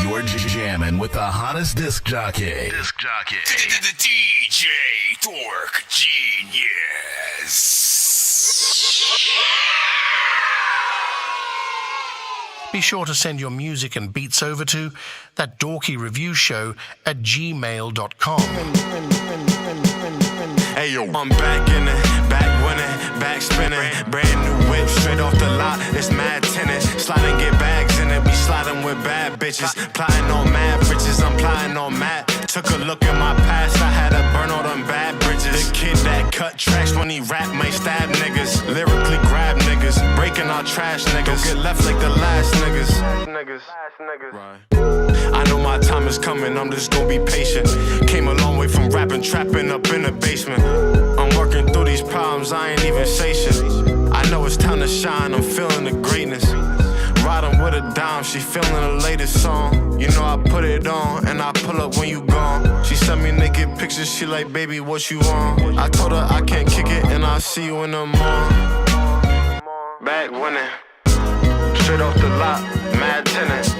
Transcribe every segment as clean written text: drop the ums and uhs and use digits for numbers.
You're jamming with the hottest disc jockey. The DJ Dork Genius. Be sure to send your music and beats over to ThatDorkyReviewShow at gmail.com. Hey yo, I'm back in it, back winning, back spinning. Brand new whip, straight off the lot, it's mad tennis. Sliding, get bags in it, be sliding with bad bitches. Plotting on mad riches, I'm plotting on mad. Took a look at my past, I had to burn all them bad bridges. The kid that cut tracks when he rap might stab niggas. Lyrically grab niggas, breaking our trash niggas. Don't get left like the last niggas. Right. I know my time is coming, I'm just gonna be patient. Came a long way from rapping, trapping up in the basement. I'm working through these problems, I ain't even say shit. I know it's time to shine, I'm feeling the greatness. Riding with a dime, she feeling the latest song. You know I put it on, and I pull up when you gone. She sent me naked pictures, she like, baby, what you on? I told her I can't kick it, and I'll see you in the morning. Back winning, straight off the lot, mad tenant.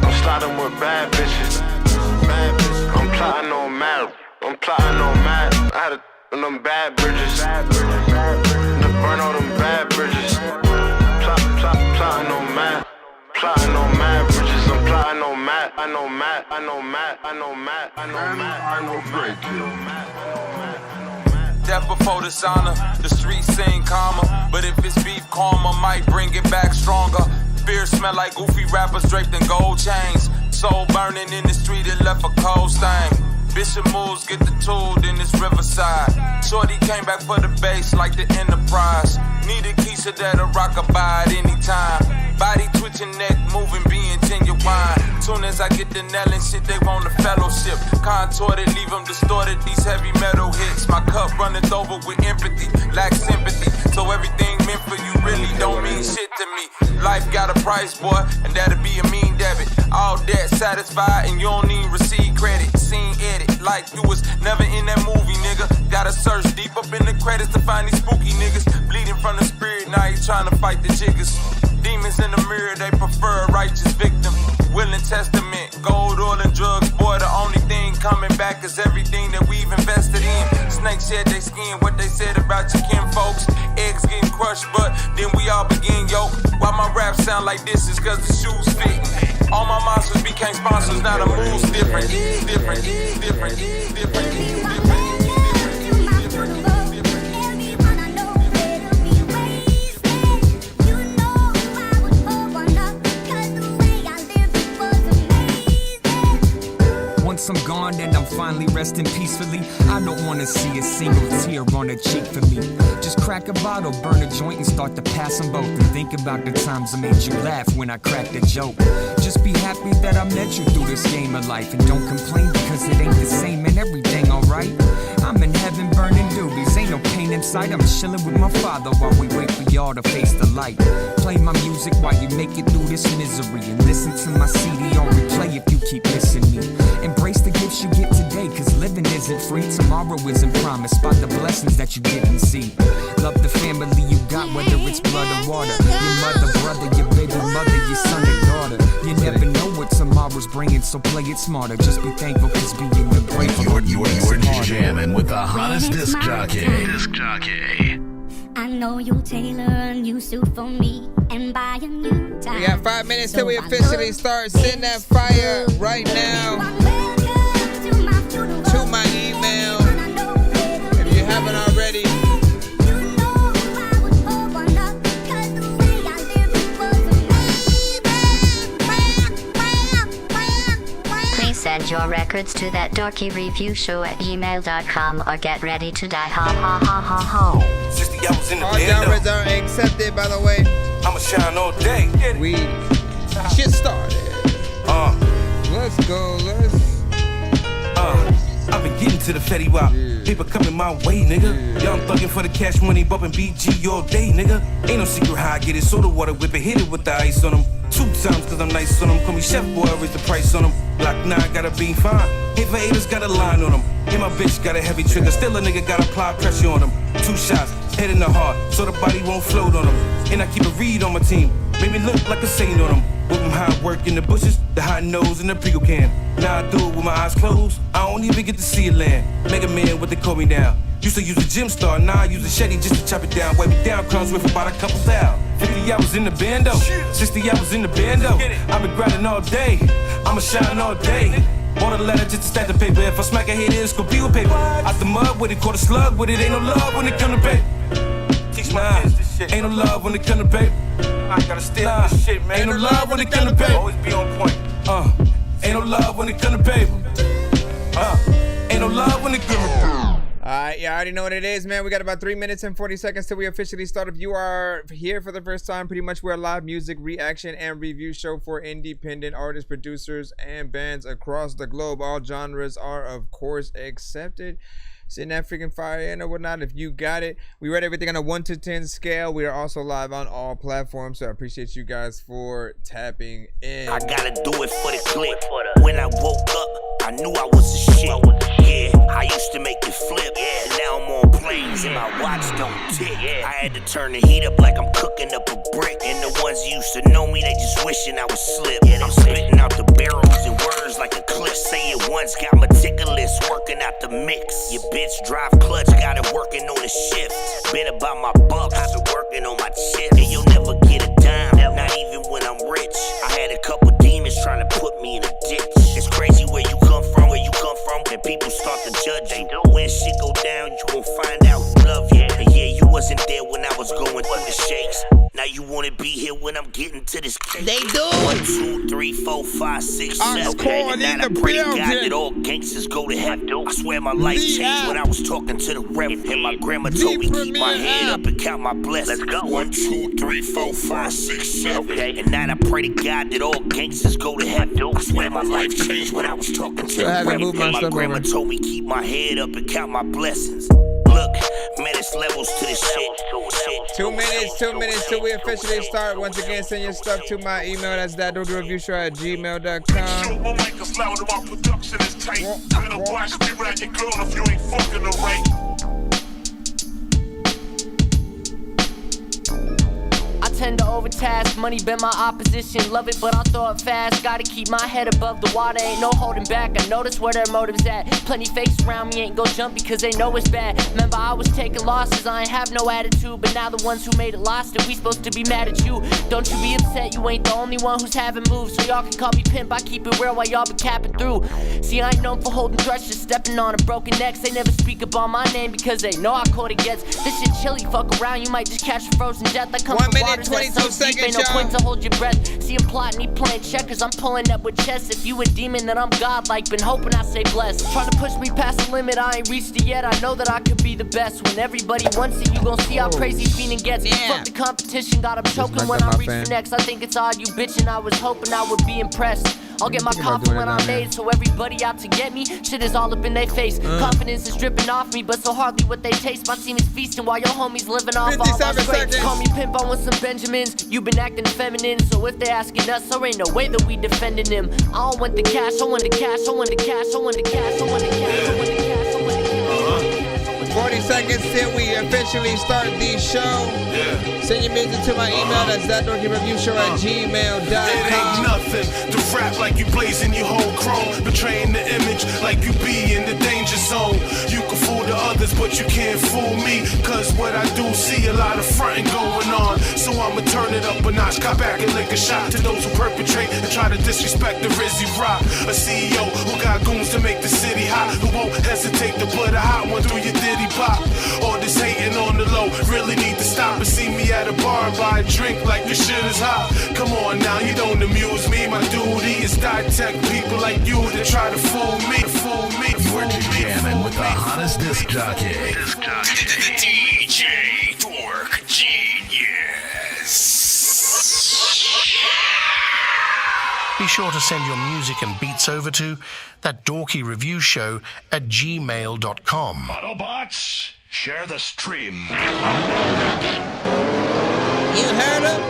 I'm sliding with bad bitches. I'm plotting on mad. I had them bad bridges. To burn all them bad bridges. Plotting on mad. Plotting on mad bridges. I'm plotting on mad. I know Death before dishonor, the streets sing calmer. But if it's beef karma, might bring it back stronger. Beer smell like goofy rappers draped in gold chains. Soul burning in the street, it left a cold stain. Bishop moves, get the tool, then it's Riverside. Shorty came back for the bass like the Enterprise. Need a Keisha that'll rock a by at any time. Body twitching, neck moving, being genuine. Soon as I get the nail and shit, they want a fellowship. Contorted, leave them distorted, these heavy metal hits. My cup running over with empathy, lack sympathy. So everything meant for you really don't mean shit to me. Life got a price, boy, and that'll be a mean debit. All debt satisfied, and you don't even receive credit. Scene edit, like you was never in that movie, nigga. Gotta search deep up in the credits to find these spooky niggas. Bleeding from the spirit, now he's trying to fight the jiggers. Demons in the mirror, they prefer a righteous victim. Willing testament, gold, oil, and drugs. Boy, the only thing coming back is everything that we've invested in. Snakes shed they skin, what they said about your kin folks. Eggs getting crushed, but then we all begin, yo. Why my rap sound like this is cause the shoes fitting. All my monsters became sponsors, now the moves different. Once I'm gone, then I'm finally resting peacefully. I don't wanna see a single tear on a cheek for me. Just crack a bottle, burn a joint, and start to pass them both. And think about the times I made you laugh when I cracked a joke. Just be happy that I met you through this game of life. And don't complain because it ain't the same and everything alright. I'm in heaven burning doobies, ain't no pain inside. I'm chilling with my father while we wait for y'all to face the light. Play my music while you make it through this misery. And listen to my CD on replay if you keep missing me. Embrace the gifts you get today, cause living isn't free. Tomorrow isn't promised by the blessings that you didn't see. Love the family you got, whether it's blood or water. Your mother, brother, your baby mother, your son or daughter. You never know what tomorrow's bringing, so play it smarter. Just be thankful, cause being the grateful. You're jamming with the hottest disc jockey. I know you'll tailor a new suit for me and buy a new tie. We got 5 minutes till we officially start. Send that fire right now to my email if you haven't already. Please send your records to ThatDorkyReviewShow at gmail.com or get ready to die. Ha ha ha ha ha. 60 hours in the All genres are accepted, by the way. I'ma shine all day. We shit started. Let's go, I've been getting to the Fetty Wap. Paper coming my way, nigga. Young thuggin' for the cash money, bumpin' BG all day, nigga. Ain't no secret how I get it. Soda water whip it, hit it with the ice on them. 2 times cause I'm nice on them. Call me chef boy, I raise the price on them. Block 9 gotta be fine. Hit for haters, got a line on them. And my bitch got a heavy trigger. Still a nigga gotta apply pressure on them. 2 shots, head in the heart, so the body won't float on them. And I keep a read on my team. Make me look like a saint on them. With them high work in the bushes, the hot nose and the Prigo can. Now I do it with my eyes closed. I don't even get to see it land. Mega Man, what they call me now. Used to use a gym star, now I use a Shetty just to chop it down. Wipe it down, crumbs with about a couple thou. 50 hours in the bando, 60 hours in the bando. I've been grinding all day, I'ma shine all day. Bought a letter just to stack the paper. If I smack a hater, it's gonna be with paper. Out the mud with it, caught a slug with it. Ain't no love when it come to paper. Teach my kids this shit. Ain't no love when it come to paper. I gotta steal this shit, man. Ain't no love when it come to paper. Always be on point. Ain't no love when it come to paper. Ain't no love when it come to paper. Alright, you already know what it is, man. We got about 3 minutes and 40 seconds till we officially start. If you are here for the first time, pretty much we're a live music reaction and review show for independent artists, producers, and bands across the globe. All genres are, of course, accepted. Sitting that freaking fire and whatnot. If you got it, we rate everything on a 1 to 10 scale. We are also live on all platforms, so I appreciate you guys for tapping in. I gotta do it for the click. When I woke up, I knew I was a shit. Yeah, I used to make it flip. And now I'm on planes and my watch don't tick. I had to turn the heat up like I'm cooking up a brick. And the ones who used to know me, they just wishing I was slip. I'm spitting out the barrels and words like a clip. Say it once, got meticulous, working out the mix. Your bitch drive clutch, got it working on the shift. Been about my bucks, working on my chips. And you'll never get a dime, not even when I'm rich. I had a couple demons trying to put me in a ditch. It's crazy where you come from, and people start to judge you. When shit go down, you gon' find out who love you. And yeah, you wasn't there when I was going through the shakes. Now you wanna be here when I'm getting to this cake. They do. 1, 2, 3, 4, 5, 6, 7. And now I pray to God that all gangsters go to heaven. I swear my life changed when I was talking to the Reverend. And my grandma told me keep my head up and count my blessings. Let's go. 1, 2, 3, 4, 5, 6, 7. And now I pray to God that all gangsters go to heaven. I swear my life changed when I was talking to the Reverend. And my grandma told me keep my head up and count my blessings. Look, man, it's levels to this shit. 2 minutes till we officially start. Once again, send your stuff to my email. That's ThatDorkyReviewShow@gmail.com. My mic is loud and my production is tight. Better watch me ride your girl if you ain't fucking her right. I tend to overtask, money been my opposition. Love it, but I'll throw it fast. Gotta keep my head above the water, ain't no holding back. I notice where their motives at. Plenty fakes around me ain't gon' jump because they know it's bad. Remember, I was taking losses, I ain't have no attitude. But now the ones who made it lost it, we supposed to be mad at you. Don't you be upset, you ain't the only one who's having moves. So y'all can call me pimp, I keep it real while y'all be capping through. See, I ain't known for holding threats, just stepping on a broken necks. They never speak up on my name because they know how cold it gets. This shit chilly, fuck around, you might just catch a frozen death. I come 1 from minute, waters 22 that's so deep, seconds, ain't no point to hold your breath. See him plotting, he playing checkers. I'm pulling up with chess. If you a demon, then I'm godlike. Been hoping I stay blessed. Trying to push me past the limit, I ain't reached it yet. I know that I could be the best. When everybody wants it, you gon' see how crazy fiending gets. Fuck the competition, got him choking when I reach the next. I think it's odd you bitching. I was hoping I would be impressed. I'll get my coffin when I'm made, so everybody out to get me, shit is all up in their face. Confidence is dripping off me, but so hardly what they taste. My team is feasting while your homies living off all my scrapes. Call me pimp, I want some Benjamins. You been acting feminine, so if they asking us, there ain't no way that we defending them. I don't want the cash, I want the cash, I want the cash, I want the cash, I want the cash, I want the cash, I want the cash. 40 seconds till we officially start the show. Send your music to my email. That's ThatDorkyReviewShow@gmail.com. It ain't nothing to rap like you blazing your whole chrome, betraying the image like you be in the danger zone. You can fool the others, but you can't fool me. Cause what I do see a lot of fronting going on. So I'ma turn it up a notch, cut back and lick a shot to those who perpetrate and try to disrespect the Rizzy Rock. A CEO who got goons to make the city hot, who won't hesitate to put a hot one through your ditty pop. All this hating on the low, really need to stop and see me at a bar and buy a drink like the shit is hot. Come on now, you don't amuse me. My duty is dissect people like you that try to fool me. You're jamming with the hottest disc jockey. DJ Dork Genius. Be sure to send your music and beats over to ThatDorkyReviewShow@gmail.com. Autobots, share the stream. You heard him?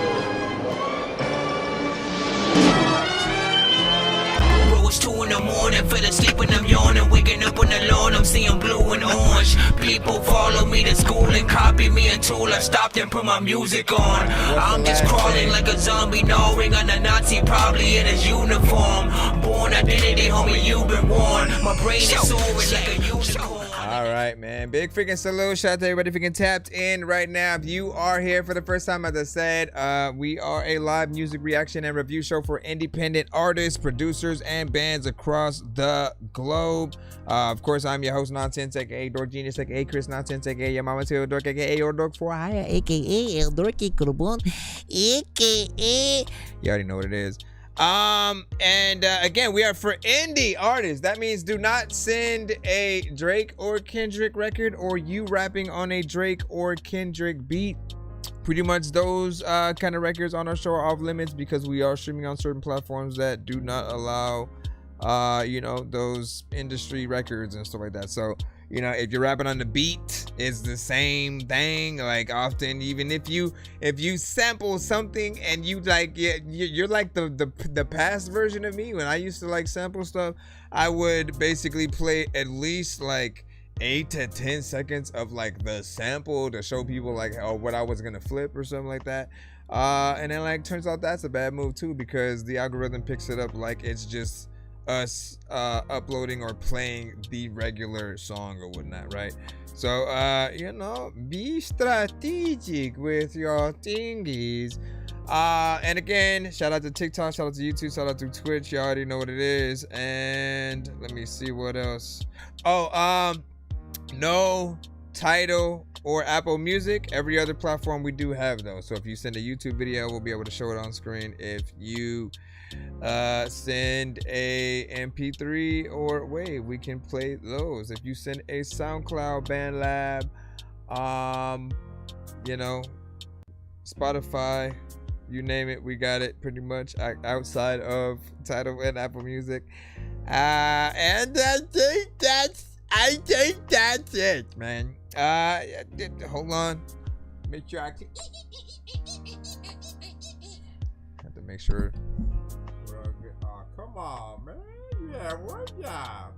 Bro, it's 2 in morning, fell asleep when I'm yawning, waking up on the lawn, I'm seeing blue and orange. People follow me to school and copy me until I stopped and put my music on. I'm just crawling like a zombie, gnawing on a Nazi, probably in his uniform. Born identity, homie, you've been warned. My brain is soaring like a unicorn. All right, man. Big freaking salute. Shout out to everybody freaking tapped in right now. If you are here for the first time, as I said, we are a live music reaction and review show for independent artists, producers, and bands across the globe. Of course, I'm your host, Nonsense, aka Dork Genius, aka Chris Nonsense, aka your mama too, Dork, aka your Dork for hire, aka El Dorky Kurbon, aka you already know what it is. Again, we are for indie artists. That means do not send a Drake or Kendrick record or you rapping on a Drake or Kendrick beat. Pretty much those kind of records on our show are off limits because we are streaming on certain platforms that do not allow those industry records and stuff like that. So if you're rapping on the beat, it's the same thing. Like often, even if you sample something and you like, you're like the past version of me. When I used to like sample stuff, I would basically play at least like 8 to 10 seconds of like the sample to show people like what I was gonna flip or something like that. And then like turns out that's a bad move too, because the algorithm picks it up like it's just us uploading or playing the regular song or whatnot, right? So be strategic with your thingies. And again, shout out to TikTok, shout out to YouTube, shout out to Twitch. You already know what it is. And let me see what else. No Tidal or Apple Music. Every other platform we do have though. So if you send a YouTube video, we'll be able to show it on screen. If you send a MP3 or wait, we can play those. If you send a SoundCloud, BandLab, Spotify, you name it, we got it pretty much outside of Tidal and Apple Music. And I think that's it, man. Hold on. Make sure I can have to make sure. Come on, man. Yeah, one job,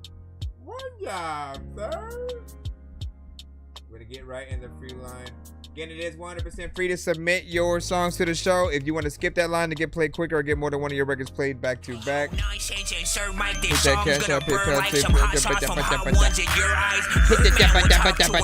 sir. We're gonna get right in the free line. Again, it is 100% free to submit your songs to the show. If you want to skip that line to get played quicker or get more than one of your records played back to back, hit that cash out, PayPal,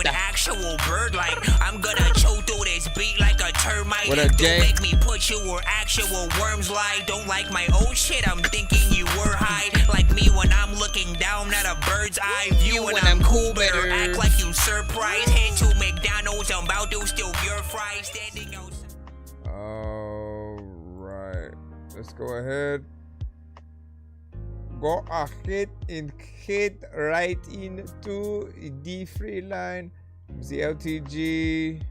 actual bird like I'm gonna chew through this beat like a termite. What up, Jay? Don't make me put you where actual worms lie. Don't like my old shit, I'm thinking you were high. Like me when I'm looking down at a bird's eye view. When I'm cool, better act like you surprised. Head to McDonald's, I'm about to steal your fries. Standing outside. All right, let's go ahead. Go ahead and hit right into the free line. The LTG.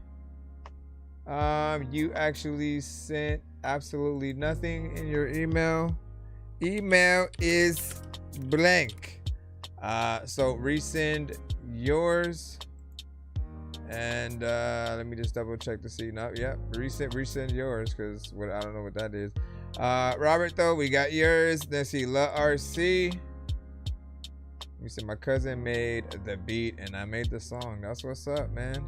You actually sent absolutely nothing in your email. Email is blank. So resend yours. And let me just double check to see. No, yeah, resend yours, because I don't know what that is. Robert, though, we got yours. Let's see, La RC. You said my cousin made the beat and I made the song. That's what's up, man.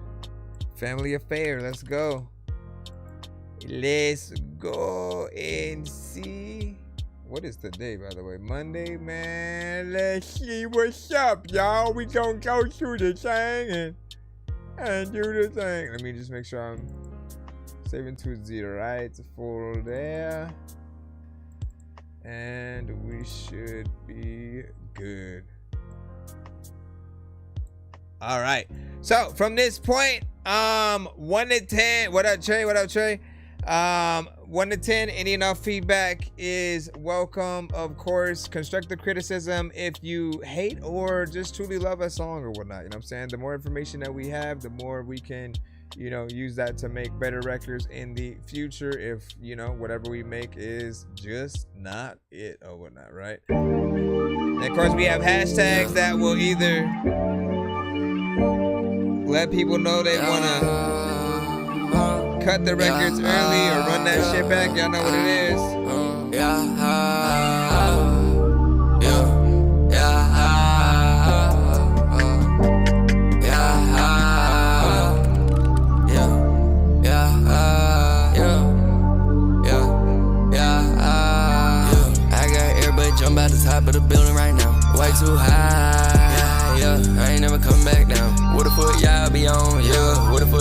Family affair. Let's go. Let's go and see. What is today, by the way? Monday, man. Let's see what's up, y'all. We gonna go through the thing and do the thing. Let me just make sure I'm saving to 0, right? It's full there. And we should be good. All right. So from this point, 1 to 10. What up, Trey? What up, Trey? 1 to 10, any and all feedback is welcome. Of course, constructive criticism if you hate or just truly love a song or whatnot. You know what I'm saying? The more information that we have, the more we can, use that to make better records in the future. If, whatever we make is just not it or whatnot, right? And of course, we have hashtags that will either let people know they want to cut the records early or run that shit back. Y'all know what it is.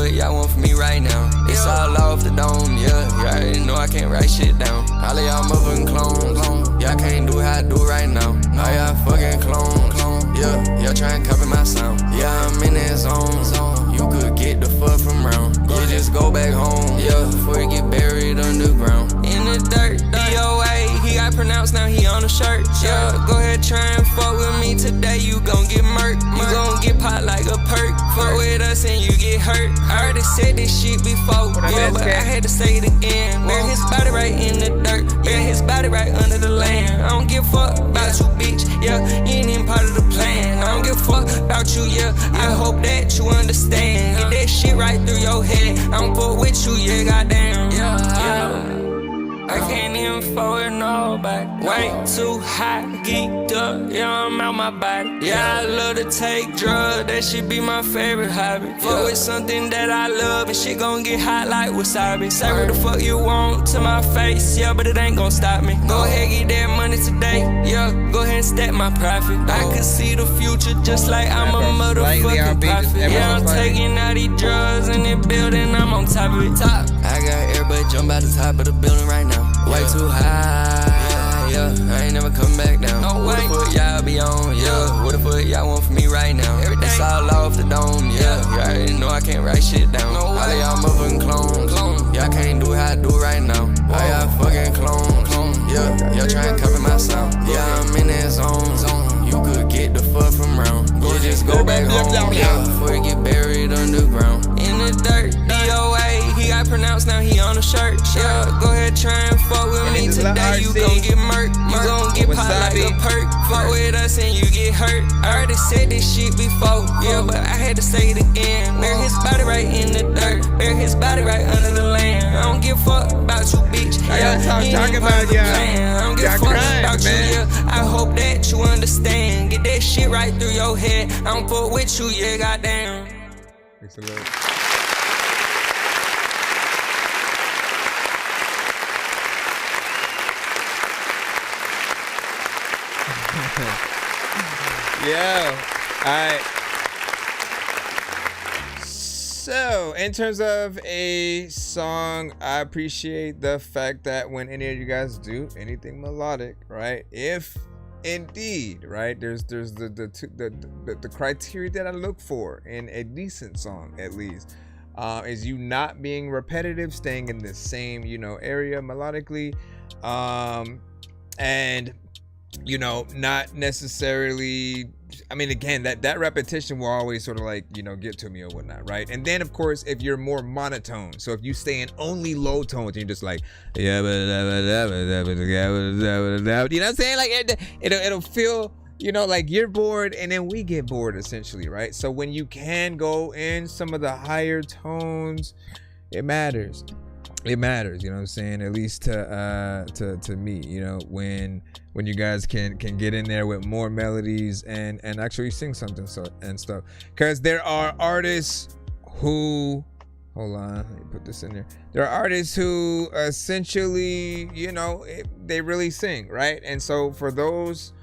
fuck y'all want from me right now? It's all off the dome, yeah. Y'all already know I can't write shit down. All of y'all motherfucking clones. Y'all can't do how I do right now. All y'all fucking clones. Yeah, y'all try and copy my sound. Yeah, I'm in that zone. You could get the fuck from round. You just go back home. Yeah, before you get buried underground. In the dirt, DOA. He got pronounced, now he on the shirt. Yeah, go ahead, try and fuck with me today. You gon' get murked. You gon' get popped like a perk. Fuck with us and you get hurt. I already said this shit before. Yeah, but I had to say it again. Bury his body right in the dirt. Bury his body right under the land. I don't give a fuck about you, bitch. Yeah, you ain't even part of the plan. I don't give a fuck about you, yeah. I hope that you understand. Get that shit right through your head. I don't fuck with you, yeah, goddamn. Yeah. I can't even forward nobody. Way too hot, geeked up, yeah, I'm out my body. Yeah, I love to take drugs, that should be my favorite hobby. Fuck with something that I love, and shit gon' get hot like wasabi. Say what the fuck you want to my face, yeah, but it ain't gon' stop me. Go ahead, get that money today, yeah, go ahead and stack my profit. I can see the future just like I'm a motherfucking prophet. Yeah, I'm taking all these drugs in the building, I'm on top of it. Top. I got everybody jump out the top of the building right now. Way too high, yeah. I ain't never come back down. No way. What the fuck y'all be on, yeah. What the fuck y'all want from me right now? It's all off the dome, yeah. Y'all already know I can't write shit down. All of y'all motherfucking clones. Y'all can't do how I do right now. All y'all fucking clones. Yeah, y'all try and copy my sound. Yeah, I'm in that zone. You could get the fuck from round. You just go back home, yeah. Before you get buried underground. In the dirt, DOA. He got pronounced, now he on the shirt. Yeah, go ahead, try and fuck with me today. You gon' get murked. You gon' get popped like a perk. Fuck with us and you get hurt. I already said this shit before. Yeah, but I had to say it again. Bury his body right in the dirt. Bury his body right under the land. I don't give a fuck about you, bitch. Yeah, you ain't part of the plan. I don't give a fuck about you, yeah. I hope that you understand. Get that shit right through your head. I don't fuck with you, yeah, goddamn. Excellent. Yeah. All right. So, in terms of a song, I appreciate the fact that when any of you guys do anything melodic, right? If indeed, right, there's the criteria that I look for in a decent song, at least, is you not being repetitive, staying in the same, area melodically, and not necessarily, I mean, again, that repetition will always sort of like, get to me or whatnot, right? And then, of course, if you're more monotone, so if you stay in only low tones and you're just like, yeah, you know what I'm saying? Like, it'll feel, like you're bored, and then we get bored, essentially, right? So when you can go in some of the higher tones, it matters. It matters, you know what I'm saying? At least to me, when you guys can get in there with more melodies and actually sing something and stuff. Because there are artists who, hold on, let me put this in there. There are artists who essentially, they really sing, right? And so for those,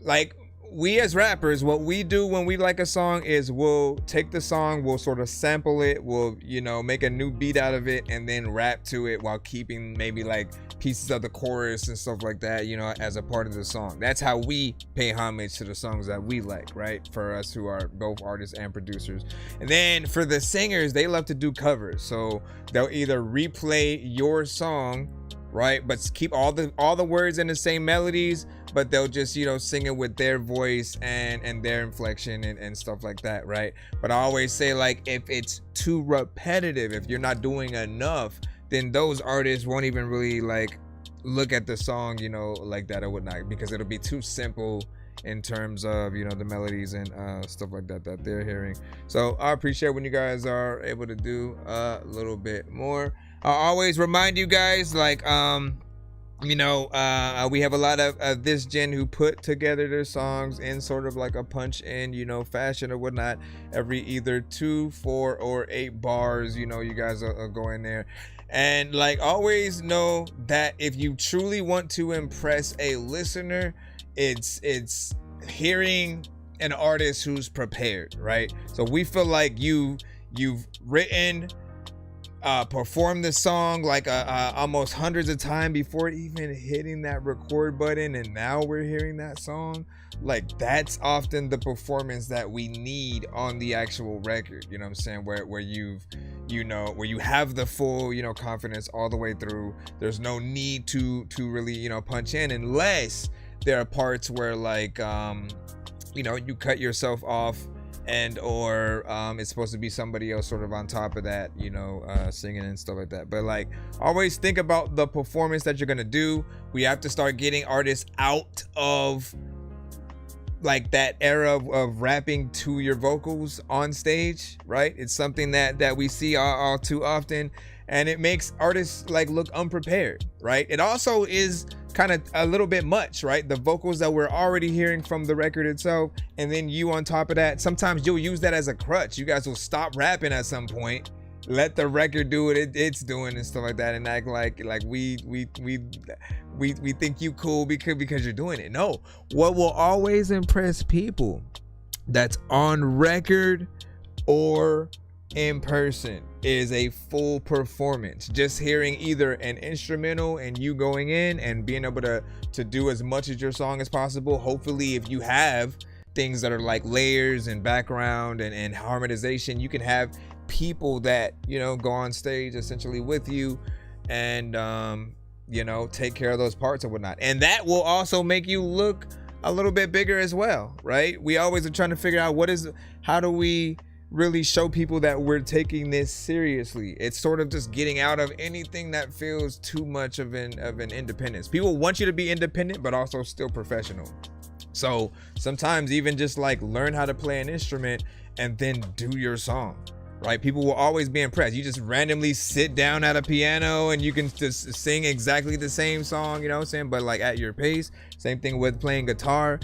like, we as rappers, what we do when we like a song is we'll take the song, we'll sort of sample it, we'll, make a new beat out of it and then rap to it while keeping maybe like pieces of the chorus and stuff like that, as a part of the song. That's how we pay homage to the songs that we like, right? For us who are both artists and producers. And then for the singers, they love to do covers. So they'll either replay your song, right, but keep all the words in the same melodies, but they'll just sing it with their voice and their inflection and stuff like that, right? But I always say, like, if it's too repetitive, if you're not doing enough, then those artists won't even really like look at the song, like that or whatnot, because it'll be too simple in terms of the melodies and stuff like that they're hearing. So I appreciate when you guys are able to do a little bit more. I always remind you guys, like, we have a lot of this gen who put together their songs in sort of like a punch in, fashion or whatnot. Every either 2, 4, or 8 bars, you guys are going there. And like, always know that if you truly want to impress a listener, it's hearing an artist who's prepared, right? So we feel like you you've written, performed the song like almost hundreds of times before even hitting that record button, and now we're hearing that song. Like, that's often the performance that we need on the actual record, you know what I'm saying, where you've, where you have the full, confidence all the way through. There's no need to really, punch in, unless there are parts where, like, you cut yourself off, and or it's supposed to be somebody else sort of on top of that, singing and stuff like that. But, like, always think about the performance that you're gonna do. We have to start getting artists out of, like, that era of rapping to your vocals on stage, right? It's something that we see all too often, and it makes artists, like, look unprepared, right? It also is kind of a little bit much, right? The vocals that we're already hearing from the record itself, and then you on top of that. Sometimes you'll use that as a crutch. You guys will stop rapping at some point, let the record do what it's doing and stuff like that, and act like we think you cool because you're doing it. No, what will always impress people that's on record or in person is a full performance. Just hearing either an instrumental and you going in and being able to do as much of your song as possible. Hopefully, if you have things that are like layers and background and harmonization, you can have people that, go on stage essentially with you and, take care of those parts and whatnot. And that will also make you look a little bit bigger as well, right? We always are trying to figure out how do we really show people that we're taking this seriously. It's sort of just getting out of anything that feels too much of an independence. People want you to be independent, but also still professional. So sometimes even just like learn how to play an instrument and then do your song, right? People will always be impressed. You just randomly sit down at a piano and you can just sing exactly the same song, you know what I'm saying? But like at your pace. Same thing with playing guitar.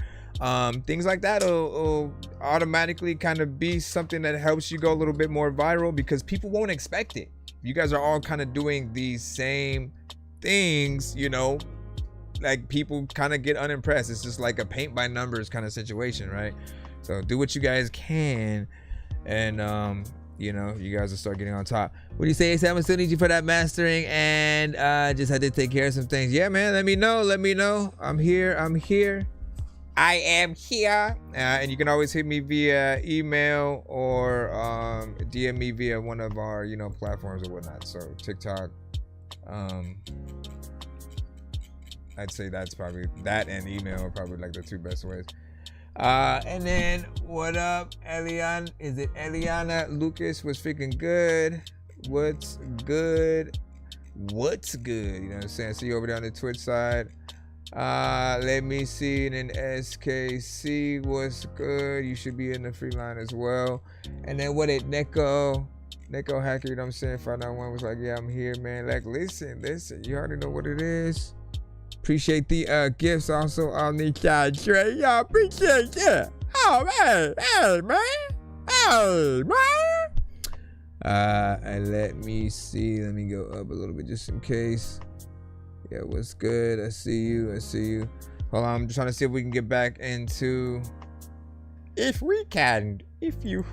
Things like that will automatically kind of be something that helps you go a little bit more viral, because people won't expect it. You guys are all kind of doing these same things, like people kind of get unimpressed. It's just like a paint by numbers kind of situation, right? So do what you guys can, and you guys will start getting on top. What do you say, Sam? I still need you for that mastering, and just had to take care of some things. Yeah, man, let me know. I'm here. I am here. And you can always hit me via email or DM me via one of our, platforms or whatnot. So TikTok, I'd say that's probably, that and email are probably like the two best ways. And then what up, Eliana? Is it Eliana Lucas? Was freaking good. What's good? You know what I'm saying? See you over there on the Twitch side. Let me see. And then SKC, what's good? You should be in the free line as well. And then what did Neko Hacker, you know what I'm saying? 591 was like, yeah, I'm here, man. Like, listen, you already know what it is. Appreciate the gifts also on the chat, Trey. Y'all appreciate it. Oh, man. Hey, man. And let me see. Let me go up a little bit just in case. Yeah, what's good? I see you. Hold on, I'm just trying to see if we can get back into... If you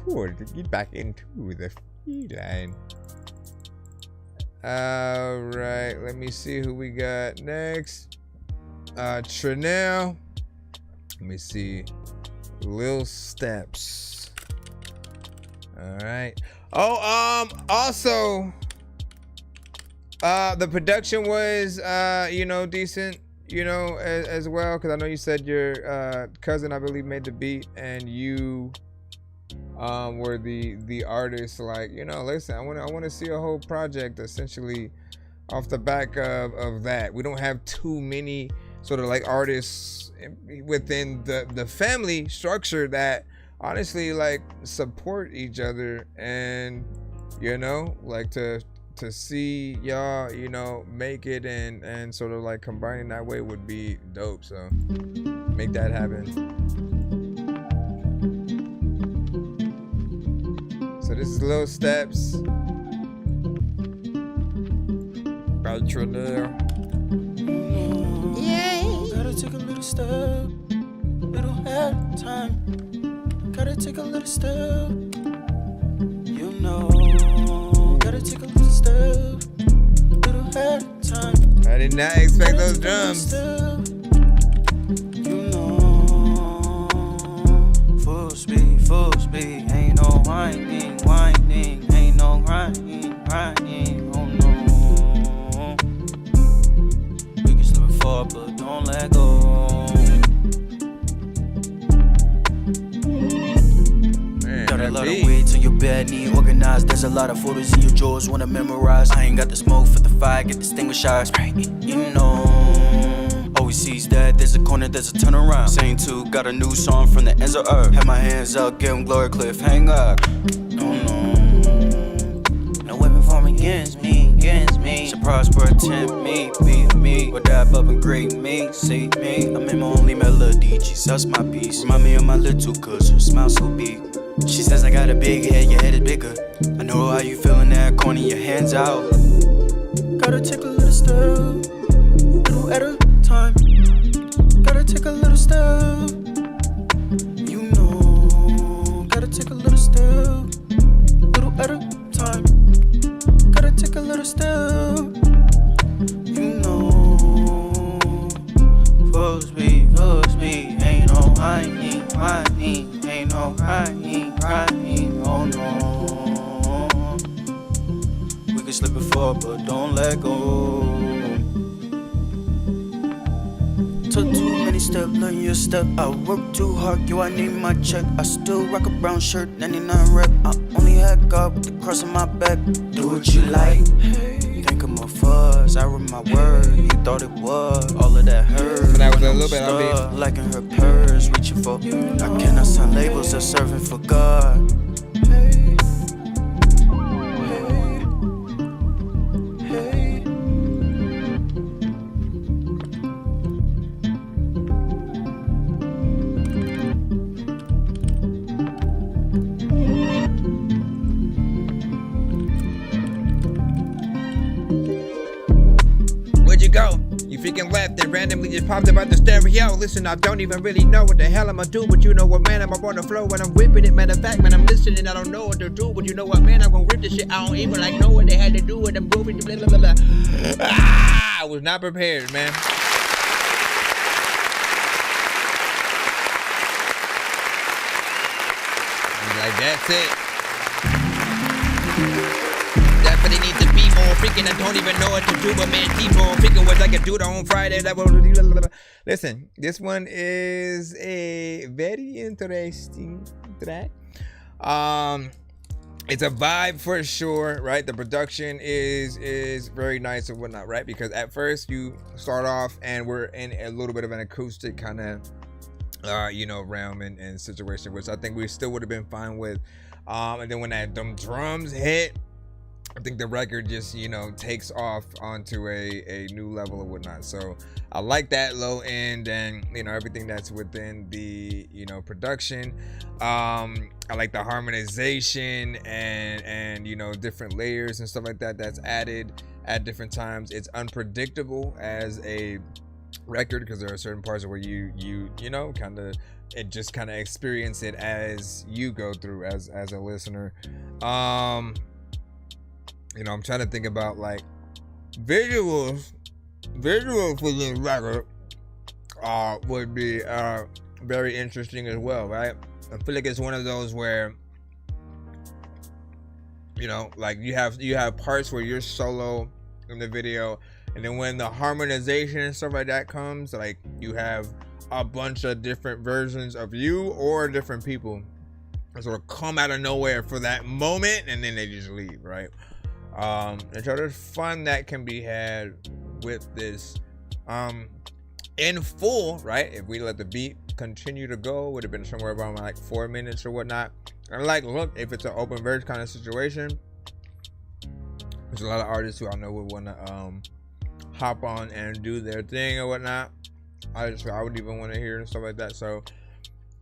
would, get back into the free line. Alright, let me see who we got next. Trinell. Let me see. Lil Steps. Alright. Oh, also... the production was, decent, as well, because I know you said your cousin, I believe, made the beat, and you were the artist. Like, listen, I want to see a whole project essentially off the back of that. We don't have too many sort of like artists within the family structure that honestly like support each other, and like to see y'all, make it and sort of like combining that way would be dope. So make that happen. So this is Lil Steps by Trinell. Yeah. Gotta take a little step. We don't have time. Gotta take a little step. know, gotta take a little step, little ahead of time. I did not expect those drums. You know, full speed, ain't no whining, ain't no grinding, oh no. We can slip and fall, but don't let go. Got a lot of weight on your bed, need organized. There's a lot of photos in your drawers, wanna memorize. I ain't got the smoke for the fire, get distinguished eyes. You know, always sees that there's a corner, there's a turnaround. Saying two, got a new song from the ends of earth. Have my hands up, give 'em glory, cliff, hang up. No, no weapon formed against me. Should prosper, attempt me, beat me. Or die above and great me, see me. I'm in my only melody, Jesus my peace. Remind me of my little cuz her smile so big. She says I got a big head, your head is bigger. I know how you feeling that corner, your hands out. Gotta take a little step, little at a time. Gotta take a little step. You know, gotta take a little step, little at a time. Gotta take a little step. You know, full speed, ain't no whining, ain't no whining, oh no. We can slip and fall, but don't let go. Took too many steps, learn your step. I work too hard, yo, I need my check. I still rock a brown shirt, 99 rep. I only had God with the cross on my back. Do what you like. Think I'm a fuzz, I read my word. You thought it was all of that hurt. But that was a little bit of it. Like in her purse, reaching for. I cannot sign labels of serving for God. You freaking left and randomly just popped up out the stereo. Listen, I don't even really know what the hell I'ma do, but you know what, man, I'm up on the floor when I'm whipping it. Matter of fact, man, I'm listening, I don't know what to do, but you know what, man, I'm gonna rip this shit. I don't even like know what they had to do with them moving. Blah, blah, blah, blah. I was not prepared, man. Like, that's it. Definitely need to be more freaking. I don't even know what to do, but man, keep on freaking what I could do on Friday. Listen, this one is a very interesting track. It's a vibe for sure, right? The production is very nice and whatnot, right? Because at first you start off and we're in a little bit of an acoustic kind of realm and situation, which I think we still would have been fine with. And then when them drums hit, I think the record just, takes off onto a new level or whatnot. So I like that low end and, everything that's within the, production. I like the harmonization and different layers and stuff like that that's added at different times. It's unpredictable as a record because there are certain parts where you kind of experience it as you go through as a listener. I'm trying to think about like visuals for this record would be very interesting as well, right? I feel like it's one of those where like you have parts where you're solo in the video, and then when the harmonization and stuff like that comes, like you have a bunch of different versions of you or different people sort of come out of nowhere for that moment, and then they just leave, right? And so there's fun that can be had with this in full, right? If we let the beat continue to go, would have been somewhere around like 4 minutes or whatnot. And like, look, if it's an open verse kind of situation, there's a lot of artists who I know would want to hop on and do their thing or whatnot. I would even want to hear and stuff like that. So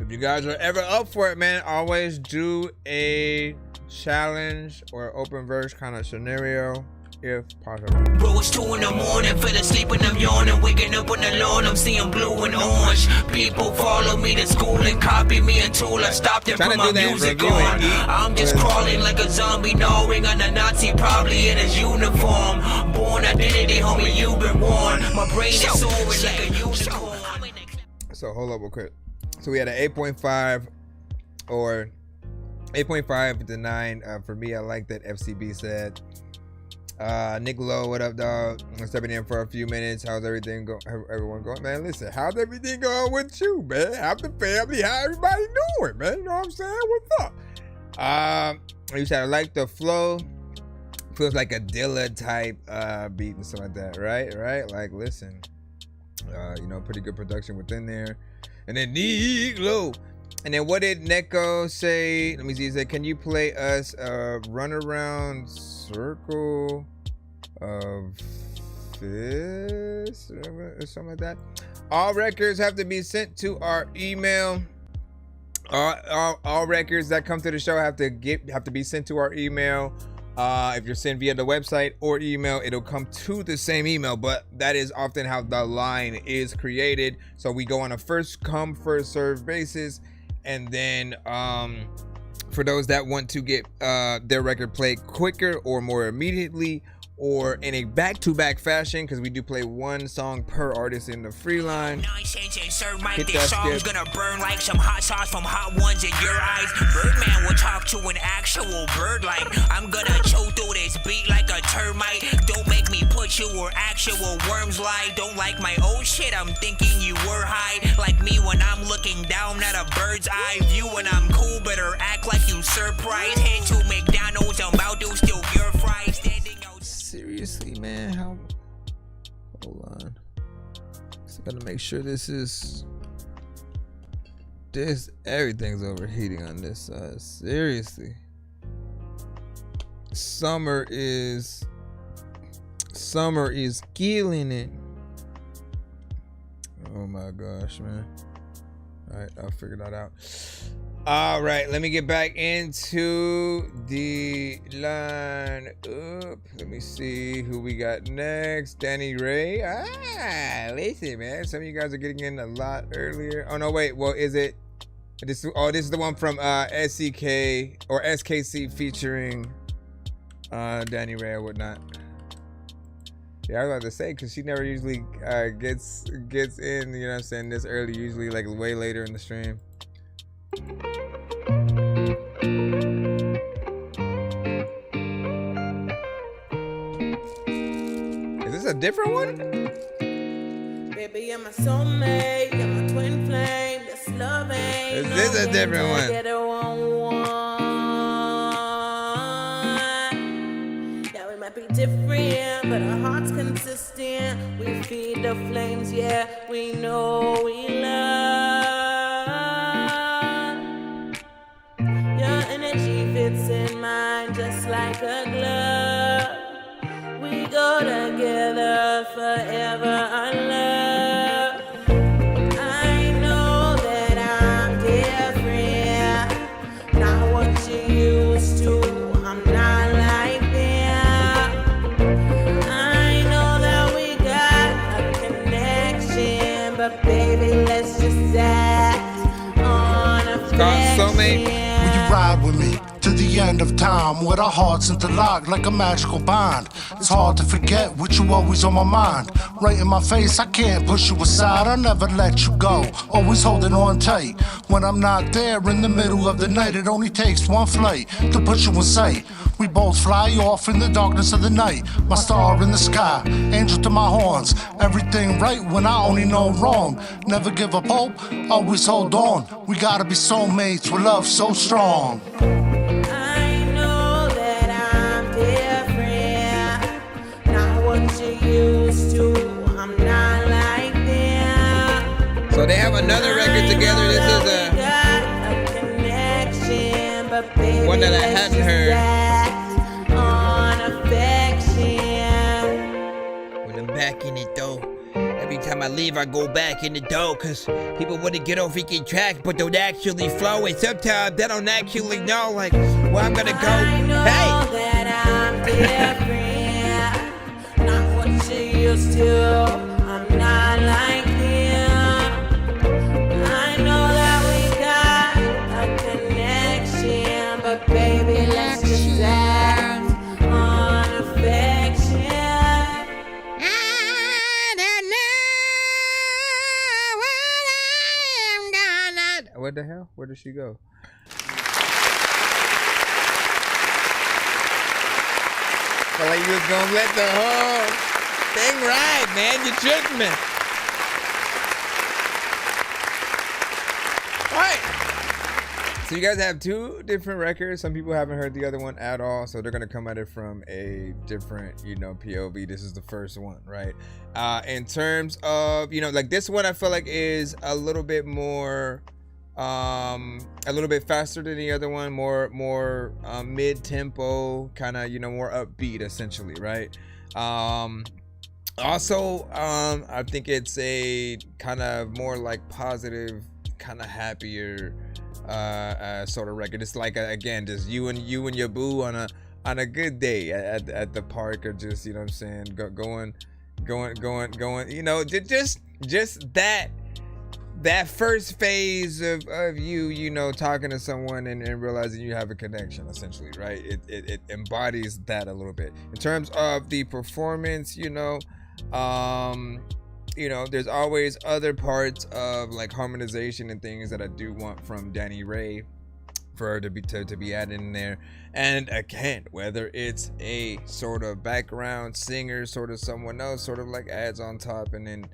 if you guys are ever up for it, man, always do a challenge or open verse kind of scenario if possible. Bro, it's 2 in the morning, fell asleep and I'm yawning, waking up on the lawn, I'm seeing blue and orange. People follow me to school and copy me until I stopped and put my music on. I'm just crawling like a zombie, gnawing on a Nazi, probably in his uniform. Born identity, homie, you've been warned. My brain is soaring like a unicorn. So hold up real quick. So we had an 8.5 or 8.5 to 9. For me, I like that FCB said. Nick Lowe, what up, dog? I'm stepping in for a few minutes. How's everything everyone going? Man, listen, how's everything going with you, man? How's the family? How everybody doing, man? You know what I'm saying? What's up? You said I like the flow. Feels like a Dilla type beat and stuff like that, right? Like, listen, you know, pretty good production within there. And then Nick Lowe. And then what did Neko say? Let me see. He said, can you play us a runaround circle of this or something like that? All records have to be sent to our email. All records that come to the show have to be sent to our email. If you're sent via the website or email, it'll come to the same email, but that is often how the line is created. So we go on a first come, first serve basis. And then for those that want to get their record played quicker or more immediately or in a back-to-back fashion, because we do play one song per artist in the free line. Hit that skip. Gonna burn like some hot sauce from hot ones in your eyes. Birdman will talk to an actual bird like I'm gonna choke through this beat like a termite. Don't make me put you where actual worms lie. Don't like my old shit, I'm thinking you were high. Like me when I'm looking down at a bird's eye view. When I'm cool, better act like you surprised. Head to McDonald's, I'm about to steal your fries. Standing out. Seriously, man, how? Hold on. Just gotta make sure everything's overheating on this side. Seriously. Summer is killing it. Oh my gosh, man. All right, I'll figure that out. All right, let me get back into the line up. Let me see who we got next. Danny Ray. Listen, man. Some of you guys are getting in a lot earlier. Oh no, wait. Well, is it? This is the one from SCK or SKC featuring Danny Ray or whatnot. Yeah, I was about to say, because she never usually gets in, you know what I'm saying, this early, usually like way later in the stream. Is this a different one? Baby, you're my soulmate, you're my twin flame, this love ain't Is this a different one? Yeah, we might be different, but our hearts consistent. We feed the flames, yeah, we know we love. Your energy fits in mine just like a glove. We go together forever, our love. I know that I'm different, not what you used to. I'm not like them. I know that we got a connection, but baby, let's just act on affection. Will you ride with me to the end of time, with our hearts interlocked like a magical bond? It's hard to forget what you always on my mind. Right in my face, I can't push you aside. I'll never let you go, always holding on tight. When I'm not there in the middle of the night, it only takes one flight to put you in sight. We both fly off in the darkness of the night. My star in the sky, angel to my horns. Everything right when I only know wrong. Never give up hope, always hold on. We gotta be soulmates with love so strong. I know that I'm different, not what you used to. I'm not like them. So they have another record together. This is a connection, but baby, one that I hadn't heard. On affection. When I'm back in it though, every time I leave I go back in the dough, cause people wanna get off freaking track but don't actually flow, and sometimes they don't actually know like where I'm gonna go. I know that I'm different, do. I'm not like him. I know that we got a connection, but baby, let's just act on affection. I don't know what I am gonna. What the hell? Where did she go? Felt like you was gonna let the whole thing ride, man. You tricked me. All right. So you guys have two different records. Some people haven't heard the other one at all, so they're gonna come at it from a different, POV. This is the first one, right? In terms of, like this one, I feel like is a little bit more, a little bit faster than the other one, more mid-tempo, kind of, more upbeat, essentially, right? Also, I think it's a kind of more like positive, kind of happier sort of record. It's like again, just you and your boo on a good day at the park, or just, what I'm saying, going, just that first phase of you talking to someone and realizing you have a connection, essentially, right? It embodies that a little bit. In terms of the performance, there's always other parts of like harmonization and things that I do want from Danny Ray for her to be added in there. And again, whether it's a sort of background singer, sort of someone else sort of like adds on top, and then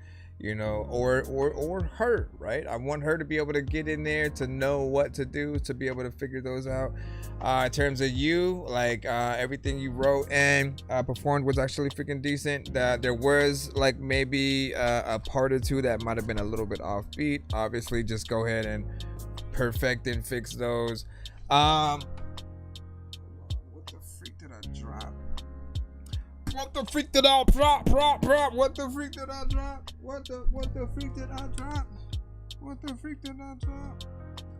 or her, right? I want her to be able to get in there, to know what to do, to be able to figure those out. In terms of you, like everything you wrote and performed was actually freaking decent. There was like maybe a part or two that might have been a little bit offbeat. Obviously, just go ahead and perfect and fix those. What the freak did I drop? What the freak did I drop? What the freak did I drop? What the freak did I drop? What the freak did I drop?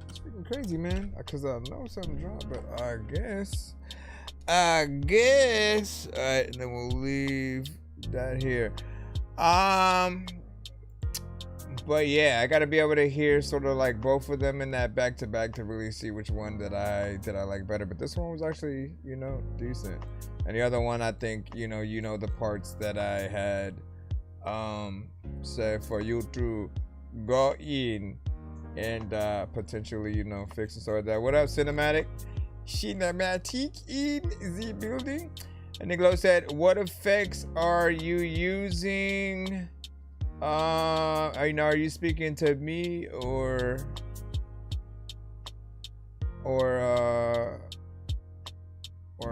It's freaking crazy, man. Cause I know something dropped, but I guess. Alright, and then we'll leave that here. But yeah, I gotta be able to hear sort of like both of them in that back to back to really see which one that I like better. But this one was actually, decent. And the other one, I think, the parts that I had said for you to go in and potentially, fix and sort that. What up, Cinematic? Cinematic in the building. And Nicola said, what effects are you using? Are you speaking to me or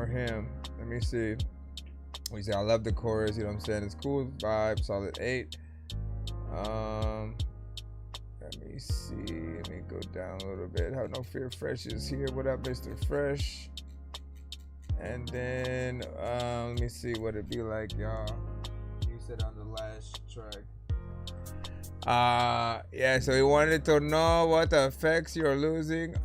him? Let me see. We say I love the chorus, you know what I'm saying? It's cool vibe, solid 8. Let me see. Let me go down a little bit. Have no fear, Fresh is here. What up, Mr. Fresh? And then let me see what it'd be like, y'all. You said on the last track. Yeah, so he wanted to know what effects you're using.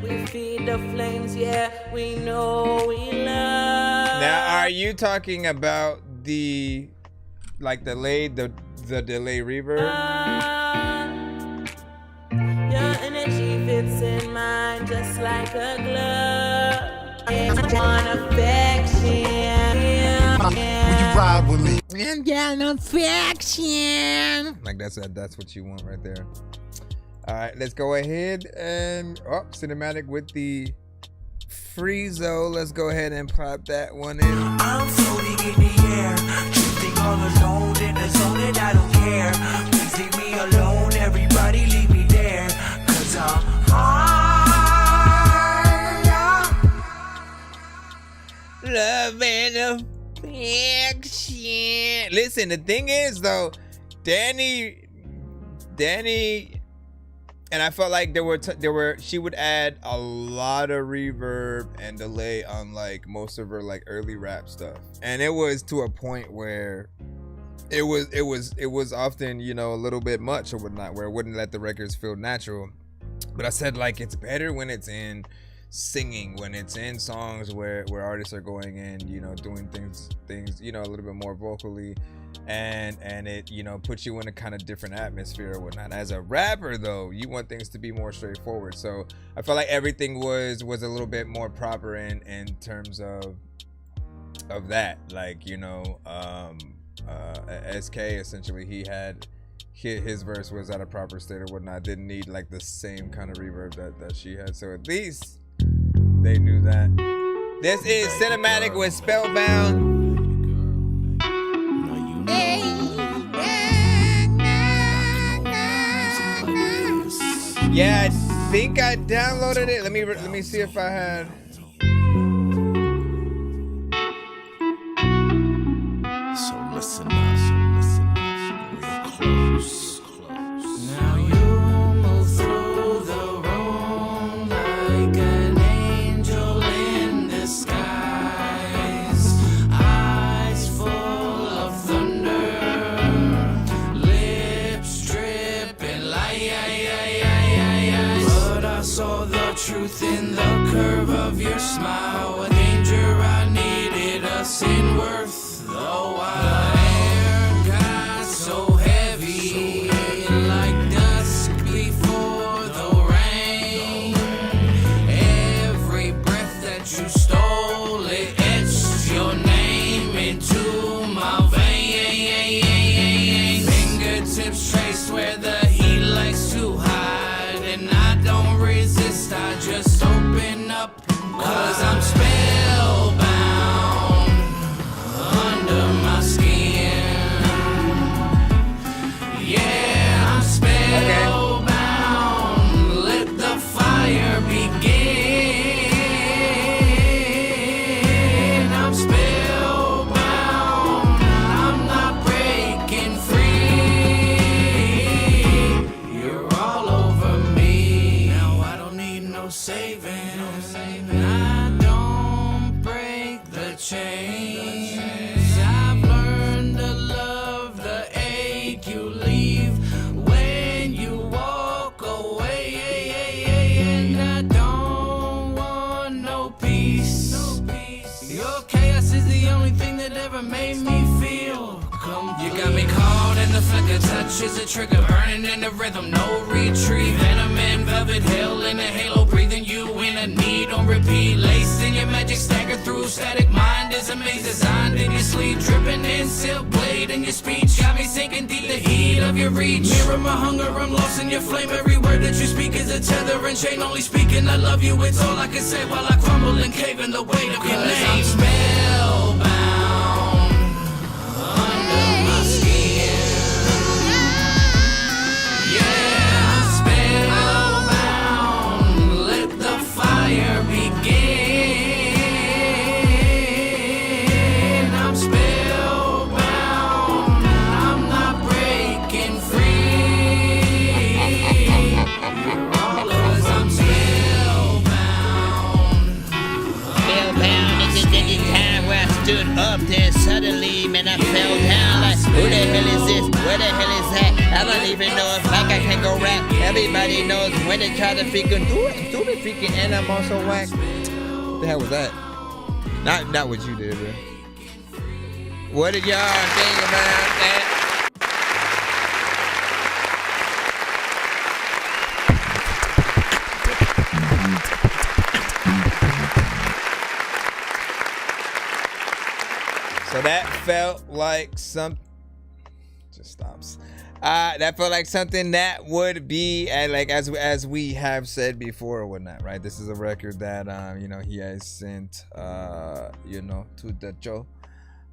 We feed the flames, yeah, we know we love. Now, are you talking about the delay reverb? Your energy fits in mine just like a glove. On affection. Will you ride with me? I'm down affection. Like that's what you want right there. All right, let's go ahead and cinematic with the Friezo. Let's go ahead and pop that one in. I'm floating in the air, drifting all alone in the zone, and I don't care. Please leave me alone, everybody leave me there, 'cause I'm high. Love and affection. Listen, the thing is though, Danny, and I felt like she would add a lot of reverb and delay on like most of her like early rap stuff, and it was to a point where it was often a little bit much or whatnot, where it wouldn't let the records feel natural. But I said like it's better when it's in singing, when it's in songs where artists are going in, you know, doing things, you know, a little bit more vocally, and it, you know, puts you in a kind of different atmosphere or whatnot. As a rapper though, you want things to be more straightforward. So I felt like everything was a little bit more proper in terms of that. Like, you know, SK essentially, he had his verse was at a proper state or whatnot, didn't need like the same kind of reverb that she had. So at least they knew that. This is Cinematic with Spellbound. Yeah, I think I downloaded it. Let me see if I had. So listen up, real close. Now you move through the room like an angel in disguise. Eyes full of thunder, lips dripping like but I saw the truth in the curve of your smile. A danger I needed, a sin worth the while. The air got so heavy, like dusk before the rain. Every breath that you stole, it etched your name into my vein. Fingertips traced where the heat likes to hide, and I don't resist, I just open up, 'cause I'm spellbound under my skin. Yeah, I'm spellbound. Let the fire begin. I'm spellbound. I'm not breaking free. You're all over me. Now I don't need no saving. I don't break the chains. I've learned to love the ache you leave when you walk away. And I don't want no peace. Your chaos is the only thing that ever made me feel complete. You got me caught in the flicker, touch is a trigger, burning in the rhythm, no retreat. Venom and velvet, hell in a halo, breathing you in a need on repeat. Laced in your magic, stagger through static, mind is a maze designed in your sleep, dripping in silk blade in your speech. Got me sinking deep, the heat of your reach. Mirror my hunger, I'm lost in your flame. Every word that you speak is a tether and chain. Only speaking I love you, it's all I can say while I crumble and cave in the weight of your name. I'm spellbound under my skin. Yeah, I'm spellbound. Let the fire begin. I'm spellbound. I'm not breaking free. You're all over. I'm spellbound. Spellbound, this is the time where I stood up there suddenly, man, I fell down like, who the hell is this? Where the hell is that? I don't even know if like I can go rap. Everybody knows when they try to freaking do it freaking, and I'm also whack. The hell was that? Not what you did, bro. What did y'all think about that? So that felt like some. Just stops. That felt like something that would be like as we have said before or whatnot, right? This is a record that you know, he has sent you know, to the show,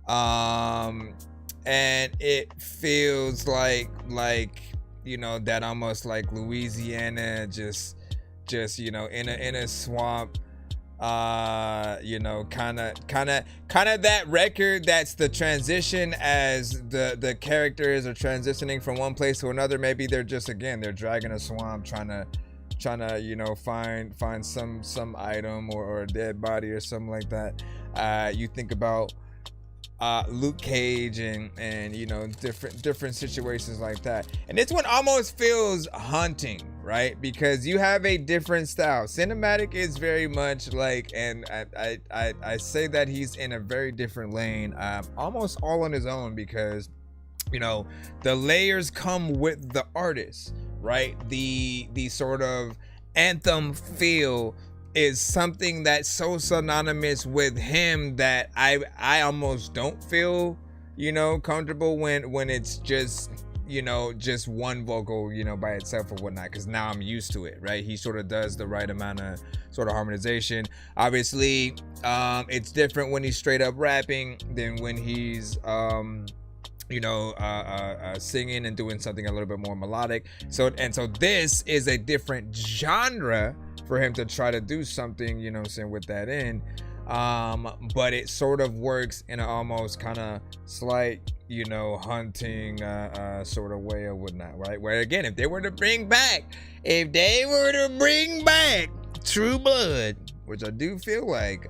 and it feels like you know, that almost like Louisiana, just you know, in a swamp. You know, kind of that record that's the transition as the characters are transitioning from one place to another. Maybe they're just, again, they're dragging a swamp, trying to you know, find some item or a dead body or something like that. You think about Luke Cage and you know, different situations like that, and this one almost feels hunting, right? Because you have a different style. Cinematic is very much like, and I say that he's in a very different lane, almost all on his own, because you know the layers come with the artist, right? The sort of anthem feel is something that's so synonymous with him that I almost don't feel, you know, comfortable when it's just, you know, just one vocal, you know, by itself or whatnot, because now I'm used to it, right? He sort of does the right amount of sort of harmonization. Obviously, it's different when he's straight up rapping than when he's you know, singing and doing something a little bit more melodic. So this is a different genre for him to try to do something, you know what I'm saying, with that in. But it sort of works in an almost kind of slight, you know, hunting sort of way or whatnot, right? Where again, if they were to bring back True Blood, which I do feel like,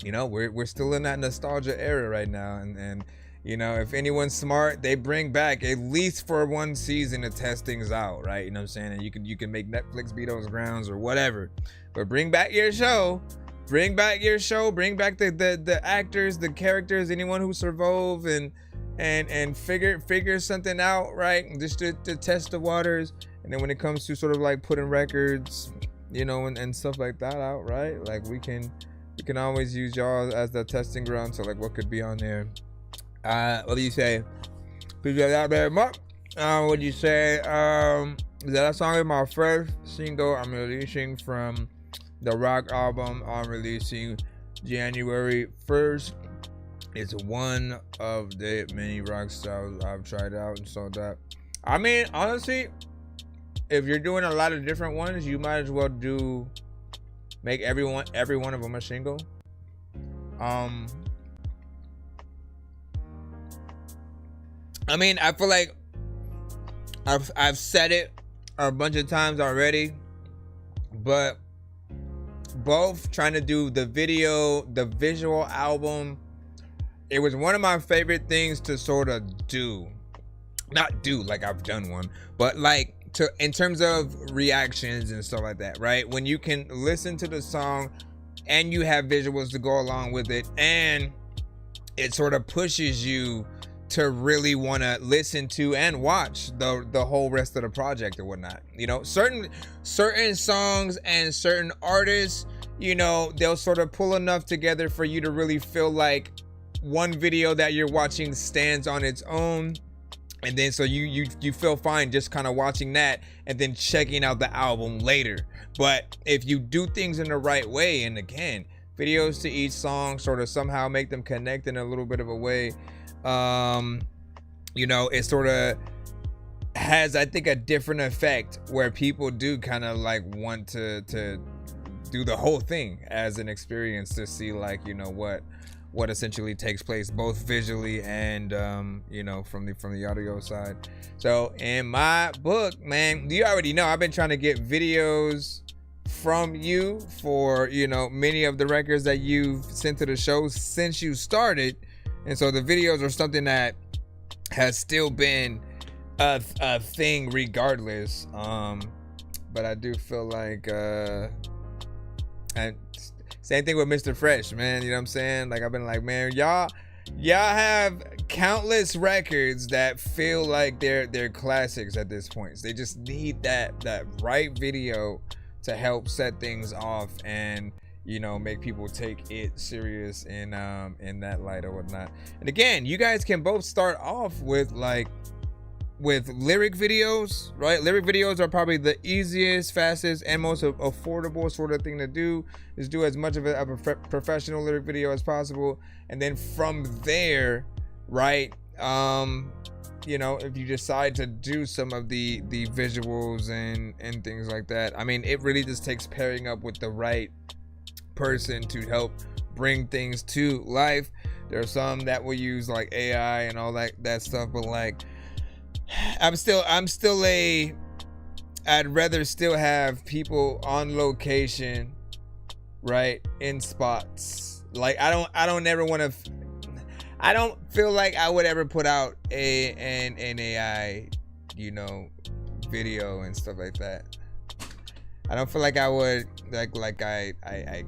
you know, we're still in that nostalgia era right now, and you know, if anyone's smart, they bring back at least for one season to test things out, right? You know what I'm saying? And you can make Netflix beat those grounds or whatever, but bring back your show. Bring back the actors, the characters, anyone who survived, and figure something out, right? Just to test the waters. And then when it comes to sort of like putting records, you know, and stuff like that out, right? Like we can always use y'all as the testing ground. So like, what could be on there? What do you say? Appreciate that very much. What do you say? That song is my first single I'm releasing from the rock album I'm releasing January 1st. It's one of the many rock styles I've tried out and so that. I mean, honestly, if you're doing a lot of different ones, you might as well make every one of them a single. I mean, I feel like I've said it a bunch of times already, but both trying to do the visual album, it was one of my favorite things to sort of not do like I've done one, but like in terms of reactions and stuff like that, right? When you can listen to the song and you have visuals to go along with it, and it sort of pushes you to really want to listen to and watch the whole rest of the project or whatnot. You know, certain songs and certain artists, you know, they'll sort of pull enough together for you to really feel like one video that you're watching stands on its own, and then so you feel fine just kind of watching that and then checking out the album later. But if you do things in the right way, and again, videos to each song sort of somehow make them connect in a little bit of a way, you know, it sort of has, I think, a different effect where people do kind of like want to do the whole thing as an experience to see, like, you know, what essentially takes place both visually and you know, from the audio side. So in my book, man, you already know I've been trying to get videos from you for, you know, many of the records that you've sent to the show since you started. And so the videos are something that has still been a thing regardless. But I do feel like, and same thing with Mr. Fresh, man. You know what I'm saying? Like, I've been like, man, y'all have countless records that feel like they're classics at this point. So they just need that right video to help set things off and, you know, make people take it serious in that light or whatnot. And again, you guys can both start off with lyric videos, right? Lyric videos are probably the easiest, fastest, and most affordable sort of thing to do, is do as much of a professional lyric video as possible. And then from there, right, you know, if you decide to do some of the visuals and things like that, I mean, it really just takes pairing up with the right person to help bring things to life. There are some that will use like AI and all that stuff, but like I'd rather still have people on location, right, in spots. Like I don't feel like I would ever put out an AI, you know, video and stuff like that. I don't feel like I would like I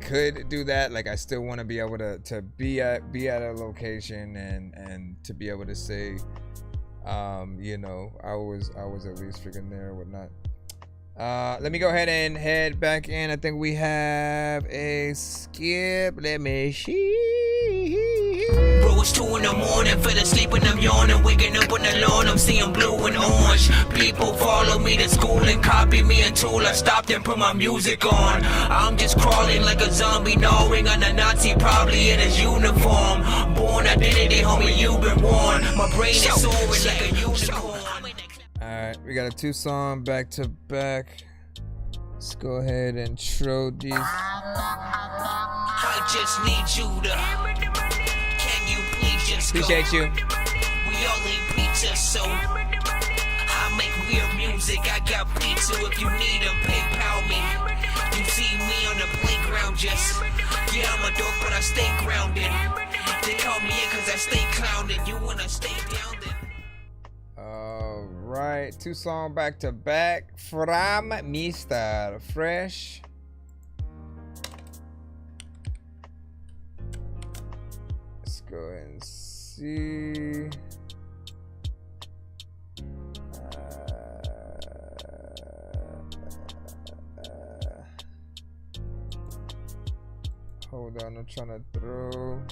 could do that. Like I still want to be able to be at a location and to be able to say, you know, I was at least freaking there or whatnot. Let me go ahead and head back in. I think we have a skip. Let me see. Bro, it's 2 in the morning, fell asleep and I'm yawning, waking up on the lawn, I'm seeing blue and orange. People follow me to school and copy me until I stopped and put my music on. I'm just crawling like a zombie, gnawing on a Nazi, probably in his uniform. Born identity, homie, you've been warned. My brain is soaring like a unicorn. Alright, we got a 2 song back to back. Let's go ahead and throw these. I just need you to. Can you please just go? Appreciate you. We all eat pizza, so I make weird music. I got pizza if you need them, PayPal me. You see me on the playground, just yeah, I'm a dork, but I stay grounded. They call me in cause I stay clowned. You wanna stay grounded. Alright, 2 song back to back from Mr. Fresh. Let's go ahead and see. Hold on, I'm trying to throw.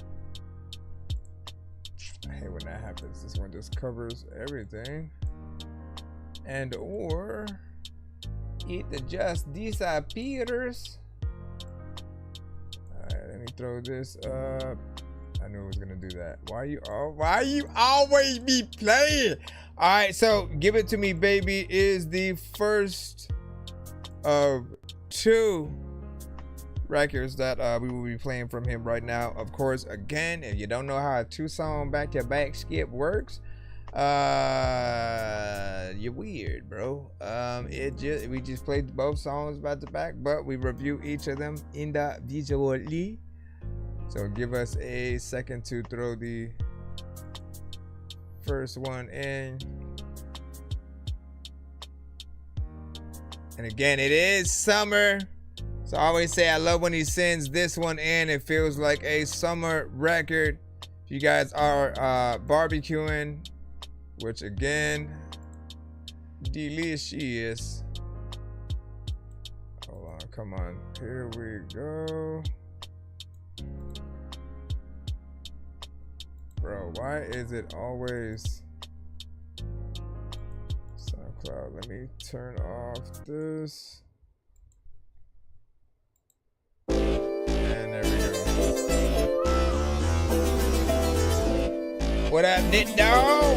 I hate when that happens. This one just covers everything. And or it just disappears. Alright, let me throw this up. I knew it was gonna do that. Why you always be playing? Alright, so Give It To Me Baby is the first of 2 records that we will be playing from him right now. Of course, again, if you don't know how a 2 song back to back skip works, you're weird, bro. We just played both songs back to back, but we review each of them individually. So give us a second to throw the first one in. And again, it is summer. So I always say I love when he sends this one in. It feels like a summer record. If you guys are barbecuing, which again, delicious. Hold on, come on. Here we go. Bro, why is it always SoundCloud? Let me turn off this. And there we go. What up, Knit Dog?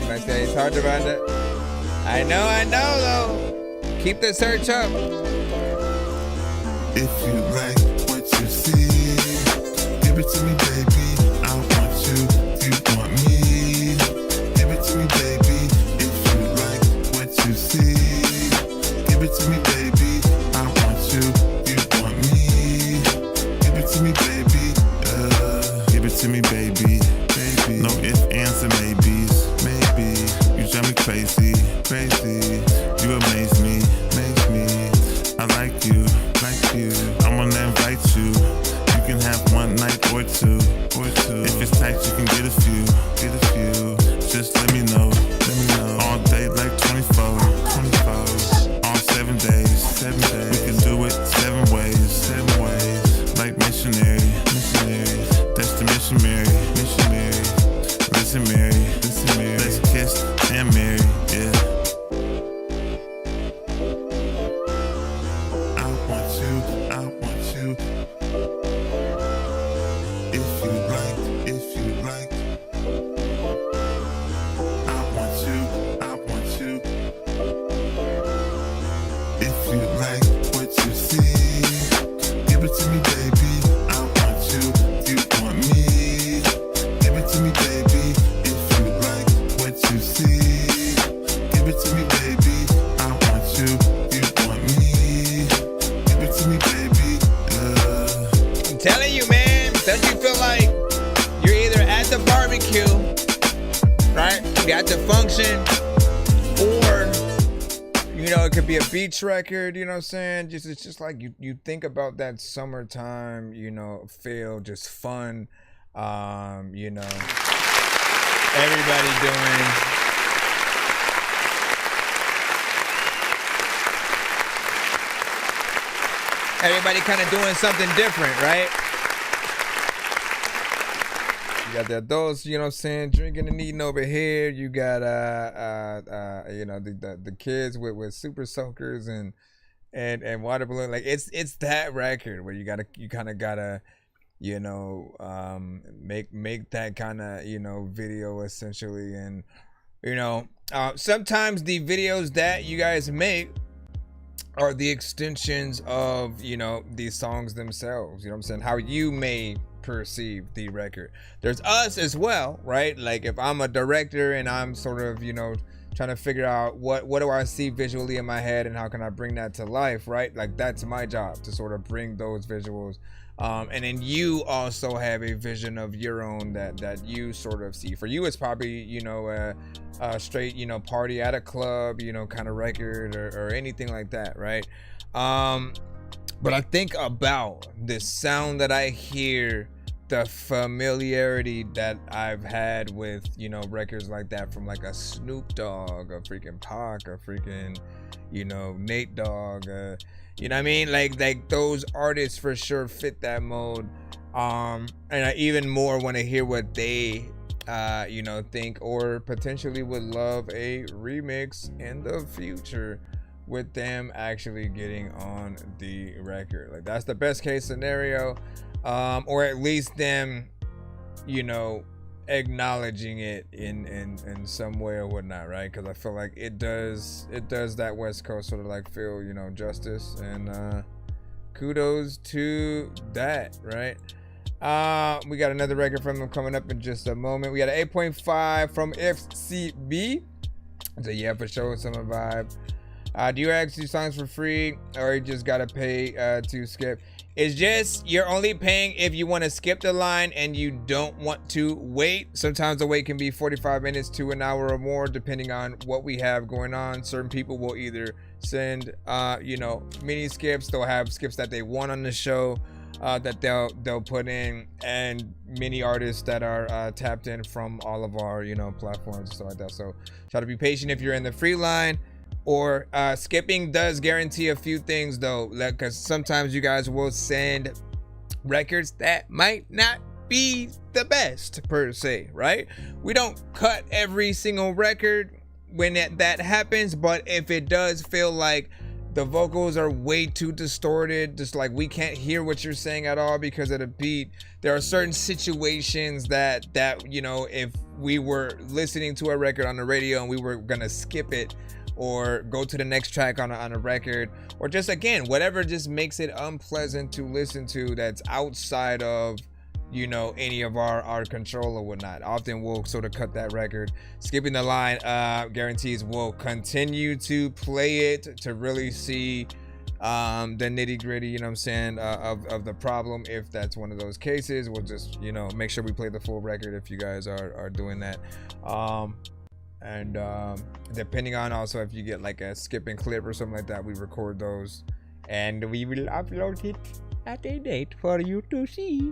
I say it's hard to find it. I know though. Keep the search up. If you like what you see, give it to me, baby. I want you, you want me. Give it to me, baby. If you like what you see, give it to me, baby. I want you, you want me. Give it to me, baby. Give it to me, baby. Baby. No ifs, ands, and maybes. Maybe you drive me crazy, crazy. You amaze me, amaze me. I like you, like you. I'm gonna invite you. You can have one night or two, or 2. If it's tight, you can get a few, get a few. Just let me know, let me know. All day like 24, 24. All 7 days, 7 days. We can do it 7 ways, 7 ways. Like missionary, missionary. That's the missionary, missionary. Listen, Mary, listen, Mary. Let's kiss and marry, yeah. I want you, I want you. If you like, if you like. I want you, I want you. If you like what you see, give it to me, baby. I want you, you want me. Give it to me, baby. If you like what you see, give it to me, baby. I want you, you want me. Give it to me, baby. I'm telling you, man, don't you feel like you're either at the barbecue right? Got to function, or you know, it could be a beach record, you know what I'm saying? Just it's just like you think about that summertime, you know, feel, just fun, you know, everybody doing kind of doing something different, right? You got the adults, you know what I'm saying, drinking and eating over here. You got you know, the kids with super soakers and water balloon. Like it's that record where you kind of gotta, you know, make that kind of, you know, video essentially. And you know, sometimes the videos that you guys make are the extensions of, you know, these songs themselves. You know what I'm saying? How you may perceive the record. There's us as well, right? Like if I'm a director and I'm sort of, you know, trying to figure out what do I see visually in my head and how can I bring that to life, right? Like that's my job, to sort of bring those visuals. And then you also have a vision of your own that you sort of see. For you, it's probably, you know, a straight, you know, party at a club, you know, kind of record or anything like that, right? But I think about the sound that I hear, the familiarity that I've had with, you know, records like that from like a Snoop Dogg, a freaking Pac, a freaking, you know, Nate Dogg, you know what I mean? Like those artists for sure fit that mode. And I even more want to hear what they, you know, think or potentially would love a remix in the future with them actually getting on the record. Like that's the best case scenario, or at least them, you know, acknowledging it in some way or whatnot, right? Because I feel like it does that West Coast sort of like feel, you know, justice, and kudos to that, right? We got another record from them coming up in just a moment. We got an 8.5 from FCB. So yeah, for sure, summer vibe. Do you actually songs for free, or you just gotta pay to skip? It's just you're only paying if you want to skip the line and you don't want to wait. Sometimes the wait can be 45 minutes to an hour or more, depending on what we have going on. Certain people will either send, you know, mini skips. They'll have skips that they want on the show that they'll put in, and many artists that are tapped in from all of our, you know, platforms and stuff like that. So try to be patient if you're in the free line. Or skipping does guarantee a few things though, because sometimes you guys will send records that might not be the best per se, right? We don't cut every single record when that happens, but if it does feel like the vocals are way too distorted, just like we can't hear what you're saying at all because of the beat, there are certain situations that you know, if we were listening to a record on the radio and we were gonna skip it or go to the next track on a record, or just again whatever just makes it unpleasant to listen to, that's outside of, you know, any of our control or whatnot, often we'll sort of cut that record. Skipping the line guarantees we'll continue to play it to really see the nitty gritty, you know what I'm saying, of the problem. If that's one of those cases, we'll just, you know, make sure we play the full record if you guys are doing that. And depending on also if you get like a skipping clip or something like that, we record those and we will upload it at a date for you to see,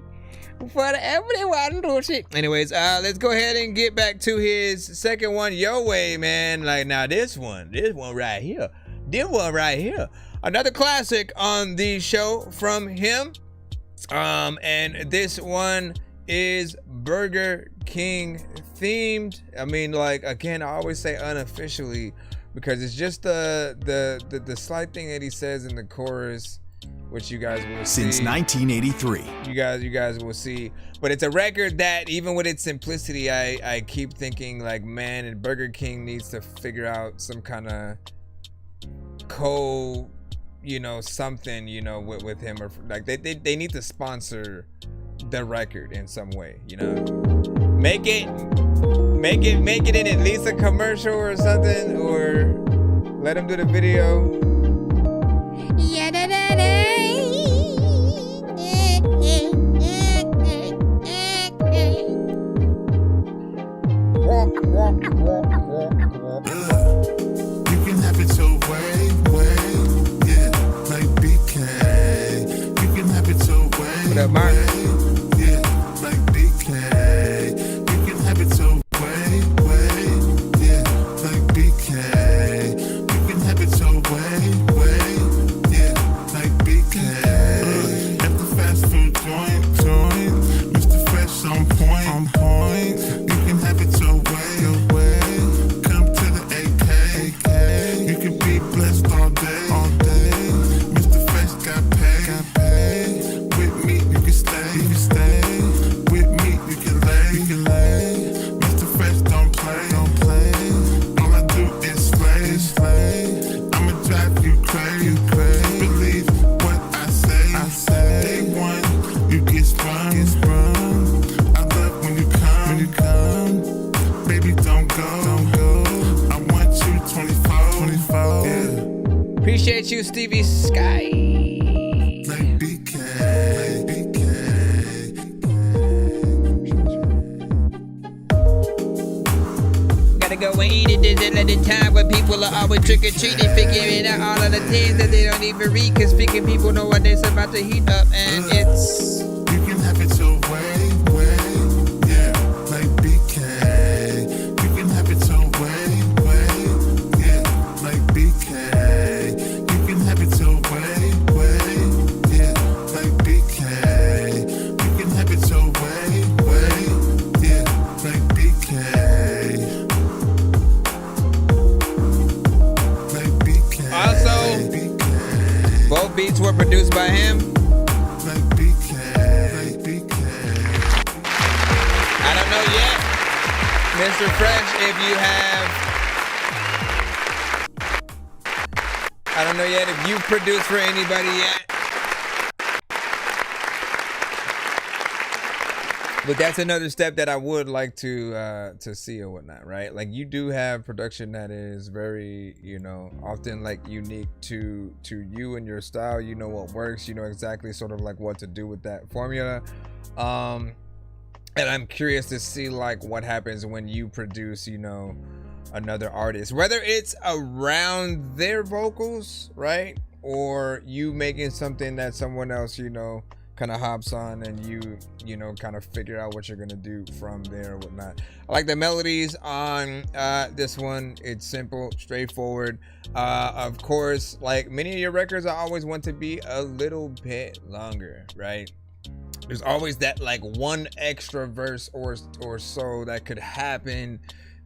for everyone to see. Anyways, let's go ahead and get back to his second one, Your Way, man. Like now this one right here, another classic on the show from him, and this one is Burger King themed. I mean, like, again, I always say unofficially because it's just the slight thing that he says in the chorus, which you guys will see. Since 1983. You guys will see. But it's a record that, even with its simplicity, I keep thinking, like, man, and Burger King needs to figure out some kind of you know, something, you know, with him, or like they need to sponsor the record in some way, you know, make it in at least a commercial or something, or let him do the video. Walk What up, Mark? Yeah, like BK. You can have it your way, way. Yeah, like BK. You can have it your way, way. Yeah, like BK. At the fast food joint, Mr. Fresh on point. You can have it your way, Come to the AK. You can be blessed all day. Mr. Fresh got paid. With me, you can stay. With me, you can lay. Mr. Fresh don't play. All I do is slay. I'ma drive you crazy. Believe what I say. Day one, you get sprung. I love when you come. Baby, don't go. I want you 24. Yeah. Appreciate you, Stevie Sky. Like BK. Gotta go and eat it. There's a time when people are always trick-or-treating, figuring out all of the things that they don't even read, cause speaking people know what they're about to heat up, and it's... You can have it your way. Yeah, like BK. You can have it your way. Yeah, like BK. You can have it your way. Yeah, like BK. You can have it your way. Yeah, like BK. Like BK. Also, both beats were produced by him. Like BK. I don't know yet, Mr. Fresh, if you have. I don't know yet if you produced for anybody yet. But that's another step that I would like to see or whatnot, right? Like, you do have production that is very, often like unique to you and your style. You know what works. You know exactly sort of like what to do with that formula. And I'm curious to see like what happens when you produce, another artist, whether it's around their vocals, right? Or you making something that someone else, kind of hops on and you kind of figure out what you're gonna do from there or whatnot. I like the melodies on this one. It's simple, straightforward. Of course, like many of your records, I always want to be a little bit longer, right? There's always that like one extra verse or so that could happen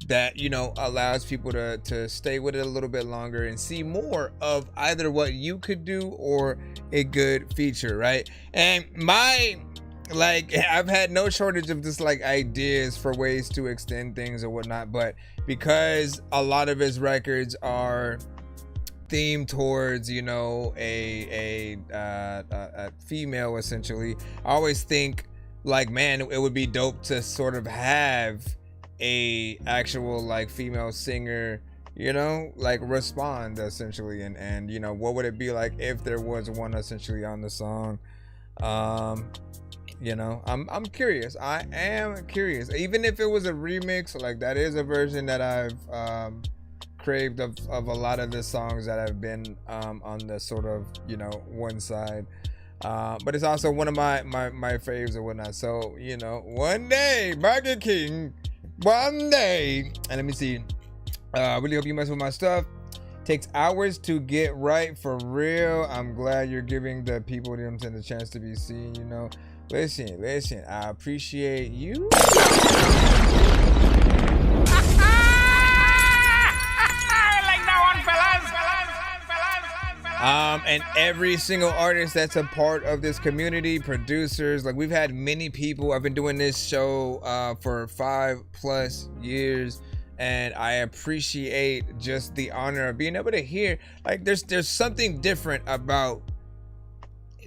that allows people to stay with it a little bit longer and see more of either what you could do or a good feature, right? And I've had no shortage of just like ideas for ways to extend things or whatnot, but because a lot of his records are themed towards a female, essentially, I always think like, man, it would be dope to sort of have a actual like female singer like respond essentially, and what would it be like if there was one essentially on the song. I'm curious. I am curious, even if it was a remix. Like, that is a version that I've craved of a lot of the songs that have been on the sort of one side, but it's also one of my faves or whatnot. So one day, Burger King, one day. And let me see, really hope you mess with my stuff. Takes hours to get right, for real. I'm glad you're giving the people the chance to be seen. Listen, I appreciate you. And every single artist that's a part of this community, producers, like, we've had many people. I've been doing this show for 5+ years, and I appreciate just the honor of being able to hear, like, there's something different about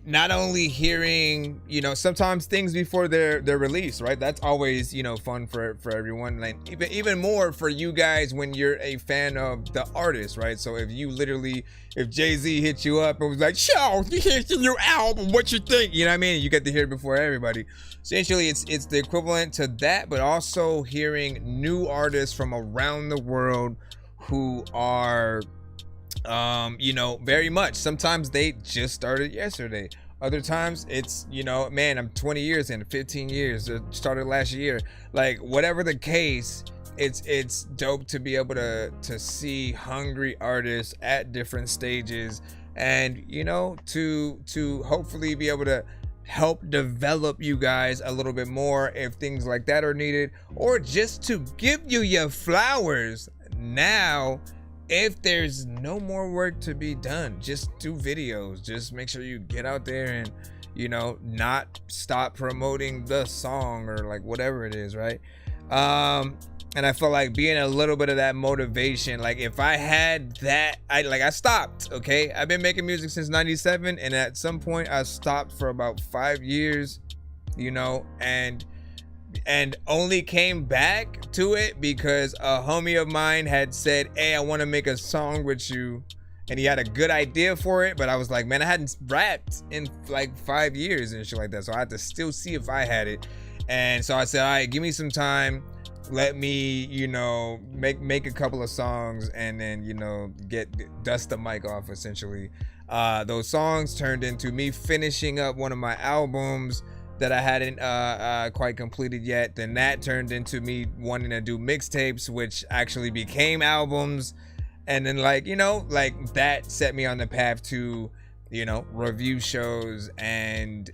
not only hearing, sometimes things before they're released, right? That's always, fun for everyone. Like, even more for you guys when you're a fan of the artist, right? So if Jay-Z hit you up and was like, "Show, here's your new album, what you think?" You know what I mean? You get to hear it before everybody. Essentially, it's the equivalent to that, but also hearing new artists from around the world who are very much, sometimes they just started yesterday, Other times it's, you know, man, I'm 20 years in, 15 years, it started last year. Like, whatever the case, it's dope to be able to see hungry artists at different stages, and, you know, to hopefully be able to help develop you guys a little bit more if things like that are needed, or just to give you your flowers now. If there's no more work to be done, just do videos. Just make sure you get out there and, you know, not stop promoting the song or like whatever it is, right? And I feel like being a little bit of that motivation, like if I had that, I stopped, okay? I've been making music since 97, and at some point I stopped for about 5 years, you know, and only came back to it because a homie of mine had said, hey, I want to make a song with you, and he had a good idea for it, but I was like, man, I hadn't rapped in like 5 years and shit like that, so I had to still see if I had it. And so I said, all right, give me some time, let me, you know, make a couple of songs, and then, you know, dust the mic off, essentially. Those songs turned into me finishing up one of my albums that I hadn't quite completed yet. Then that turned into me wanting to do mixtapes, which actually became albums. And then, like, you know, like that set me on the path to, you know, review shows and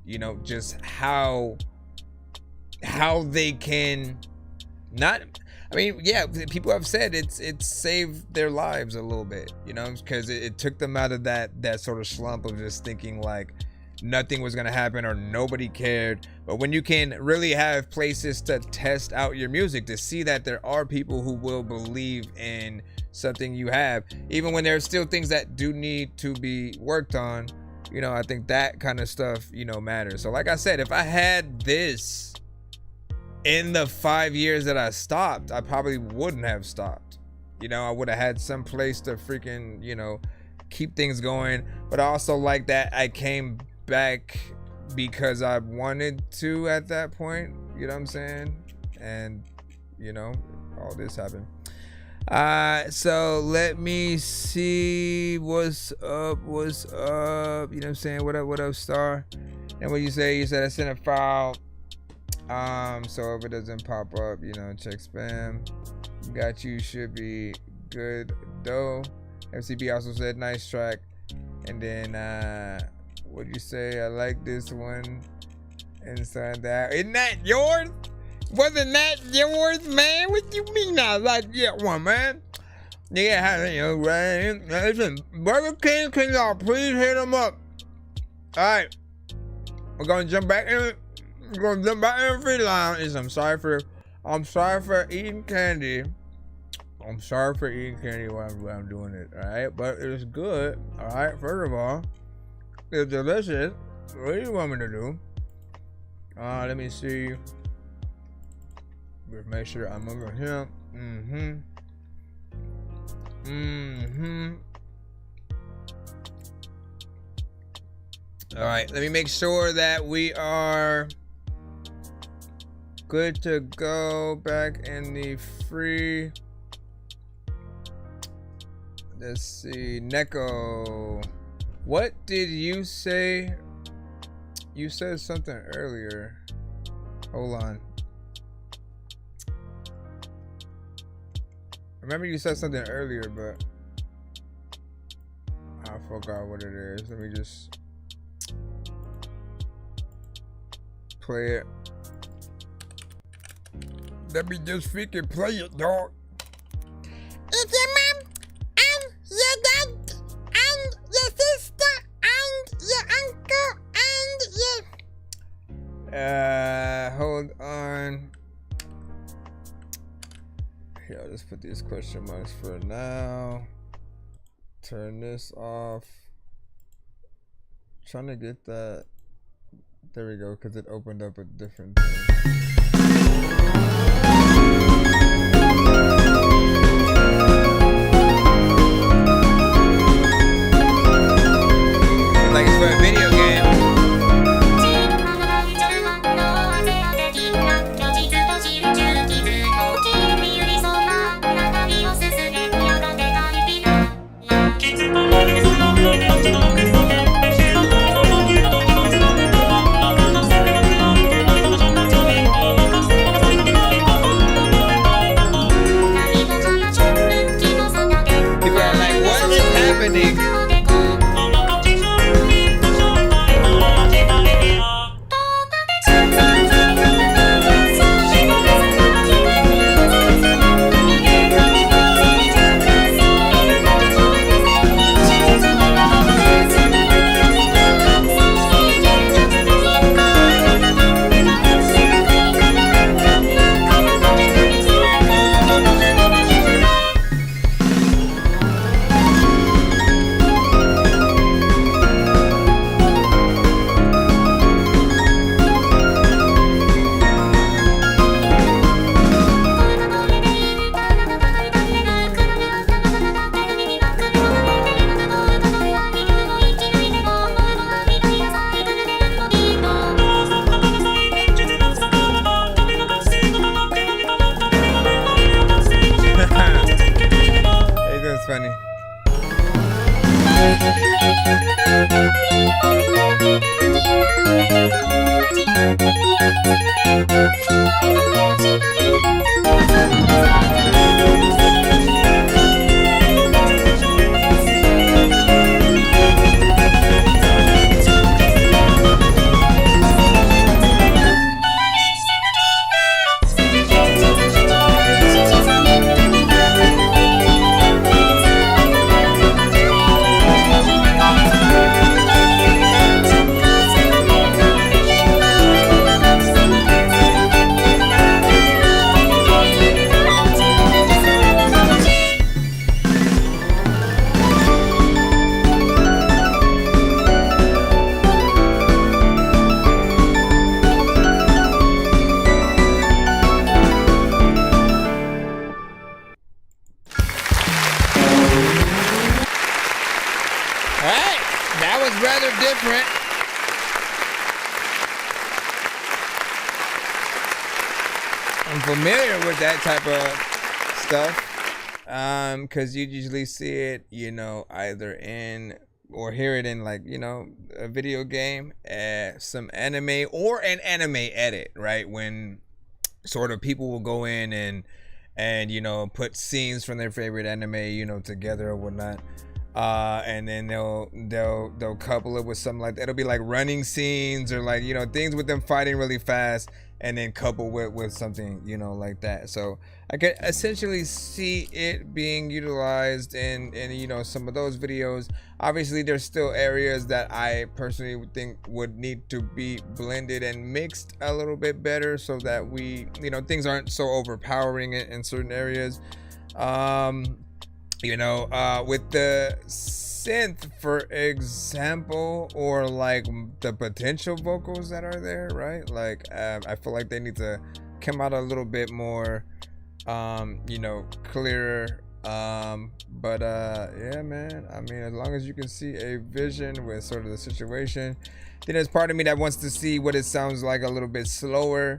you know, just how they can not, I mean, yeah, people have said it's saved their lives a little bit, you know, because it took them out of that sort of slump of just thinking like nothing was gonna happen or nobody cared. But when you can really have places to test out your music, to see that there are people who will believe in something you have, even when there's still things that do need to be worked on, you know, I think that kind of stuff, you know, matters. So like I said, if I had this in the 5 years that I stopped, I probably wouldn't have stopped. You know, I would have had some place to freaking, you know, keep things going. But I also like that I came back because I wanted to at that point, you know what I'm saying? And, you know, all this happened. So let me see what's up, you know what I'm saying? What up, Star? And what you say? You said I sent a file. So if it doesn't pop up, you know, check spam. Got you, should be good though. FCB also said nice track. And then what do you say? I like this one. Inside that. Isn't that yours? Wasn't that yours, man? What you mean I like that one, man? Yeah, you know, right? Listen, Burger King, can y'all please hit them up? Alright. We're gonna jump back in. We're gonna jump back in the free line. I'm sorry for eating candy. I'm sorry for eating candy while I'm doing it, alright? But it's good, alright? First of all, it's delicious. What do you want me to do? Let me see. Make sure I'm over here. Alright, let me make sure that we are good to go back in the free. Let's see. Neko, what did you say? You said something earlier. Hold on. Remember you said something earlier, but I forgot what it is. Let me just play it. Let me just freaking play it, dog. It's your mom and your dad and your sister and your uncle and your... Hold on. Here, I'll just put these question marks for now. Turn this off. Trying to get that. There we go, because it opened up a different thing. Like it's for a video game. Different. I'm familiar with that type of stuff, because you usually see it, either in or hear it in like, a video game, some anime or an anime edit, right? When sort of people will go in and put scenes from their favorite anime, together or whatnot. And then they'll couple it with something like that. It'll be like running scenes or like, things with them fighting really fast and then couple with something, like that. So I could essentially see it being utilized in some of those videos. Obviously there's still areas that I personally would think would need to be blended and mixed a little bit better so that we, things aren't so overpowering in certain areas. With the synth, for example, or like the potential vocals that are there, right? Like, I feel like they need to come out a little bit more, clearer. Yeah, man. I mean, as long as you can see a vision with sort of the situation, then there's part of me that wants to see what it sounds like a little bit slower.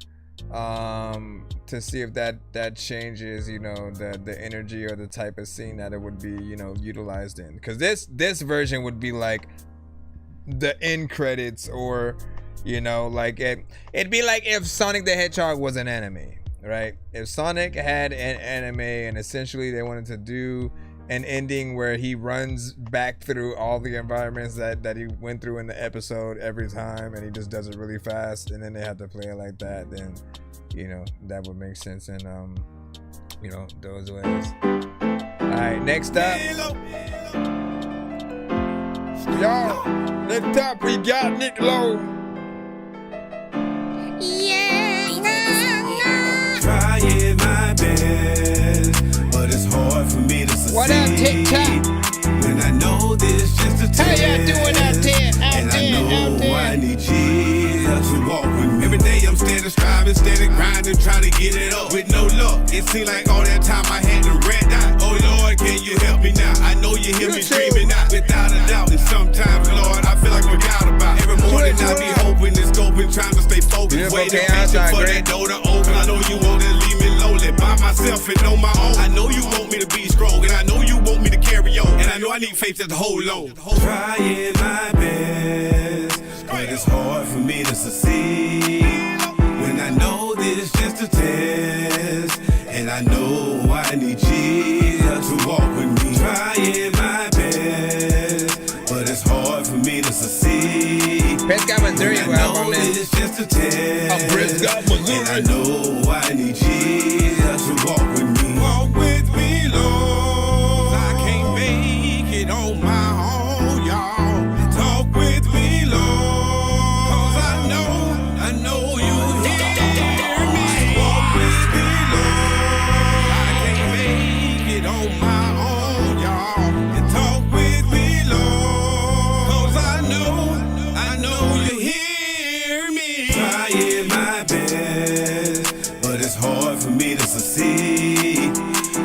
To see if that changes, the energy or the type of scene that it would be, utilized in. Because this version would be like the end credits, or like it'd be like if Sonic the Hedgehog was an anime, right? If Sonic had an anime and essentially they wanted to do an ending where he runs back through all the environments that he went through in the episode every time, and he just does it really fast, and then they have to play it like that, then that would make sense in those ways. All right, next up, y'all, next up we got Nick Lowe. Trying my best, but it's hard for me to succeed. What up, Tik-Tok? When I know this just a test. How y'all doing out there? And I know I need Jesus to walk with me. Every day I'm steady striving, steady grinding, trying to get it up. With no luck, it seemed like all that time I had to red dot. Oh Lord, can you help me now? I know you hear me screaming out, without a doubt. And sometimes, Lord, I feel like we're out about. Every morning I be hoping and scoping, trying to stay focused. Waiting patient for that door to open. I know you want to leave me lonely by myself and on my own. I know you want me to be strong, and I know you want me to carry on. And I know I need faith to hold on. Trying my best, but it's hard for me to succeed. When I know this just a test, and I know I need Jesus to walk with me. Trying my best, but it's hard for me to succeed. Prescott, Missouri, when I know it's just a test, I'm Prescott, Missouri, and I know I need Jesus to walk with me. Walk with me, Lord. I can't make it on my own, y'all. Talk with me, Lord, 'cause I know you hear me. Walk with me, Lord. I can't make it on my own, y'all. And talk with me, Lord, 'cause I know you hear me. Trying my best, but it's hard for me to succeed.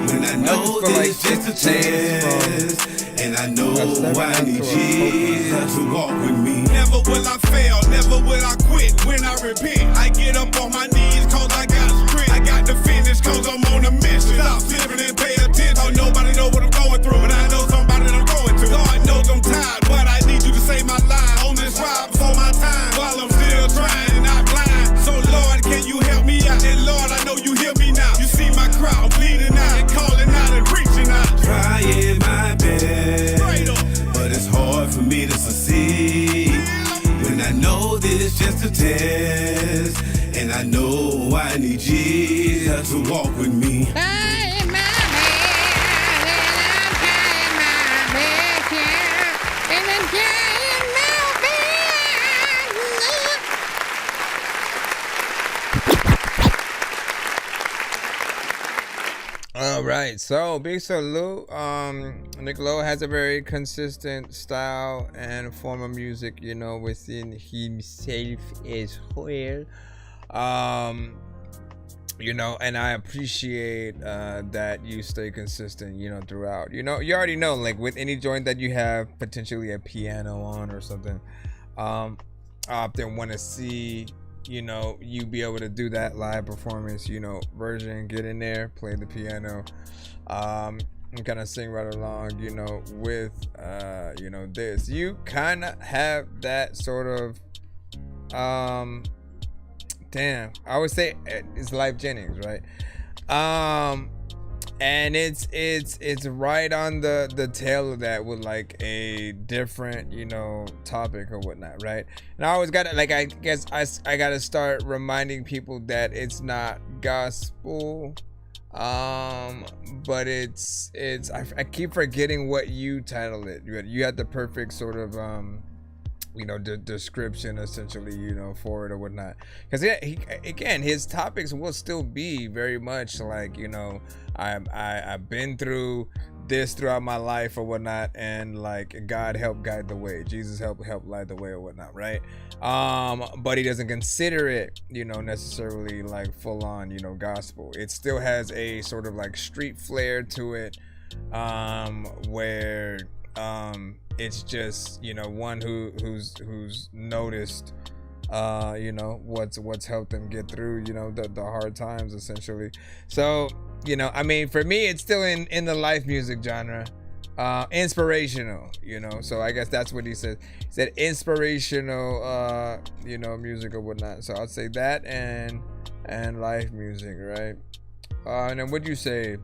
When I know this just a test, and I know I need Jesus to walk with me. Never will I fail, never will I quit. When I repent, I get up on my knees 'cause I got strength. I got to finish 'cause I'm on a mission. Stop living and pay attention. Oh, nobody know what I'm going through, but I know somebody that I'm going to. God knows I'm tired, but I need you to save my life on this ride before my time. While I'm still trying and not blind, I need Jesus to walk with me. All right, so big salute. Nick Lowe has a very consistent style and form of music, you know, within himself as well. You know, and I appreciate that you stay consistent, you know, throughout. You know, you already know, like with any joint that you have potentially a piano on or something, I often want to see, you know, you be able to do that live performance, you know, version, get in there, play the piano, and kind of sing right along, you know, with, you know, this. You kind of have that sort of, damn, I would say it's Life Jennings, right? And it's right on the tail of that with like a different, you know, topic or whatnot, right? And I always gotta, like, I guess I gotta start reminding people that it's not gospel, but it's I keep forgetting what you titled it. You had the perfect sort of you know, the description essentially, you know, for it or whatnot, because he again, his topics will still be very much like, you know, I've been through this throughout my life or whatnot, and like God help guide the way, Jesus help light the way or whatnot, right? But he doesn't consider it, you know, necessarily like full on, you know, gospel. It still has a sort of like street flair to it, where it's just, you know, one who's noticed, you know, what's helped them get through, you know, the hard times essentially. So, you know, I mean, for me, it's still in the life music genre, inspirational, you know. So I guess that's what he said. He said inspirational, you know, music or whatnot. So I'd say that and life music, right? And then what'd you say?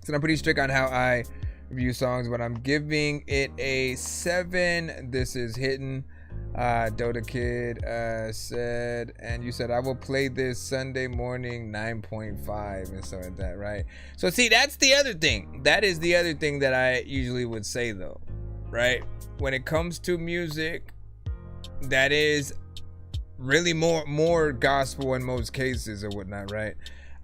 So I'm pretty strict on how I review songs, but I'm giving it a 7. This is hitting. Dota Kid said, and you said I will play this Sunday morning 9.5 and stuff like that, right? So see, that's the other thing. That is the other thing that I usually would say though, right? When it comes to music that is really more gospel in most cases or whatnot, right?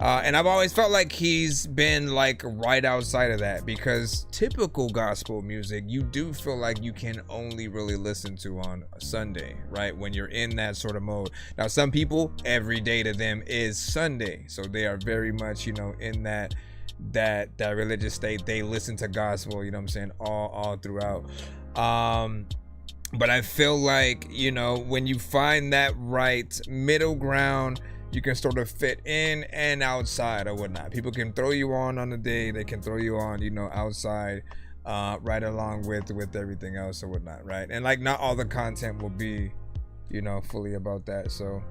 And I've always felt like he's been like right outside of that, because typical gospel music, you do feel like you can only really listen to on a Sunday, right? When you're in that sort of mode. Now, some people, every day to them is Sunday. So they are very much, you know, in that religious state. They listen to gospel, you know what I'm saying, all throughout. But I feel like, you know, when you find that right middle ground, you can sort of fit in and outside or whatnot. People can throw you on the day. They can throw you on, you know, outside, right along with everything else or whatnot, right? And like, not all the content will be, you know, fully about that. So,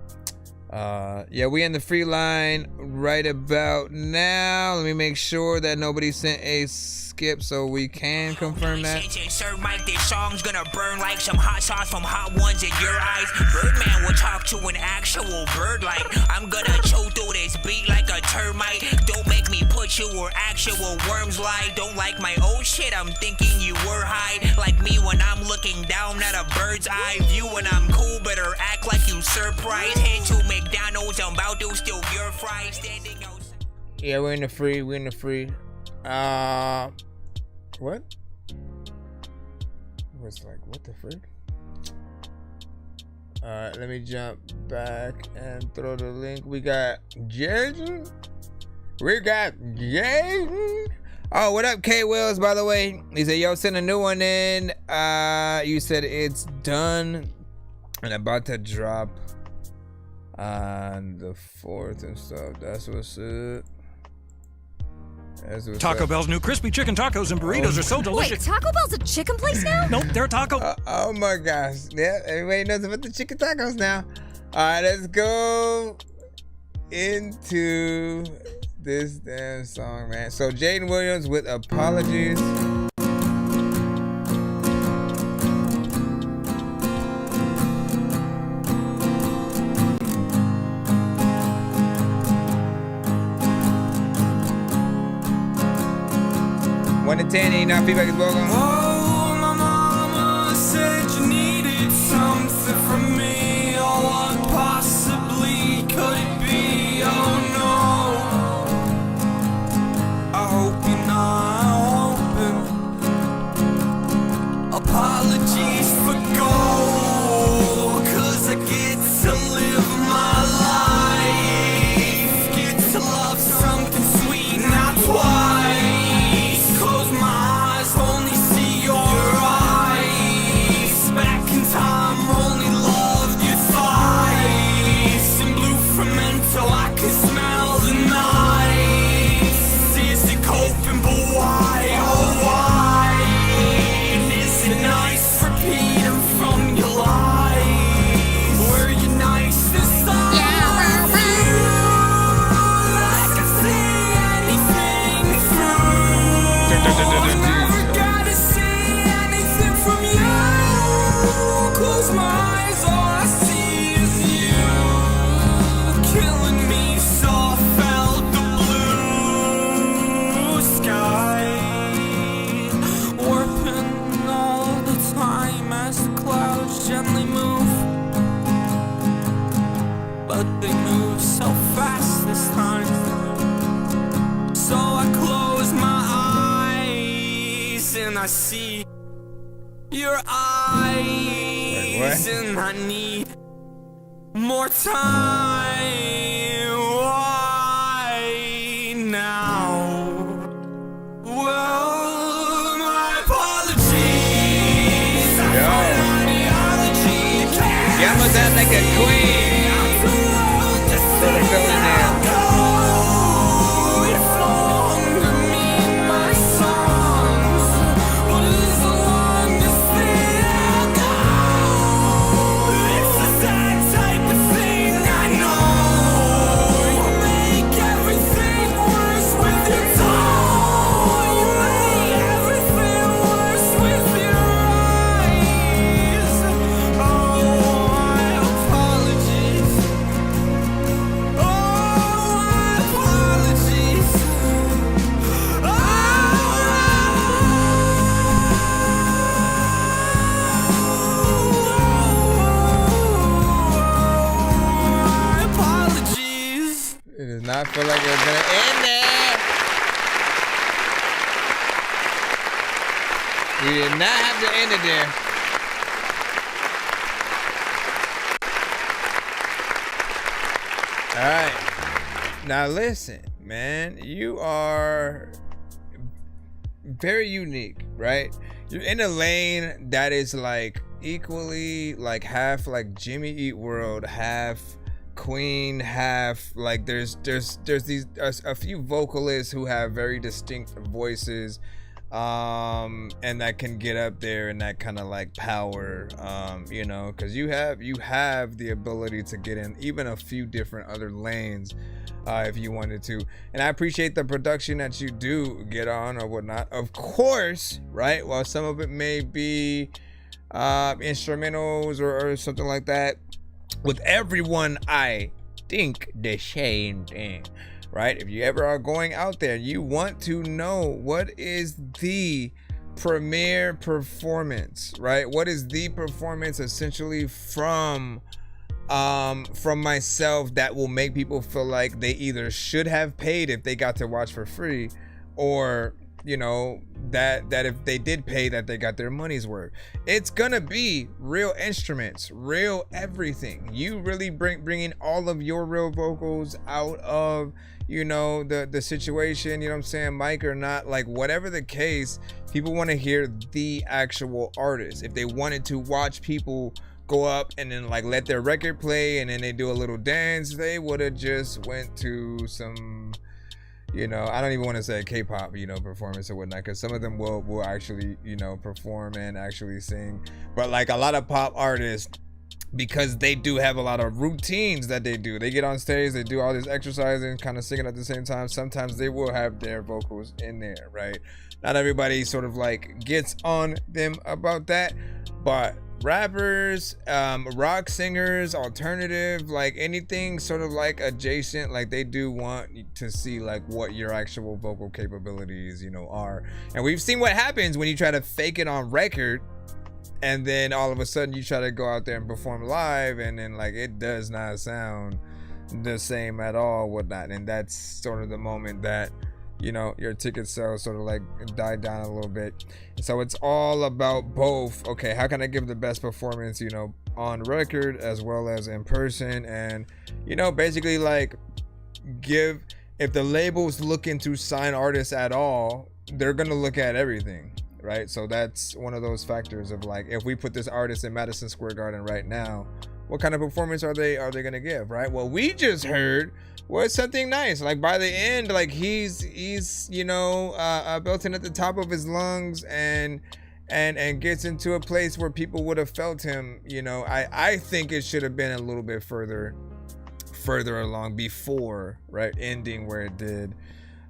yeah, we in the free line right about now. Let me make sure that nobody sent a skip so we can confirm that. Sir Mike, this song's gonna burn like some hot sauce from hot ones in your eyes. Birdman will talk to an actual bird like I'm gonna chew through this beat like a termite. Don't make me put you where actual worms lie. Don't like my old shit, I'm thinking you were high. Like me when I'm looking down at a bird's eye view. When I'm cool, better act like you surprised. Head to McDonald's, I'm about to steal your fries. Standing outside. Yeah, we're in the free. What? Was like, what the frick? Let me jump back and throw the link. We got Jason. Oh, what up, K Wills, by the way? He said, yo, send a new one in. You said it's done and about to drop on the 4th and stuff. That's what's up. Taco Bell's new crispy chicken tacos and burritos are so delicious. Wait, Taco Bell's a chicken place now? Nope, they're a taco. Oh my gosh. Yeah, everybody knows about the chicken tacos now. All right, let's go into this damn song, man. So Jaden Williams with Apologies. 1 to 10, ain't not feedback is welcome. Oh, my mama said you needed something from me. Oh, what possibly could it be? Oh no, I hope you're not hoping. Apologies for gold, 'cause I get to live my life. Get to love something sweet, not twice. Close my eyes, only see your eyes. Back in time, only loved your thighs. In blue fermento, I can smell the night. Is it coping, but why, oh why? Is it nice repeating from your lies? Were you nice this time? I can see anything through. Never gotta see anything from you. Close my eyes, all I see is you. Killing me, so I felt the blue sky. Warping all the time as the clouds gently move. But they move so fast this time. So I close my eyes and I see your eyes. And I need more time. Why now? Well, my apologies. I find ideology can't. You almost sound like a queen. Better go in there. It does not feel like it's gonna end there. We did not have to end it there. All right. Now listen, man. You are very unique, right? You're in a lane that is like equally like half like Jimmy Eat World, half Queen, half like there's these a few vocalists who have very distinct voices, and that can get up there and that kind of like power, you know, because you have the ability to get in even a few different other lanes if you wanted to. And I appreciate the production that you do get on or whatnot, of course, right? While some of it may be instrumentals or something like that, with everyone I think the same thing, right? If you ever are going out there, you want to know what is the premiere performance, right? What is the performance essentially from myself that will make people feel like they either should have paid if they got to watch for free, or you know, that if they did pay, that they got their money's worth. It's gonna be real instruments, real everything. You really bringing all of your real vocals out of, you know, the situation, you know what I'm saying, mic or not, like whatever the case, people want to hear the actual artist. If they wanted to watch people go up and then like let their record play and then they do a little dance, they would have just went to some, you know, I don't even want to say K-pop, you know, performance or whatnot, because some of them will actually, you know, perform and actually sing. But like a lot of pop artists, because they do have a lot of routines that they do. They get on stage, they do all this exercising, kind of singing at the same time. Sometimes they will have their vocals in there, right? Not everybody sort of like gets on them about that, but rappers, rock singers, alternative, like anything sort of like adjacent, like they do want to see like what your actual vocal capabilities, you know, are. And we've seen what happens when you try to fake it on record and then all of a sudden you try to go out there and perform live and then like it does not sound the same at all, whatnot. And that's sort of the moment that, you know, your ticket sales sort of like died down a little bit. So it's all about both. Okay, how can I give the best performance, you know, on record as well as in person? And, you know, basically like give, if the label's looking to sign artists at all, they're gonna look at everything, right? So that's one of those factors of like, if we put this artist in Madison Square Garden right now, what kind of performance are they gonna give, right? What we just heard was something nice. Like by the end, like he's you know, belting at the top of his lungs and gets into a place where people would have felt him. You know, I think it should have been a little bit further along before, right, ending where it did.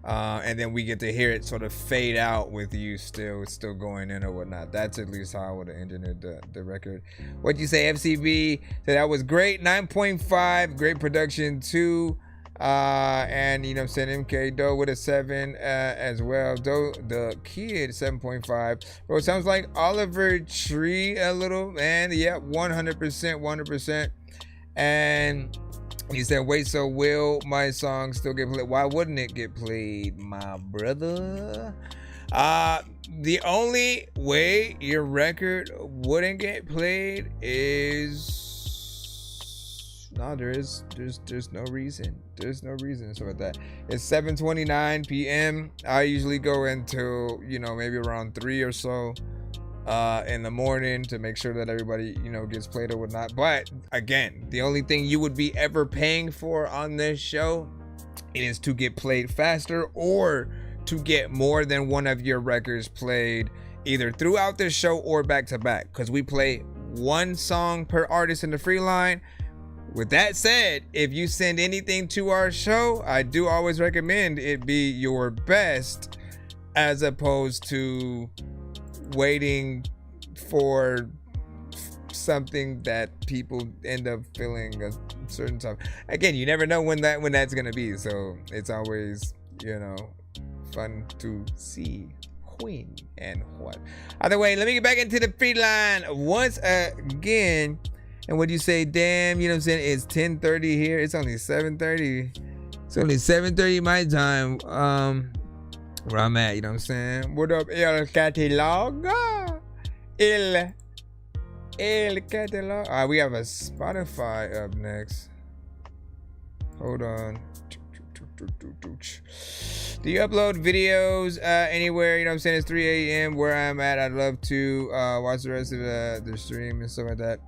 And then we get to hear it sort of fade out with you still going in or whatnot. That's at least how I would have ended the record. What'd you say, FCB? So that was great. 9.5, great production too. And you know what I'm saying, MK Doe with a 7 as well. Doe the kid 7.5. Bro, it sounds like Oliver Tree a little, man. Yeah, 100%. And he said, wait, so will my song still get played? Why wouldn't it get played, my brother? The only way your record wouldn't get played is there's no reason. There's no reason. So with that, it's 7:29 p.m. I usually go until, you know, maybe around 3 or so in the morning to make sure that everybody, you know, gets played or whatnot. But again, the only thing you would be ever paying for on this show is to get played faster or to get more than one of your records played either throughout the show or back to back, because we play one song per artist in the free line. With that said, if you send anything to our show, I do always recommend it be your best as opposed to waiting for something that people end up feeling a certain time. Again, you never know when that's gonna be, so it's always, you know, fun to see when and what. Either way, let me get back into the free line once again. And what do you say? Damn, you know what I'm saying? It's 10:30 here. It's only 7:30. It's only 7:30 my time. Where I'm at, you know what I'm saying? What up, El Catalog? El Catalog. We have a Spotify up next. Hold on. Do you upload videos anywhere? You know what I'm saying? It's 3 a.m. where I'm at. I'd love to watch the rest of the stream and stuff like that.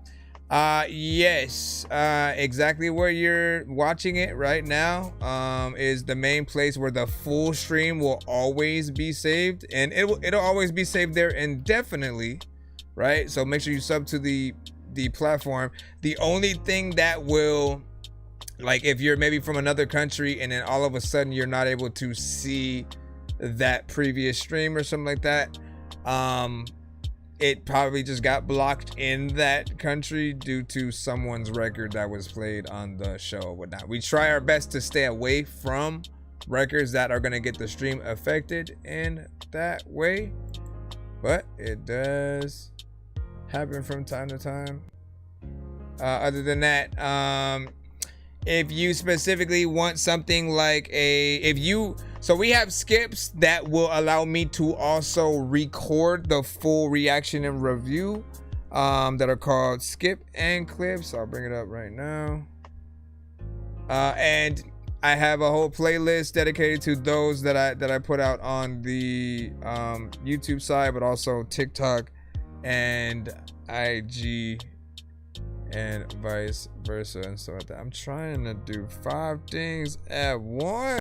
Yes, exactly where you're watching it right now is the main place where the full stream will always be saved, and it'll always be saved there indefinitely, right? So make sure you sub to the platform. The only thing that will, like, if you're maybe from another country and then all of a sudden you're not able to see that previous stream or something like that, it probably just got blocked in that country due to someone's record that was played on the show or whatnot. We try our best to stay away from records that are going to get the stream affected in that way, but it does happen from time to time. Other than that, if you specifically want something like so we have skips that will allow me to also record the full reaction and review that are called skip and clips. I'll bring it up right now. And I have a whole playlist dedicated to those that I put out on the YouTube side, but also TikTok and IG and vice versa and stuff like that. I'm trying to do 5 things at once.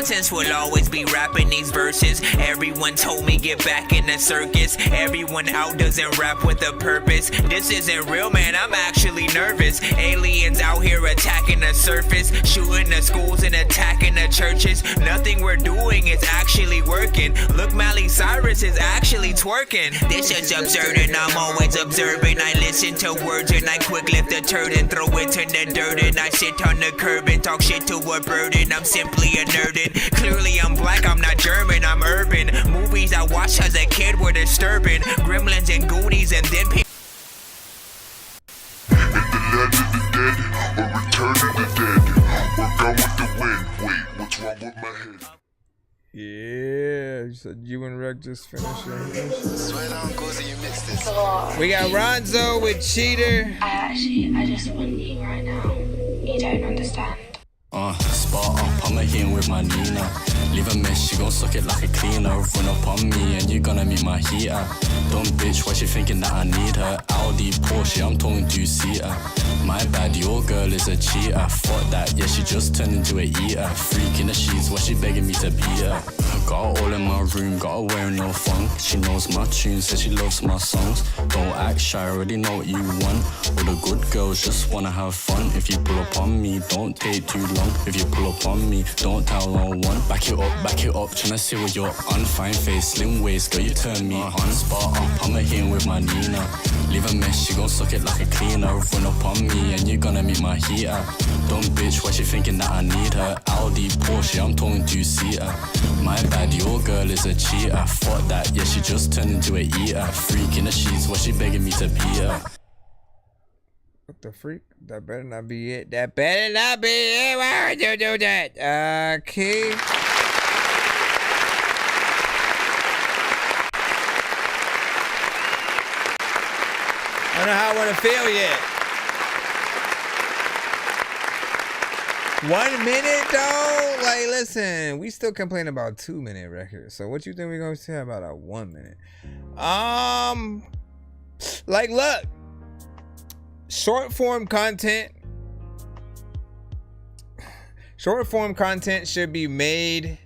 nonsense will always be rapping these verses. Everyone told me get back in the circus. Everyone out doesn't rap with a purpose. This isn't real, man, I'm actually nervous. Aliens out here attacking the surface, shooting the schools and attacking the churches. Nothing we're doing is actually working. Look, Miley Cyrus is actually twerking. This is absurd and I'm always observing. I listen to words and I quick lift a turd and throw it to the dirt. And I sit on the curb and talk shit to a bird. And I'm simply a nerdin'. Clearly I'm black, I'm not German, I'm urban. Movies I watched as a kid were disturbing. Gremlins and Goonies and then people. Land of the dead or return of the dead or gone with the wind. Wait, what's wrong with my head? Yeah, you said you and Rec just finished your We got Ronzo with Cheater. I just want you right now. You don't understand. Spot up, I'ma hit with my Nina. Leave a mess, she gon' suck it like a cleaner. Run up on me and you gonna meet my heater. Dumb bitch, why she thinking that I need her? Audi, Porsche, I'm talking two-seater. My bad, your girl is a cheater. Fuck that, yeah, she just turned into a eater. Freak in the sheets, why she begging me to beat her? Got her all in my room, got her wearing no funk. She knows my tunes, says she loves my songs. Don't act shy, I already know what you want. All the good girls just wanna have fun. If you pull up on me, don't take too long. If you pull up on me, don't tell no one. Back it up, tryna see what you're on. Fine face, slim waist, girl, you turn me on. Spot up, I'ma hit with my Nina. Leave a mess, she gon' suck it like a cleaner. Run up on me and you gonna meet my heater. Dumb bitch, why she thinking that I need her? Audi, Porsche, I'm talking two-seater. My bad, your girl is a cheater. Fuck that, yeah, she just turned into a eater. Freak in the sheets, why she begging me to beat her? What the freak? That better not be it. That better not be it. Why would you do that? Okay. I don't know how I want to feel yet. 1 minute though? Like, listen, we still complain about 2-minute records. So what you think we're gonna say about a 1 minute? Like, look. Short form content should be made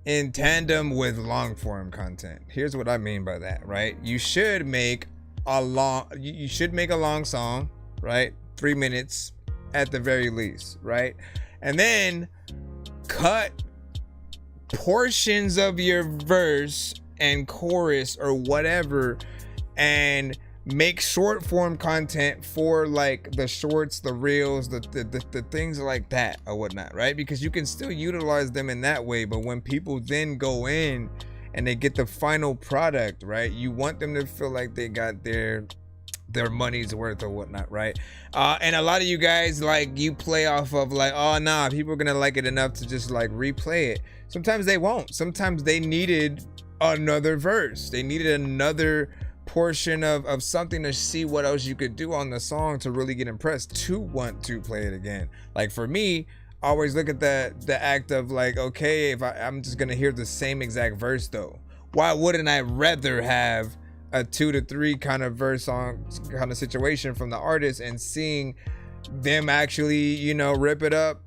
in tandem with long form content. Here's what I mean by that, right? You should make a long song, right? 3 minutes at the very least, right? And then cut portions of your verse and chorus or whatever and make short form content for like the shorts, the reels, the things like that or whatnot, right? Because you can still utilize them in that way, but when people then go in and they get the final product, right, you want them to feel like they got their money's worth or whatnot, right? And a lot of you guys, like, you play off of like, oh nah, people are gonna like it enough to just like replay it. Sometimes they won't. Sometimes they needed another verse, they needed another portion of something to see what else you could do on the song to really get impressed to want to play it again. Like for me, I always look at the act of like, okay, if I'm just gonna hear the same exact verse though, why wouldn't I rather have a 2 to 3 kind of verse song kind of situation from the artist and seeing them actually, you know, rip it up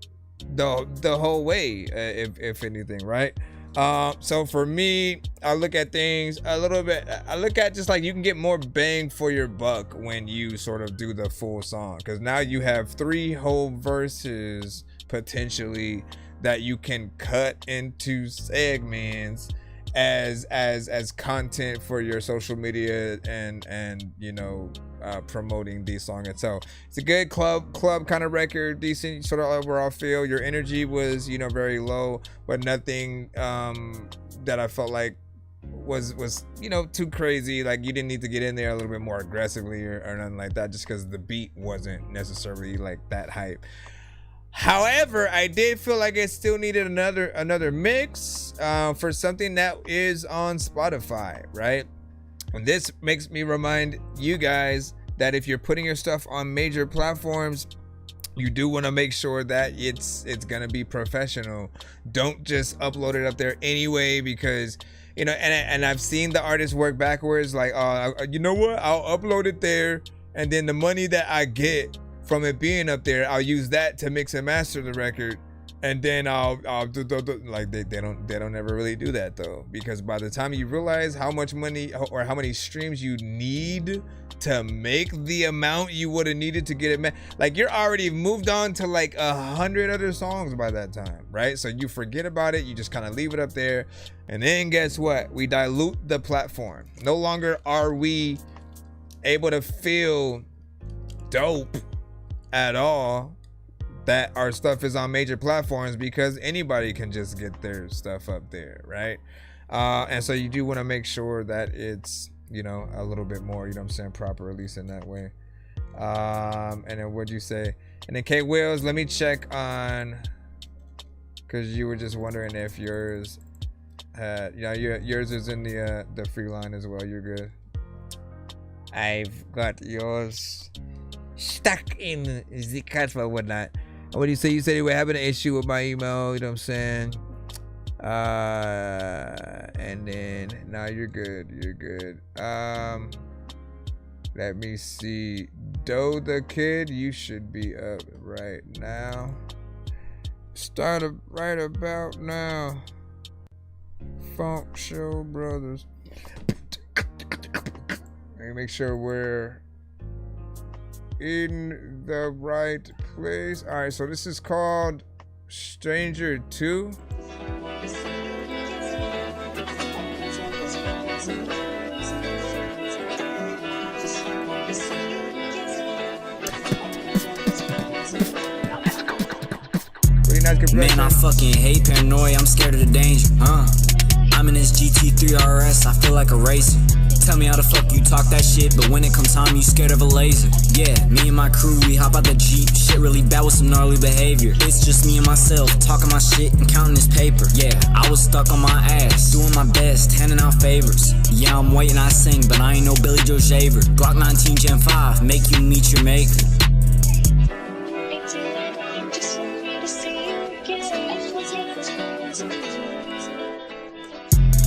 the whole way, if anything, right? So for me, I look at things a little bit, I look at just like you can get more bang for your buck when you sort of do the full song, because now you have 3 whole verses potentially that you can cut into segments as content for your social media and you know, promoting the song itself. It's a good club kind of record, decent sort of overall feel. Your energy was, you know, very low, but nothing that I felt like was you know, too crazy. Like you didn't need to get in there a little bit more aggressively or nothing like that, just because the beat wasn't necessarily like that hype. However, I did feel like it still needed another mix for something that is on Spotify, right? And this makes me remind you guys that if you're putting your stuff on major platforms, you do want to make sure that it's gonna be professional. Don't just upload it up there anyway, because you know, and I've seen the artists work backwards, like, you know what, I'll upload it there, and then the money that I get from it being up there, I'll use that to mix and master the record, And then I'll do like they don't ever really do that though, because by the time you realize how much money or how many streams you need to make the amount you would have needed to get it, like you're already moved on to like 100 other songs by that time, right? So you forget about it, you just kind of leave it up there, and then guess what? We dilute the platform. No longer are we able to feel dope at all that our stuff is on major platforms, because anybody can just get their stuff up there, right? And so you do want to make sure that it's, you know, a little bit more, you know what I'm saying, proper release in that way. And then what'd you say? And then K Wills, let me check on, because you were just wondering if yours had, yeah, yours is in the free line as well. You're good. I've got yours stuck in the cut or whatnot. What do you say? You said you were having an issue with my email, you know what I'm saying? And then no, you're good. You're good. Let me see. Doe the Kid, you should be up right now. Start right about now. Funk Show Brothers. Let me make sure we're in the right place. All right, so this is called Stranger 2. Man, I fucking hate paranoia, I'm scared of the danger, I'm in this GT3 RS, I feel like a racer. Tell me how the fuck you talk that shit, but when it comes time, you scared of a laser. Yeah, me and my crew, we hop out the Jeep. Shit really bad with some gnarly behavior. It's just me and myself, talking my shit and counting this paper. Yeah, I was stuck on my ass, doing my best, handing out favors. Yeah, I'm waiting, I sing, but I ain't no Billy Joe Shaver. Glock 19 Gen 5, make you meet your maker.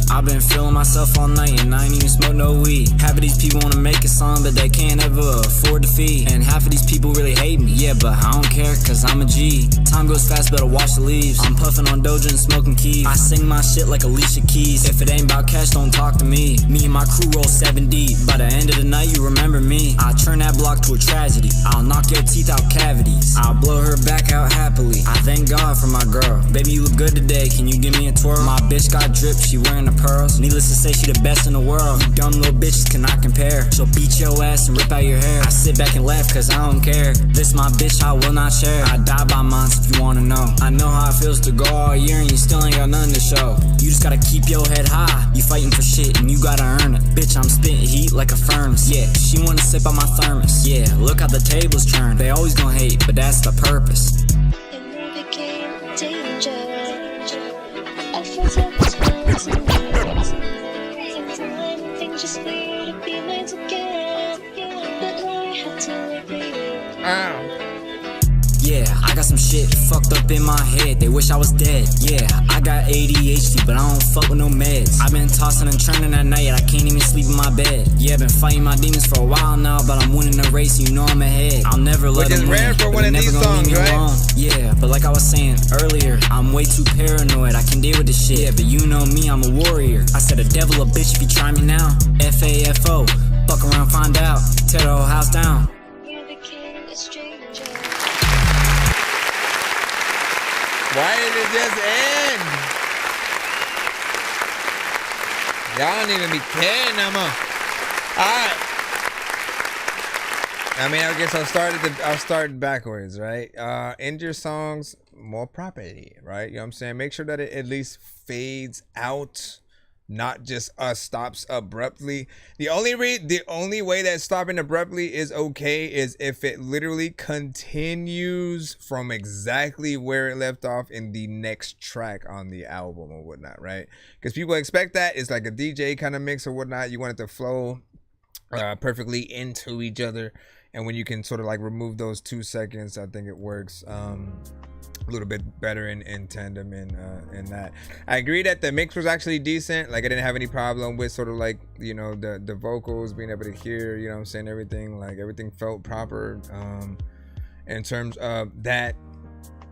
I've been feeling myself all night and I ain't even smoke no weed. Half of these people wanna make a song but they can't ever afford to feed. And half of these people really hate me, yeah, but I don't care cause I'm a G. Time goes fast, better watch the leaves. I'm puffing on Doja and smoking keys. I sing my shit like Alicia Keys. If it ain't about cash, don't talk to me. Me and my crew roll 7 deep. By the end of the night, you remember me. I turn that block to a tragedy. I'll knock your teeth out cavities. I'll blow her back out happily. I thank God for my girl. Baby, you look good today, can you give me a twirl? My bitch got drip, she wearing the pearls. Needless to say, she the best in the world. You dumb little bitches cannot compare. She'll beat your ass and rip out your hair. I sit back and laugh cause I don't care. This my bitch, I will not share. I die by mine if you wanna know. I know how it feels to go all year and you still ain't got nothing to show. You just gotta keep your head high. You fighting for shit and you gotta earn it. Bitch, I'm spitting heat like a furnace. Yeah, she wanna sip on my thermos. Yeah, look how the tables turn. They always gonna hate, but that's the purpose. And we became danger. I felt like this was in time, things just need to be made together. But I had to leave. Yeah, I got some shit fucked up in my head. They wish I was dead. Yeah, I got ADHD, but I don't fuck with no meds. I've been tossing and turning at night. I can't even sleep in my bed. Yeah, I've been fighting my demons for a while now, but I'm winning the race. You know I'm ahead. I'll never let them win. For one of these songs, right? Alone. Yeah, but like I was saying earlier, I'm way too paranoid. I can deal with this shit. Yeah, but you know me, I'm a warrior. I said a devil a bitch if you try me now. FAFO, fuck around, find out. Tear the whole house down. You became a stranger. Why did it just end? Y'all don't even be caring no more. Alright. I mean, I guess I'll start backwards, right? End your songs more properly, right? You know what I'm saying? Make sure that it at least fades out, not just stops abruptly. The only way that stopping abruptly is okay is if it literally continues from exactly where it left off in the next track on the album or whatnot, right? Because people expect that. It's like a DJ kind of mix or whatnot. You want it to flow perfectly into each other, and when you can sort of like remove those 2 seconds, I think it works a little bit better in tandem in that. I agree that the mix was actually decent. Like I didn't have any problem with sort of like, you know, the vocals, being able to hear, you know what I'm saying, everything felt proper in terms of that,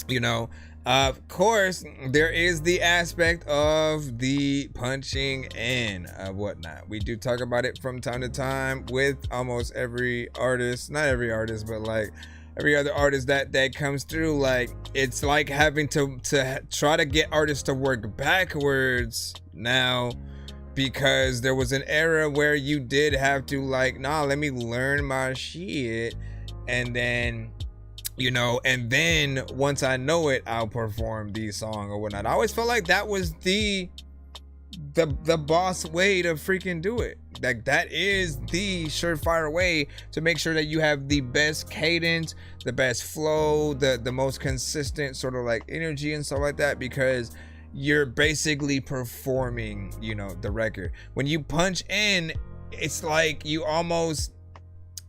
you know. Of course, there is the aspect of the punching in of whatnot. We do talk about it from time to time with almost every artist, not every artist, but like every other artist that comes through. Like, it's like having to try to get artists to work backwards now, because there was an era where you did have to like, nah, let me learn my shit, and then, you know, and then once I know it, I'll perform the song or whatnot. I always felt like that was the boss way to freaking do it. Like, that is the surefire way to make sure that you have the best cadence, the best flow, the most consistent sort of like energy and stuff like that, because you're basically performing, you know, the record. When you punch in, it's like you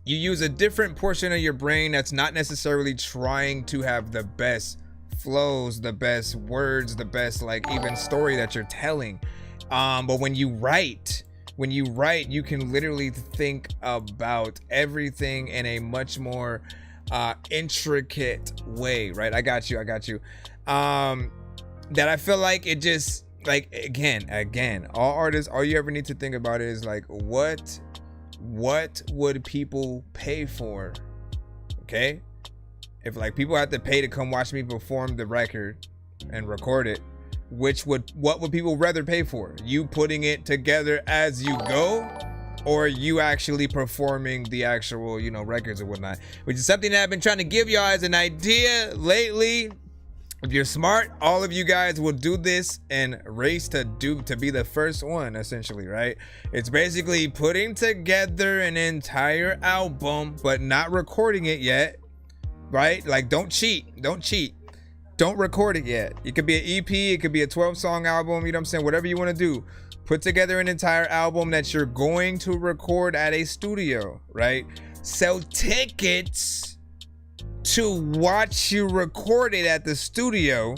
use a different portion of your brain that's not necessarily trying to have the best flows, the best words, the best like even story that you're telling. But when you write, you can literally think about everything in a much more intricate way, right? I got you. That I feel like it just, like, again, all artists, all you ever need to think about is like, what would people pay for? Okay, if like people have to pay to come watch me perform the record and record it, what would people rather pay for? You putting it together as you go, or you actually performing the actual, you know, records or whatnot? Which is something that I've been trying to give y'all as an idea lately. If you're smart, all of you guys will do this and race to be the first one, essentially, right? It's basically putting together an entire album, but not recording it yet, right? Like, don't cheat. Don't record it yet. It could be an EP, it could be a 12-song album, you know what I'm saying? Whatever you want to do. Put together an entire album that you're going to record at a studio, right? Sell tickets to watch you record it at the studio.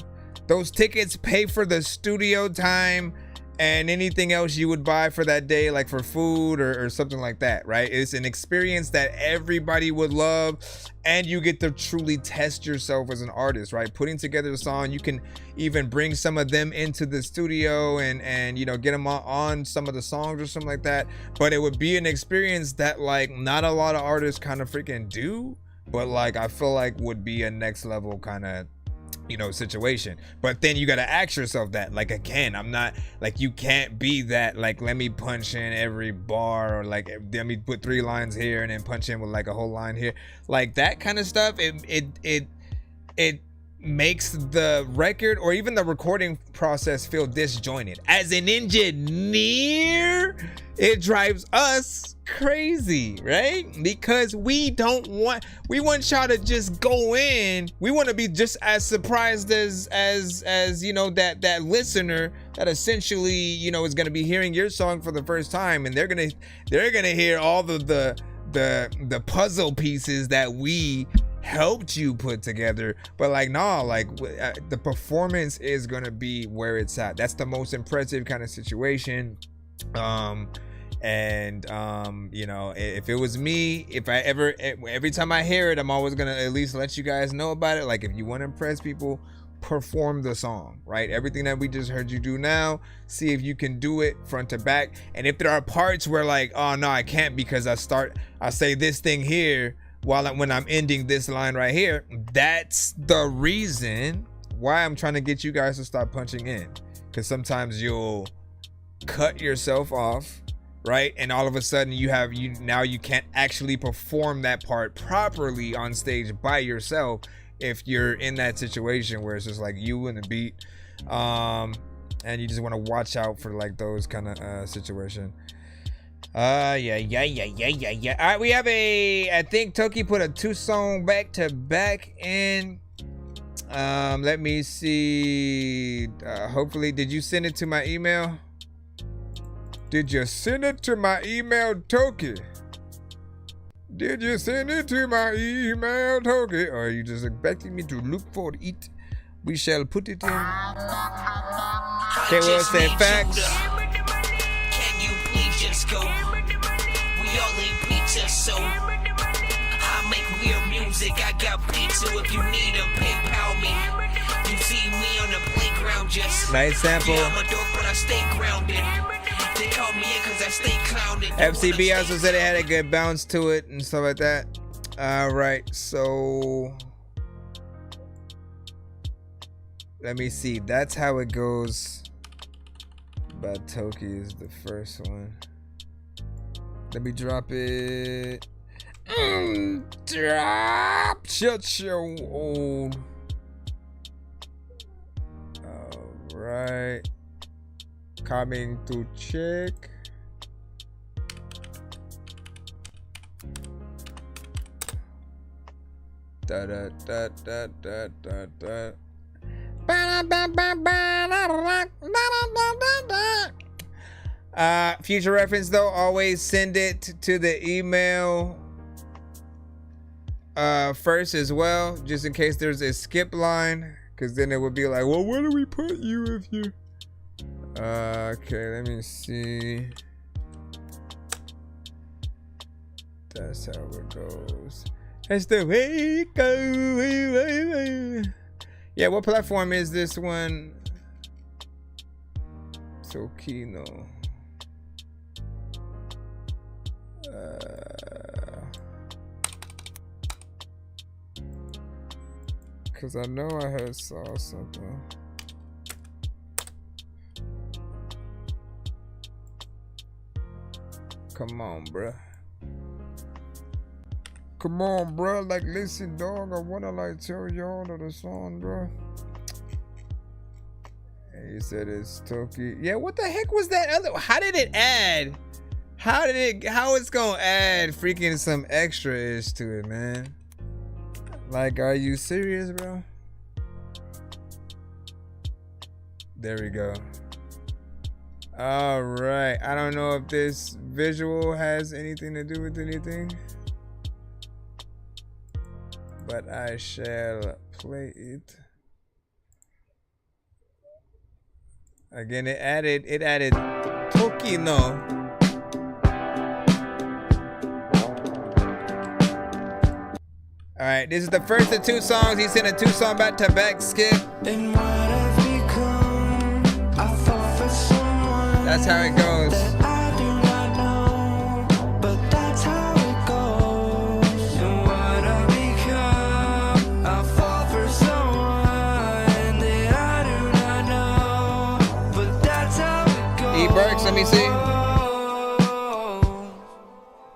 Those tickets pay for the studio time and anything else you would buy for that day, like for food or something like that, right? It's an experience that everybody would love, and you get to truly test yourself as an artist, right? Putting together a song, you can even bring some of them into the studio and you know, get them on some of the songs or something like that. But it would be an experience that like not a lot of artists kind of freaking do, but like I feel like would be a next level kind of, you know, situation. But then you got to ask yourself that, like, again, I'm not like, you can't be that like, let me punch in every bar, or like let me put 3 lines here and then punch in with like a whole line here, like that kind of stuff. It makes the record or even the recording process feel disjointed. As an engineer, it drives us crazy, right? Because we want y'all to just go in. We want to be just as surprised as you know, that listener that essentially, you know, is going to be hearing your song for the first time, and they're gonna hear all the puzzle pieces that we helped you put together. But like, nah, like the performance is gonna be where it's at. That's the most impressive kind of situation. You know, if it was me, if I every time I hear it, I'm always gonna at least let you guys know about it. Like, if you want to impress people, perform the song, right? Everything that we just heard you do now, see if you can do it front to back. And if there are parts where like, oh no, I can't, because I say this thing here when I'm ending this line right here, that's the reason why I'm trying to get you guys to stop punching in. Because sometimes you'll cut yourself off, right? And all of a sudden you can't actually perform that part properly on stage by yourself if you're in that situation where it's just like you and the beat, and you just want to watch out for like those kind of situation. Yeah. All right, we have I think Toki put a 2-song back to back in. Let me see. Hopefully, did you send it to my email? Did you send it to my email, Toki? Did you send it to my email, Toki? Or are you just expecting me to look for it? We shall put it in. Okay, we'll say facts. Can you please just go? We all need pizza, so I make weird music. I got pizza if you need them. PayPal me. You see me on the playground just. Nice sample. Yeah, I'm a dork, but I stay grounded. They call me in cause I stay clouded. FCB also said it had a good bounce to it and stuff like that. All right, so let me see. That's How It Goes by Toki is the first one. Let me drop it. Drop. Shut your old. All right. Coming to check. Da da da da da da da. Future reference though, always send it to the email first as well, just in case there's a skip line, because then it would be like, well, where do we put you if you okay, let me see. That's how it goes. That's the way it goes. Yeah, what platform is this one? Tokino. Cause I know I had saw something. Come on, bruh. Come on, bruh. Like, listen, dog. I wanna like tell y'all of the song, bruh. And you said it's Toki. Yeah, what the heck was that other? How did it add? How it's gonna add freaking some extra-ish to it, man? Like, are you serious, bro? There we go. All right. I don't know if this visual has anything to do with anything, but I shall play it. Again, it added Tokino. All right, this is the first of two songs. He sent a 2-song back-to-back skip. And what I've become, I thought for someone. That's how it goes. That I do not know, but that's how it goes. And what I've become, I fall for someone that I do not know, but that's how it goes. E. Burks, let me see.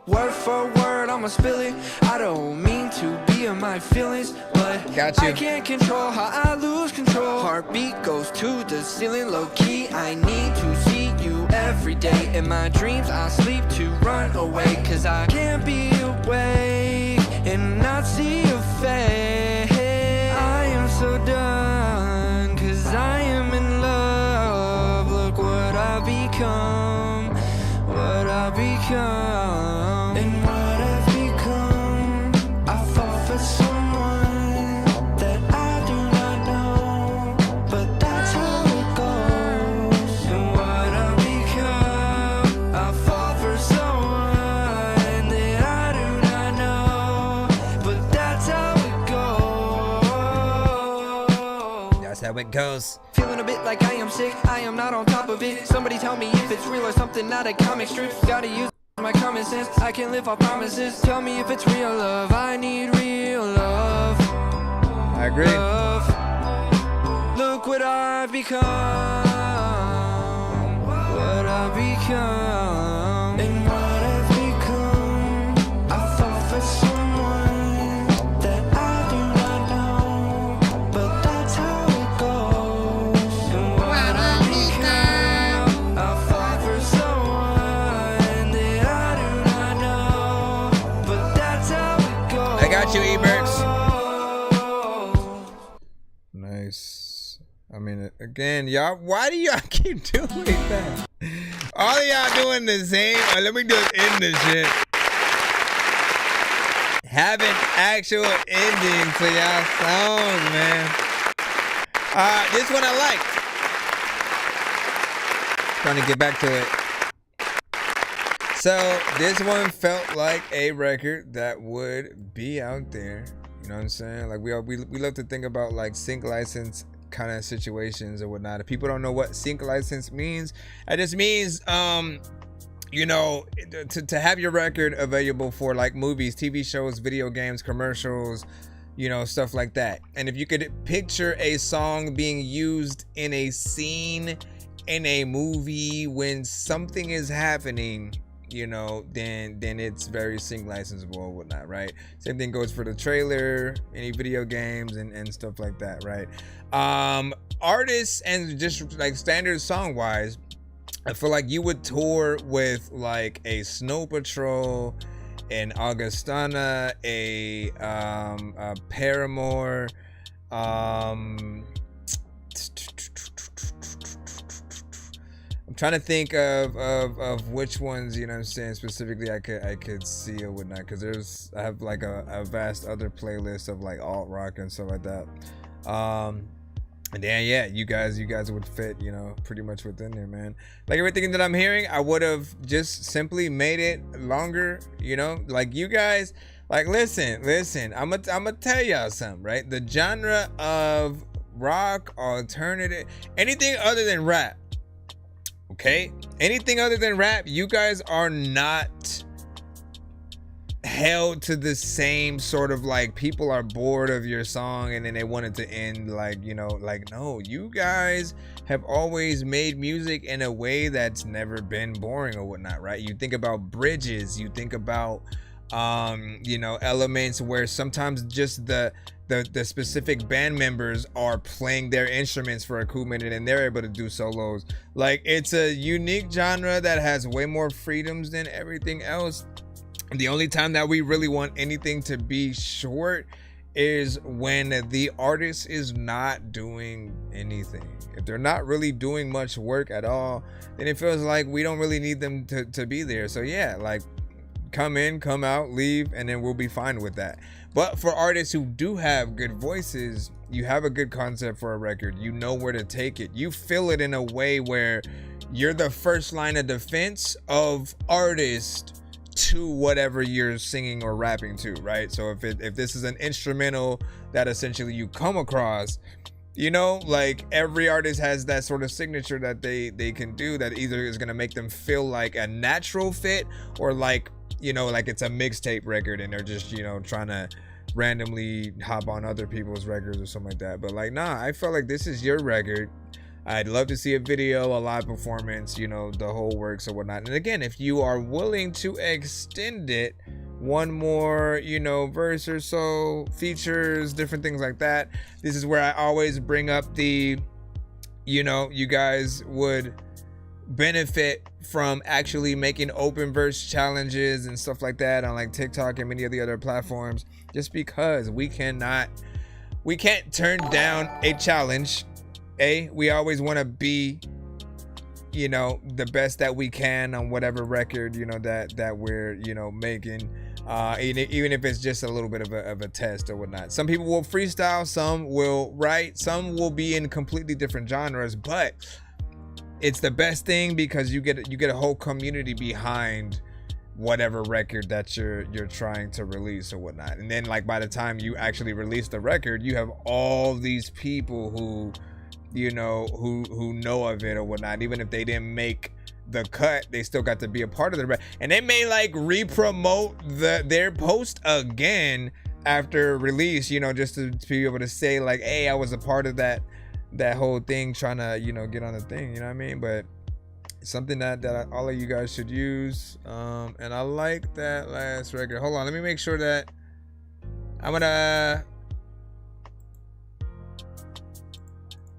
Word for word, I'ma spill it. I don't mean to be in my feelings, but I can't control how I lose control. Heartbeat goes to the ceiling, low key. I need to see you every day. In my dreams, I sleep to run away, cause I can't be awake and not see your face. I am so done, cause I am in love. Look what I've become, what I've become. And what I've become, I fall for someone that I do not know, but that's how it goes. And what I've become, I fall for someone that I do not know, but that's how it goes. That's how it goes. Feeling a bit like I am sick, I am not on top of it. Somebody tell me if it's real or something out of comic strips. Gotta use my common sense, I can't live off promises. Tell me if it's real love, I need real love. I agree. Love. Look what I've become, what I've become. And what I've become, I fall for someone that I do not know, but that's how it goes. And what I've become, I fall for someone that I do not know, but that's how it goes. I got you, E-Burks. Nice. I mean, again, y'all, why do y'all keep doing that? All of y'all doing the same. Let me just end this shit. Having actual endings for y'all songs, man. This one I like. Trying to get back to it. So this one felt like a record that would be out there. You know what I'm saying? Like we love to think about like sync license kind of situations or whatnot. If people don't know what sync license means, it just means you know, to have your record available for like movies, TV shows, video games, commercials, you know, stuff like that. And if you could picture a song being used in a scene in a movie when something is happening, you know, then it's very sync licensable or whatnot, right? Same thing goes for the trailer, any video games and stuff like that, right? Artists and just like standard song wise, I feel like you would tour with like a Snow Patrol, an Augustana, a Paramore, I'm trying to think of which ones, you know what I'm saying, specifically I could see or whatnot, because I have like a vast other playlist of like alt rock and stuff like that. And then yeah, you guys would fit, you know, pretty much within there, man. Like everything that I'm hearing, I would have just simply made it longer, you know. Like you guys, like listen, I'm gonna tell y'all something, right? The genre of rock, alternative, anything other than rap, okay? Anything other than rap, you guys are not held to the same sort of like, people are bored of your song and then they want it to end, like, you know, like, no, you guys have always made music in a way that's never been boring or whatnot, right? You think about bridges, you think about you know, elements where sometimes just the specific band members are playing their instruments for a cool minute and they're able to do solos. Like, it's a unique genre that has way more freedoms than everything else. The only time that we really want anything to be short is when the artist is not doing anything. If they're not really doing much work at all, then it feels like we don't really need them to be there. So yeah, like, come in, come out, leave, and then we'll be fine with that. But for artists who do have good voices, you have a good concept for a record, you know where to take it, you feel it in a way where you're the first line of defense of artist to whatever you're singing or rapping to, right? So if this is an instrumental that essentially you come across, you know, like every artist has that sort of signature that they can do that either is going to make them feel like a natural fit, or like, you know, like it's a mixtape record and they're just, you know, trying to randomly hop on other people's records or something like that. But like, nah, I felt like this is your record. I'd love to see a video, a live performance, you know, the whole works or whatnot. And again, if you are willing to extend it one more, you know, verse or so, features, different things like that, this is where I always bring up the, you know, you guys would benefit from actually making open verse challenges and stuff like that on like TikTok and many of the other platforms, just because we can't turn down a challenge. We always want to be, you know, the best that we can on whatever record, you know, that we're, you know, making, even if it's just a little bit of a test or whatnot. Some people will freestyle, some will write, some will be in completely different genres, but it's the best thing because you get a whole community behind whatever record that you're trying to release or whatnot. And then like by the time you actually release the record, you have all these people who, you know, who know of it or whatnot. Even if they didn't make the cut, they still got to be a part of the record, and they may like re-promote their post again after release, you know, just to be able to say like, hey, I was a part of that whole thing, trying to, you know, get on the thing, you know what I mean? But it's something that all of you guys should use. And I like that last record. Hold on, let me make sure that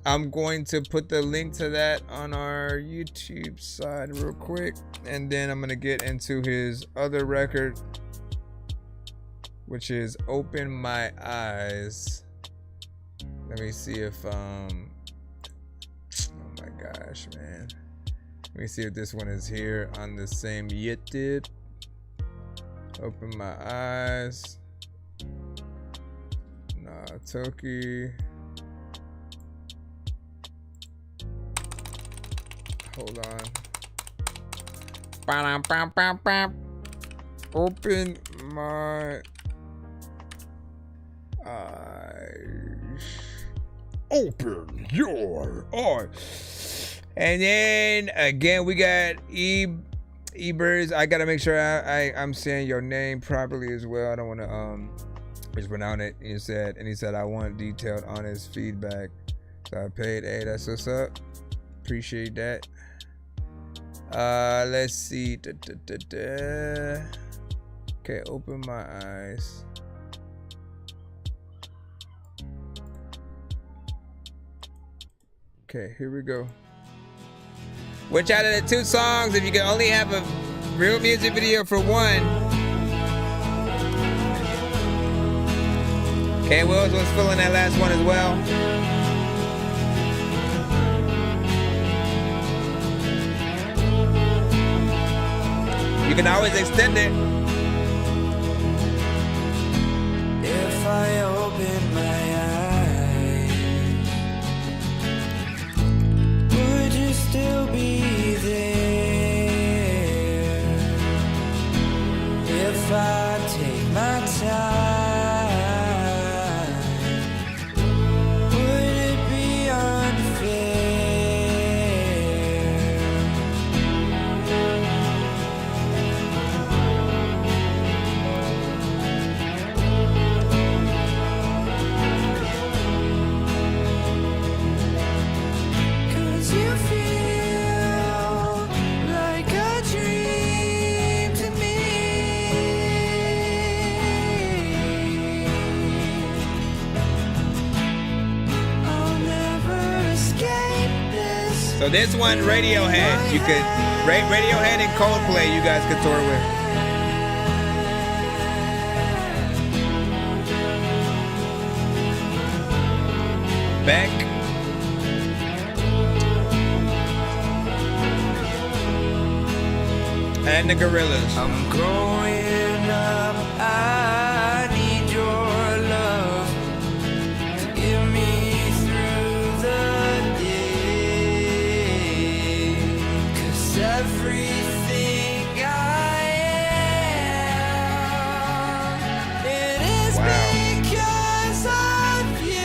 I'm going to put the link to that on our YouTube side real quick, and then I'm going to get into his other record, which is Open My Eyes. Let me see if oh my gosh, man. Let me see if this one is here on the same YouTube. Open My Eyes. Nah, Toki. Hold on. Open my eyes. open your eyes. And then again, we got Ebers. I gotta make sure I'm saying your name properly as well. I don't want to mispronounce it. He said I want detailed, honest feedback. So I paid. Hey, that's what's up. Appreciate that. Let's see. Okay, open my eyes. Okay, here we go. Which out of the two songs, if you can only have a real music video for one? K Wills was feeling that last one as well. You can always extend it. If I open my eyes, would you still be there? If I take my time, would it be unfair? So this one, Radiohead, you could Radiohead and Coldplay, you guys could tour with. Beck. And the Gorillas. I'm growing up, I need your love to give me through the day. 'Cause everything I am, it is because of you.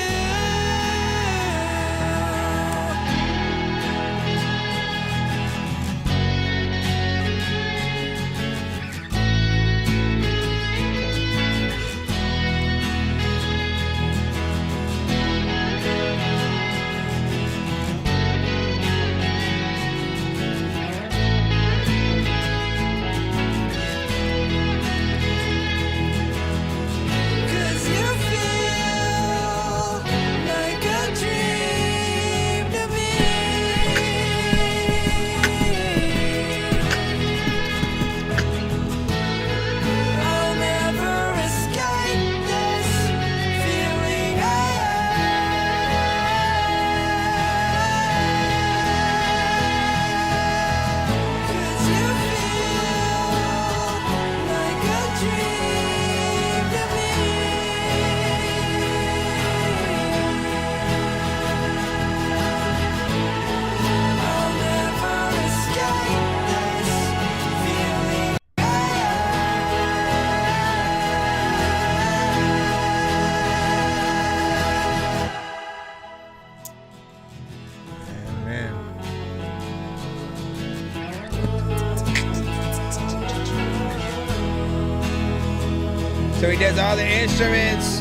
So he does all the instruments,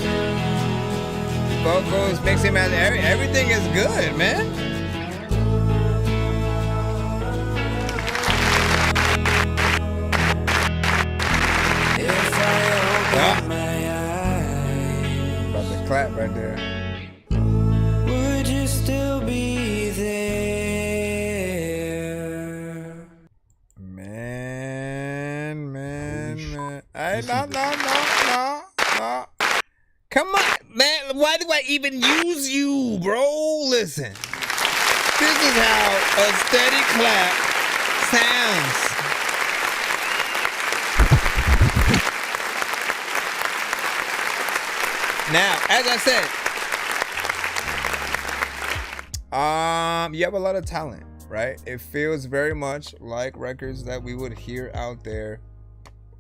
vocals, mixing, master, everything is good, man. About to clap right there. Would you still be there? Man. No. Come on, man. Why do I even use you, bro? Listen. This is how a steady clap sounds. Now, as I said, you have a lot of talent, right? It feels very much like records that we would hear out there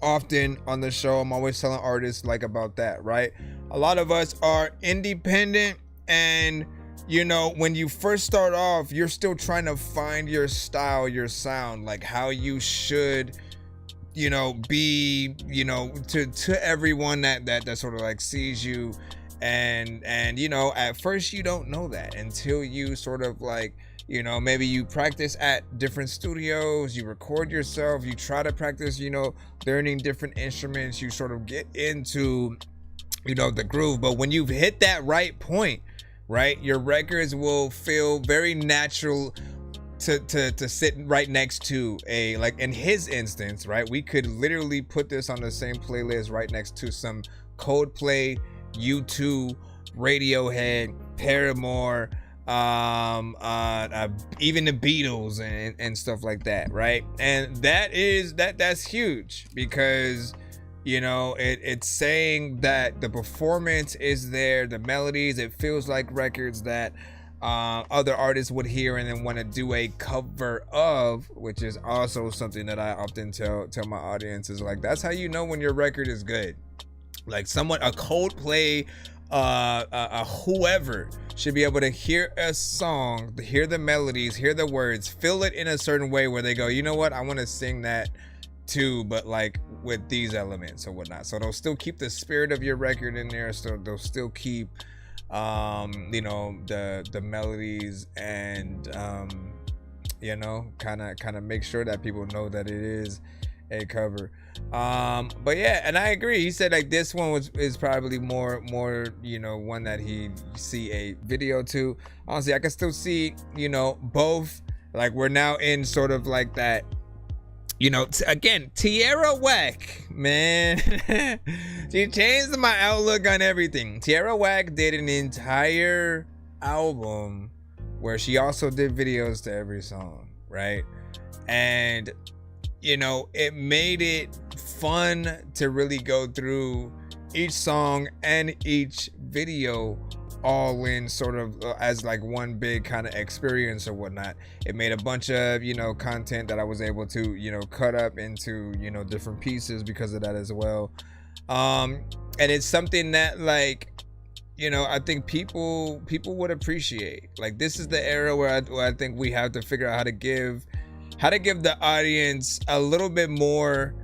often on the show. I'm always telling artists like about that, right? A lot of us are independent and you know, when you first start off, you're still trying to find your style, your sound, like how you should, you know, be, you know, to everyone that sort of like sees you. And you know, at first you don't know that until you sort of like, you know, maybe you practice at different studios, you record yourself, you try to practice, you know, learning different instruments, you sort of get into, you know, the groove. But when you've hit that right point, right, your records will feel very natural to sit right next to a, like in his instance, right, we could literally put this on the same playlist right next to some Coldplay, U2, Radiohead, Paramore, even the Beatles and stuff like that, right? And that's huge because, you know, it's saying that the performance is there, the melodies, it feels like records that other artists would hear and then want to do a cover of, which is also something that I often tell my audience is like, that's how you know when your record is good. Like someone, a Coldplay, whoever should be able to hear a song, hear the melodies, hear the words, feel it in a certain way where they go, you know what, I want to sing that too, but like with these elements or whatnot. So they'll still keep the spirit of your record in there. So they'll still keep, you know, the melodies and, you know, kind of make sure that people know that it is a cover. But yeah, and I agree. He said like this one is probably more, you know, one that he see a video to. Honestly, I can still see, you know, both. Like we're now in sort of like that, you know, again, Tierra Whack, man. She changed my outlook on everything. Tierra Whack did an entire album where she also did videos to every song, right? And you know, it made it fun to really go through each song and each video all in sort of as like one big kind of experience or whatnot. It made a bunch of, you know, content that I was able to, you know, cut up into, you know, different pieces because of that as well. And it's something that, like, you know, I think people would appreciate. Like, this is the era where I think we have to figure out how to give the audience a little bit more.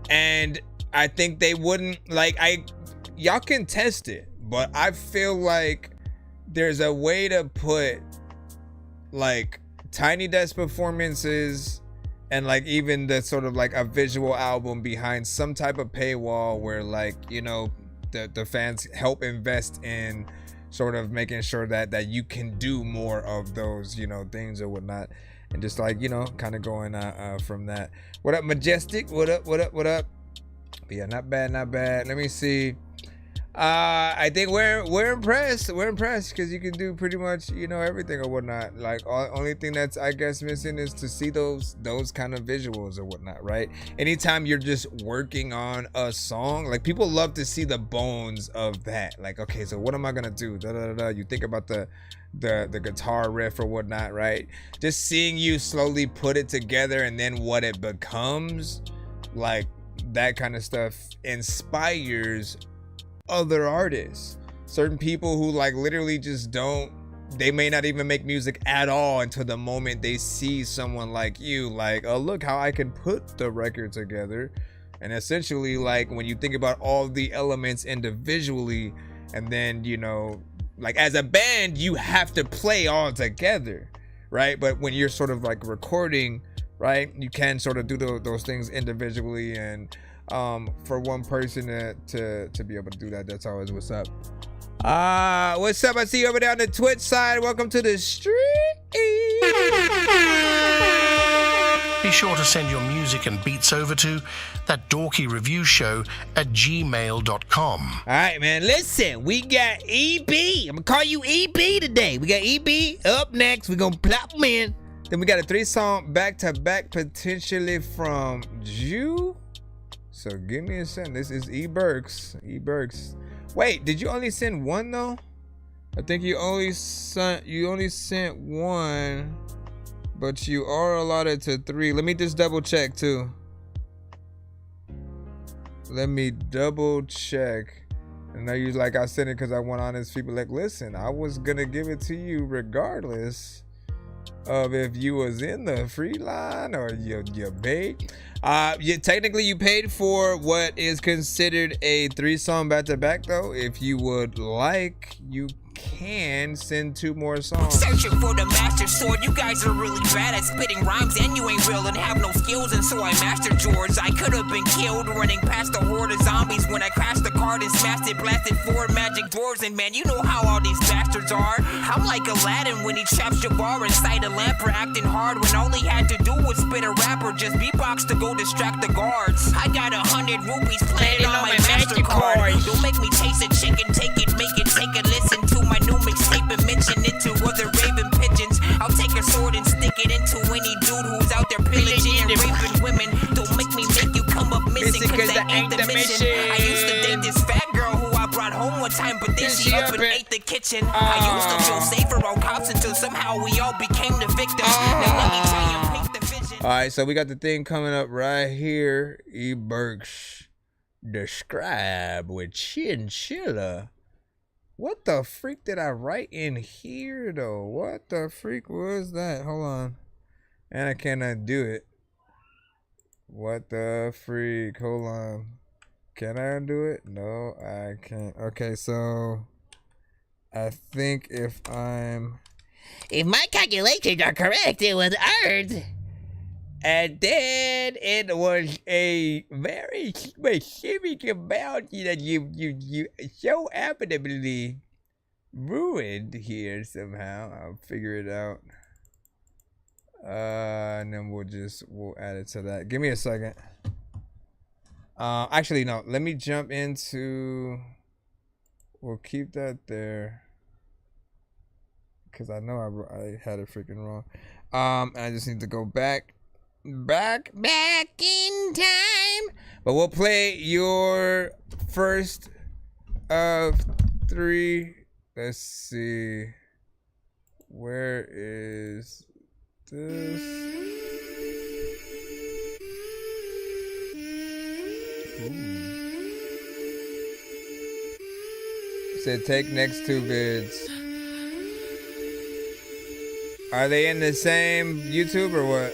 And I think they wouldn't, like, y'all can test it, but I feel like there's a way to put like Tiny Desk performances and like even the sort of like a visual album behind some type of paywall where, like, you know, the fans help invest in sort of making sure that you can do more of those, you know, things or whatnot. And just like, you know, kind of going from that. What up, Majestic? What up? But yeah, not bad. Let me see. I think we're impressed. We're impressed because you can do pretty much, you know, everything or whatnot. Like, only thing that's, I guess, missing is to see those kind of visuals or whatnot, right? Anytime you're just working on a song, like, people love to see the bones of that. Like, okay, so what am I gonna do? You think about the guitar riff or whatnot, right? Just seeing you slowly put it together and then what it becomes, like, that kind of stuff inspires other artists. Certain people who, like, literally just they may not even make music at all until the moment they see someone like you, like, oh, look how I can put the record together. And essentially, like, when you think about all the elements individually, and then, you know, like, as a band, you have to play all together, right? But when you're sort of like recording, right, you can sort of do those things individually. And for one person to be able to do that, that's always what's up. What's up? I see you over there on the Twitch side. Welcome to the street. Be sure to send your music and beats over to ThatDorkyReviewShow at gmail.com. All right, man. Listen, we got EB. I'm gonna call you EB today. We got EB up next. We're gonna plop them in. Then we got a 3-song back-to-back potentially from Jew. So give me a second. This is E Burks. Wait, did you only send one though? I think you only sent one, but you are allotted to 3. Let me just double check too. Let me double check And now you like I sent it because I want honest people. Like, listen, I was gonna give it to you regardless of if you was in the free line or you paid. Technically you paid for what is considered a 3-song back-to-back though. If you would like, you can send 2 more songs. Searching for the master sword. You guys are really bad at spitting rhymes and you ain't real and have no skills, and so I mastered George. I could have been killed running past a horde of zombies when I crashed the card and smashed it, blasted 4 magic doors. And man, you know how all these bastards are. I'm like Aladdin when he traps Jabbar inside a lamp for acting hard when all he had to do was spit a rap or just beatbox to go distract the guards. I got 100 rupees planted on my MasterCard. Don't make me chase a chicken, take it, make it, take a listen to my new mixtape and mention it to other raven pigeons. I'll take a sword and stick it into any dude who's out there pillaging and raping women. Don't make me make you come up missing, cause that ain't the mission. I used to date this fat girl who I brought home one time, but then she up and ate the kitchen. I used to feel safer on cops until somehow we all became the victims. Now let me try and paint the vision. Alright, so we got the thing coming up right here. E-Burks describe with chinchilla. What the freak did I write in here though? What the freak was that? Hold on. And I cannot do it. What the freak? Hold on. Can I undo it? No, I can't. Okay, so I think if my calculations are correct, it was earned. And then it was a very specific amount that you so evidently ruined here somehow. I'll figure it out. And then we'll add it to that. Give me a second. Actually, no. Let me jump into. We'll keep that there. Because I know I had it freaking wrong. And I just need to go back in time. But we'll play your first of 3. Let's see. Where is this? Said take next 2 vids. Are they in the same YouTube or what?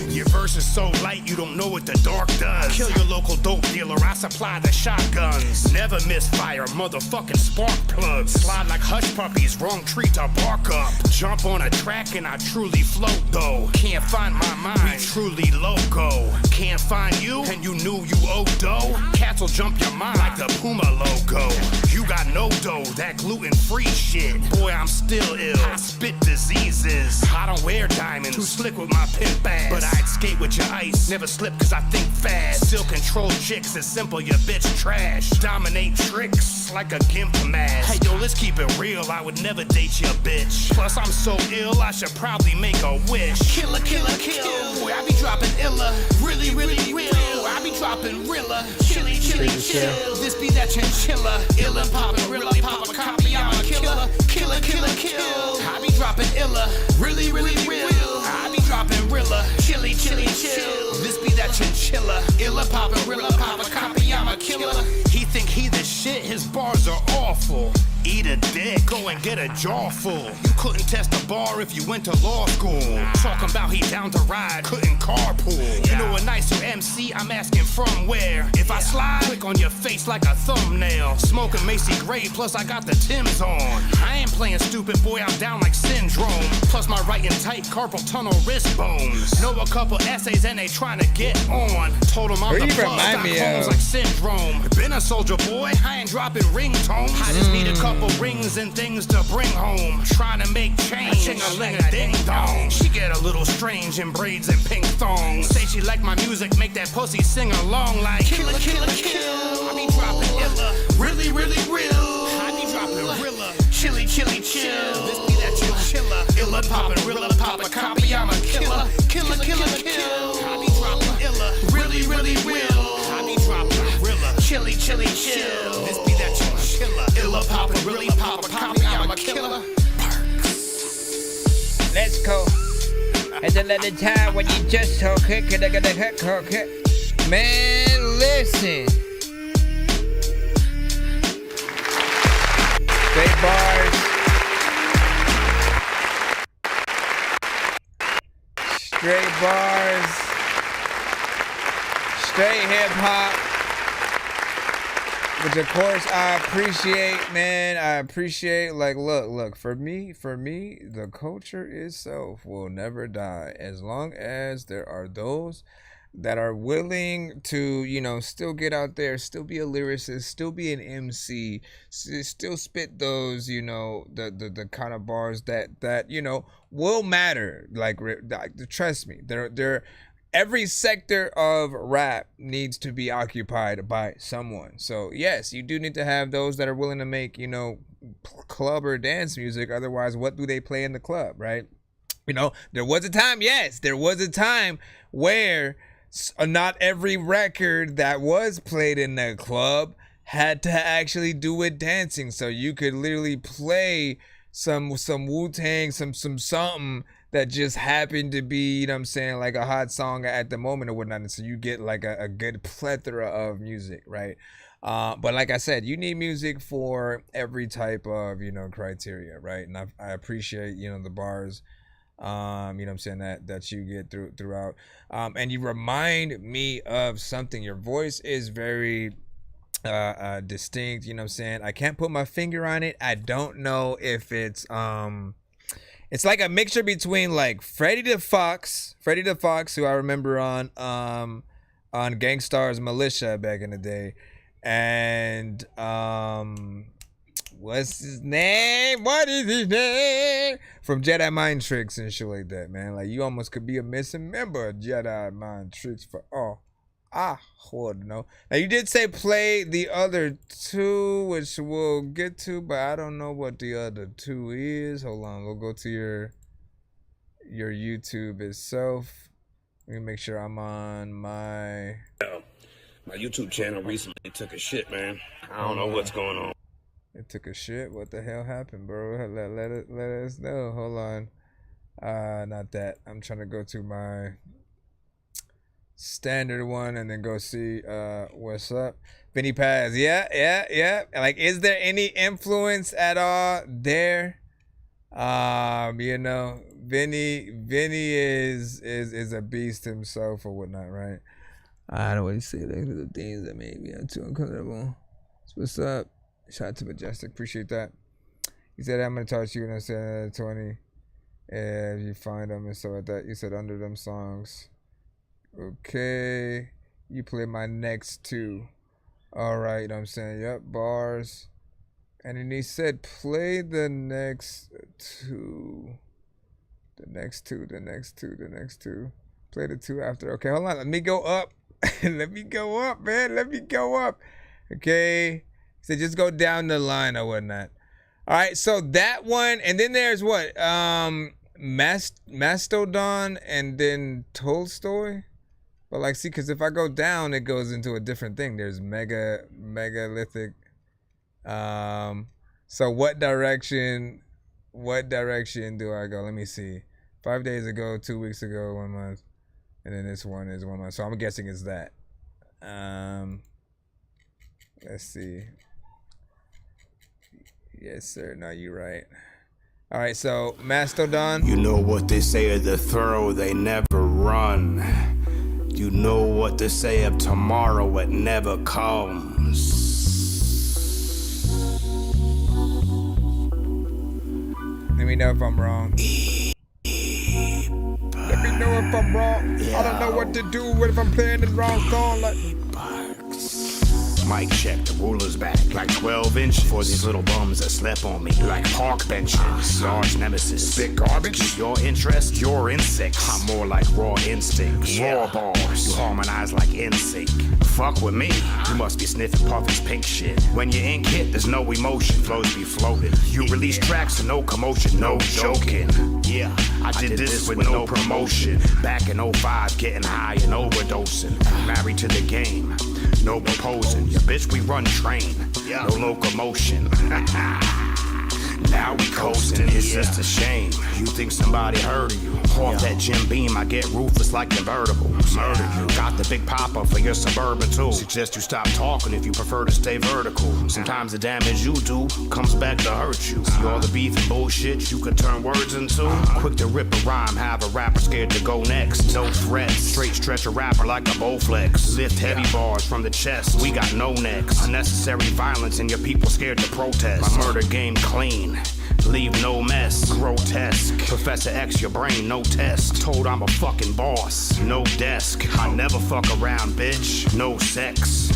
Your verse is so light, you don't know what the dark does. Kill your local dope dealer, I supply the shotguns. Never misfire, motherfucking spark plugs. Slide like hush puppies, wrong tree to bark up. Jump on a track and I truly float though. Can't find my mind, we truly loco. Can't find you, and you knew you owed dough. Cats will jump your mind like the Puma logo. You got no dough, that gluten-free shit. Boy, I'm still ill, I spit diseases. I don't wear diamonds, too slick with my pimp ass. But I'd skate with your ice, never slip cause I think fast. Still control chicks, it's simple, your bitch trash. Dominate tricks like a gimp mask. Hey yo, let's keep it real, I would never date your bitch. Plus I'm so ill, I should probably make a wish. Killer, killer, kill. Boy, I be dropping illa. Really, really real. I be dropping rilla. Chilly, chilly, chill. This be that chinchilla. Illa, poppin', rilla, pop a copy, I'm a killer. Killer, killer, kill. I be dropping illa. Really, really real. I be dropping rilla. Chilly, chilly, chill. This be that chinchilla. Illa, poppin', rilla, pop a copy, I'm a killer. He think he the shit, his bars are awful. Eat a dick, go and get a jaw full. You couldn't test a bar if you went to law school. Talking about he down to ride, couldn't carpool. You know a nicer MC, I'm asking from where? If I slide, click on your face like a thumbnail. Smoking Macy Gray, plus I got the Timbs on. I ain't playing stupid, boy, I'm down like syndrome. Plus my writing tight, carpal tunnel wrist bones. Know a couple essays and they trying to get on. Told them I'm the plug, Stockholm's like syndrome. Been a soldier, boy, I ain't dropping ringtones. I just need a couple rings and things to bring home. Trying to make change, ching-a-ling-a-ding-dong. She get a little strange in braids and pink thongs. Say she like my music, make that pussy sing along like killer, killer, kill. I be dropping illa, really, really real. I be dropping rilla, chilly, chilly, chill. This be that chinchilla, illa poppin', rilla pop a copy, I'm a killer, killer, killer, kill. I be dropping illa, really, really real. I be dropping rilla, chilly, chilly, chill. This be that chinchilla, illa poppin', really pop a copy, I'm a killer. Let's go. It's another time when you just so quick and I gotta hook. Man, listen. Straight bars. Straight bars. Straight hip hop. Which of course I appreciate, man. I appreciate, like, look, for me, the culture itself will never die as long as there are those that are willing to, you know, still get out there, still be a lyricist, still be an MC, still spit those, you know, the kind of bars that you know will matter. Like, trust me, they're every sector of rap needs to be occupied by someone. So yes, you do need to have those that are willing to make, you know, club or dance music. Otherwise, what do they play in the club, right? You know, there was a time where not every record that was played in the club had to actually do with dancing. So you could literally play some Wu-Tang, some something that just happened to be, you know what I'm saying, like a hot song at the moment or whatnot. And so you get like a good plethora of music, right? But like I said, you need music for every type of, you know, criteria, right? And I appreciate, you know, the bars, you know what I'm saying, that you get throughout. And you remind me of something. Your voice is very distinct, you know what I'm saying? I can't put my finger on it. I don't know if it's like a mixture between like Freddie the Fox, who I remember on Gangstar's Militia back in the day, and what's his name? What is his name? From Jedi Mind Tricks and shit like that, man. Like, you almost could be a missing member of Jedi Mind Tricks for all I would know. Now, you did say play the other two, which we'll get to, but I don't know what the other two is. Hold on, we'll go to your YouTube itself. Let me make sure I'm on my YouTube channel recently took a shit, man. I don't know what's going on. It took a shit? What the hell happened, bro? Let us know. Hold on. Not that. I'm trying to go to my standard one and then go see what's up. Vinny Paz. Yeah. Like, is there any influence at all there? You know, Vinny is a beast himself or whatnot, right? I don't want to say like the things that made me too uncomfortable. So what's up? Shout out to Majestic, appreciate that. He said, I'm gonna talk to you when I said 20. If you find them and stuff like that. You said under them songs. Okay. You play my next two. Alright, you know what I'm saying? Yep, bars. And then he said, play the next two. The next two. Play the two after. Okay, hold on. Let me go up. Let me go up, man. Let me go up. Okay. So just go down the line or whatnot. All right, so that one, and then there's what? Mastodon and then Tolstoy. But like, see, because if I go down, it goes into a different thing. There's megalithic. So what direction do I go? Let me see. 5 days ago, 2 weeks ago, 1 month, and then this one is 1 month. So I'm guessing it's that. Let's see. Yes, sir. No, you're right. All right, so Mastodon. You know what they say of the thorough, they never run. You know what they say of tomorrow, it never comes. Let me know if I'm wrong. Let me know if I'm wrong. I don't know what to do if I'm playing the wrong song. Like, Mic check, the ruler's back like 12 inches for these little bums that slept on me like park benches. Large nemesis, spit garbage. Your interest, your insects. I'm more like raw instincts. Raw bars, you harmonize like NSYNC. Fuck with me, you must be sniffing Puffy's pink shit. When your ink hit, there's no emotion, flows be floating. You release tracks to no commotion, no joking. Yeah, I did this with no promotion. Back in 05, getting high and overdosing. Married to the game, no proposing. Yeah, bitch, we run train, no locomotion. Now we coasting. It's just a shame. You think somebody heard of you. Off that Jim Beam, I get ruthless like convertible. Murder you. Got the big pop-up for your Suburban too. Suggest you stop talking if you prefer to stay vertical. Sometimes the damage you do comes back to hurt you. See all the beef and bullshit you could turn words into. Quick to rip a rhyme, have a rapper scared to go next. No threats, straight stretch a rapper like a Bowflex. Lift heavy bars from the chest, we got no necks. Unnecessary violence and your people scared to protest. My murder game clean, leave no mess. Grotesque, Professor X your brain, no test. Told I'm a fucking boss, no desk. I never fuck around, bitch, no sex.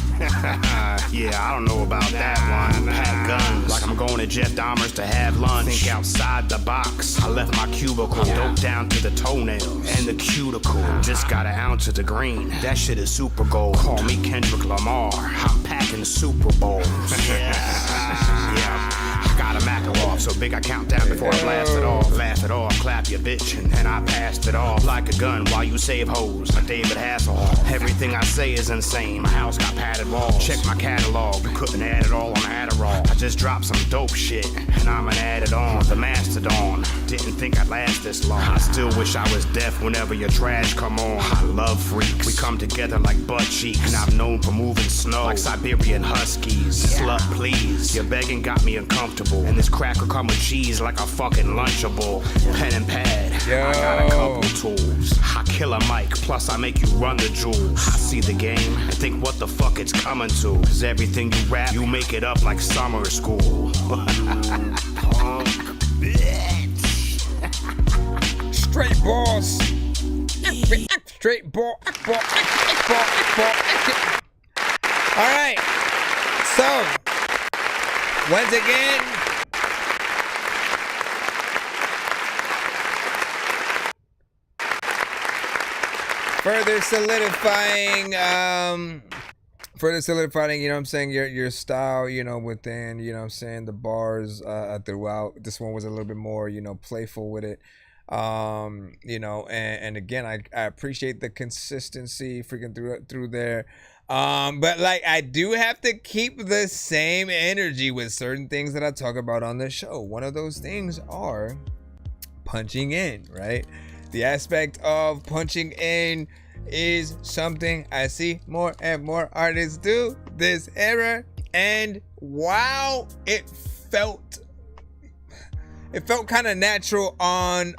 Yeah, I don't know about that one. Pack guns, like I'm going to Jeff Dahmer's to have lunch. Think outside the box, I left my cubicle. Dope down to the toenails and the cuticle. Just got an ounce of the green, that shit is super gold. Call me Kendrick Lamar, I'm packing Super Bowls. Yeah. Got a Makarov, so big I count down before I blast it off. Laugh it off, clap your bitch, and then I passed it off. Like a gun while you save hoes, like David Hasselhoff. Everything I say is insane, my house got padded walls. Check my catalog, you couldn't add it all on Adderall. I just dropped some dope shit, and I'ma add it on. The Mastodon, didn't think I'd last this long. I still wish I was deaf whenever your trash come on. I love freaks, we come together like butt cheeks. And I'm known for moving snow, like Siberian Huskies. Slut please, your begging got me uncomfortable. And this cracker come with cheese like a fucking Lunchable. Pen and pad, I got a couple tools. I kill a mic, plus I make you run the jewels. I see the game and think what the fuck it's coming to. Cause everything you rap, you make it up like summer school. Punk bitch. Straight balls. Straight ball. Alright. So, once again, further solidifying, you know what I'm saying, your style, you know, within, you know what I'm saying, the bars throughout. This one was a little bit more, you know, playful with it. You know, and again, I appreciate the consistency freaking through there. But like, I do have to keep the same energy with certain things that I talk about on the show. One of those things are punching in, right? The aspect of punching in is something I see more and more artists do this era, and wow, it felt kind of natural on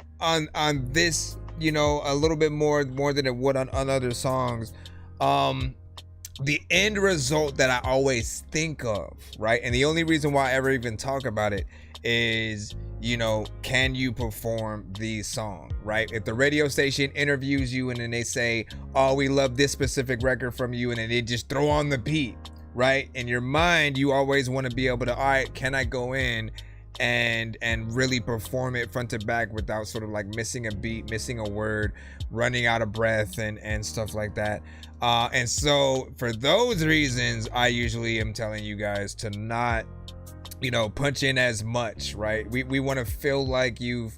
this, you know, a little bit more than it would on other songs. The end result that I always think of, right? And the only reason why I ever even talk about it is, you know, can you perform the song, right? If the radio station interviews you and then they say, oh, we love this specific record from you, and then they just throw on the beat, right? In your mind, you always want to be able to, all right, can I go in and really perform it front to back without sort of like missing a beat, missing a word, running out of breath and stuff like that. And so for those reasons, I usually am telling you guys to not, you know, punch in as much, right? We want to feel like you've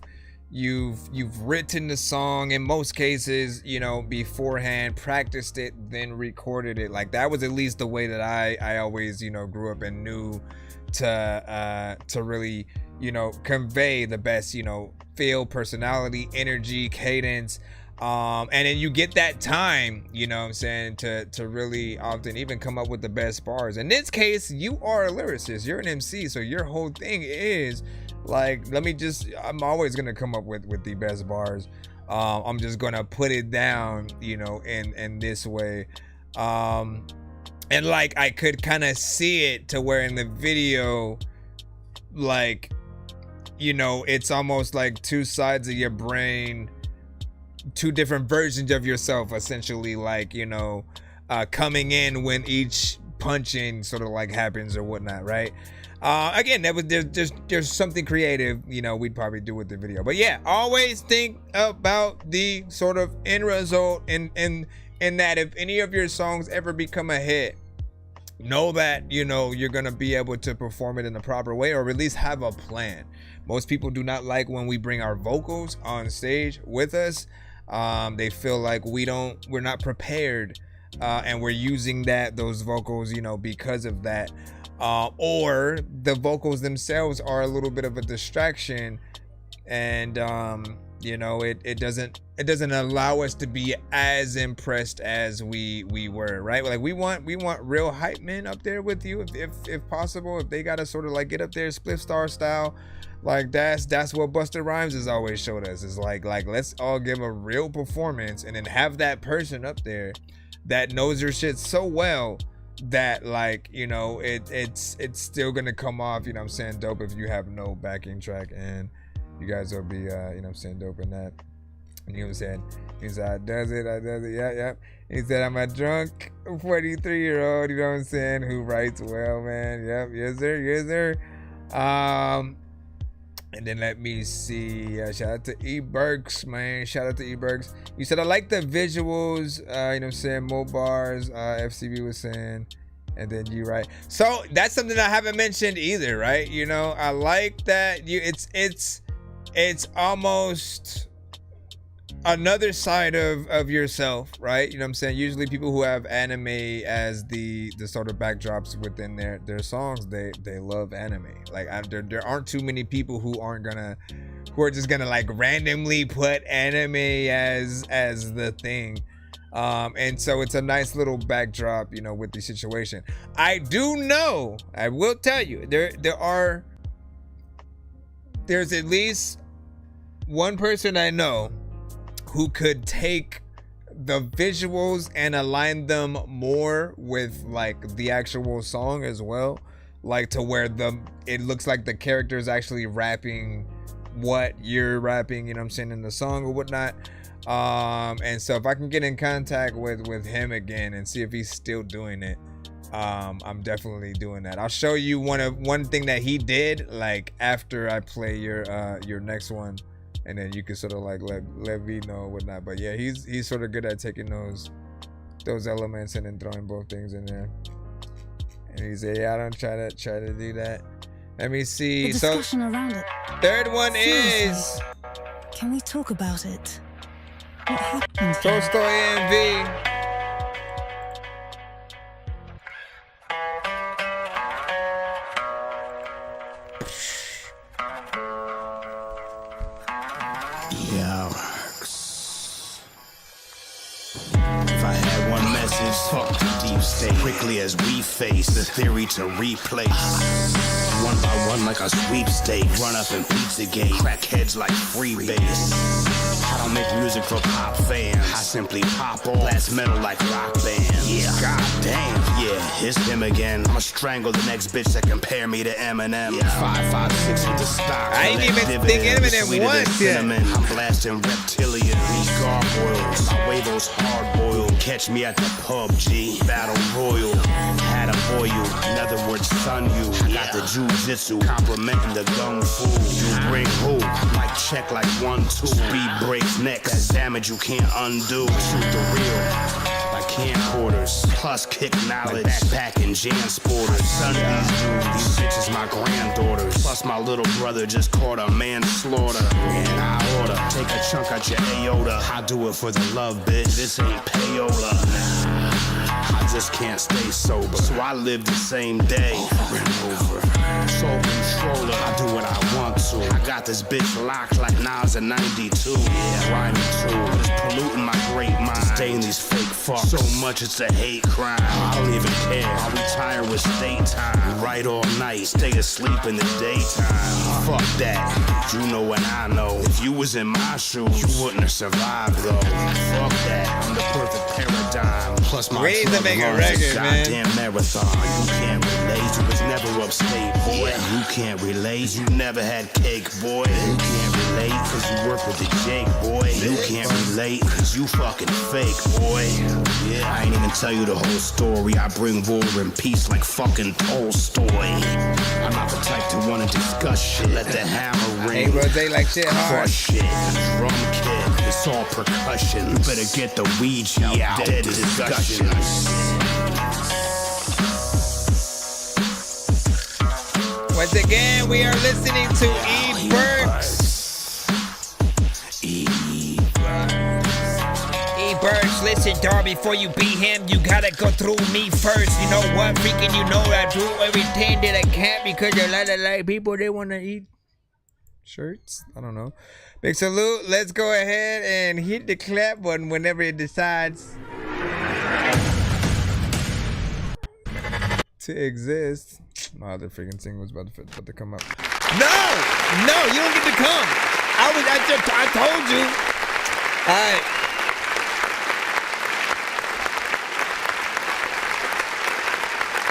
written the song in most cases, you know, beforehand, practiced it, then recorded it. Like that was at least the way that I always, you know, grew up and knew to really, you know, convey the best, you know, feel, personality, energy, cadence. And then you get that time, you know what I'm saying, to really often even come up with the best bars. In this case, you are a lyricist, you're an MC, so your whole thing is like, I'm always gonna come up with the best bars. I'm just gonna put it down, you know, in this way. And like, I could kind of see it to where in the video, like, you know, it's almost like two sides of your brain, two different versions of yourself, essentially, like, you know, coming in when each punch-in sort of like happens or whatnot, right? Again, there's something creative, you know, we'd probably do with the video. But yeah, always think about the sort of end result in that if any of your songs ever become a hit, know that, you know, you're gonna be able to perform it in the proper way, or at least have a plan. Most people do not like when we bring our vocals on stage with us. They feel like we're not prepared, and we're using those vocals, you know, because of that. Or the vocals themselves are a little bit of a distraction and you know, it doesn't allow us to be as impressed as we were, right? Like we want real hype men up there with you if possible. If they gotta sort of like get up there split star style, like that's what Busta Rhymes has always showed us. Is like let's all give a real performance and then have that person up there that knows their shit so well that, like, you know, it's still gonna come off, you know what I'm saying, dope if you have no backing track, and you guys will be you know what I'm saying, dope in that. And he was saying, he said, I does it, yeah. He said, I'm a drunk 43-year-old, you know what I'm saying, who writes well, man. Yep, yes sir. And then let me see. Shout out to E Burks, man. Shout out to E Burks. You said I like the visuals. You know what I'm saying? Mo bars. FCB was saying. And then you right. So that's something I haven't mentioned either, right? You know, I like that it's almost another side of yourself, right? You know what I'm saying? Usually people who have anime as the sort of backdrops within their songs, they love anime. Like there aren't too many people who are just gonna like randomly put anime as the thing. And so it's a nice little backdrop, you know, with the situation. I do know, I will tell you, there's at least one person I know who could take the visuals and align them more with like the actual song as well, like to where it looks like the character is actually rapping what you're rapping, you know what I'm saying, in the song or whatnot. And so if I can get in contact with him again and see if he's still doing it, I'm definitely doing that. I'll show you one thing that he did, like after I play your next one. And then you can sort of like let me know and whatnot. But yeah, he's sort of good at taking those elements and then throwing both things in there. And he said, yeah, I don't try to do that. Let me see. The discussion around it. Third one is. Can we talk about it? What happened? Tolstoy MV. Fuck the deep state. Quickly as we face the theory to replace. One by one like a sweepstakes. Run up in Pizzagate. Crackheads like freebase. I don't make music for pop fans. I simply pop off. Blast metal like rock bands. Yeah. God damn. Yeah, it's him again. I'ma strangle the next bitch that compare me to Eminem. Yeah. 556 with the stock. I ain't even think Eminem once yet. I'm blasting reptilian. These gargoyles. I weigh those hard boiled. Catch me at the PUBG Battle Royal. Had a boy you. In other words, son you. I got the jujitsu. Complimenting the gung fu. You bring who? Like check like 1-2. Speed breaks neck. That's damage you can't undo. Shoot the real. Like camcorders. Plus kick knowledge. Like backpack and jam sporters. Son of these dudes. These bitches my granddaughters. Plus my little brother just caught a manslaughter. And I order. Take a chunk out your aorta. I do it for the love, bitch. This ain't payola. I just can't stay sober. So I live the same day. Over and over. Soul controller. I do what I want to. I got this bitch locked like Nas in 92. Yeah, rhyming too. But it's polluting my great mind. To stay in these fake fucks. So much it's a hate crime. I don't even care. I retire with state time. Write all night. Stay asleep in the daytime. Fuck that. You know and I know. If you was in my shoes, you wouldn't have survived though. Fuck that. I'm the perfect paradigm. Plus my Ready to make a record, man. Goddamn marathon. You can't relate. You was never upstate, boy. You can't relate. You never had cake, boy. You can't relate cause you work with the Jake, boy. You can't relate cause you fucking fake, boy. Yeah, I ain't even tell you the whole story. I bring war and peace like fucking Tolstoy. I'm not the type to wanna discuss shit. Let the hammer ring. Hey, rotate like shit hard. Crush shit. Drum kit. It's all percussion. You better get the Ouija out. Dead discussions. Once again, we are listening to E Burks. E Burks, listen, dog, before you beat him, you gotta go through me first. You know what? Freaking, you know I do everything that I can because a lot of like people, they wanna eat shirts. I don't know. Big salute. Let's go ahead and hit the clap button whenever it decides to exist. My other freaking thing was about to come up. No, you don't get to come. I told you. All right.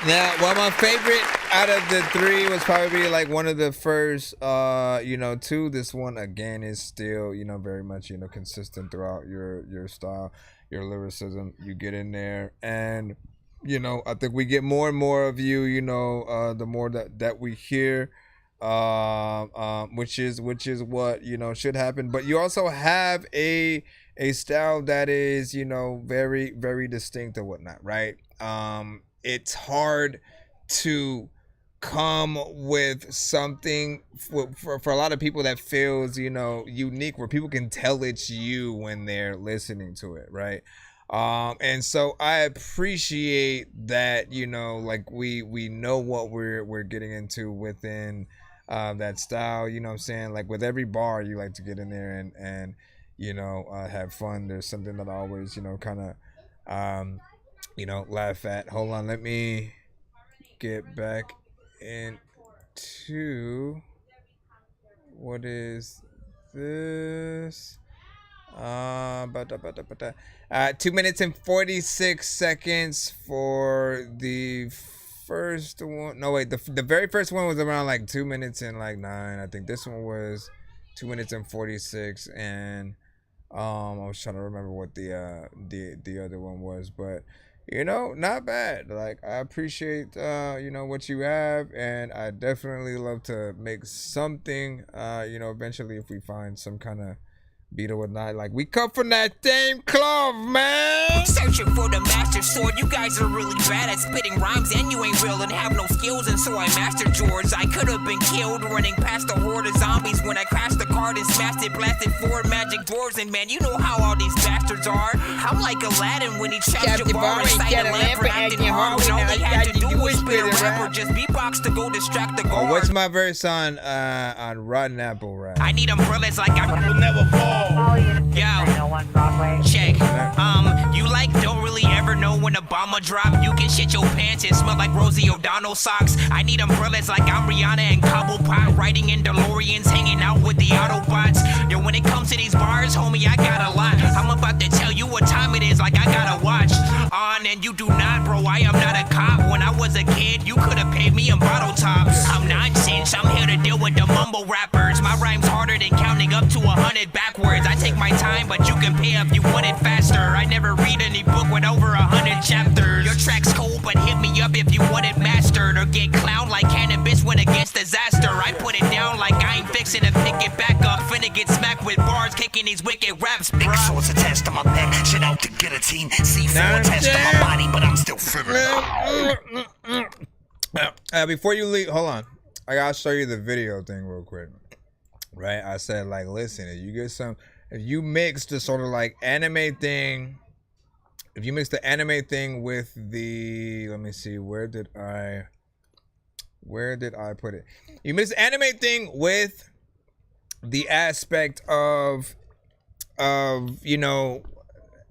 Now, well, my favorite out of the three was probably like one of the first, two. This one again is still, very much, consistent throughout your style, your lyricism. You get in there, and I think we get more and more of you. The more that we hear, which is what should happen. But you also have a style that is very, very distinct and whatnot, right? It's hard to come with something for a lot of people that feels unique, where people can tell it's you when they're listening to it, right? And so I appreciate that, like we know what we're getting into within that style. You know what I'm saying? Like with every bar, you like to get in there and have fun. There's something that I always kind of laugh at. Hold on, let me get back into what is this. 2 minutes and 46 seconds for the first one. No, wait, the very first one was around like 2 minutes and like 9. I think this one was 2 minutes and 46, and I was trying to remember what the other one was, but not bad. Like, I appreciate what you have, and I definitely love to make something eventually, if we find some kind of beat or whatnot. Like, we come from that same cloth, man. Searching for the master sword. You guys are really bad at spitting rhymes, and you ain't real and have no skills, and so I mastered yours. I could have been killed running past a horde of zombies when I crashed the card and smashed it, blasted 4 magic doors, and man, you know how all these bastards are. I'm like Aladdin when he trapped Jabbar inside a lamp for acting hard when all he had to do was spit a rap or just beatbox to go distract the guard. What's my verse on Rotten Apple rap? I need umbrellas like I will never fall. Yo, check. You like don't really ever know when a bomber drop. You can shit your pants and smell like Rosie O'Donnell socks. I need umbrellas like I'm Rihanna and Cobblepot, riding in DeLoreans, hanging out with the Autobots. Yo, when it comes to these bars, homie, I got a lot. I'm about to tell you what time it is, like I got a watch on, and you do not, bro. I am not a cop. When I was a kid, you could have paid me in bottle tops. I'm nonsense. I'm here to deal with the mumble rappers. My rhyme's harder than counting up to 100 backwards. I take my time, but you can pay if you want it faster. I never read any book with over 100 chapters. Your track's cool, but hit me up if you want it mastered, or get clowned like cannabis when against disaster. I put it down like I ain't fixing to pick it back up. Finna get smacked with bars, kicking these wicked raps, bro. Big swords attached to my neck, shit out the guillotine. C4 attached to my body, but I'm still figuring out. Before you leave, hold on. I gotta show you the video thing real quick. Right? I said, like, listen, if you mix the sort of like anime thing, if you mix the anime thing with the, let me see, where did I put it? You mix the anime thing with the aspect of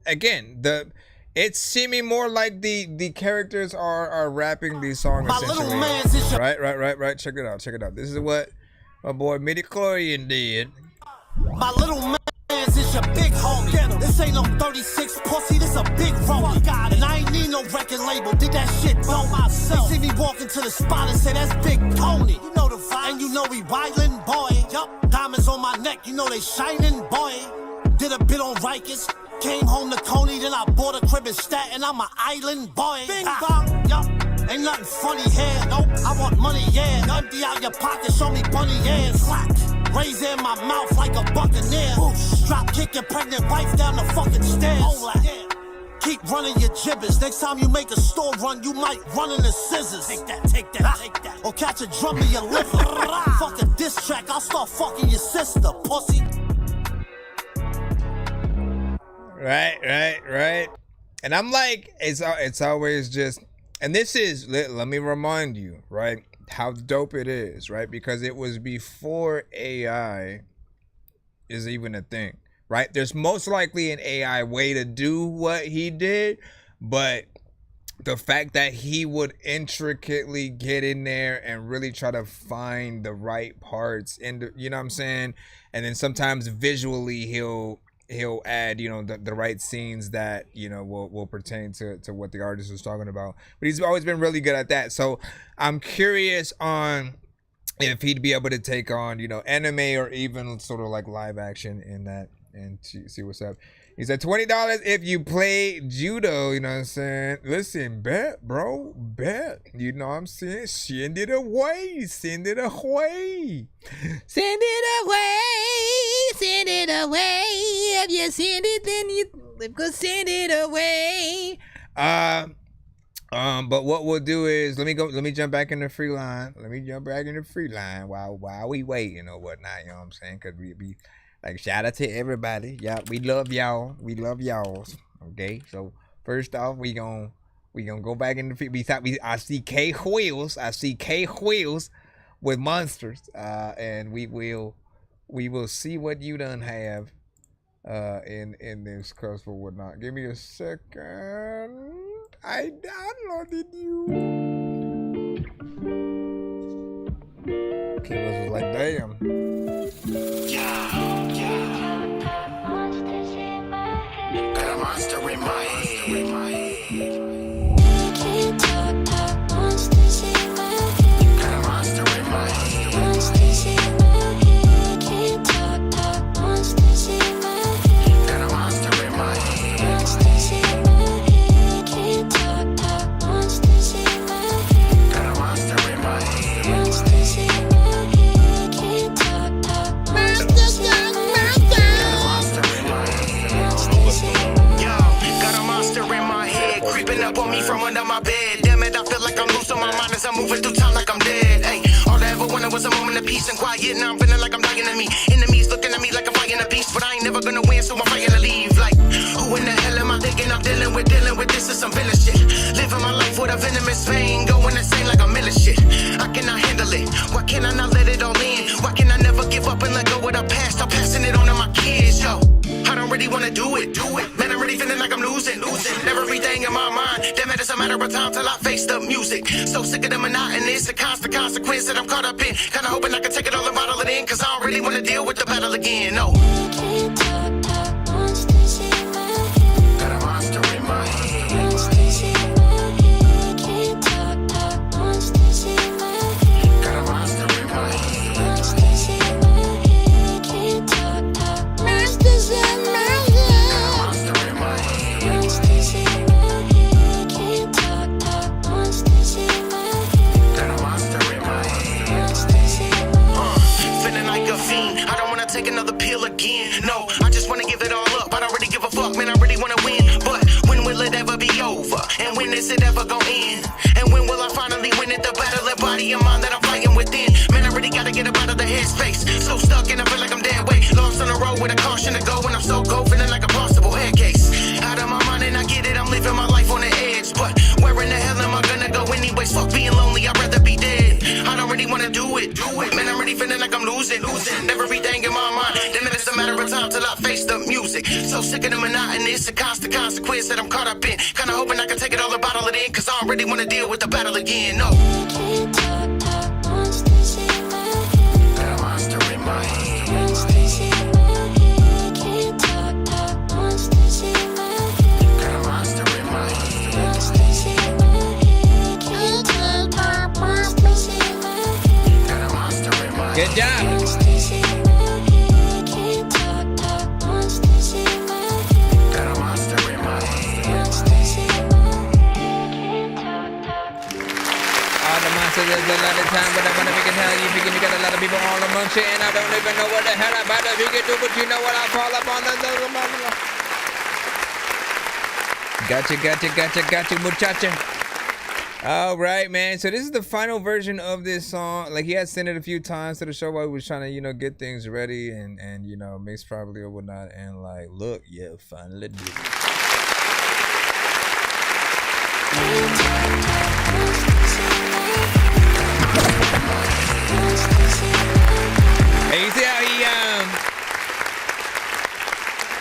again, it's seeming more like the characters are rapping these songs essentially. Right. Check it out. This is what my boy Midichlorian did. My little man's is your big homie. This ain't no 36 pussy, this a big rollie. And I ain't need no record label, did that shit on myself. See me walk into the spot and say that's Big Tony. You know the vibe, and you know we wildin', boy. Yup, diamonds on my neck, you know they shining, boy. Did a bit on Rikers, came home to Coney, then I bought a crib in Staten. I'm an island boy. Bing bong, yup. Ain't nothing funny here, nope. I want money, yeah. Empty out your pocket, show me bunny hands. Slack. Raise in my mouth like a buccaneer. Oof. Drop kick your pregnant wife down the fucking stairs. Yeah. Keep running your gibbers. Next time you make a store run, you might run into scissors. Take that. Or catch a drum in your liver. Fuck a diss track, I'll start fucking your sister, pussy. Right. And I'm like, it's always just, and this is, let me remind you, right? how dope it is, right? Because it was before AI is even a thing, right? There's most likely an AI way to do what he did, but the fact that he would intricately get in there and really try to find the right parts and, you know what I'm saying? And then sometimes visually he'll add, you know, the right scenes that, you know, will pertain to what the artist was talking about. But he's always been really good at that. So I'm curious on if he'd be able to take on, you know, anime or even sort of like live action in that and see what's up. He said $20 if you play judo, you know what I'm saying? Listen, bet, bro, bet. You know what I'm saying? Send it away. Send it away. Send it away. Send it away. If you send it, then you could send it away. But what we'll do is let me jump back in the free line. Let me jump back in the free line while we waiting or whatnot, you know what I'm saying? Cause we be like, shout out to everybody. Yeah, we love y'all. We love y'all. Okay, so first off, we gonna go back in the I see K Wheels. I see K Wheels with monsters. And we will see what you done have in this curse or whatnot. Give me a second. I downloaded you. Killers was like, damn. Got a monster in my head. On me from under my bed. Damn it, I feel like I'm losing my mind as I'm moving through time like I'm dead. Hey, all I ever wanted was a moment of peace and quiet. Now I'm feeling like I'm dying to me. Enemies looking at me like I'm fighting a beast, but I ain't never gonna win, so I'm fighting to leave. Like, who in the hell am I thinking I'm dealing with? Dealing with this is some villain shit. Living my life with a venomous vein, going insane like a million shit. I cannot handle it. Why can't I not let it all in? Why can I never give up and let go of the past? I'm passing it on to my kids, yo. I don't really wanna do it. Man, I'm really feeling like I'm losing. Everything in my mind. Damn it, it's a matter of time till I face the music. So sick of the monotonous, the constant consequence that I'm caught up in. Kinda hoping I can take it all and bottle it in, cause I don't really wanna deal with the battle again, no. Got a monster in my head. Got a monster in my head. Monsters in my take another pill again. No, I just wanna give it all up. I don't really give a fuck, man, I really wanna win. But when will it ever be over? And when is it ever gonna end? And when will I finally win it? The battle of body and mind that I'm fighting within. Man, I really gotta get up out of the headspace. So stuck and I feel like I'm dead weight. Lost on the road with a caution to go. And I'm so cold, feeling like a possible head case. Out of my mind and I get it, I'm living my life on the edge. But where in the hell am I gonna go anyways? Fuck being lonely, I'd rather be dead. I don't really wanna do it. Man, I'm really feeling like I'm losing. Everything in my mind. Then it's a matter of time till I face the music. So sick of the monotonous, the constant consequence that I'm caught up in. Kinda hoping I can take it all and bottle it in, cause I don't really wanna deal with the battle again, no. Got a monster in my head. Got a monster in my head. Got a monster in my head. Good job. There's a lot of time, but I wanna make it tell you. Figure you got a lot of people all amongst you, and I don't even know what the hell about it. You can do, but you know what I fall up on the Gotcha, muchacha. All right, man. So this is the final version of this song. Like, he had sent it a few times to the show while he was trying to, you know, get things ready and you know, mix properly or whatnot. And like, look, yeah, finally did it. And you see how he,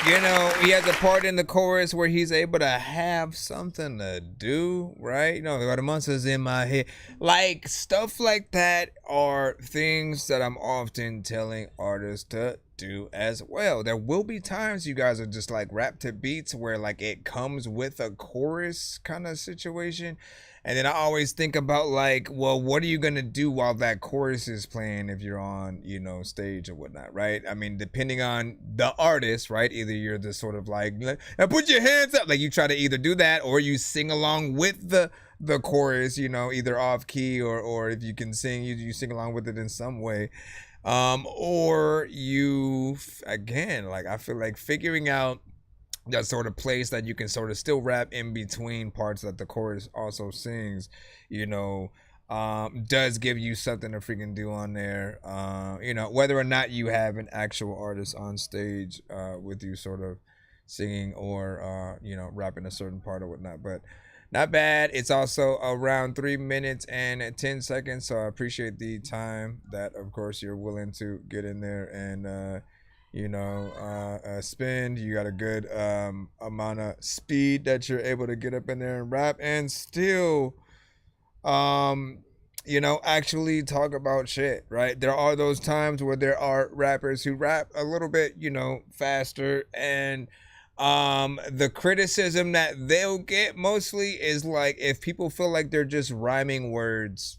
you know, he has a part in the chorus where he's able to have something to do, right? You know, the monsters in my head. Like, stuff like that are things that I'm often telling artists to do as well. There will be times you guys are just like rap to beats where like it comes with a chorus kind of situation. And then I always think about like, well, what are you going to do while that chorus is playing if you're on, you know, stage or whatnot, right? I mean, depending on the artist, right? Either you're the sort of like, now put your hands up. Like you try to either do that or you sing along with the chorus, you know, either off key or if you can sing, you sing along with it in some way. Or you, again, like I feel like figuring out that sort of place that you can sort of still rap in between parts that the chorus also sings, you know, does give you something to freaking do on there. You know, whether or not you have an actual artist on stage with you sort of singing or, you know, rapping a certain part or whatnot. But not bad. It's also around 3 minutes and 10 seconds. So I appreciate the time that, of course, you're willing to get in there and, you know, spend. You got a good amount of speed that you're able to get up in there and rap and still, you know, actually talk about shit, right? There are those times where there are rappers who rap a little bit, you know, faster, and the criticism that they'll get mostly is like if people feel like they're just rhyming words,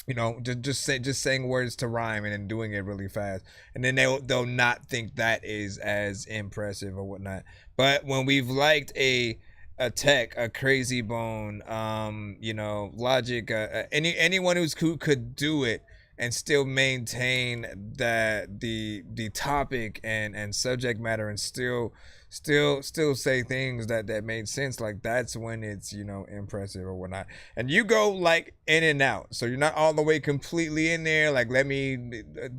you know, just saying words to rhyme and then doing it really fast, and then they'll not think that is as impressive or whatnot. But when we've liked a Tech, a Crazy Bone, you know, Logic, anyone who could do it and still maintain that the topic and subject matter and still say things that made sense, like that's when it's, you know, impressive or whatnot. And you go like in and out, so you're not all the way completely in there. Like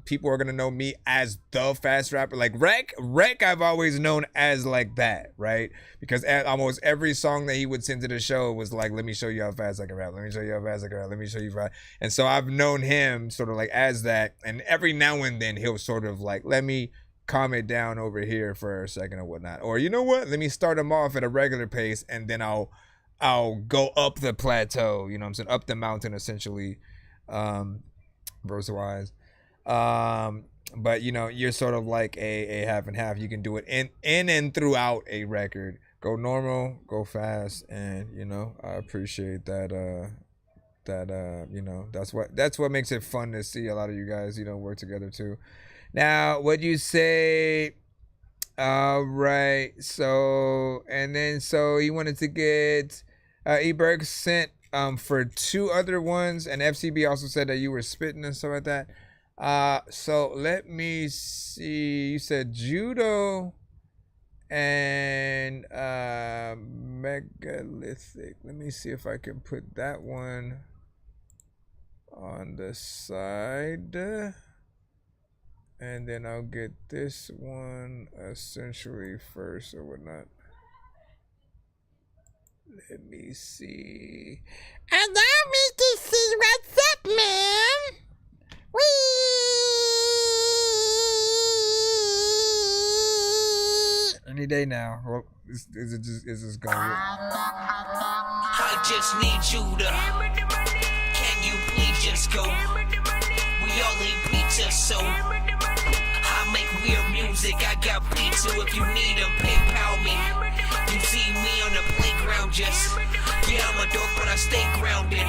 people are gonna know me as the fast rapper. Like Rec I've always known as like that, right? Because almost every song that he would send to the show was like, let me show you how fast I can rap, let me show you how fast I can rap, let me show you how. And so I've known him sort of like as that, and every now and then he'll sort of like, let me calm it down over here for a second or whatnot, or you know what, let me start them off at a regular pace and then I'll go up the plateau, you know what I'm saying, up the mountain essentially, verse wise. But you know, you're sort of like a half and half. You can do it in and throughout a record, go normal, go fast, and you know, I appreciate that you know, that's what makes it fun to see a lot of you guys, you know, work together too. Now, what you say? Right. So, and then so he wanted to get Eberg sent for 2 other ones, and FCB also said that you were spitting and stuff like that. So let me see. You said judo and megalithic. Let me see if I can put that one on the side. And then I'll get this one essentially first or whatnot. Let me see. Allow me to see what's up, man. Whee! Any day now. Well, is this going? I just need you to. Can you please just go? We all need pizza, so I make weird music. I got pizza if you need them. PayPal me. You see me on the playground, just yeah, I'm a dork, but I stay grounded.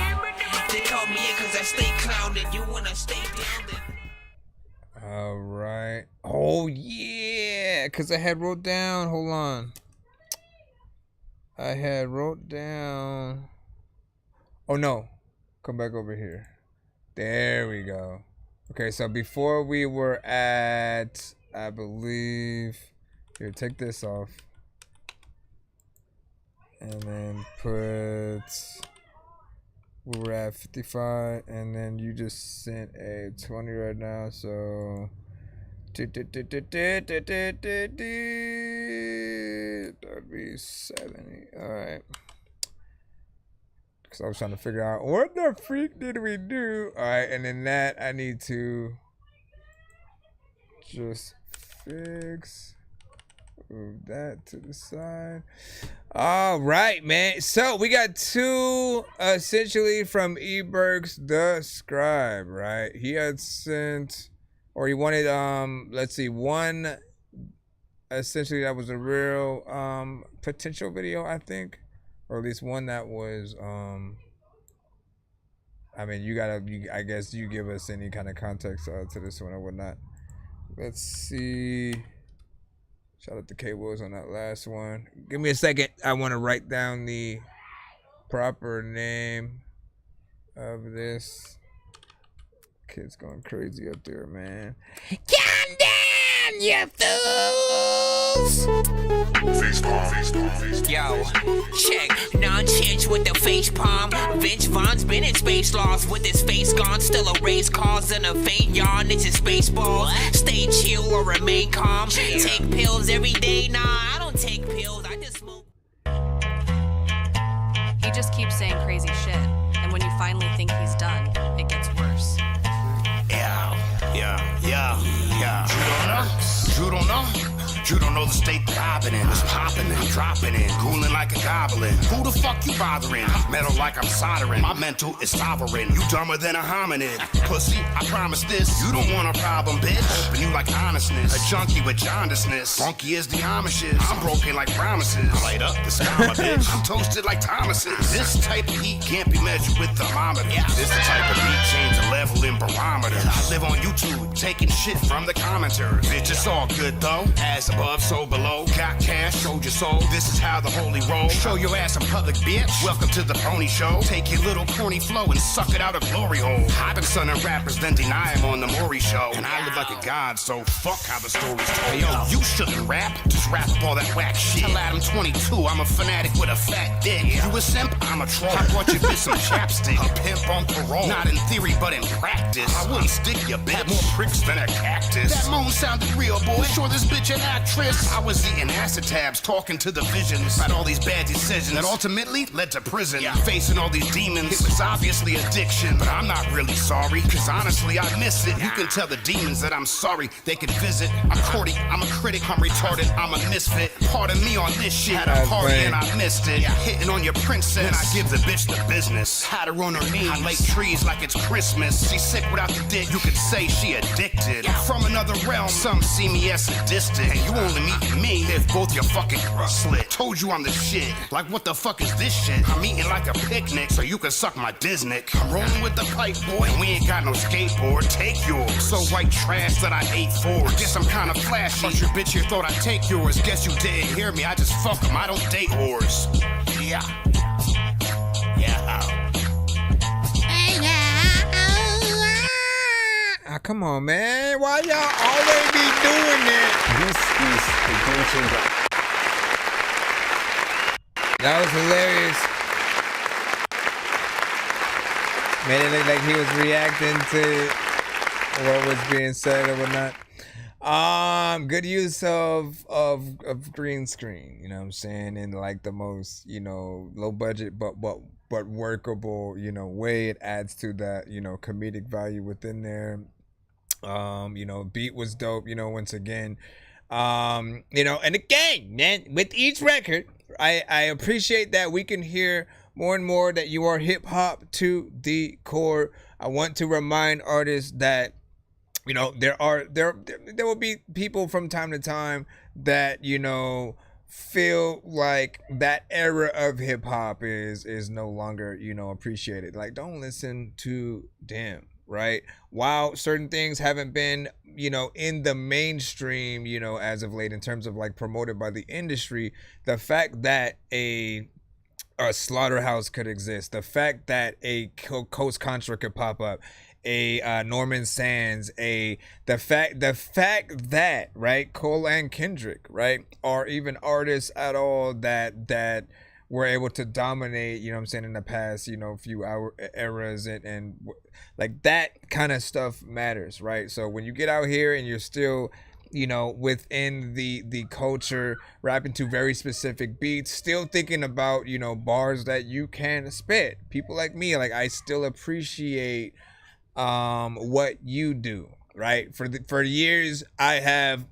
They call me in cause I stay clowned. You wanna stay grounded. All right. Oh yeah, cause I had wrote down. Hold on. I had wrote down. Oh no, come back over here. There we go. Okay, so before we were at, I believe, here, take this off. And then put, we were at 55, and then you just sent a 20 right now, so. That'd be 70, all right. Because I was trying to figure out what the freak did we do. All right, and then that I need to just fix. Move that to the side. All right, man. So we got two essentially from eBurks the Scribe, right? He had sent, or he wanted let's see, one essentially that was a real potential video, I think, or at least one that was I mean, I guess you give us any kind of context to this one or whatnot. Let's see. Shout out to K-Wills on that last one. Give me a second. I want to write down the proper name of this. Kid's going crazy up there, man. Calm down, you fools! Yo, check, non-change with the face palm. Vince Vaughn's been in space lost with his face gone. Still a race cause and a faint yawn. It's his space balls. Stay chill or remain calm. Take pills every day. Nah, I don't take pills. I just smoke. He just keeps saying crazy shit. And when you finally think he's done, it gets worse. Yeah. You don't know? You don't know the state that I've been in. It's popping and dropping in, cooling like a goblin. Who the fuck you bothering? Metal like I'm soldering. My mental is sovereign. You dumber than a hominid. Pussy, I promise this. You don't want a problem, bitch. Open you like honestness. A junkie with jaundicedness. Funky as the Amishes. I'm broken like promises. Light up the sky, my bitch. I'm toasted like Thomas's. This type of heat can't be measured with thermometers. This the type of beat change the level in barometers. I live on YouTube, taking shit from the commenters. Bitch, it's all good though. As above, so below. Got cash, showed your soul. This is how the holy roll. Show your ass in public, bitch. Welcome to the pony show. Take your little corny flow and suck it out a glory hole. I've been sunning rappers, then deny him on the Maury show. And I live like a god, so fuck how the story's told. Hey, yo, you shouldn't rap. Just rap up all that whack shit. Tell Adam 22, I'm a fanatic with a fat dick. You a simp, I'm a troll. I brought you bitch some chapstick. A pimp on parole. Not in theory, but in practice. I wouldn't stick you, bitch. Had more pricks than a cactus. That moan sounded real, boy. Sure this bitch an actress. I was eating acid tabs, talking to the visions about all these bad decisions that ultimately led to prison. Facing all these demons, it was obviously addiction. But I'm not really sorry, cause honestly I miss it. You can tell the demons that I'm sorry, they can visit. I'm cordy, I'm a critic, I'm retarded, I'm a misfit. Pardon me on this shit, had a party and I missed it. Hitting on your princess, and I give the bitch the business. Had her on her knees, I lay trees like it's Christmas. She's sick without the dick, you could say she addicted. From another realm, some see me as sadistic. And you only meet me if both your fucking slit. Told you I'm the shit, like what the fuck is this shit? I'm eating like a picnic, so you can suck my Disney. I'm rolling with the pipe, boy, and we ain't got no skateboard. Take yours, so white trash that I hate for. Guess I'm kinda flashy, but your bitch here thought I'd take yours. Guess you didn't hear me, I just fuck them, I don't date whores. Yeah. Ah, come on, man. Why y'all always be doing that? This is the game changer. That was hilarious. Made it look like he was reacting to what was being said or whatnot. Good use of green screen, you know what I'm saying, in like the most, you know, low budget but workable, you know, way. It adds to that, you know, comedic value within there. You know, beat was dope, you know, once again. You know, and again, man, with each record, I appreciate that we can hear more and more that you are hip hop to the core. I want to remind artists that, you know, there will be people from time to time that, you know, feel like that era of hip hop is no longer, you know, appreciated. Like, don't listen to them, right? While certain things haven't been, you know, in the mainstream, you know, as of late, in terms of like promoted by the industry, the fact that a Slaughterhouse could exist, the fact that a Coast Contra could pop up, a Norman Sands, the fact that, right, Cole and Kendrick, right, are even artists at all that were able to dominate, you know what I'm saying, in the past, you know, few eras, and like that kind of stuff matters, right? So when you get out here and you're still, you know, within the culture, rapping to very specific beats, still thinking about, you know, bars that you can spit, people like me, like, I still appreciate what you do, right? For years, I have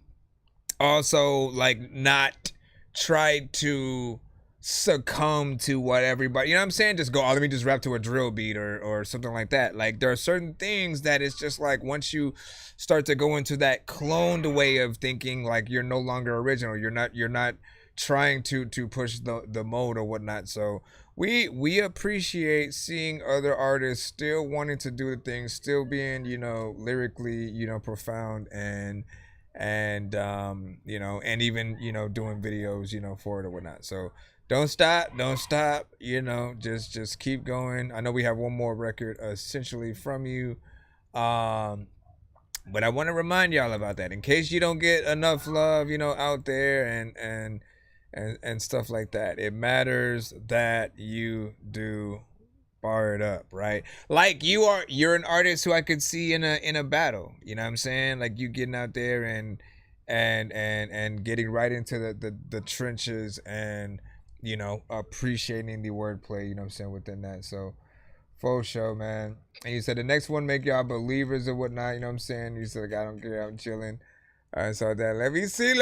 also like not tried to succumb to what everybody, you know what I'm saying? Just go, oh, let me just rap to a drill beat or something like that. Like there are certain things that it's just like once you start to go into that cloned way of thinking, like you're no longer original. You're not trying to push the mode or whatnot. So we appreciate seeing other artists still wanting to do the things, still being, you know, lyrically, you know, profound and you know, and even, you know, doing videos, you know, for it or whatnot. So don't stop, you know, just keep going. I know we have one more record essentially from you. But I want to remind y'all about that in case you don't get enough love, you know, out there and stuff like that. It matters that you do bar it up, right? Like you're an artist who I could see in a battle, you know what I'm saying? Like you getting out there and getting right into the trenches and, you know, appreciating the wordplay, you know what I'm saying, within that. So full show, man. And you said the next one make y'all believers or whatnot, you know what I'm saying? You said like, I don't care, I'm chilling. So that let me see,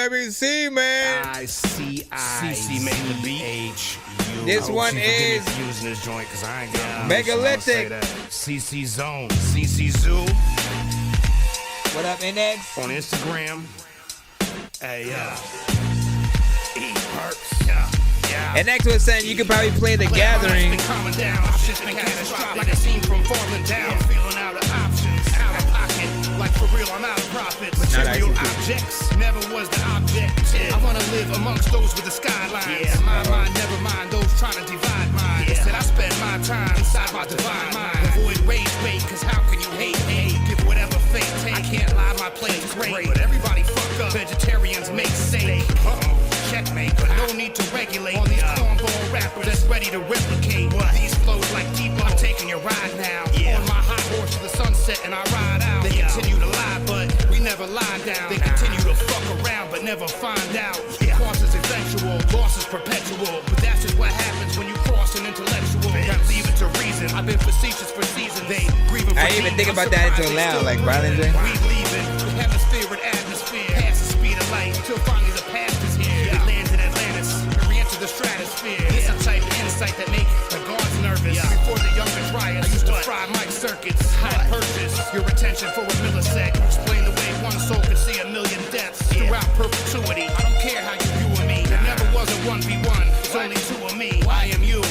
man. CC made the beat. This one is using this joint because I ain't got Megalithic. CC Zone, CC Zoo. What up, NX? On Instagram. Hey, And next was saying you could probably play The Gathering. Calming down, shit's been catastrophic like a scene from falling down. Feeling out of options, out of pocket. Like for real, I'm out of profit. Material objects never was the object. I wanna live amongst those with the skylines. My mind, never mind those trying to divide mine. Instead, I spend my time inside my divine mind. Avoid rage bait, cause how can you hate? Give whatever fate take. I can't lie, my play's great. But everybody fuck up. Vegetarians make steak. Checkmate, but no need to regulate on these cornball rappers that's ready to replicate. These flows like Depot, I'm taking your ride now. On my high horse to the sunset and I ride out. They continue to lie, but we never lie down. They continue to fuck around, but never find out. Cost is eventual, loss is perpetual. But that's just what happens when you cross an intellectual. Gotta leave it to reason. I've been facetious for seasons. They grieving for I didn't even think about that until now, like Violent J. We leaving the hemisphere with atmosphere. Past the speed of light till finally the past is here. The stratosphere. It's a type of insight that make the guards nervous. Before the younger riots, I used to fry mic circuits. High purchase your attention for a millisecond. Explain the way one soul could see a million deaths throughout perpetuity. I don't care how you view me. There never was a 1v1. It's only two of me. I am you,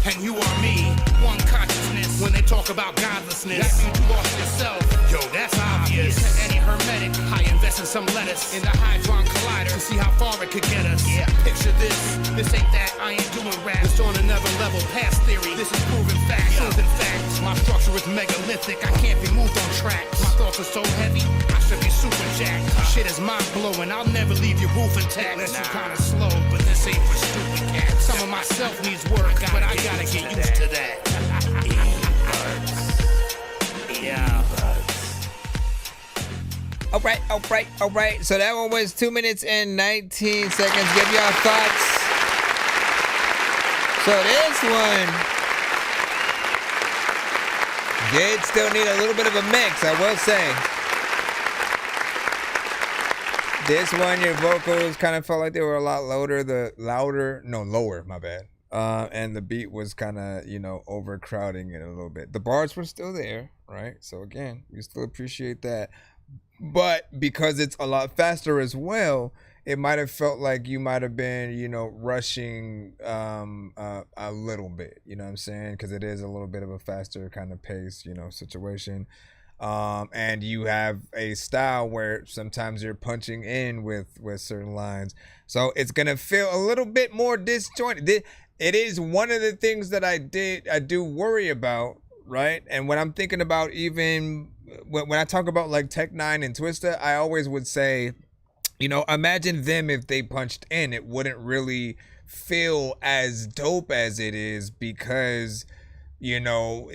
and you are me. One consciousness. When they talk about godlessness, that means you lost yourself. Yo, that's obvious. To any hermetic, I invest in some lettuce in the Hydron Collider to see how far it could get us. Picture this. This ain't that, I ain't doing rap. It's on another level, past theory. This is proven fact, proven fact. My structure is megalithic, I can't be moved on tracks. My thoughts are so heavy, I should be super jacked. Shit is mind blowing, I'll never leave your roof intact. Unless you kinda slow, but this ain't for stupid cats. Some of myself needs work, but I gotta get used to that. All right. So that one was 2 minutes and 19 seconds. Give y'all thoughts. So this one did still need a little bit of a mix, I will say. This one, your vocals kind of felt like they were a lot lower, my bad. And the beat was kind of, you know, overcrowding it a little bit. The bars were still there, right? So again, we still appreciate that. But because it's a lot faster as well, it might have felt like you might have been, you know, rushing a little bit, you know what I'm saying? Because it is a little bit of a faster kind of pace, you know, situation. And you have a style where sometimes you're punching in with certain lines. So it's going to feel a little bit more disjointed. It is one of the things that I do worry about, right? And when I'm thinking about even when I talk about like Tech 9 and Twista, I always would say, you know, imagine them if they punched in. It wouldn't really feel as dope as it is because, you know,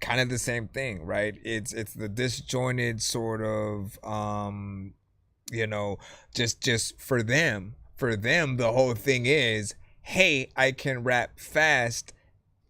kind of the same thing, right? It's the disjointed sort of, you know, just for them, the whole thing is, hey, I can rap fast,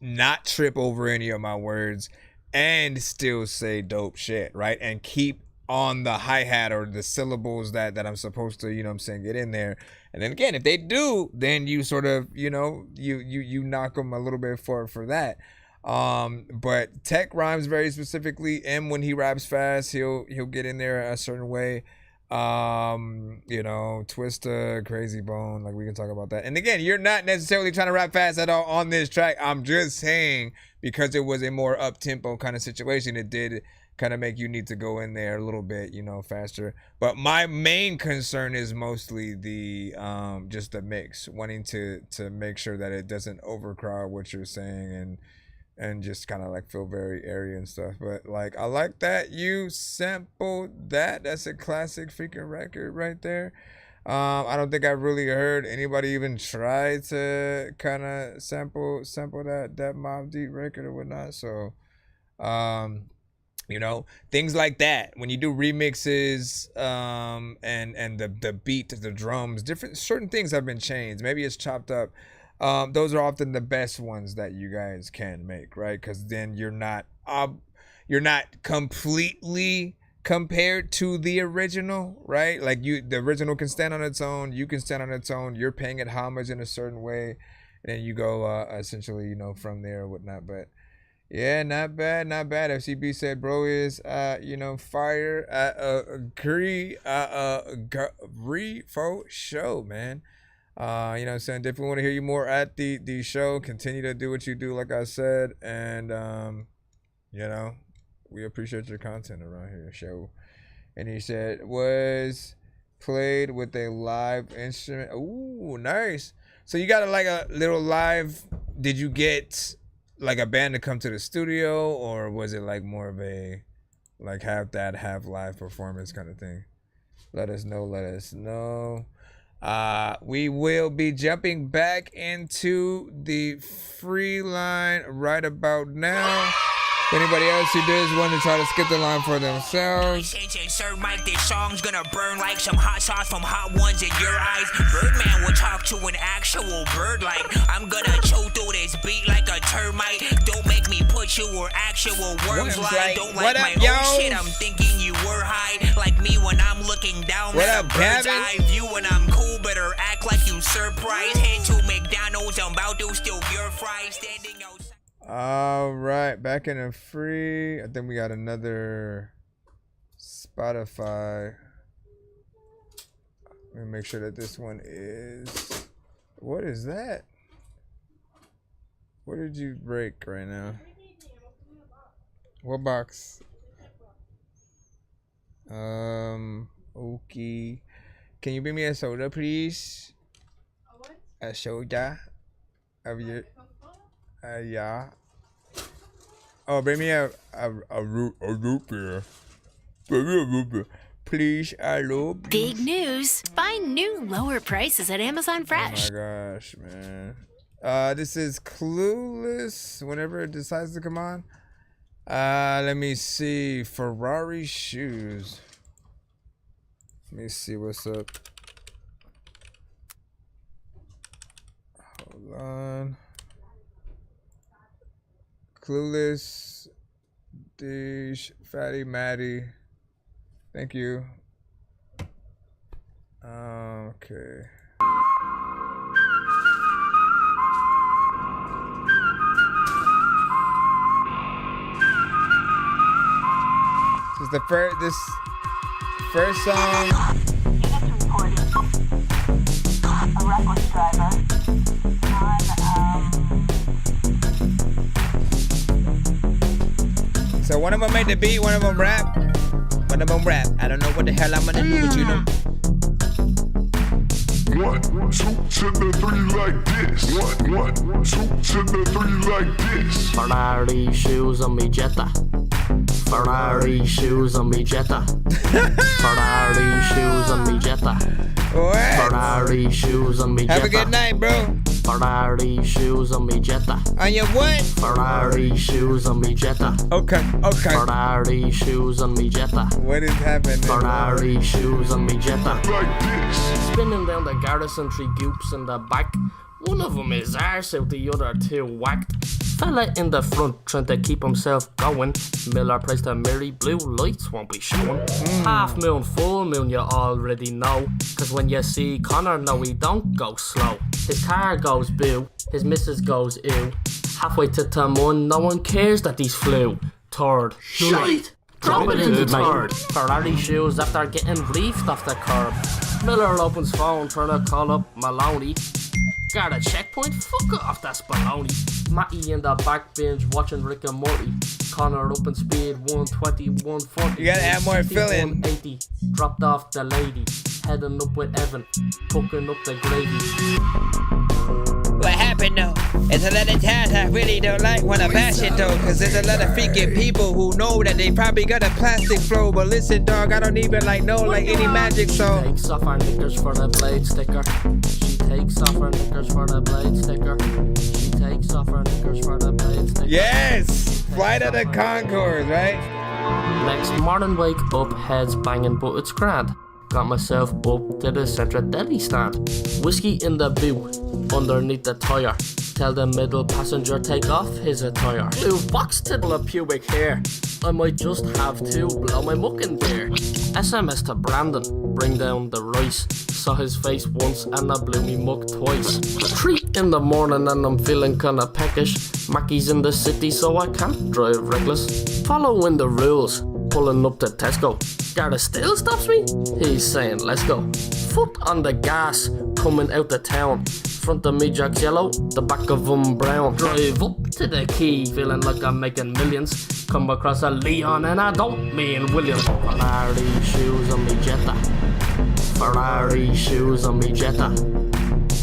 not trip over any of my words, and still say dope shit, right? And keep on the hi-hat or the syllables that I'm supposed to, you know what I'm saying, get in there. And then again, if they do, then you sort of, you know, you knock them a little bit for that. But Tech rhymes very specifically. M, when he raps fast, he'll get in there a certain way. You know, Twista, Crazy Bone, like we can talk about that. And again, you're not necessarily trying to rap fast at all on this track. I'm just saying, because it was a more up-tempo kind of situation, it did kind of make you need to go in there a little bit, you know, faster. But my main concern is mostly the just the mix, wanting to make sure that it doesn't overcrowd what you're saying and just kind of like feel very airy and stuff. But like, I like that you sampled that. That's a classic freaking record right there. I don't think I really heard anybody even try to kind of sample that Mobb Deep record or whatnot. So you know, things like that. When you do remixes, and the beat, the drums, certain things have been changed. Maybe it's chopped up. Those are often the best ones that you guys can make, right? Because then you're not completely compared to the original, right? Like the original can stand on its own. You can stand on its own. You're paying it homage in a certain way, and then you go essentially, you know, from there or whatnot. But yeah, not bad. FCB said, bro is, you know, fire. Agree for show, man. You know what I'm saying? Definitely want to hear you more at the show. Continue to do what you do, like I said. And, you know, we appreciate your content around here, show. And he said, was played with a live instrument. Ooh, nice. So you got a little live, did you get like a band to come to the studio, or was it like more of a like half live performance kind of thing? Let us know. We will be jumping back into the free line right about now. Anybody else who does want to try to skip the line for themselves? Sir Mike, this song's gonna burn like some hot sauce from hot ones in your eyes. Birdman will talk to an actual bird like I'm gonna chew through this beat like a termite. Don't make me put you where actual words lie. Don't like my own shit, I'm thinking you were high. Like me when I'm looking down at a bird's eye view. When I'm cool, better act like you surprised. Head to McDonald's, I'm about to steal your fries. Standing outside. All right, back in a free. I think we got another Spotify. Let me make sure that this one is. What is that? What did you break right now? What box? Okay. Can you bring me a soda, please? A soda? Of your. Yeah. Oh, bring me a root beer. Please, I love you. Big news. Find new lower prices at Amazon Fresh. Oh my gosh, man. This is Clueless whenever it decides to come on. Let me see. Ferrari shoes. Let me see what's up. Hold on. Clueless, Dish, Fatty Maddie. Thank you. Okay. This is the first song. A reckless driver So one of them made the beat, one of them rap. I don't know what the hell I'm gonna do, but you know. 1, 2 to the 3 like this. 1, 2 to the 3 like this. Ferrari shoes on me Jetta. Ferrari shoes on me Jetta. Ferrari shoes on me Jetta. Ferrari shoes on me Jetta. Have a good night, bro. Ferrari shoes on me Jetta. On your what? Ferrari shoes on me Jetta. Okay. Ferrari shoes on me Jetta. What is happening? Ferrari shoes on me Jetta. Spinning down the Garrison tree goops in the back. One of them is arse out, the other two whacked. Fella in the front trying to keep himself going. Miller plays the Mary blue lights won't be showing. Half moon, full moon, you already know. Cause when you see Connor, no, he don't go slow. His car goes boo, his missus goes ew. Halfway to Tamun, no one cares that he's flew. Third, shite! Drop it into third. Ferrari shoes after getting reefed off the curb. Miller opens phone trying to call up Maloney. Got a checkpoint? Fuck off, that's baloney. Matty in the back binge watching Rick and Morty. Connor up in speed 120, 140. You gotta add more filling. 180. Dropped off the lady. Heading up with Evan. Cooking up the gravy. What happened though? It's a lot of times I really don't like when I bash it though. Cause there's a lot of freaking people who know that they probably got a plastic flow. But listen dog, I don't even know any magic so. She takes off her knickers for the blade sticker. She takes off her knickers for the blade sticker. She takes off her knickers for the blade sticker. Yes! Flight of the Conchords, right? Next morning wake up, heads banging but it's grand. Got myself up to the central deli stand. Whiskey in the boot, underneath the tire. Tell the middle passenger take off his attire. Blue box tittle of pubic hair. I might just have to blow my muck in there. SMS to Brandon, bring down the rice. Saw his face once and I blew me muck twice. 3 in the morning and I'm feeling kinda peckish. Mackie's in the city so I can't drive reckless. Following the rules, pulling up to Tesco. Garda still stops me? He's saying let's go. Foot on the gas, coming out the town. Front of me Jack's yellow, the back of him brown. Drive up to the key, feeling like I'm making millions. Come across a Leon and I don't mean William. Ferrari shoes on me Jetta. Ferrari shoes on me Jetta.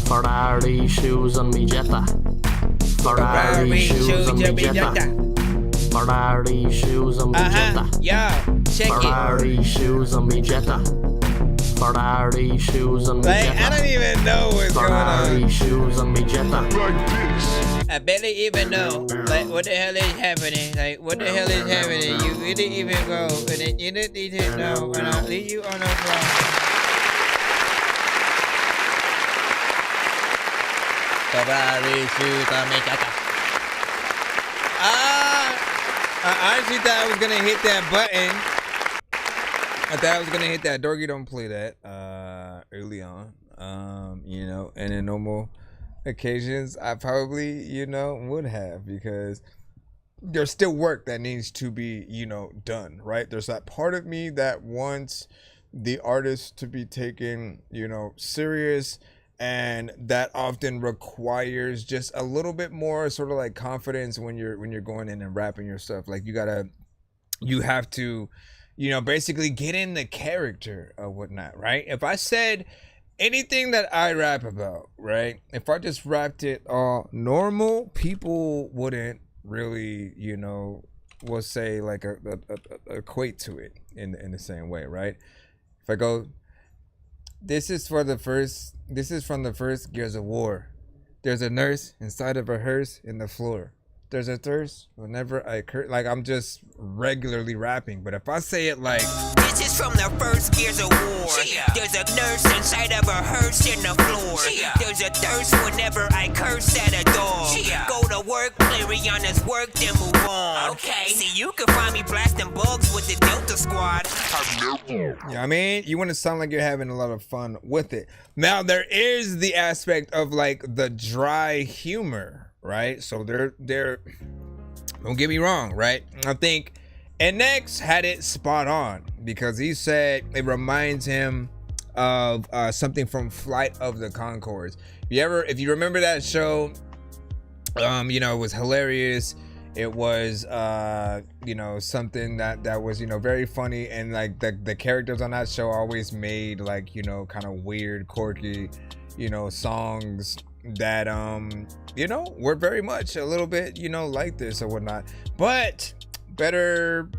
Ferrari shoes on me Jetta. Ferrari shoes on me Jetta. Ferrari shoes on me Jetta. Yo, check Ferrari shoes on me Jetta. Ferrari shoes on me Jetta. I don't even know what's going on. Ferrari shoes on me Jetta. I barely even know. Like, what the hell is happening? Like, what the hell is happening? You didn't even go. And then you didn't even know. And I'll leave you on the floor. Ferrari shoes on me Jetta. I honestly thought I was gonna hit that button. I thought I was gonna hit that. Dorky don't play that early on. You know, and in normal occasions I probably, you know, would have, because there's still work that needs to be, you know, done, right? There's that part of me that wants the artist to be taken, you know, serious. And that often requires just a little bit more sort of like confidence when you're going in and rapping your stuff. Like you have to, you know, basically get in the character or whatnot, right? If I said anything that I rap about, right? If I just rapped it all normal, people wouldn't really, you know, we'll say like equate to it in the same way, right? If I go, this is from the first Gears of War. There's a nurse inside of a hearse in the floor. There's a thirst whenever I curse. Like, I'm just regularly rapping. But if I say it like, this is from the first Gears of War. There's a nurse inside of a hearse in the floor. There's a thirst whenever I curse at a dog. Go to work, play Rihanna's work, then move on. Okay. See, you can find me blasting bugs with the Delta Squad. Yeah, I mean, you want to sound like you're having a lot of fun with it. Now, there is the aspect of like the dry humor, right? So they're don't get me wrong, right? I think NX had it spot on, because he said it reminds him of something from Flight of the Conchords. If you remember that show, you know, it was hilarious. It was you know, something that was, you know, very funny, and like the characters on that show always made like, you know, kind of weird, quirky, you know, songs that you know, were very much a little bit, you know, like this or whatnot, but better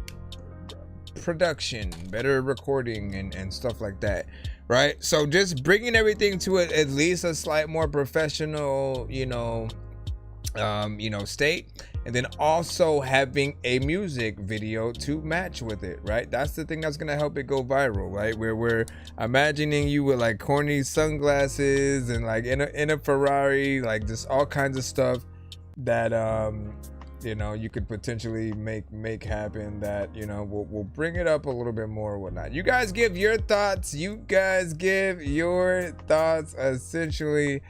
production, better recording and stuff like that, right? So just bringing everything to at least a slight more professional, you know, state, and then also having a music video to match with it, right? That's the thing that's gonna help it go viral, right? Where we're imagining you with like corny sunglasses and like in a Ferrari, like just all kinds of stuff. you know, you could potentially make happen that, you know, we'll bring it up a little bit more or whatnot. You guys give your thoughts. Essentially,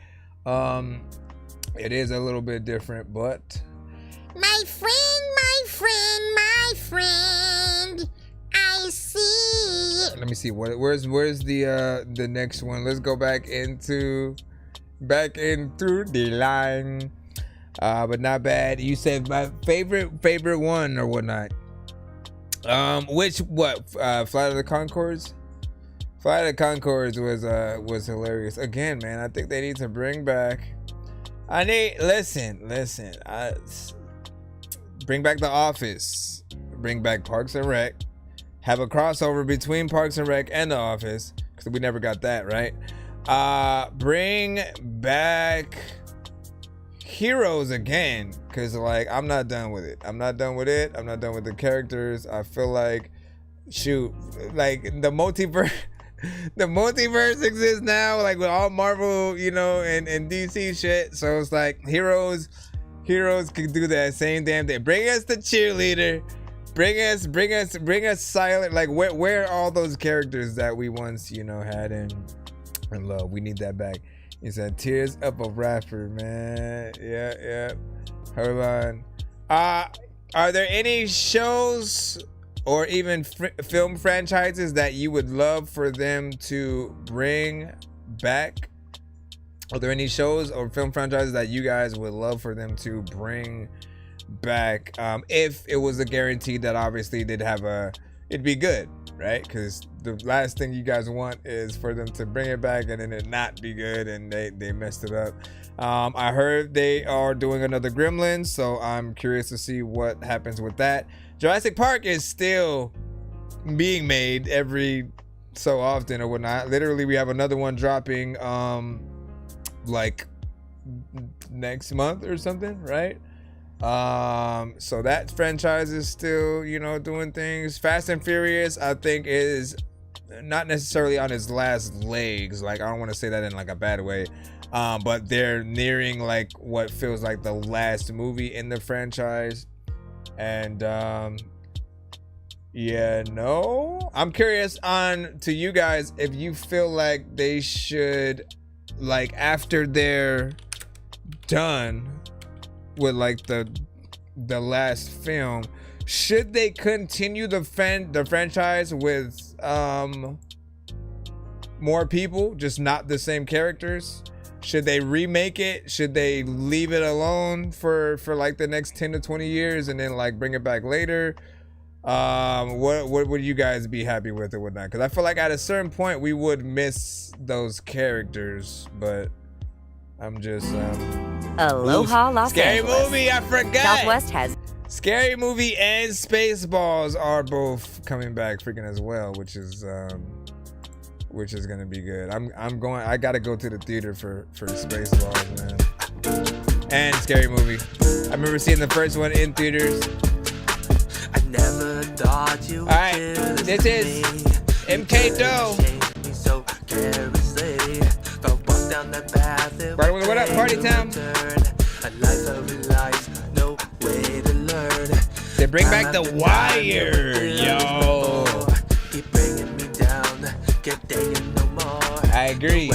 it is a little bit different, but my friend, I see. Let me see. Where's the next one? Let's go back into the line. But not bad. You said my favorite one or whatnot. Flight of the Conchords? Flight of the Conchords was hilarious. Again, man, I think they need to bring back. Bring back The Office. Bring back Parks and Rec. Have a crossover between Parks and Rec and The Office, because we never got that, right? Bring back Heroes again, because like I'm not done with it. I'm not done with the characters. I feel like, shoot, like the multiverse exists now, like with all Marvel, you know, and DC shit. So it's like Heroes can do that same damn thing. Bring us the cheerleader. Bring us Silent. Like where are all those characters that we once, you know, had in love? We need that back. He said, "Tears up a rapper, man." Yeah. Hold on. Are there any shows or even film franchises that you would love for them to bring back? Are there any shows or film franchises that you guys would love for them to bring back? If it was a guarantee that obviously it'd be good, right? Because the last thing you guys want is for them to bring it back and then it not be good and they messed it up. I heard they are doing another Gremlins, so I'm curious to see what happens with that. Jurassic Park is still being made every so often or whatnot. Literally, we have another one dropping like next month or something, right? So that franchise is still, you know, doing things. Fast and Furious, I think, is not necessarily on its last legs. Like, I don't want to say that in like a bad way, but they're nearing like what feels like the last movie in the franchise. And I'm curious to you guys if you feel like they should, like, after they're done with like the last film, should they continue the franchise with more people, just not the same characters? Should they remake it? Should they leave it alone for like the next 10 to 20 years and then like bring it back later? What would you guys be happy with or whatnot? Because I feel like at a certain point we would miss those characters, but I'm just Aloha, Los Scary Angeles. Movie, I forgot. Southwest has Scary Movie and Spaceballs are both coming back freaking as well, which is gonna be good. I gotta go to the theater for Spaceballs, man. And Scary Movie. I remember seeing the first one in theaters. I never thought you. Alright, this is MK Doe. Right, what up, Party Town? They bring back The Wire, yo. I agree.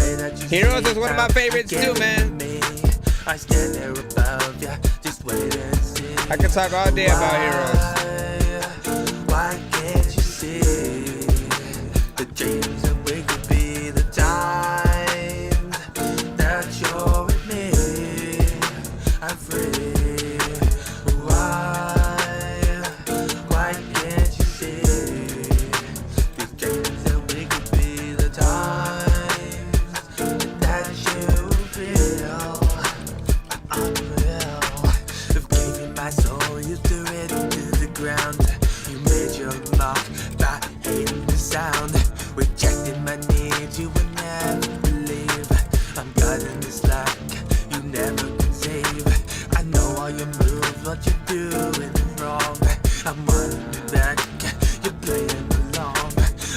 Heroes is one of my favorites too, man. I could talk all day about Heroes. Why can't you see the dreams that we could be, the times that you're with me? I'm free. Why can't you see these dreams that we could be, the times that you feel? I'm real. If gave you my soul, you threw it into the ground. You made your mark by hating the sound. Rejected my needs, you would never believe. I'm God in this life, you never can save. I know all your moves, what you're doing is wrong. I'm wanting you back, you're playing along.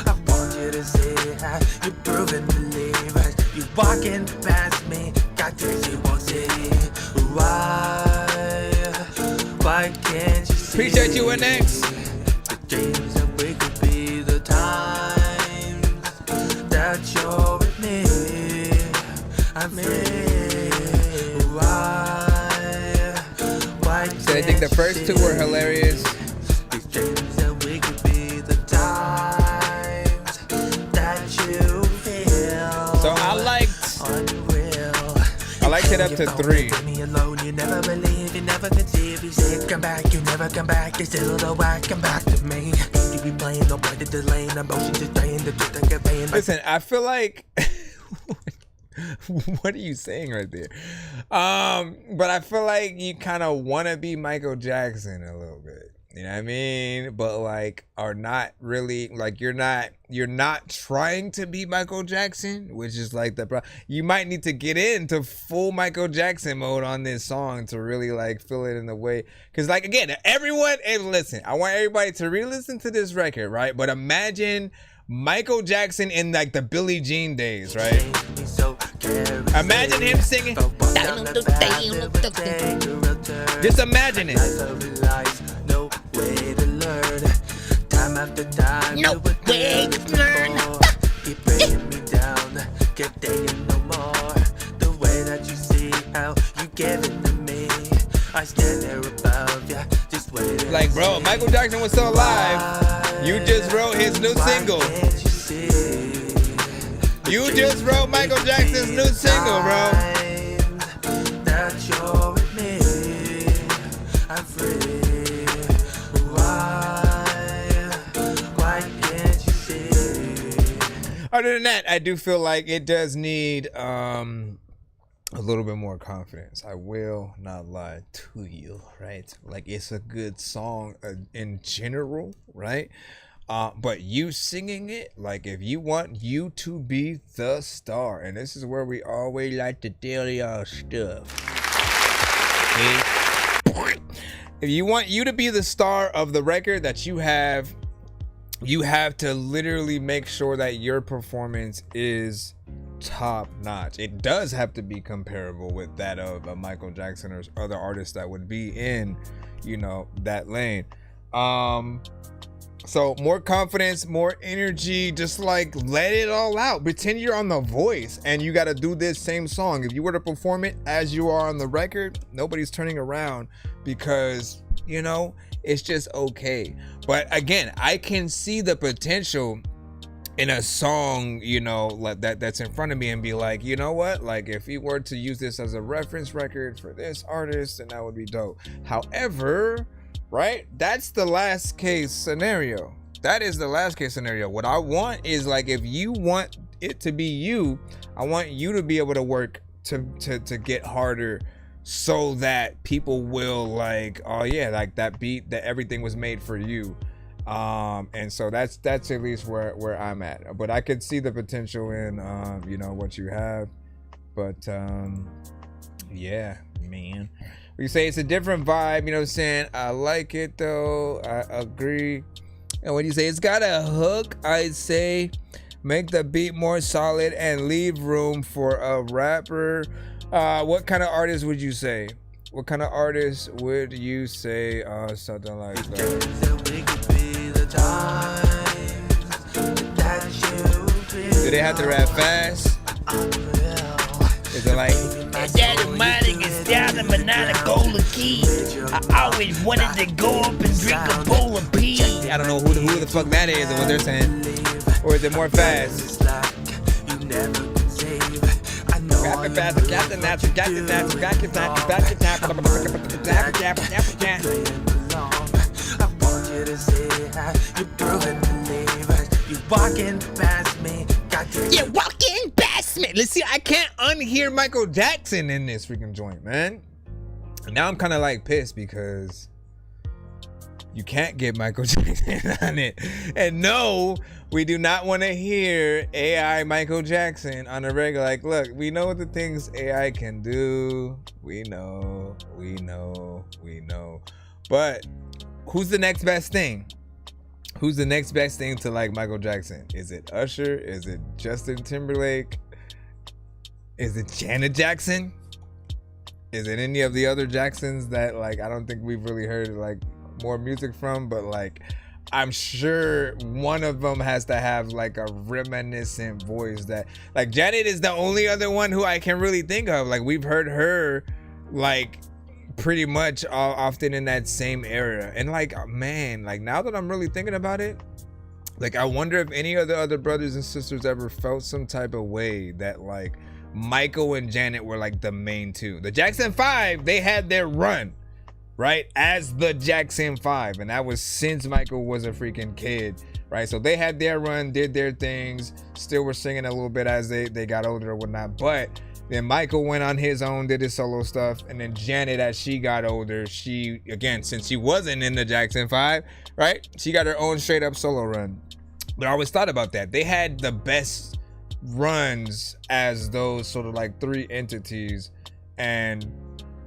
I want you to see how you're proving believe. You walking past me, God says you won't see. Why? Why can't you see? Appreciate you, NX. The dreams that we could be, the times that you're with me. I'm free. Why So I think the first two were hilarious. these dreams that we could be, the times that you feel. So I liked it up to 3. Me alone, you never believe, you never conceive. You say come back, you never come back. You still the whack, come back to me. You be playing, no play the delay, and emotions just playing the truth and conveying. Listen, I feel like what are you saying right there? But I feel like you kind of want to be Michael Jackson a little bit. You know what I mean? But like, are not really like you're not trying to be Michael Jackson, which is like you might need to get into full Michael Jackson mode on this song to really like feel it in the way. Cause like again, everyone, and listen, I want everybody to re-listen to this record, right? But imagine Michael Jackson in like the Billie Jean days, right? Imagine him singing. Just imagine it. No way to learn. Time after time. No way to learn. Keep bringing me down. Keep taking no more. The way that you see how you give it to me. I stand there above ya. Just waiting. Like, bro, Michael Jackson was still alive. You just wrote his new single. You just wrote Michael Jackson's new single, bro. That you're with me. I'm free. Why can't you see? Other than that, I do feel like it does need a little bit more confidence. I will not lie to you, right? Like, it's a good song in general, right? But you singing it, like if you want you to be the star, and this is where we always like to tell y'all stuff. Okay? If you want you to be the star of the record that you have to literally make sure that your performance is top notch. It does have to be comparable with that of a Michael Jackson or other artists that would be in, you know, that lane. So more confidence, more energy, just like let it all out. Pretend you're on The Voice and you got to do this same song. If you were to perform it as you are on the record, nobody's turning around because, you know, it's just okay. But again, I can see the potential in a song, you know, like that's in front of me and be like, you know what? Like if you were to use this as a reference record for this artist, then that would be dope. However, right? That's the last case scenario. That is the last case scenario. What I want is like, if you want it to be you, I want you to be able to work to get harder so that people will like, oh yeah, like that beat, that everything was made for you. And so that's at least where I'm at. But I could see the potential in you know, what you have. But yeah, man. We say it's a different vibe, you know what I'm saying? I like it though. I agree. And when you say it's got a hook, I'd say make the beat more solid and leave room for a rapper. What kind of artist would you say? What kind of artist would you say something like that? Do they have to rap fast? Is it like I always wanted to go up and drink a bowl of pee. I don't know who the fuck that is or what they're saying. Or is it more fast? You walking past me. You're walking past me. Let's see, I can't unhear Michael Jackson in this freaking joint, man. Now I'm kind of like pissed because you can't get Michael Jackson on it. And no, we do not want to hear AI Michael Jackson on a regular. Like, look, we know what the things AI can do. We know. But who's the next best thing? Who's the next best thing to like Michael Jackson? Is it Usher? Is it Justin Timberlake? Is it Janet Jackson? is it any of the other Jacksons that like I don't think we've really heard like more music from, but like I'm sure one of them has to have like a reminiscent voice that like Janet is the only other one who I can really think of. Like we've heard her like pretty much often in that same era. And like, man, like now that I'm really thinking about it, like I wonder if any of the other brothers and sisters ever felt some type of way that like Michael and Janet were like the main two. The Jackson 5, they had their run, right, as the Jackson 5, and that was since Michael was a freaking kid, right? So they had their run, did their things, still were singing a little bit as they got older or whatnot, but then Michael went on his own, did his solo stuff, and then Janet, as she got older, she, again, since she wasn't in the Jackson 5, right, she got her own straight up solo run. But I always thought about that. They had the best runs as those sort of like three entities, and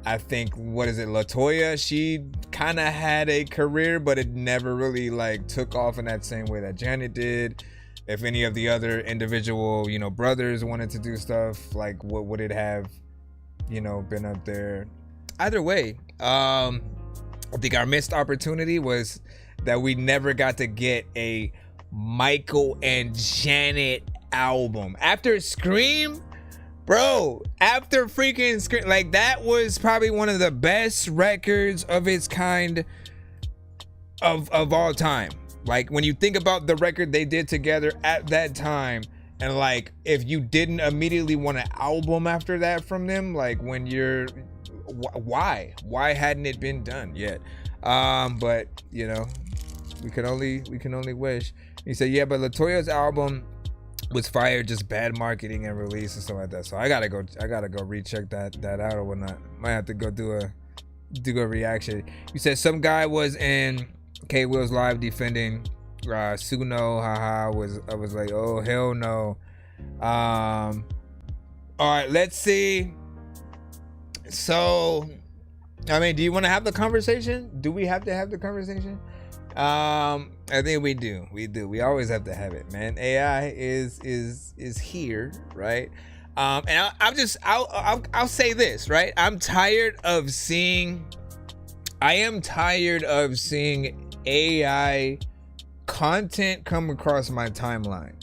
I think, what is it, LaToya, she kind of had a career, but it never really like took off in that same way that Janet did. If any of the other individual, you know, brothers wanted to do stuff, like what would it have, you know, been up there? Either way, I think our missed opportunity was that we never got to get a Michael and Janet album. After Scream, bro, after freaking Scream, like that was probably one of the best records of its kind of all time. Like when you think about the record they did together at that time, and like if you didn't immediately want an album after that from them, like when you're why hadn't it been done yet? But you know, we can only wish. He said, yeah, but LaToya's album was fire, just bad marketing and release and stuff like that. So I gotta go recheck that out or whatnot. Might have to go do a reaction. You said some guy was in K Will's live defending Suno. Haha. I was like, oh hell no. All right, let's see. So I mean, do you want to have the conversation? Do we have to have the conversation? I think we do. We always have to have it, man. AI is here, right? And I'll say this, right? I am tired of seeing AI content come across my timeline,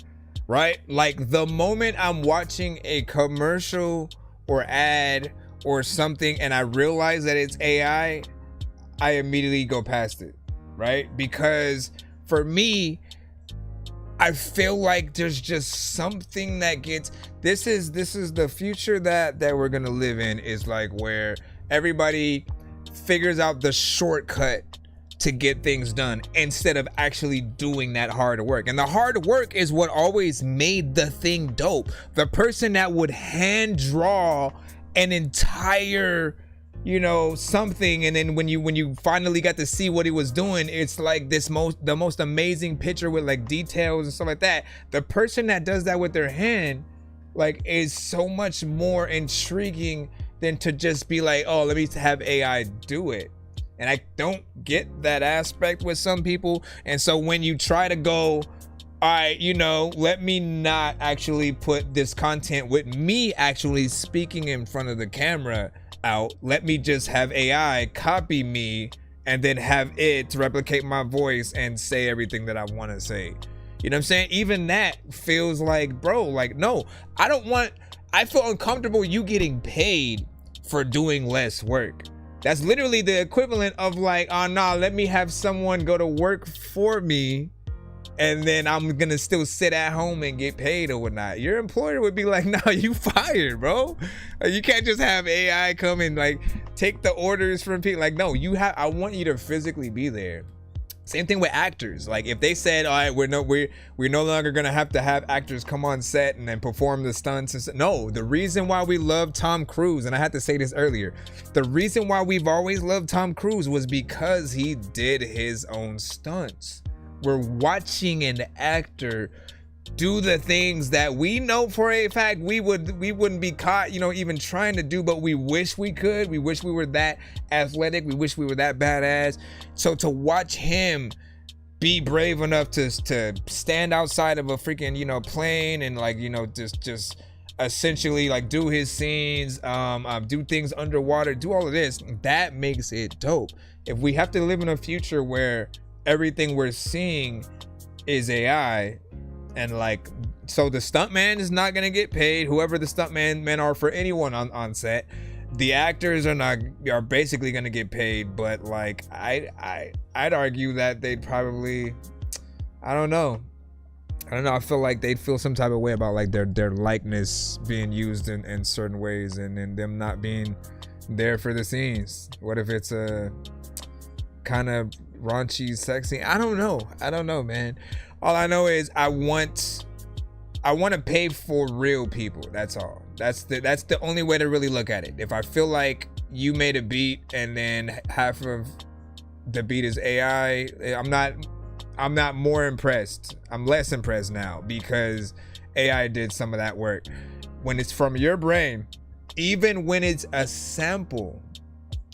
right? Like the moment I'm watching a commercial or ad or something and I realize that it's AI, I immediately go past it, right? Because for me, I feel like there's just something that gets, this is the future that we're gonna live in, is like where everybody figures out the shortcut to get things done instead of actually doing that hard work. And the hard work is what always made the thing dope. The person that would hand draw an entire, you know, something, and then when you finally got to see what he was doing, it's like the most amazing picture with like details and stuff like that. The person that does that with their hand, like, is so much more intriguing than to just be like, oh, let me have AI do it. And I don't get that aspect with some people. And so when you try to go, all right, you know, let me not actually put this content with me actually speaking in front of the camera out, let me just have AI copy me and then have it to replicate my voice and say everything that I want to say. You know what I'm saying? Even that feels like, bro, like, no, I feel uncomfortable you getting paid for doing less work. That's literally the equivalent of like, oh no, let me have someone go to work for me and then I'm gonna still sit at home and get paid or whatnot. Your employer would be like, no, you fired, bro. You can't just have AI come and like take the orders from people. Like, no, I want you to physically be there. Same thing with actors. Like if they said, all right, we're no longer gonna have to have actors come on set and then perform the stunts and stuff. No, the reason why we love Tom Cruise, and I had to say this earlier, the reason why we've always loved Tom Cruise was because he did his own stunts. We're watching an actor do the things that we know for a fact we wouldn't be caught, you know, even trying to do, but we wish we could. We wish we were that athletic. We wish we were that badass. So to watch him be brave enough to stand outside of a freaking, you know, plane and like, you know, just essentially like do his scenes, do things underwater, do all of this. That makes it dope. If we have to live in a future where everything we're seeing is AI, and like, so the stuntman is not gonna get paid, whoever the stuntmen are for anyone on set, the actors are basically gonna get paid, but like I'd argue that they'd probably, I don't know, I feel like they'd feel some type of way about like their likeness being used in certain ways, and then them not being there for the scenes. What if it's a kind of raunchy sex scene? I don't know, man. All I know is I want to pay for real people. That's all. That's the only way to really look at it. If I feel like you made a beat and then half of the beat is AI, I'm not more impressed. I'm less impressed now because AI did some of that work. When it's from your brain, even when it's a sample,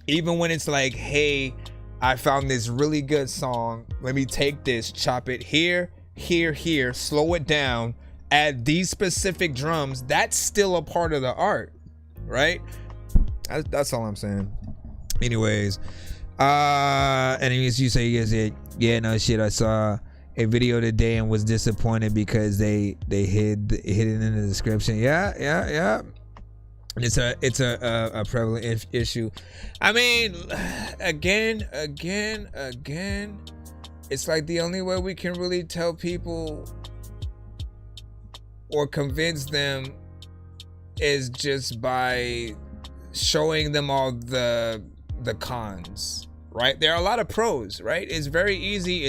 even when it's like, hey, I found this really good song, let me take this, chop it here, slow it down, add these specific drums, that's still a part of the art, right? That's all I'm saying. Anyways, you say, yeah, no shit, I saw a video today and was disappointed because they hid it in the description. Yeah. It's a prevalent issue. I mean, again, it's like the only way we can really tell people or convince them is just by showing them all the cons, right? There are a lot of pros, right? It's very easy.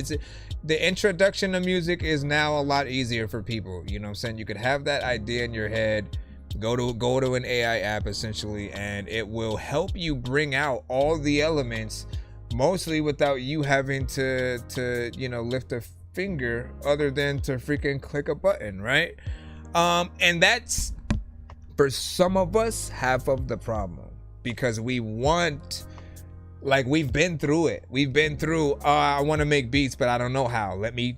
The introduction to music is now a lot easier for people. You know what I'm saying? You could have that idea in your head, go to an AI app essentially, and it will help you bring out all the elements, mostly without you having to lift a finger other than to freaking click a button, right? And that's, for some of us, half of the problem, because we want, like, we've been through it. We've been through, I want to make beats, but I don't know how. Let me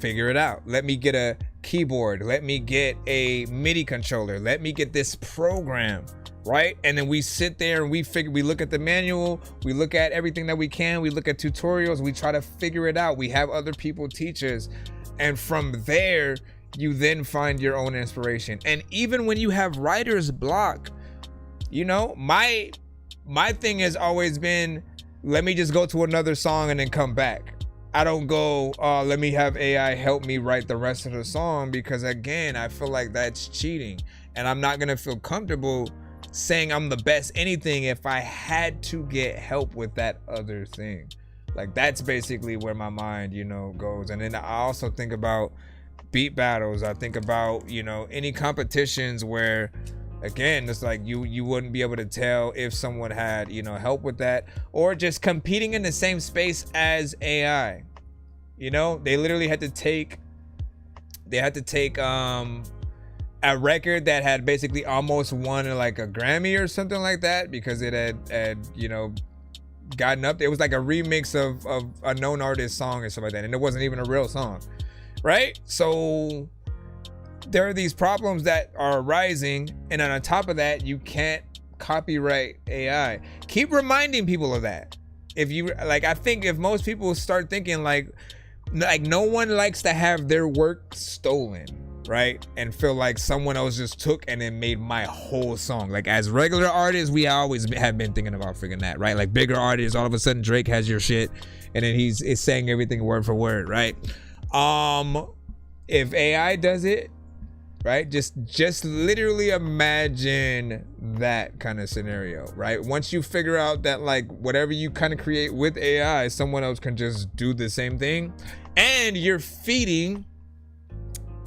figure it out. Let me get a keyboard. Let me get a MIDI controller. Let me get this program, right? And then we sit there and we look at the manual, we look at everything that we can, we look at tutorials, we try to figure it out. We have other people teach us. And from there, you then find your own inspiration. And even when you have writer's block, my thing has always been, let me just go to another song and then come back. I don't go, let me have AI help me write the rest of the song, because again, I feel like that's cheating. And I'm not gonna feel comfortable saying I'm the best anything if I had to get help with that other thing. Like, that's basically where my mind, goes. And then I also think about beat battles. I think about, any competitions where, again, it's like you wouldn't be able to tell if someone had, help with that, or just competing in the same space as AI. They literally had to take a record that had basically almost won like a Grammy or something like that, because it had gotten up there. It was like a remix of a known artist song or something like that, and it wasn't even a real song, right? So there are these problems that are arising, and on top of that, you can't copyright AI. Keep reminding people of that. I think if most people start thinking like no one likes to have their work stolen, right? And feel like someone else just took and then made my whole song. Like, as regular artists, we always have been thinking about freaking that, right? Like, bigger artists, all of a sudden Drake has your shit and then he's saying everything word for word, right? If AI does it, right? Just literally imagine that kind of scenario, right? Once you figure out that, like, whatever you kind of create with AI, someone else can just do the same thing, and you're feeding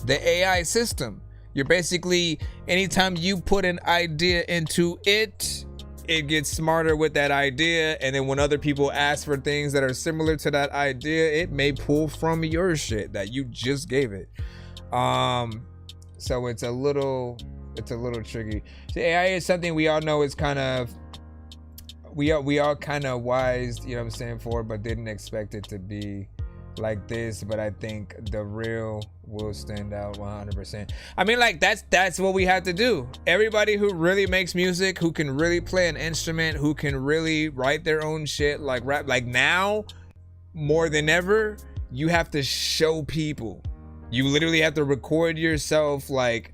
the AI system. You're basically, anytime you put an idea into it gets smarter with that idea, and then when other people ask for things that are similar to that idea, it may pull from your shit that you just gave it. So it's a little tricky. So AI is something we all know is kind of, we all kind of wise, for, but didn't expect it to be like this, but I think the real will stand out 100%. I mean, like, that's what we have to do. Everybody who really makes music, who can really play an instrument, who can really write their own shit, like rap, like now more than ever, you have to show people. You literally have to record yourself, like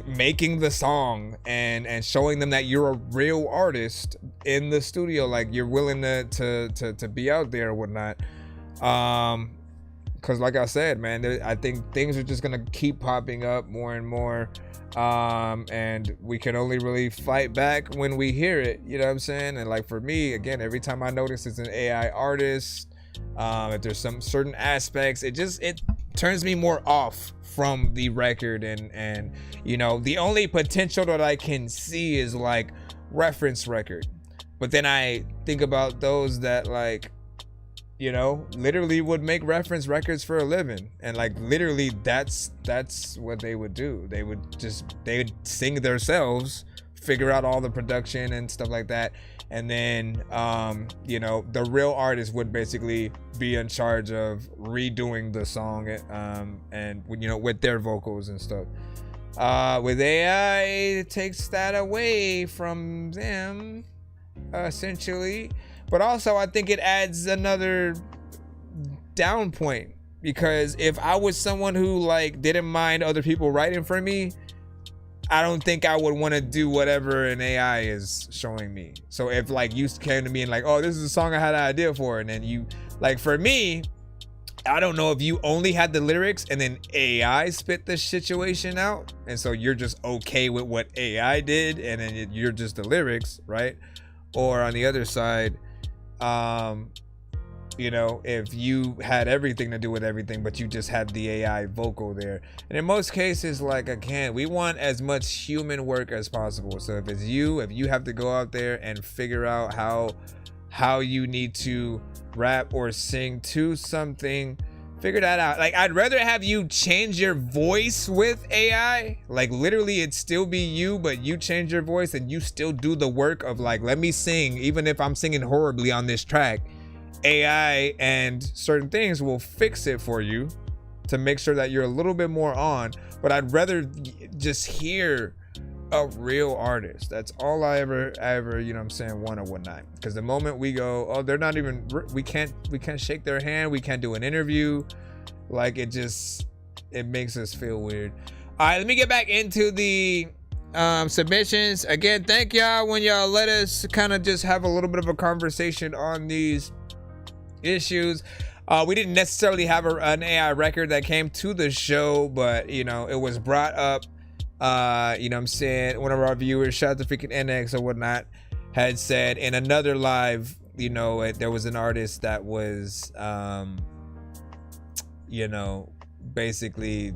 making the song and showing them that you're a real artist in the studio, like you're willing to be out there or whatnot. Because like I said, man, I think things are just gonna keep popping up more and more, and we can only really fight back when we hear it, you know what I'm saying? And like for me, again, every time I notice it's an AI artist, if there's some certain aspects, it turns me more off from the record, and you know, the only potential that I can see is like reference record. But then I think about those that, like, you know, literally would make reference records for a living, and like literally that's what they would do. They'd sing themselves, figure out all the production and stuff like that, and then you know, the real artist would basically be in charge of redoing the song, and you know, with their vocals and stuff. With AI, it takes that away from them, essentially. But also, I think it adds another down point, because if I was someone who like didn't mind other people writing for me, I don't think I would want to do whatever an AI is showing me. So if like you came to me and like, oh, this is a song I had an idea for, and then you, like, for me, I don't know if you only had the lyrics and then AI spit the situation out, and so you're just okay with what AI did, and then you're just the lyrics, right? Or on the other side, you know, if you had everything to do with everything, but you just had the AI vocal there. And in most cases, like, again, we want as much human work as possible. So if it's you, if you have to go out there and figure out how you need to rap or sing to something, figure that out. Like, I'd rather have you change your voice with AI, like literally it still be you, but you change your voice and you still do the work of like, let me sing, even if I'm singing horribly on this track, AI and certain things will fix it for you to make sure that you're a little bit more on. But I'd rather just hear a real artist. That's all I ever, you know what I'm saying, want or whatnot. Because the moment we go, oh, they're not even, we can't shake their hand, we can't do an interview, like, it makes us feel weird. All right, let me get back into the submissions. Again, thank y'all when y'all let us kind of just have a little bit of a conversation on these issues. We didn't necessarily have an AI record that came to the show, but you know, it was brought up. You know what I'm saying, one of our viewers, shout out to freaking NX or whatnot, had said in another live, you know, there was an artist that was you know, basically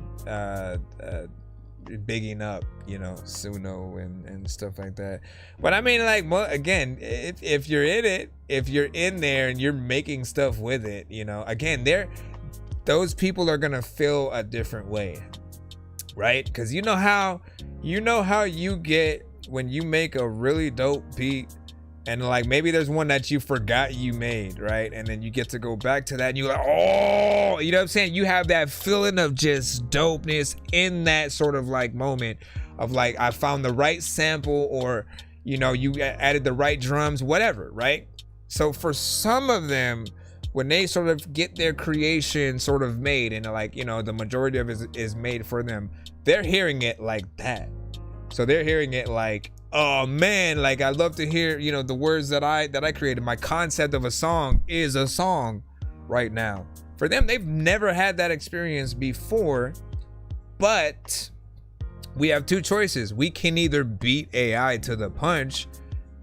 bigging up, you know, Suno and stuff like that. But I mean, like, again, if you're in it, if you're in there and you're making stuff with it, you know, again, those people are gonna feel a different way, right? Because you know how you get when you make a really dope beat, and like maybe there's one that you forgot you made, right? And then you get to go back to that and you're like, oh, you know what I'm saying? You have that feeling of just dopeness in that sort of like moment of like, I found the right sample, or, you know, you added the right drums, whatever, right? So for some of them, when they sort of get their creation sort of made, and like, you know, the majority of it is made for them, they're hearing it like that. So they're hearing it like, oh man, like, I love to hear, you know, the words that I created. My concept of a song is a song right now. For them, they've never had that experience before, but we have two choices. We can either beat AI to the punch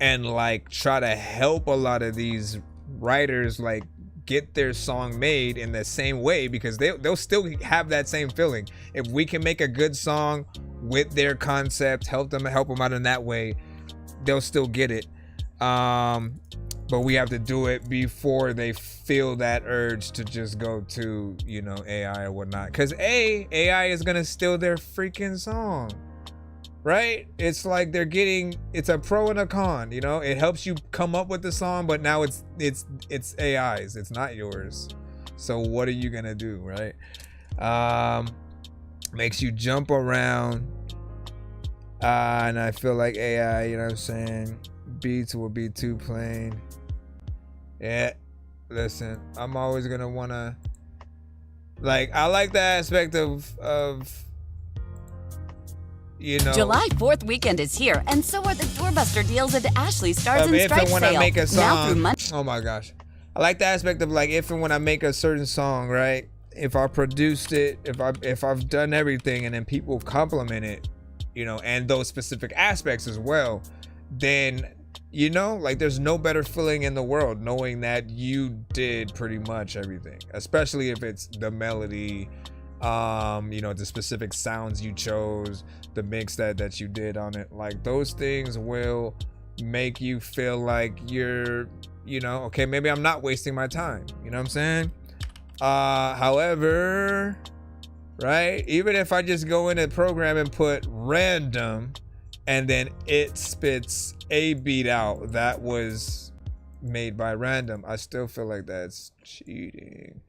and like try to help a lot of these writers like get their song made in the same way, because they'll still have that same feeling. If we can make a good song with their concept, help them out in that way, they'll still get it. But we have to do it before they feel that urge to just go to, you know, AI or whatnot. Because AI is gonna steal their freaking song, right? It's like it's a pro and a con, you know? It helps you come up with the song, but now it's AI's, it's not yours. So what are you gonna do, right? Makes you jump around. And I feel like AI, you know what I'm saying? Beats will be too plain. Yeah, listen, I'm always gonna wanna, like, I like the aspect of you know, July 4th weekend is here, and so are the doorbuster deals at the Ashley Stars and if Stripes and when sale. I make a Now through song, Monday. oh my gosh, I like the aspect of, like, if and when I make a certain song, right? If I produced it, if I've done everything, and then people compliment it, you know, and those specific aspects as well, then, you know, like, there's no better feeling in the world knowing that you did pretty much everything, especially if it's the melody, you know, the specific sounds you chose, the mix that you did on it. Like, those things will make you feel like you're, you know, okay, maybe I'm not wasting my time, you know what I'm saying? However, right, even if I just go in a program and put random and then it spits a beat out that was made by random, I still feel like that's cheating,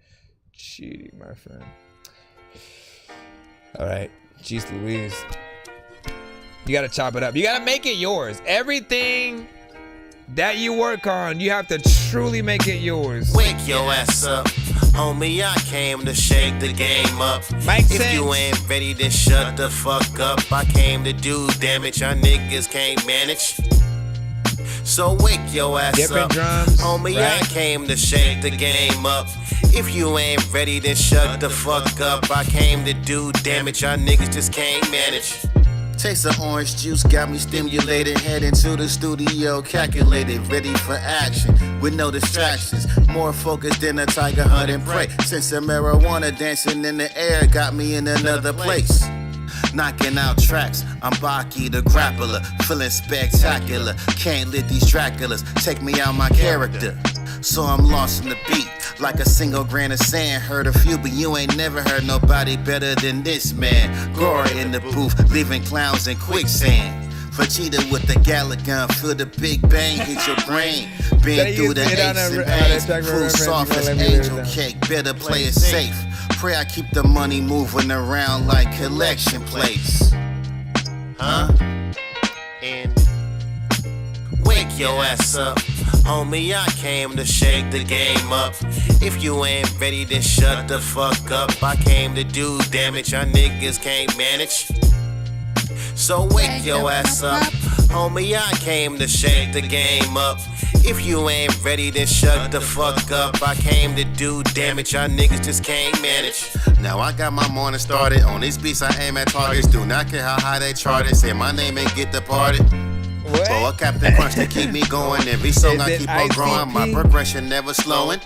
my friend. All right, jeez Louise, you gotta chop it up, you gotta make it yours. Everything that you work on, you have to truly make it yours. Wake your ass up, homie, I came to shake the game up. If you ain't ready, then shut the fuck up. I came to do damage, y'all niggas can't manage. So wake your ass up, homie, I came to shake the game up. If you ain't ready, then shut the fuck up. I came to do damage, y'all niggas just can't manage. Taste of orange juice got me stimulated. Head into the studio, calculated, ready for action with no distractions. More focused than a tiger hunting prey. Since the marijuana dancing in the air got me in another place. Knocking out tracks, I'm Baki the grappler, feeling spectacular. Can't let these Draculas take me out my character. So I'm lost in the beat, like a single grain of sand. Heard a few, but you ain't never heard nobody better than this man. Glory in the booth, leaving clowns in quicksand. Vegeta with the Gallagher gun, feel the big bang hit your brain. Been through the aches and pains, food soft as angel cake, better play it safe. Pray I keep the money moving around like collection plates. Huh? And wake your ass up, homie, I came to shake the game up. If you ain't ready, then shut the fuck up. I came to do damage, y'all niggas can't manage. So wake your ass up, homie, I came to shake the game up. If you ain't ready, then shut the fuck up. I came to do damage, y'all niggas just can't manage. Now I got my morning started. On these beats I aim at targets. Do not care how high they chart it. Say my name and get departed. For a Captain Crunch to keep me going. Every song I keep on growing. My progression never slowing.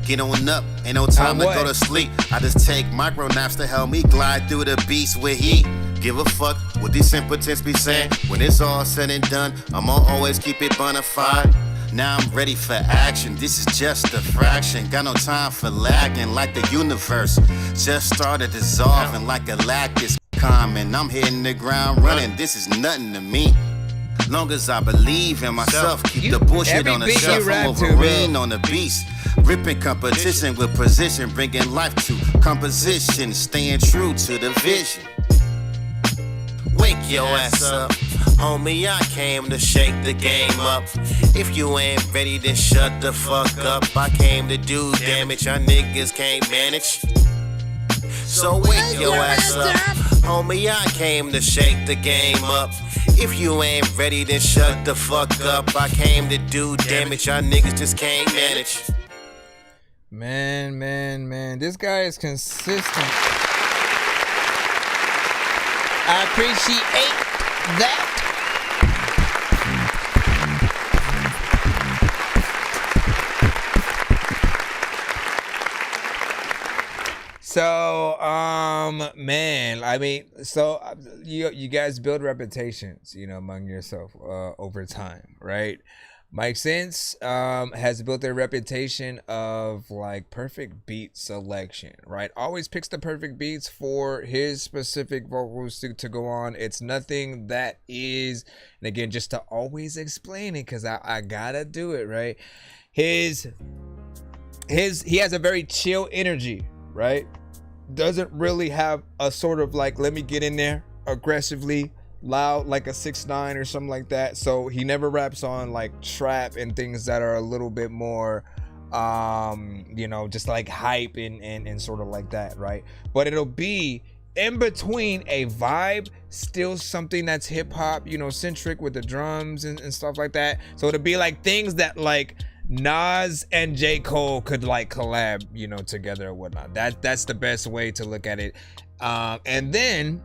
Get on up, ain't no time to go to sleep. I just take micro naps to help me glide through the beast with heat. Give a fuck what these simpletons be saying. When it's all said and done, I'ma always keep it bona fide. Now I'm ready for action, this is just a fraction. Got no time for lagging like the universe just started dissolving like a lactus common. I'm hitting the ground running, this is nothing to me. Long as I believe in myself, keep the bullshit on the shelf. I'm Wolverine on the beast, ripping competition with precision, bringing life to composition, staying true to the vision. Wake your ass up, homie, I came to shake the game up. If you ain't ready, then shut the fuck up. I came to do damage, y'all niggas can't manage. So wake your ass up, homie, I came to shake the game up. If you ain't ready, then shut the fuck up. I came to do damage, y'all niggas just can't manage. Man, this guy is consistent. I appreciate that. So, man, I mean, so you guys build reputations, you know, among yourself over time, right? Mike Sense has built a reputation of like perfect beat selection, right? Always picks the perfect beats for his specific vocals to go on. It's nothing that is, and again, just to always explain it, because I gotta do it, right? His he has a very chill energy, right? Doesn't really have a sort of like, let me get in there aggressively loud like a 6ix9ine or something like that. So he never raps on like trap and things that are a little bit more you know, just like hype and sort of like that, right? But it'll be in between a vibe, still something that's hip-hop, you know, centric with the drums and stuff like that. So it'll be like things that like Nas and J. Cole could like collab, you know, together or whatnot. That's the best way to look at it. And then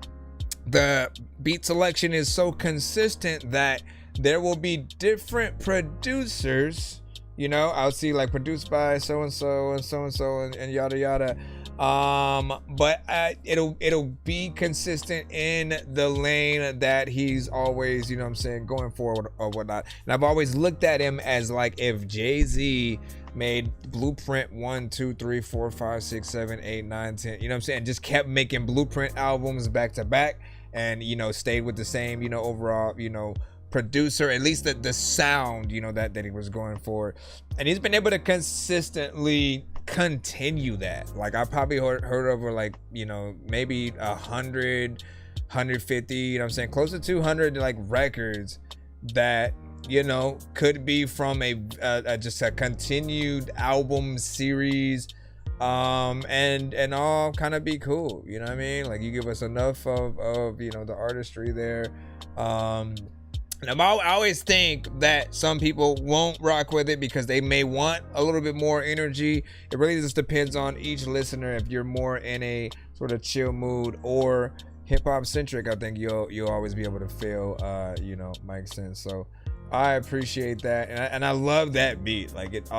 the beat selection is so consistent that there will be different producers, you know. I'll see like produced by so and so and yada yada. But it'll be consistent in the lane that he's always, you know what I'm saying, going forward or whatnot. And I've always looked at him as like if Jay-Z made Blueprint 1, 2, 3, 4, 5, 6, 7, 8, 9, 10, you know what I'm saying, just kept making Blueprint albums back to back and, you know, stayed with the same, you know, overall, you know, producer, at least the sound, you know, that he was going for. And he's been able to consistently continue that. Like I probably heard over like, you know, maybe 100, 150, you know what I'm saying, close to 200 like records that, you know, could be from a just a continued album series, and all kind of be cool, you know what I mean? Like you give us enough of you know, the artistry there. And I always think that some people won't rock with it because they may want a little bit more energy. It really just depends on each listener. If you're more in a sort of chill mood or hip hop centric, I think you'll always be able to feel, you know, Mike's sense. So I appreciate that, and I love that beat. Like it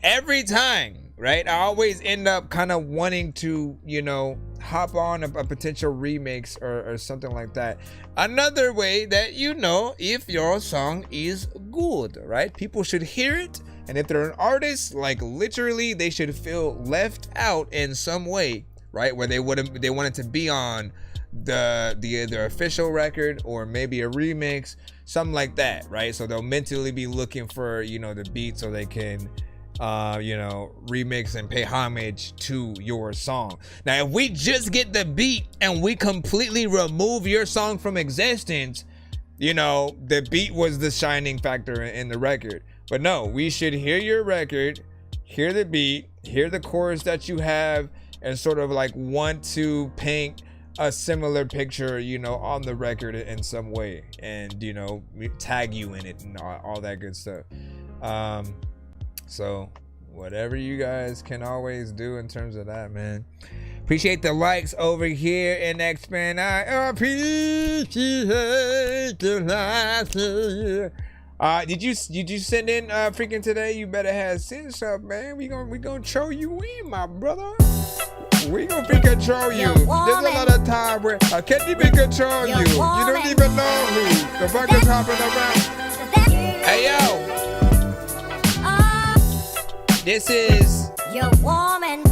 every time, right? I always end up kind of wanting to, you know, hop on a potential remix or something like that. Another way that you know if your song is good, right? People should hear it, and if they're an artist, like literally they should feel left out in some way, right? Where they wanted to be on the official record or maybe a remix, something like that, right? So they'll mentally be looking for, you know, the beat so they can you know, remix and pay homage to your song. Now if we just get the beat and we completely remove your song from existence, you know, the beat was the shining factor in the record. But no, we should hear your record, hear the beat, hear the chorus that you have, and sort of like want to paint a similar picture, you know, on the record in some way, and, you know, tag you in it and all that good stuff. So whatever you guys can always do in terms of that, man. Appreciate the likes over here in X-Men. I appreciate the likes here. Did you send in freaking today? You better have sense up, man. We gonna throw you in, my brother. We gonna freaking control you. There's a lot of time where I can't even control you. You don't even know who the fuck is hopping around. Hey yo. This is Your Woman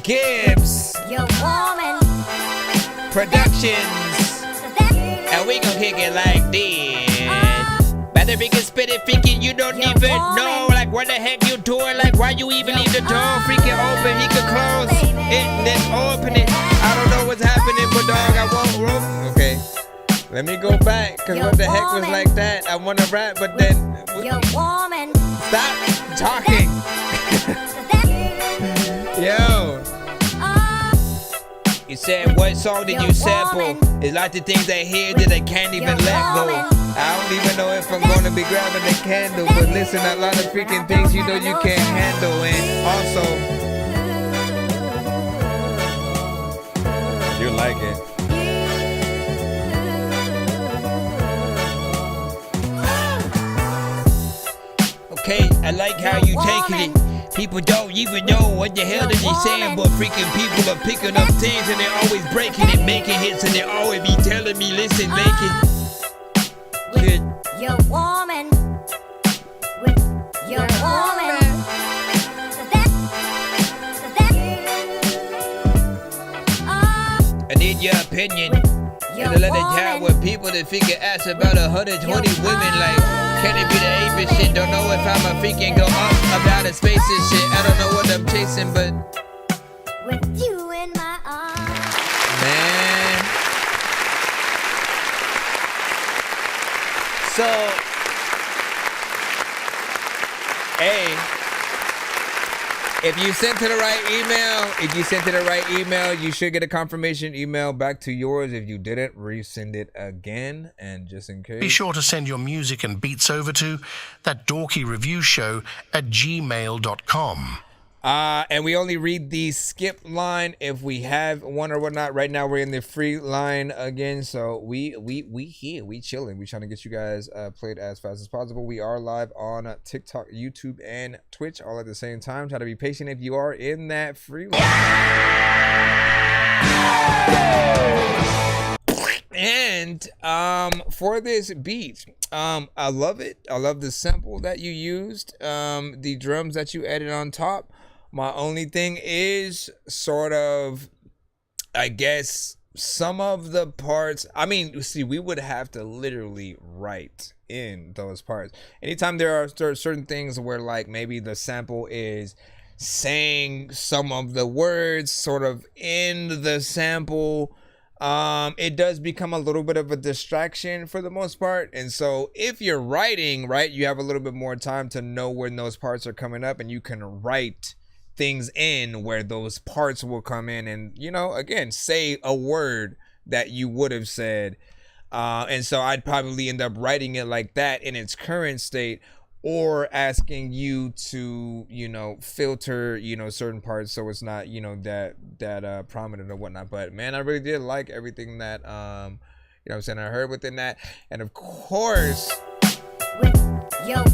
Gibbs Your Woman Productions, and we gon' kick it like this. Better be can spit it, freaking you don't even know. Like where the heck you doing? Like why you even leave the door freaking open? He could close it and then open it. I don't know what's happening, but dog, I won't roll. Okay, let me go back, cause what the heck was like that? I wanna rap, but then Your Woman. Stop talking. Yo, you said what song did you sample? It's like the things I hear that I can't even let go. I don't even know if I'm gonna be grabbing the candle, but listen, a lot of freaking things you know you can't handle. And also, you like it. Okay, I like how you taking it. People don't even know what the hell they're saying, but freaking people are picking up things and they're always breaking it, making hits, and they always be telling me, listen, make it. Good. Your woman. With your woman. I need your opinion. And to let it out with people that figure ask about 120 women like, Can it be the ape and shit? Don't know if I'm a freak and go up about a space and shit. I don't know what I'm chasing, but with you in my arms. man. So, hey, if you sent to the right email, you should get a confirmation email back to yours. If you didn't, resend it again. And just in case, Be sure to send your music and beats over to ThatDorkyReviewShow at gmail.com. And we only read the skip line if we have one or whatnot. Right now we're in the free line again, so we here, we chilling. We trying to get you guys played as fast as possible. We are live on TikTok, YouTube, and Twitch all at the same time. Try to be patient if you are in that free line. And for this beat, I love it. I love the sample that you used, the drums that you added on top. My only thing is sort of, I guess, some of the parts. I mean, see, we would have to literally write in those parts. Anytime there are certain things where like maybe the sample is saying some of the words sort of in the sample, it does become a little bit of a distraction for the most part. And so if you're writing, right, you have a little bit more time to know when those parts are coming up, and you can write things in where those parts will come in and, you know, again, say a word that you would have said. And so I'd probably end up writing it like that in its current state, or asking you to, you know, filter, you know, certain parts so it's not, you know, that prominent or whatnot. But man, I really did like everything that you know what I'm saying, I heard within that. And of course, You're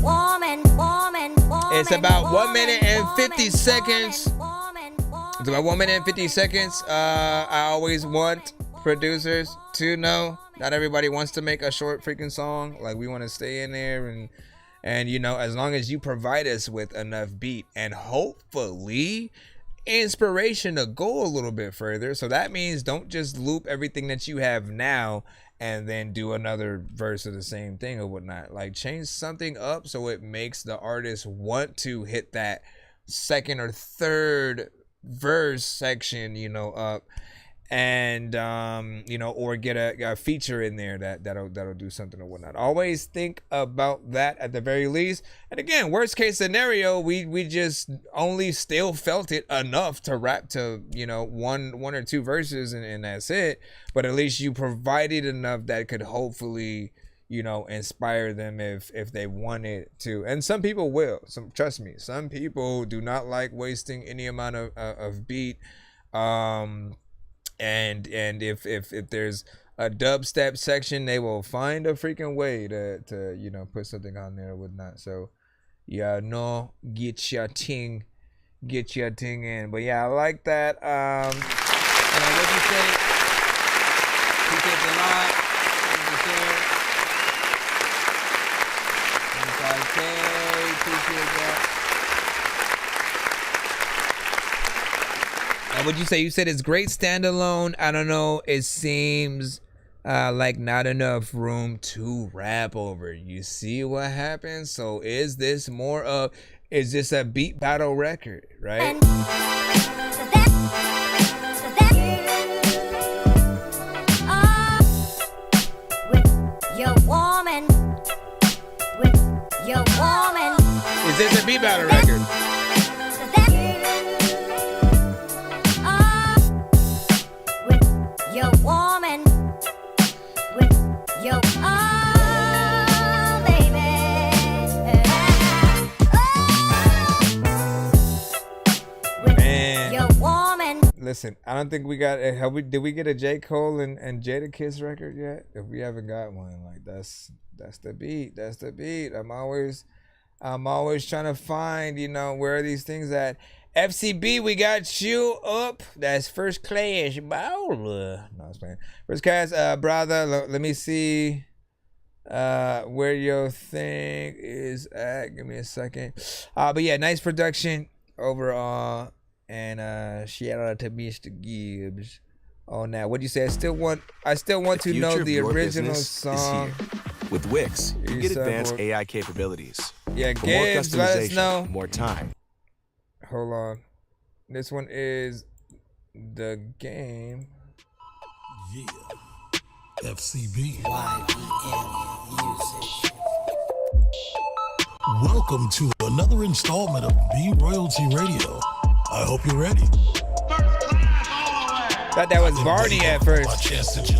it's about 1 minute and 50 seconds. It's about 1 minute and 50 seconds. I always want producers to know not everybody wants to make a short freaking song. Like, we want to stay in there and you know, as long as you provide us with enough beat and hopefully inspiration to go a little bit further. So that means don't just loop everything that you have now and then do another verse of the same thing or whatnot. Like, change something up so it makes the artist want to hit that second or third verse section, you know, up, and you know, or get a feature in there that'll do something or whatnot. Always think about that at the very least. And again, worst case scenario, we just only still felt it enough to rap to, you know, one or two verses and that's it. But at least you provided enough that could hopefully, you know, inspire them if they wanted to. And some people will. Trust me, some people do not like wasting any amount of beat. And if there's a dubstep section, they will find a freaking way to you know, put something on there or whatnot. So yeah, no, get your ting in. But yeah, I like that. And I guess you say appreciate it a lot. Appreciate that. What'd you say? You said it's great standalone. I don't know. It seems like not enough room to rap over. You see what happens? So is this a beat battle record, right? Is this a beat battle record? Listen, I don't think we got. Did we get a J. Cole and Jadakiss record yet? If we haven't got one, like that's the beat. That's the beat. I'm always trying to find, you know, where are these things at. FCB, we got you up. That's first class, Bolow. No, I was playing. First class, brother. Let me see where your thing is at. Give me a second. But yeah, nice production overall. And shout out to Mr. Gibbs on that. What'd you say? I still want to know the original song. With Wix, you get advanced for... AI capabilities. Yeah, for more Gibbs, let us customization, know. more time. Hold on. This one is the game. Yeah. FCB. Music. Welcome to another installment of B Royalty Radio. I hope you're ready. Thought that was Barney at first.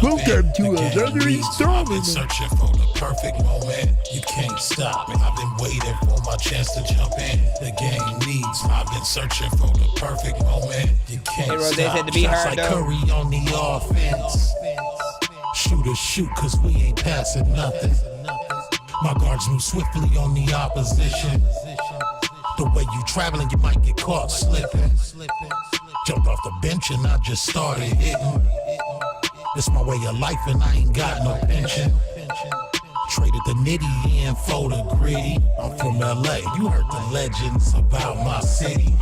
Welcome to another installment. Searching for the perfect moment. You can't stop me. I've been waiting for my chance to jump in. The game needs me. I've been searching for the perfect moment. You can't stop. Shots like Curry on the offense. Shooters shoot cause we ain't passing nothing. My guards move swiftly on the opposition. The way you traveling, you might get caught slipping. Jumped off the bench and I just started hitting. This my way of life and I ain't got no pension. Traded the nitty in for the gritty. I'm from LA, you heard the legends about my city.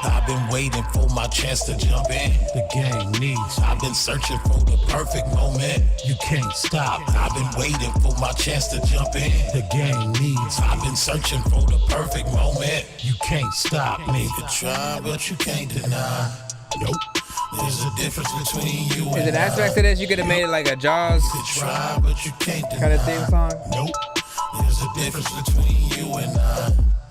I've been waiting for my chance to jump in. The game needs. I've been searching for the perfect moment. You can't stop. I've been waiting for my chance to jump in. The game needs. I've been searching for the perfect moment. You can't stop me. You can try, but you can't deny. Nope. There's a difference between you and I. Is it aspects to this? You could have made it like a Jaws try, but you can't deny. kind of theme song. Nope. There's a difference between you and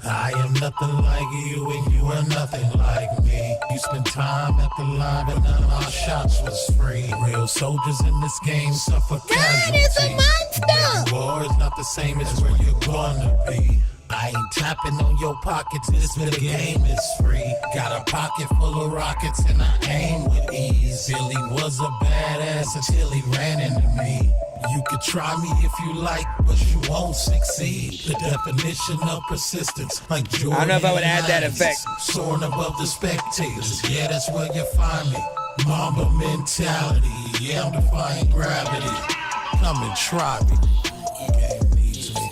I am nothing like you and you are nothing like me. You spend time at the line, but none of our shots was free. Real soldiers in this game suffer casualty. It's a monster! Where you are is not the same as where you're gonna be. I ain't tapping on your pockets, this the game is free. Got a pocket full of rockets and I aim with ease. Billy was a badass until he ran into me. You could try me if you like, but you won't succeed. The definition of persistence, like Jordan. I don't know if I would add that effect. Soaring above the spectators, yeah, that's where you find me. Mamba mentality, yeah, I'm defying gravity. Come and try me. Game needs me.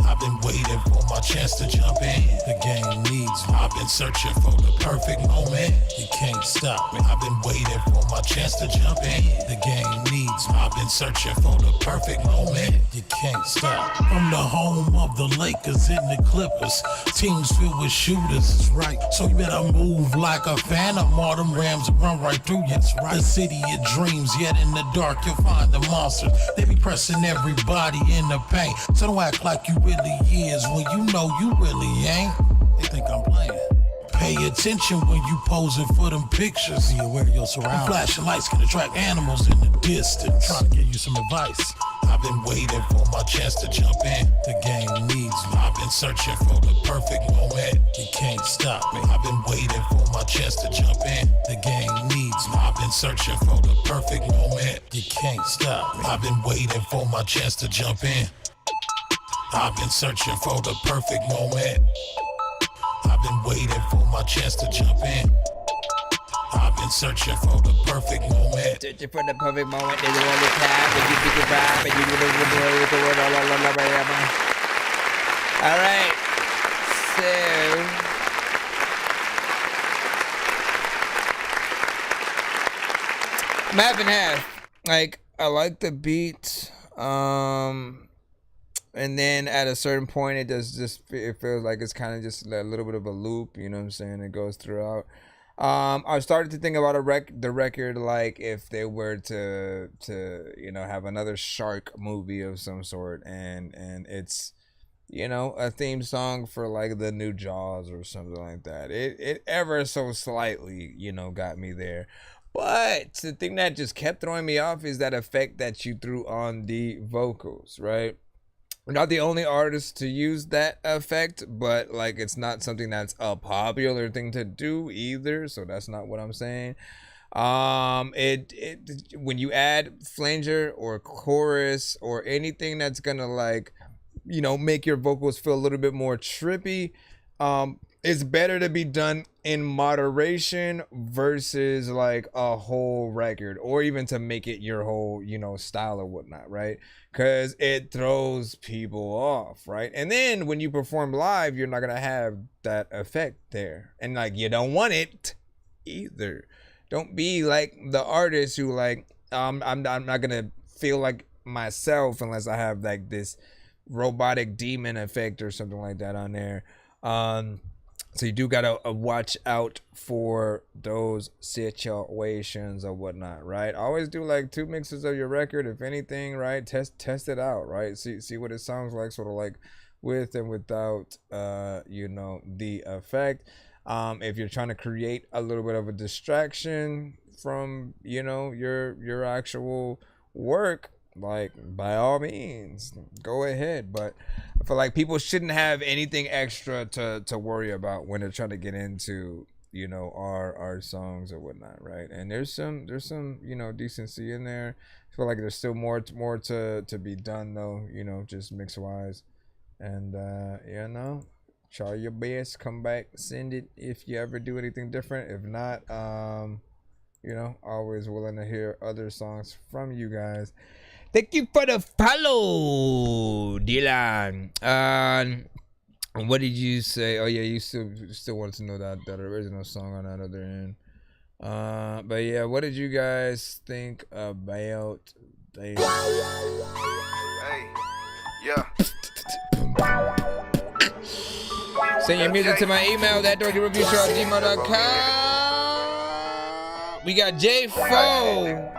I've been waiting for my chance to jump in. The game needs me. I've been searching for the perfect moment. You can't stop me. I've been waiting for my chance to jump in. The game needs me. I've been searching for the perfect moment. You can't stop. From the home of the Lakers and the Clippers, teams filled with shooters, is right. So you better move like a phantom. All them Rams run right through you. That's right. The city of dreams, yet in the dark you'll find the monsters. They be pressing everybody in the paint. So don't act like you really is when you know you really ain't. They think I'm playing. Pay attention when you posing for them pictures. Be aware of your surroundings. Flashing lights can attract animals in the distance. Trying to give you some advice. I've been waiting for my chance to jump in. The game needs me. I've been searching for the perfect moment. You can't stop me. I've been waiting for my chance to jump in. The game needs me. I've been searching for the perfect moment. You can't stop me. I've been waiting for my chance to jump in. I've been searching for the perfect moment. I've been waiting for my chance to jump in. I've been searching for the perfect moment. Searching for the perfect moment. There's a only time and you think it right, and you do the word all right. So I'm half and half. Like, I like the beat. And then at a certain point, it feels like it's kind of just a little bit of a loop, you know what I'm saying? It goes throughout. I started to think about the record, like if they were to have another shark movie of some sort, and it's, a theme song for like the new Jaws or something like that. It ever so slightly, got me there. But the thing that just kept throwing me off is that effect that you threw on the vocals, right? We're not the only artist to use that effect, but like it's not something that's a popular thing to do either, so that's not what I'm saying. When you add flanger or chorus or anything that's gonna like, make your vocals feel a little bit more trippy, it's better to be done in moderation versus like a whole record, or even to make it your whole, style or whatnot, right? Because it throws people off, right? And then when you perform live, you're not gonna have that effect there, and like you don't want it either. Don't be like the artist who like, I'm not gonna feel like myself unless I have like this robotic demon effect or something like that on there. So you do gotta watch out for those situations or whatnot, right? Always do like 2 mixes of your record, if anything, right? Test it out, right? See what it sounds like, sort of like with and without, you know, the effect. If you're trying to create a little bit of a distraction from, you know, your actual work, like by all means go ahead, but I feel like people shouldn't have anything extra to worry about when they're trying to get into, you know, our songs or whatnot, right? And there's some you know, decency in there. I feel like there's still more to be done though, you know, just mix wise. And you know, try your best, come back, send it if you ever do anything different. If not, you know, always willing to hear other songs from you guys. Thank you for the follow, Dylan. What did you say? Oh yeah, you still wanted to know that original song on that other end. But yeah, what did you guys think about the... Hey, yeah. Send your music to my email, ThatDorkyReviewShow@gmail.com. We got J4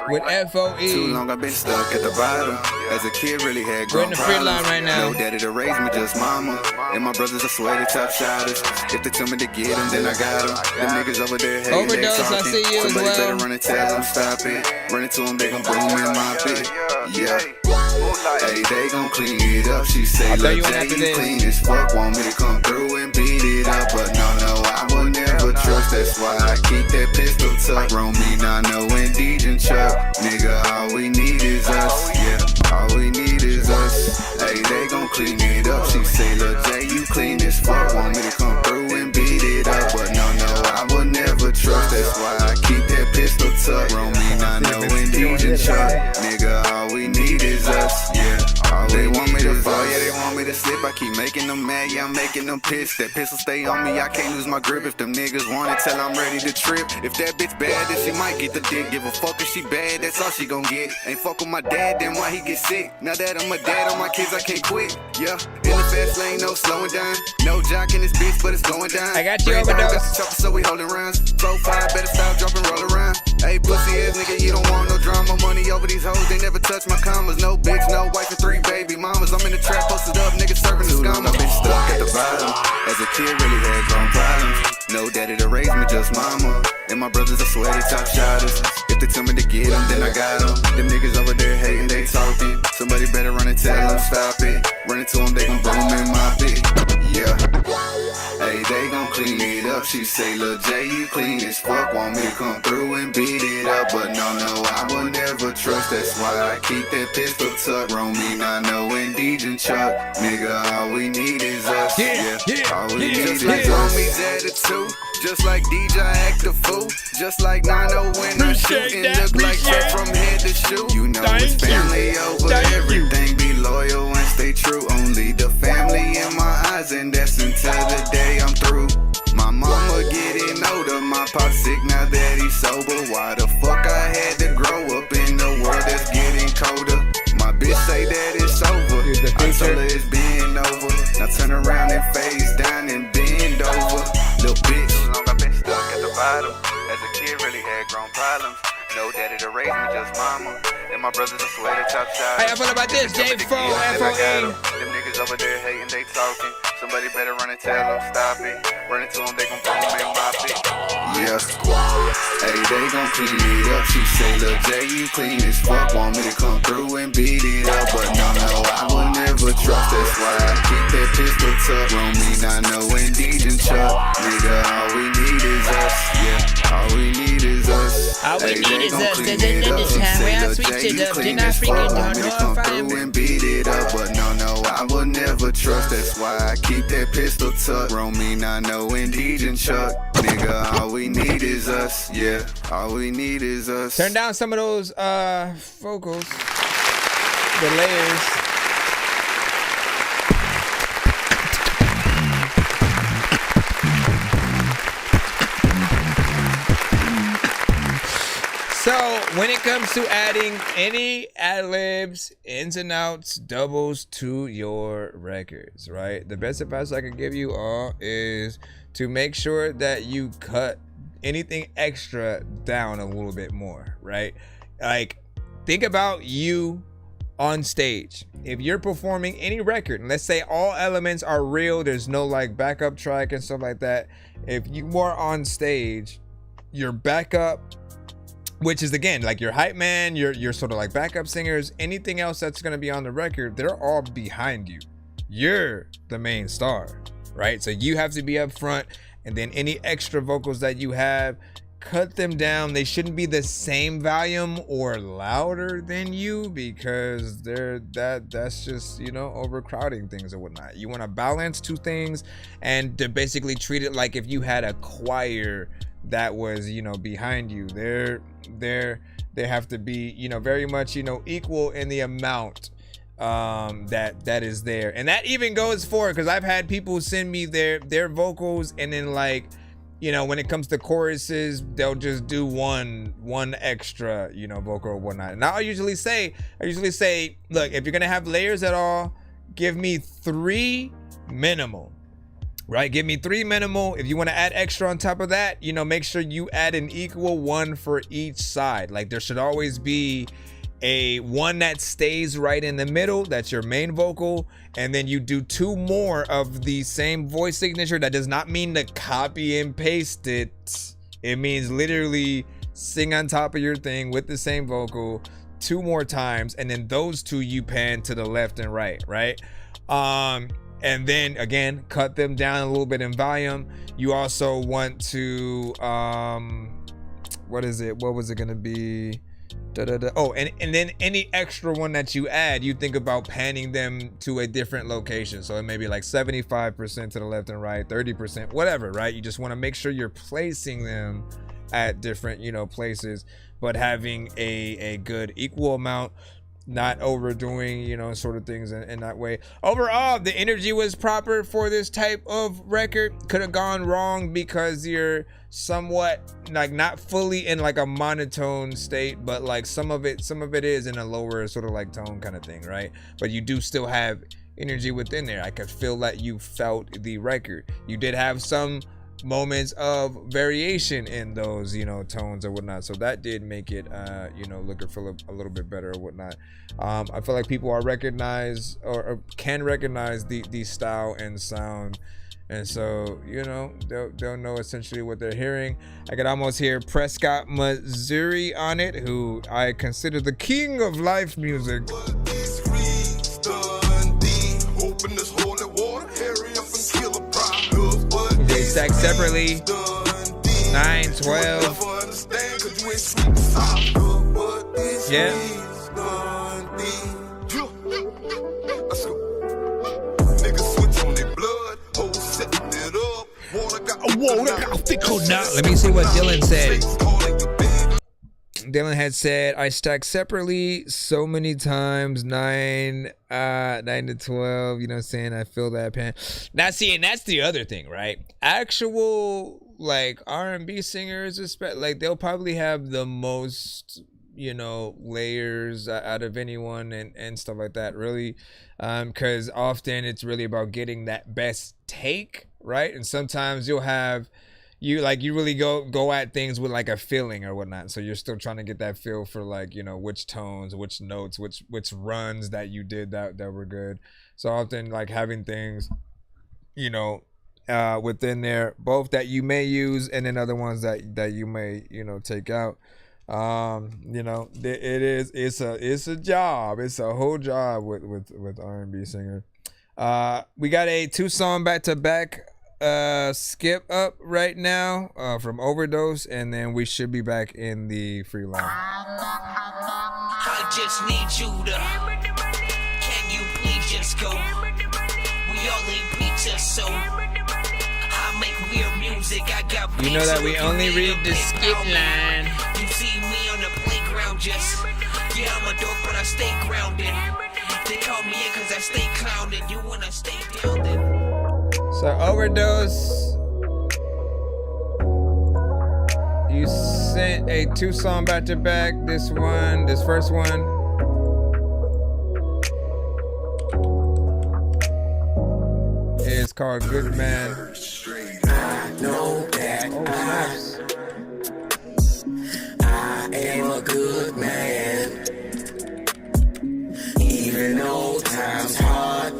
with FOE. Too long I've been stuck at the bottom. As a kid, really had grown We're in the free line right now. No daddy to raise me, just mama. And my brothers are sweaty top shotters. If they tell me to get them, then I got them. Them niggas over there hating, Overdose, they talking. I see you as Somebody well. better run and tell them stop it. Run into them, they gon' bring me in my pit. Yeah. Hey, they gon' clean it up. She say, look, Jay, you clean as fuck. Want me to come through and beat it up. But no, I will never trust. That's why I keep that pistol tucked. Roll me, not no Indeed and Chuck. Nigga, all we need is us. Yeah, all we need is us. Hey, they gon' clean it up. She say, look, Jay, you clean as fuck. Want me to come through and beat it up. But no, I will never trust. That's why I keep that pistol tucked. Roll me, not no Indeed and Chuck. Nigga, all we need is us. Yeah, all they want me to fall. Yeah, they want me to slip. I keep making them mad. Yeah, I'm making them pissed. That pistol stay on me. I can't lose my grip. If them niggas want it, tell I'm ready to trip. If that bitch bad, then she might get the dick. Give a fuck if she bad. That's all she gon' get. Ain't fuck with my dad, then why he get sick? Now that I'm a dad on my kids, I can't quit. Yeah, in the fast lane, no slowing down. No jock in this bitch, but it's going down. I got you, Overdose. So we holding rounds. 4-5, better stop, drop and roll around. Hey, pussy ass nigga, you don't want no drama. Money over these hoes, they never touch my commas. No bitch, no wife, and 3 baby mamas. I'm in the trap, posted up, niggas serving the scum. I've been stuck at the bottom. As a kid, really had grown problems. No daddy to raise me, just mama. And my brothers are sweaty top shotters. If they tell me to get them, then I got them. Them niggas over there hating, they talking. Somebody better run and tell them stop it. Run into them, they gon' boom in my pit. Yeah. Hey, they gon' clean it up. She say, Lil J, you clean as fuck. Want me to come through and beat it up. But no, I will never trust. That's why I keep that pistol tucked. Roll me, not no Indeed and Chuck. Nigga, all we need is us. Yeah, all we need is us. Homies attitude. Just like DJ act a fool. Just like 9-0 when I shoot and look like that from head to shoe. You know it's family over everything. Be loyal and stay true. Only the family in my eyes, and that's until the day I'm through. My mama getting older, my pop sick now that he's sober. Why the fuck I had to grow up in the world that's getting colder? My bitch say that it's over. I told her it's been over. Now turn around and face down and bend over. Little bitch. I've been stuck at the bottom. As a kid, really had grown problems. No daddy to raise me, just mama. And my brothers are sweaty top shots. Hey, I feel about this, J4, FOE. Them niggas over there hating, they talking. Somebody better run and tell them stop it. Run into them, they gon' boom and bop it. Yeah. Hey, they gon' clean it up. She say, Lil J, you clean as fuck. Want me to come through and beat it up. But no, I will never trust. That's why I keep that pistol tucked. Roll me, not no Indeed and Chuck. Nigga, all we need is us. Yeah, all we need is us. All we need is us. There's another time where I switch it up. Then I freaking don't know if I am. And beat it up. But no, I will never trust. That's why I keep that pistol tucked. Roll me, not no Indeed and Chuck. Nigga, all we need is us. Yeah, all we need is us. Turn down some of those vocals, the layers. So when it comes to adding any ad-libs, ins and outs, doubles to your records, right? The best advice I can give you all is to make sure that you cut anything extra down a little bit more, right? Like, think about you on stage. If you're performing any record, and let's say all elements are real, there's no like backup track and stuff like that. If you are on stage, your backup, which is again like your hype man, your sort of like backup singers, anything else that's going to be on the record, they're all behind you. You're the main star, right? So you have to be up front, and then any extra vocals that you have, cut them down. They shouldn't be the same volume or louder than you, because that's just, you know, overcrowding things or whatnot. You want to balance two things and to basically treat it like if you had a choir that was, you know, behind you. They have to be, you know, very much, you know, equal in the amount that is there. And that even goes for, because I've had people send me their vocals, and then like, you know, when it comes to choruses, they'll just do one extra, you know, vocal or whatnot. And I usually say, look, if you're gonna have layers at all, give me 3 minimal. Right, give me 3 minimal. If you want to add extra on top of that, you know, make sure you add an equal one for each side. Like, there should always be a one that stays right in the middle, that's your main vocal, and then you do 2 more of the same voice signature. That does not mean to copy and paste it. It means literally sing on top of your thing with the same vocal 2 more times, and then those 2 you pan to the left and right, right? And then again, cut them down a little bit in volume. You also want to, what was it gonna be? Oh, and then any extra one that you add, you think about panning them to a different location. So it may be like 75% to the left and right, 30%, whatever, right? You just want to make sure you're placing them at different, you know, places, but having a good equal amount, not overdoing, you know, sort of things in that way. Overall, the energy was proper for this type of record. Could have gone wrong because you're somewhat like not fully in like a monotone state, but like some of it is in a lower sort of like tone kind of thing, right? But you do still have energy within there. I could feel that you felt the record. You did have some moments of variation in those, you know, tones or whatnot, so that did make it you know, look or feel a little bit better or whatnot. I feel like people are recognize or can recognize the style and sound, and so, you know, they'll know essentially what they're hearing. I could almost hear Prescott, Missouri on it, who I consider the king of live music. They stack separately, 9, 12. Yeah. Let me see what Dylan said. Dylan had said, I stacked separately so many times, 9 to 12, you know what I'm saying? I feel that pan. Now see, and that's the other thing, right? Actual like R&B singers, like they'll probably have the most, you know, layers out of anyone and stuff like that, really, because often it's really about getting that best take, right? And sometimes you'll have you really go at things with like a feeling or whatnot, so you're still trying to get that feel for, like, you know, which tones, which notes, which runs that you did that were good. So often like having things, you know, within there, both that you may use and then other ones that you may, you know, take out. You know, it's a job. It's a whole job with R&B singer. We got a 2-song back-to-back skip up right now from Overdose, and then we should be back in the free line. I just need you to, can you please just go? We all eat pizza, so I make weird music. I got, you know that we only read the skip line. You see me on the playground, just, yeah, I'm a dork, but I stay grounded. They call me in cause I stay clowning. You wanna stay down then? So Overdose You sent a 2-song back to back. This first one. It's called Good Man. I know that I am a good man. Even though times hard,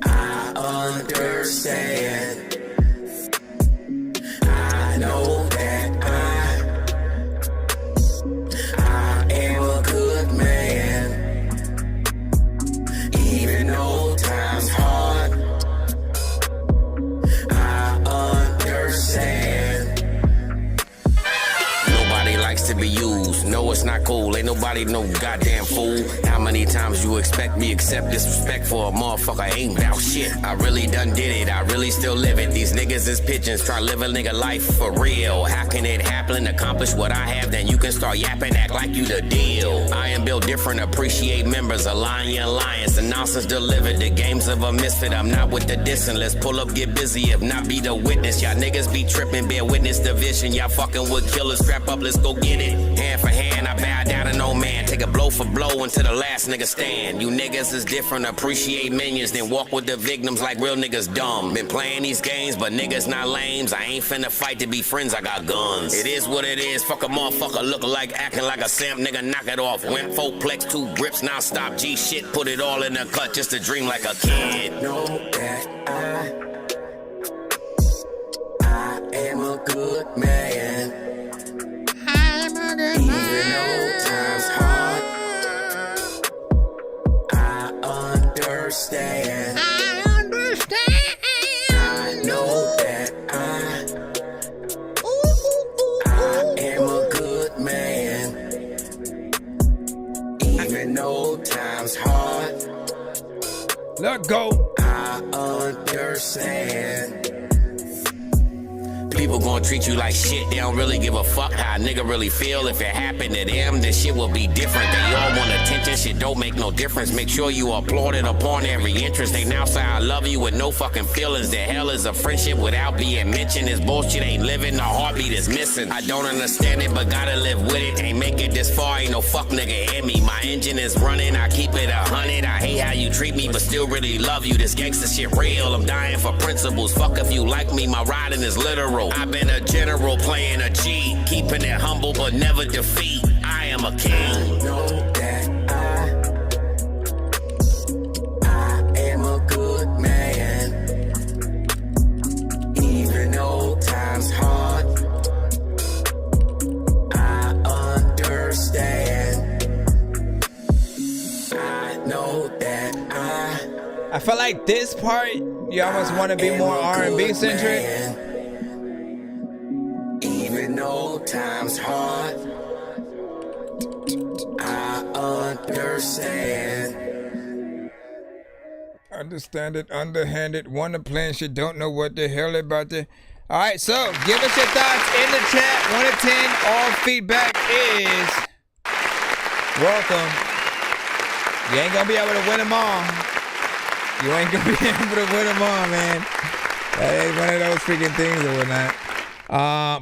I understand. I know that I am a good man. Even though times hard, I understand. Nobody likes to be used. No, it's not cool. Ain't nobody no goddamn fool. How many times you expect me accept disrespect for a motherfucker ain't about shit? I really done did it. I really still live it. These niggas is pigeons. Try to live a nigga life for real. How can it happen? Accomplish what I have, then you can start yapping, act like you the deal. I am built different. Appreciate members. Align your alliance. The nonsense delivered. The games of a misfit. I'm not with the dissing. Let's pull up, get busy. If not, be the witness. Y'all niggas be tripping. Bear witness division. Y'all fucking with killers. Strap up. Let's go get it. Hand for hand. I bow down to no man. Take a blow for blow until the last nigga stand. You niggas is different. Appreciate minions. Then walk with the victims like real niggas dumb. Been playing these games, but niggas not lames. I ain't finna fight to be friends. I got guns. It is what it is. Fuck a motherfucker look like acting like a simp. Nigga knock it off. Went 4plex, 2 grips, now stop. G shit, put it all in the cut just to dream like a kid. Know that I am a good man. I'm a good Even man. though times hard, I understand. I understand. I know that I am a good man. Even though times hard, let go. I understand. People gonna treat you like shit. They don't really give a fuck how a nigga really feel. If it happened to them, then shit will be different. They all want attention. Shit don't make no difference. Make sure you applauded upon every interest. They now say I love you with no fucking feelings. The hell is a friendship without being mentioned? This bullshit ain't living. The heartbeat is missing. I don't understand it, but gotta live with it. Ain't make it this far. Ain't no fuck nigga in me. My engine is running. I keep it 100. I hate how you treat me, but still really love you. This gangsta shit real. I'm dying for principles. Fuck if you like me. My riding is literal. I've been a general playing a G, keeping it humble but never defeat. I am a king. Know that I am a good man. Even though times hard, I understand. I know that I felt like this part, you almost want to be more R&B centric. Even though times hard, I understand. Understand it, underhanded, want to plan shit, don't know what the hell about to. All right, so give us your thoughts in the chat. 1 to 10, all feedback is welcome. You ain't gonna be able to win them all. You ain't gonna be able to win them all, man. That ain't one of those freaking things or whatnot.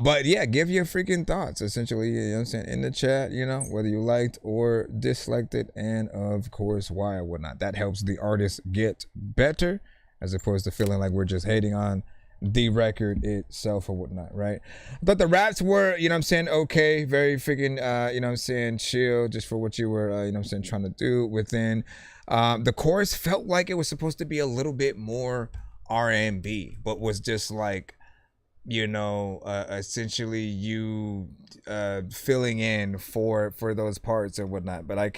But yeah, give your freaking thoughts, essentially, you know what I'm saying, in the chat, you know, whether you liked or disliked it, and of course, why or whatnot. That helps the artist get better, as opposed to feeling like we're just hating on the record itself or whatnot, right? I thought the raps were, you know what I'm saying, okay, very freaking, you know what I'm saying, chill, just for what you were, you know what I'm saying, trying to do within. The chorus felt like it was supposed to be a little bit more R&B, but was just like, you know, essentially you filling in for those parts or whatnot. But I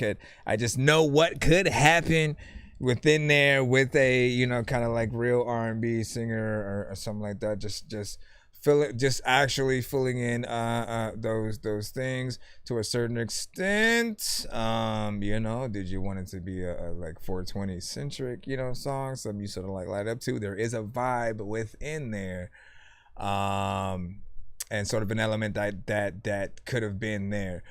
just know what could happen within there with a, you know, kind of like real R&B singer or something like that. Just actually filling in those things to a certain extent. You know, did you want it to be a like 420 centric, you know, song, something you sort of like light up to? There is a vibe within there. And sort of an element that could have been there.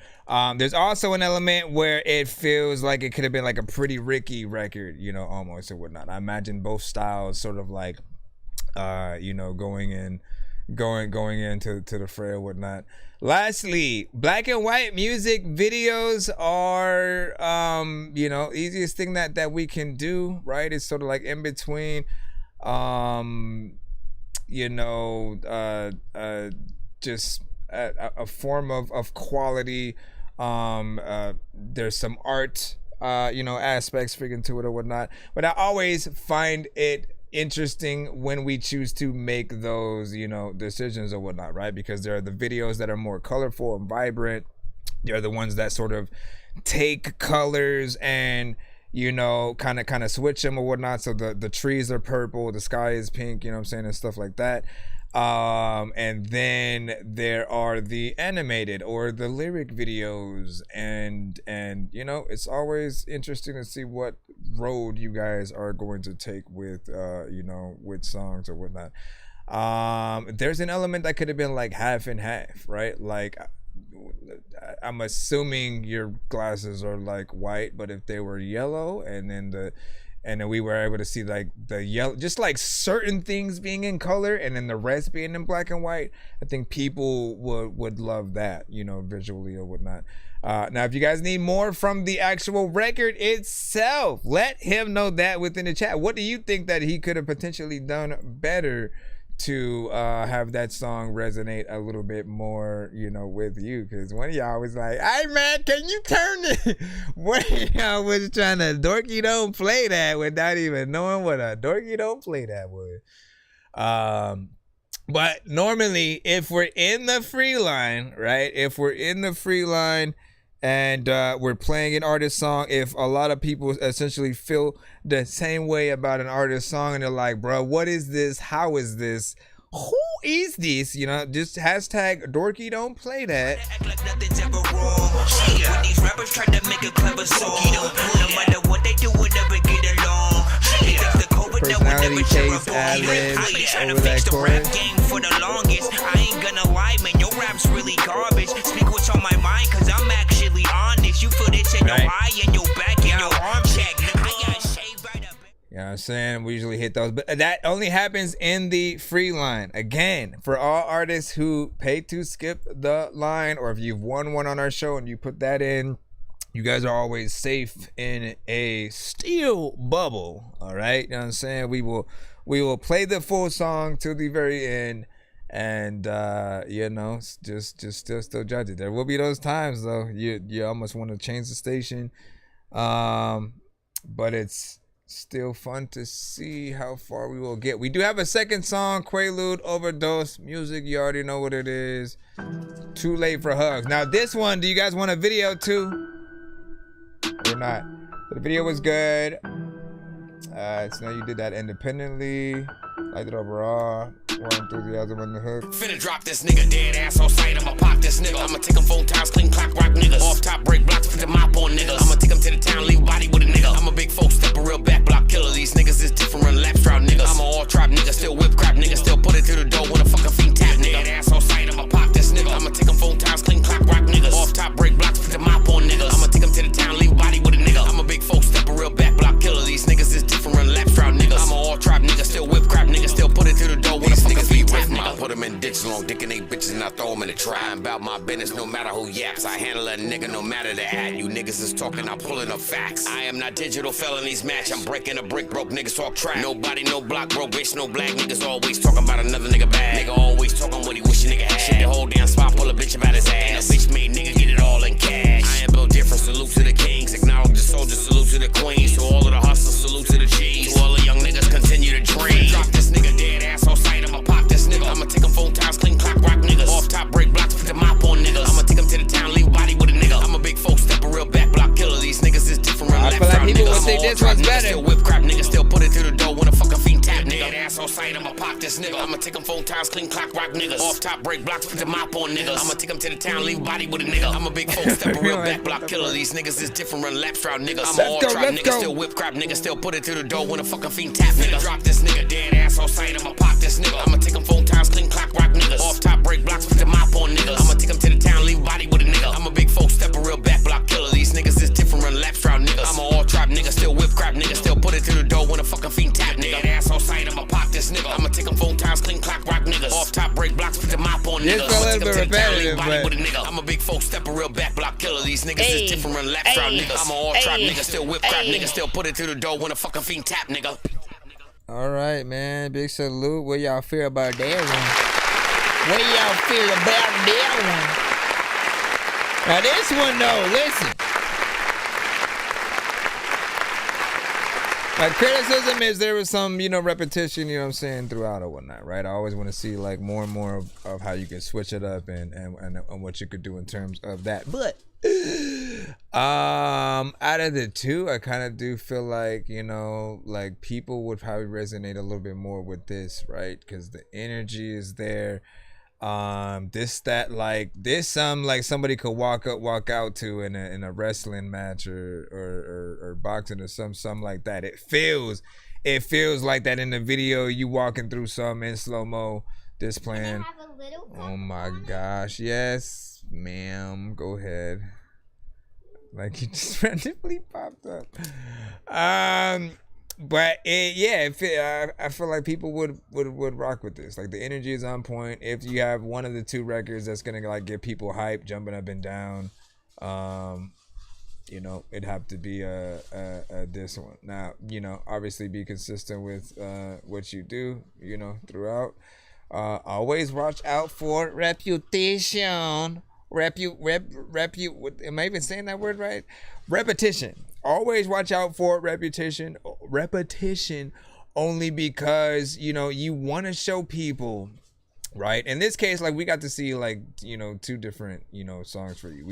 There's also an element where it feels like it could have been like a Pretty Ricky record, you know, almost or whatnot. I imagine both styles sort of like, you know, going in going into the fray or whatnot. Lastly, black and white music videos are easiest thing that we can do, right? It's sort of like in between just a form of quality. There's some art aspects freaking to it or whatnot, but I always find it interesting when we choose to make those decisions or whatnot, right? Because there are the videos that are more colorful and vibrant. They're the ones that sort of take colors and kind of switch them or whatnot. So the trees are purple, the sky is pink, and stuff like that. And then there are the animated or the lyric videos, and it's always interesting to see what road you guys are going to take with with songs or whatnot. There's an element that could have been like half and half, right? Like I'm assuming your glasses are like white, but if they were yellow and then we were able to see like the yellow, just like certain things being in color and then the rest being in black and white, I think people would love that, visually or whatnot. Now, if you guys need more from the actual record itself, let him know that within the chat. What do you think that he could have potentially done better to have that song resonate a little bit more, with you? Because one of y'all was like, "Hey man, can you turn it?" One of y'all was trying to Dorky Don't Play That without even knowing what a Dorky Don't Play That was. But normally, if we're in the free line, right? If we're in the free line and we're playing an artist song, if a lot of people essentially feel the same way about an artist song and they're like, bro, what is this? How is this? Who is this? Just hashtag Dorky Don't Play That. Act like nothing's ever wrong. When these rappers try to make a clever song, no matter what they do, we'll never get along. Personality chase, ad-libs over that chorus. Game for the longest. I ain't gonna lie, man, your rap's really garbage. Speak what's on my mind, cause I'm actually honest. You feel this in your eye and your back and your arm check. I got shaved right up. You know what I'm saying? We usually hit those, but that only happens in the free line. Again, for all artists who pay to skip the line, or if you've won one on our show and you put that in, you guys are always safe in a steel bubble. All right, you know what I'm saying? We will play the full song to the very end, and just still judge it. There will be those times though you almost want to change the station, but it's still fun to see how far we will get. We do have a second song, Quaalude Overdose Music. You already know what it is. Too Late for Hugs. Now this one, do you guys want a video too? Or not? The video was good. So now you did that independently. Liked it overall. More enthusiasm on the hook. Finna drop this nigga dead ass on sight. I'ma pop this nigga. I'ma take him 4 times, clean clock rock niggas. Off top break blocks, put the mop on niggas. I'ma take him to the town, leave body with a nigga. I'm a big folk step, a real back block killer. These niggas is different, run lap strap niggas. I'm a all trap nigga, still whip crap nigga. Still put it to the door when a fucking feet tap nigga. Dead ass on sight, I'ma pop this nigga. I'ma take him 4 times, clean clock rock niggas. Off top break blocks, put the mop on niggas. I'ma take him to the town, leave body with a nigga. I'm a big folk step, a real back block killer. These niggas is different, run lap strap niggas. I'm a all trap nigga, still whip crap nigga. Still put it to the door when a fucking feet tap nigga. I put them in ditches, long dick and they bitches, and I throw them in the try. I'm about my business no matter who yaps. I handle a nigga no matter the ad. You niggas is talking, I'm pulling up facts. I am not digital felonies match. I'm breaking a brick, broke niggas talk trash. Nobody, no block, broke bitch, no black niggas always talking about another nigga bad. Nigga always talking what he wish a nigga had. Shit the whole damn spot, pull a bitch about his ass. Ain't a bitch made nigga get it all in cash. I am built different, salute to the kings. Acknowledge the soldiers, salute to the queens. To all of the hustlers, salute to the G's. To all the young niggas, continue to dream. Drop this nigga dead ass on sight, I'ma pop this nigga. I'ma take him 4 times, clean clock rock niggas. Off top break blocks, put the mop on niggas. I'ma take him to the town, leave body with a nigga. I'm a big folk step, a real back block killer. These niggas is different, run lap feel like strap people niggas. would think this one's better. Still whip crap nigga, still put it to the door when a fucking fiend tap nigga. Dead ass on sight, I'ma pop this nigga. I'ma take him 4 times, clean clock rock niggas. Off top break blocks, put the mop on niggas. I'ma take him to the town, leave body with a nigga. I'm a big folk step, a real back block killer. These niggas is different, run lap strap niggas. I'm all trap nigga, still whip crap nigga, still put it to the door when a fucking fiend tap nigga. Drop this nigga dead ass on sight, I'ma pop this nigga. I'ma take him 4 times, clean clock rock niggas. Off top break blocks, put the mop on niggas. I'ma take him to the town, leave body with a nigga. I'm a big folk step, a real back block killer. These niggas is different, run lap strap niggas. I'm a all trap nigga, still whip crap nigga, still put it to the door when a fucking fiend tap nigga. Dead ass on sight, I'ma pop this nigga. I'ma take him 4 times, clean clock rock niggas. Off top break blocks. box, put the mop on It's niggas. a little bit repetitive, Body but with a nigga. I'm a big folk stepper, real back block killer. These niggas is different, run lap trap niggas. I'm an all trap nigga, still whip crap nigga, still put it through the door when a fucking fiend tap nigga. all right, man. Big salute. What y'all feel about that one? What y'all feel about that one? Now this one though, listen. My criticism is there was some, repetition, you know what I'm saying, throughout or whatnot, right? I always want to see like more and more of how you can switch it up and what you could do in terms of that. But out of the two, I kind of do feel like, like people would probably resonate a little bit more with this, right? Because the energy is there. Like somebody could walk out to in a wrestling match or boxing or something like that. It feels like that in the video. You walking through something in slow-mo, displaying. Oh my gosh, yes, ma'am. Go ahead. Like he just randomly popped up. But I feel like people would rock with this. Like the energy is on point. If you have one of the two records that's gonna like get people hyped, jumping up and down, it'd have to be this one. Now, obviously be consistent with what you do, throughout. Always watch out for reputation. Am I even saying that word right? Repetition. Always watch out for repetition only because, you want to show people, right? In this case, like we got to see like, two different, songs for you.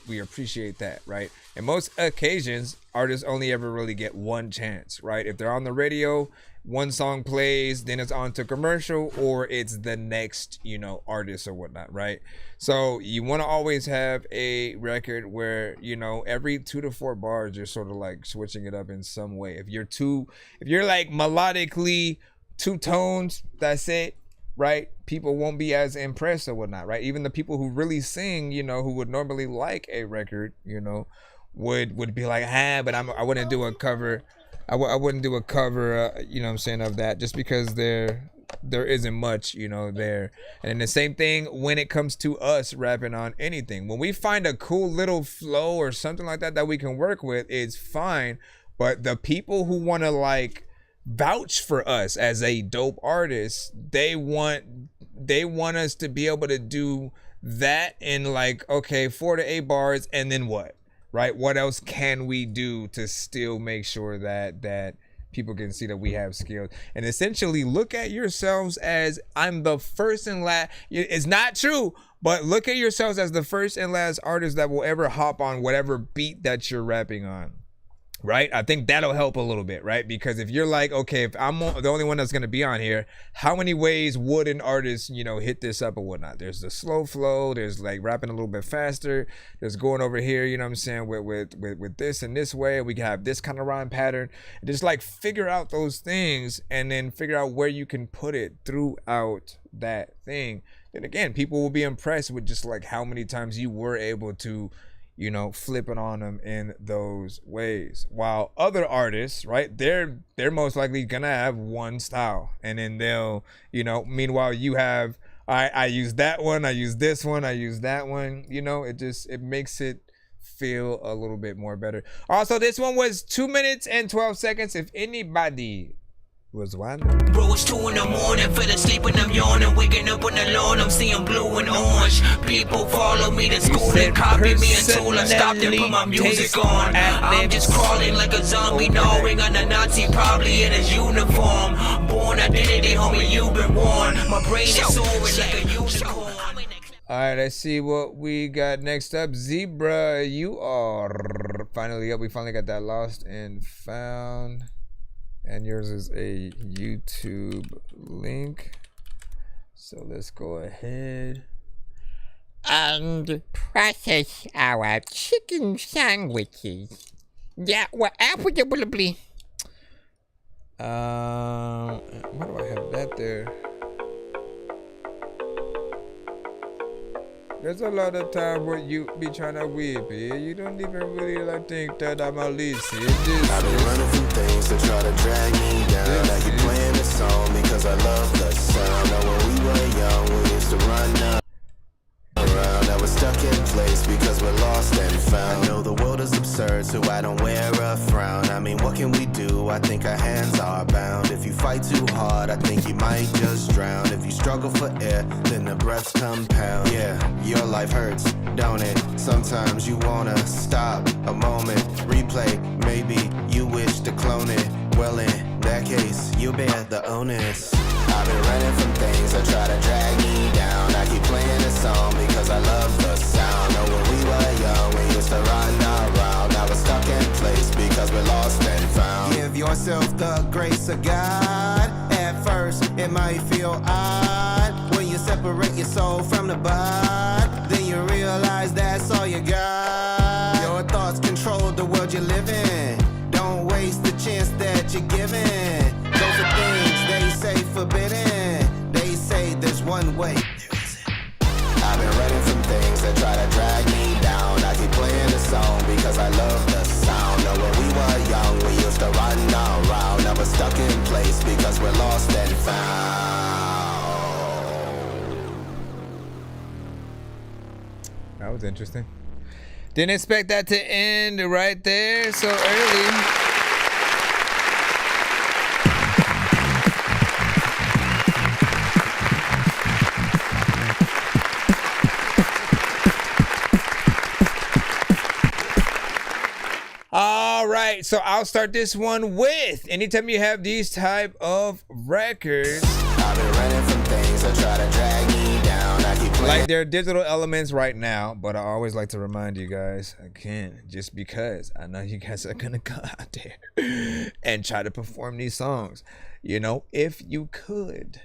We appreciate that, right? In most occasions, artists only ever really get one chance, right? If they're on the radio, one song plays, then it's on to commercial, or it's the next, artist or whatnot, right? So you want to always have a record where, every 2 to 4 bars, you're sort of like switching it up in some way. If you're like melodically 2 tones, that's it, right? People won't be as impressed or whatnot, right? Even the people who really sing, who would normally like a record, would be like, but I wouldn't do a cover. I wouldn't do a cover, of that, just because there isn't much, there. And the same thing when it comes to us rapping on anything. When we find a cool little flow or something like that we can work with, it's fine. But the people who want to like vouch for us as a dope artist, they want us to be able to do that in like, okay, 4 to 8 bars, and then what? Right? What else can we do to still make sure that people can see that we have skills? And essentially look at yourselves as I'm the first and last. It's not true, but look at yourselves as the first and last artist that will ever hop on whatever beat that you're rapping on. Right? I think that'll help a little bit, right? Because if you're like, okay, if I'm the only one that's going to be on here, how many ways would an artist, hit this up or whatnot? There's the slow flow, there's like rapping a little bit faster, there's going over here, with this and this way, we can have this kind of rhyme pattern. Just like figure out those things and then figure out where you can put it throughout that thing. Then again, people will be impressed with just like how many times you were able to flipping on them in those ways. While other artists, right, they're most likely gonna have one style, and then they'll, meanwhile you have, I use that one, I use this one, I use that one. It makes it feel a little bit more better. Also, this one was 2 minutes and 12 seconds. If anybody was wondering. Bro, it's 2 in the morning, fell asleep and I'm yawning, waking up on the lawn, I'm seeing blue and orange. People follow me to school and copy me until I stop and put my music on. I'm just crawling like a zombie, gnawing on a Nazi, probably in his uniform. Born identity, homie, you've been warned. My brain is soaring like a unicorn. All right, let's see what we got next up. Zebra, you are finally up. We finally got that lost and found. And yours is a YouTube link. So let's go ahead and process our chicken sandwiches. Yeah, well, absolutely. Why do I have that there? There's a lot of time where you be trying to whip it. You don't even really like think that I'm a listen. I've been running from things that try to drag me down. I keep playing this song because I love the sound. Now when we were young, we used to run around. Now we're stuck in place because we're lost and found. I know the world is absurd, so I don't wear a frown. I mean, what can we do? I think our hands are bound. If you fight too hard, I think you might just drown. If you struggle for air, then the breaths compound. Yeah, your life hurts, don't it? Sometimes you wanna stop a moment, replay. Maybe you wish to clone it. Well, in that case, you bear the onus. I've been running from things that try to drag me down. I keep playing this song because I love the sound. Know when we were young, we used to run around. Now we're stuck in place because we're lost and found. Give yourself the grace of God. At first, it might feel odd when you separate your soul from the body. Then you realize that's all you got. Your thoughts control the world you live in. Don't waste the chance that you're given. Those are things they say forbidden. They say there's one way. I've been running from things that try to drag me down. I keep playing the song because I love the sound. Know when we were young, we used to run around. Now we're stuck in place because we're lost and found. That was interesting. Didn't expect that to end right there so early. All right, so I'll start this one with, anytime you have these type of records, I've been running from things that try to drag me down. I keep playing. like, there are digital elements right now, but I always like to remind you guys, again, just because I know you guys are gonna go out there and try to perform these songs, you know, if you could.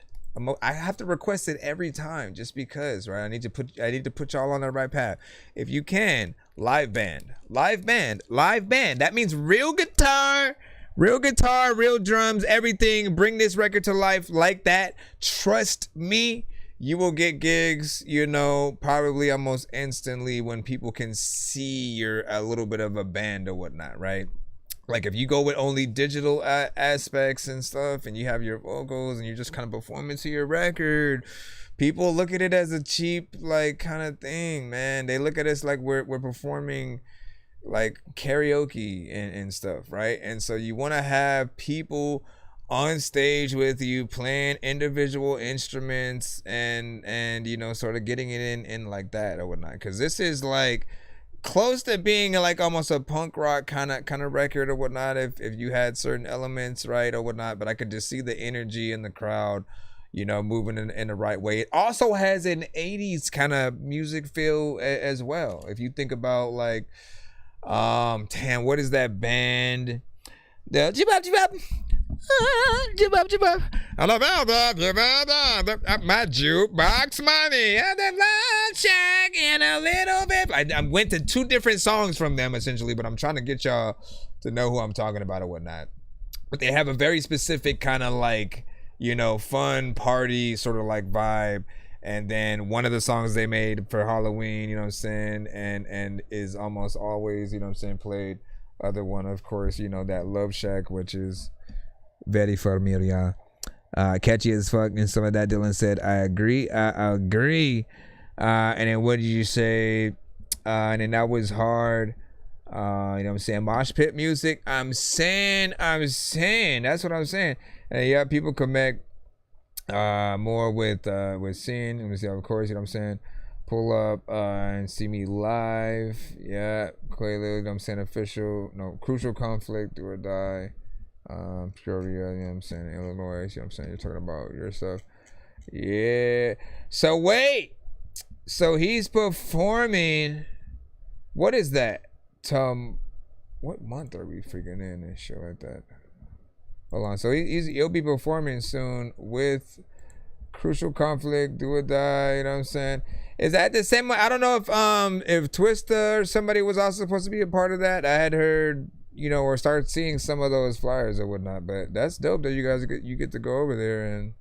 I have to request it every time just because, right? I need to put y'all on the right path. If you can, live band. That means real guitar, real drums, everything. Bring this record to life like that. Trust me, you will get gigs, you know, probably almost instantly when people can see you're a little bit of a band or whatnot, right? Like if you go with only digital aspects and stuff and you have your vocals and you're just kind of performing to your record, people look at it as a cheap like kind of thing, man. They look at us like we're performing like karaoke and stuff, right? And so you want to have people on stage with you playing individual instruments and you know, sort of getting it in like that or whatnot, because this is like close to being like almost a punk rock kind of record or whatnot if you had certain elements, right, or whatnot. But I could just see the energy in the crowd, you know, moving in the right way. It also has an 80s kind of music feel as well. If you think about like damn, what is that band? The my jukebox money and the love shack in a little bit. I went to two different songs from them essentially, but I'm trying to get y'all to know who I'm talking about or whatnot. But they have a very specific kind of like, you know, fun party sort of like vibe. And then one of the songs they made for Halloween, you know what I'm saying, and is almost always, you know what I'm saying, played. Other one, of course, you know, that Love Shack, which is very familiar. Catchy as fuck and some of that. Dylan said, I agree. I agree. And then what did you say? And then that was hard. You know what I'm saying? Mosh pit music. I'm saying. That's what I'm saying. And yeah, people connect more with seeing. Let me see, of course, you know what I'm saying? Pull up and see me live. Yeah, clearly, you know what I'm saying, official. No, crucial conflict, do or die. Purity, you know what I'm saying, Illinois, you know what I'm saying, you're talking about your stuff. Yeah. So wait. So he's performing. What is that? What month are we freaking in and shit like that? Hold on. So he'll be performing soon with Crucial Conflict, Do or Die, you know what I'm saying? Is that the same one? I don't know if Twista or somebody was also supposed to be a part of that. I had heard, you know, or start seeing some of those flyers or whatnot, but that's dope that you guys get to go over there and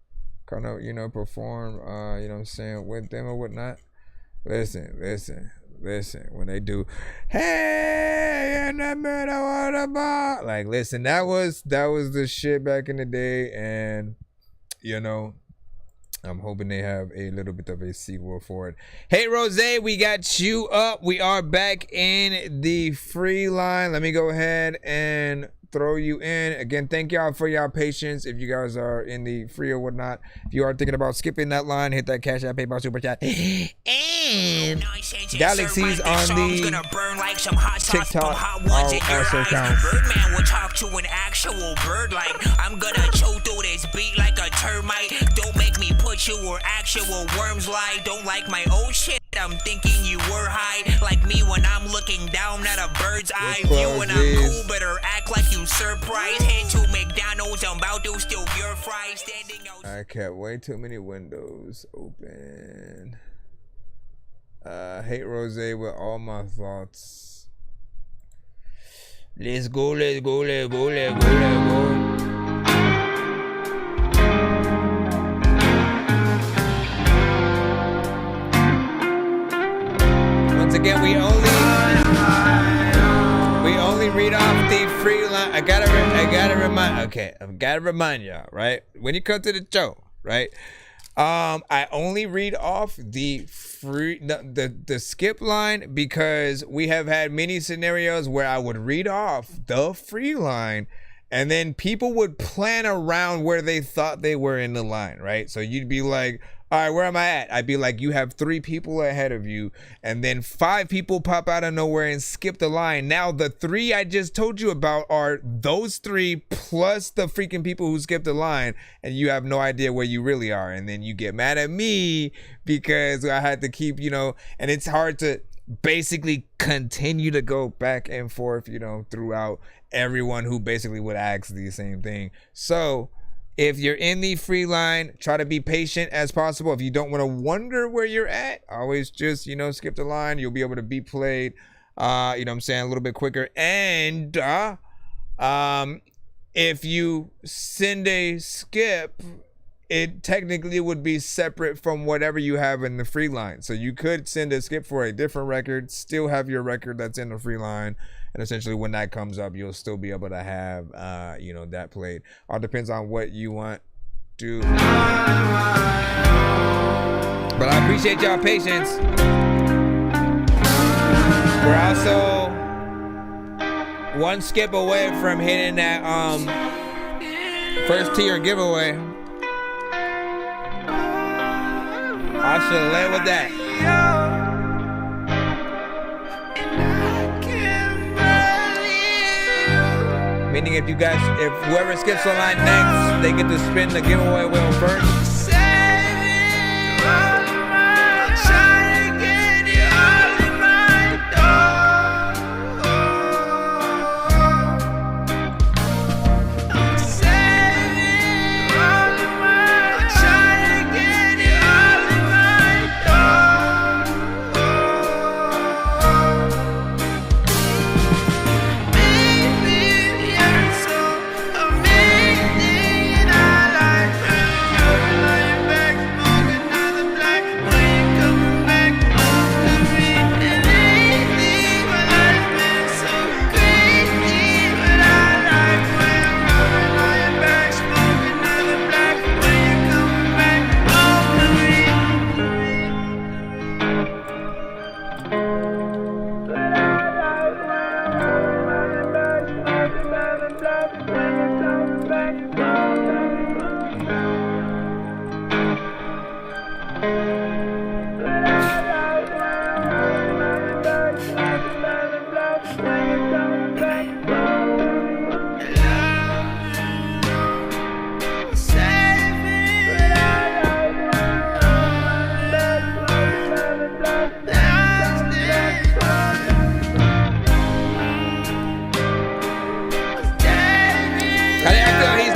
kind of, you know, perform, you know what I'm saying, with them or whatnot. Listen. When they do, hey, in the middle of the bar, like, listen, that was the shit back in the day, and you know, I'm hoping they have a little bit of a sequel for it. Hey, Rose, we got you up. We are back in the free line. Let me go ahead and throw you in. Again, thank y'all for y'all patience. If you guys are in the free or whatnot, if you are thinking about skipping that line, hit that Cash App, PayPal, Super Chat. And Galaxies on the TikTok also count. Birdman will talk to an actual bird like I'm gonna chew through this beat like a termite. Don't make me put you where actual worms lie. Don't like my old shit. I'm thinking you were high like me when I'm looking down at a bird's eye view. And I'm cool, better act like you surprised. Head to McDonald's, I'm about to steal your fries. Standing out. I kept way too many windows open. Hate Rose with all my thoughts. Let's go. Once again, we only read off the free line. I gotta remind y'all, right? When you come to the show, right? I only read off the skip line because we have had many scenarios where I would read off the free line and then people would plan around where they thought they were in the line, right? So you'd be like, all right, where am I at? I'd be like, you have 3 people ahead of you, and then 5 people pop out of nowhere and skip the line. Now, the 3 I just told you about are those 3 plus the freaking people who skipped the line, and you have no idea where you really are. And then you get mad at me because I had to keep, and it's hard to basically continue to go back and forth, throughout everyone who basically would ask the same thing. So if you're in the free line, try to be patient as possible. If you don't want to wonder where you're at, always just, skip the line. You'll be able to be played, a little bit quicker. And if you send a skip, it technically would be separate from whatever you have in the free line. So you could send a skip for a different record, still have your record that's in the free line. And essentially when that comes up, you'll still be able to have, that played. All depends on what you want to. But I appreciate y'all patience. We're also one skip away from hitting that first tier giveaway. I should lay with that. Meaning if whoever skips the line next, they get to spin the giveaway wheel first.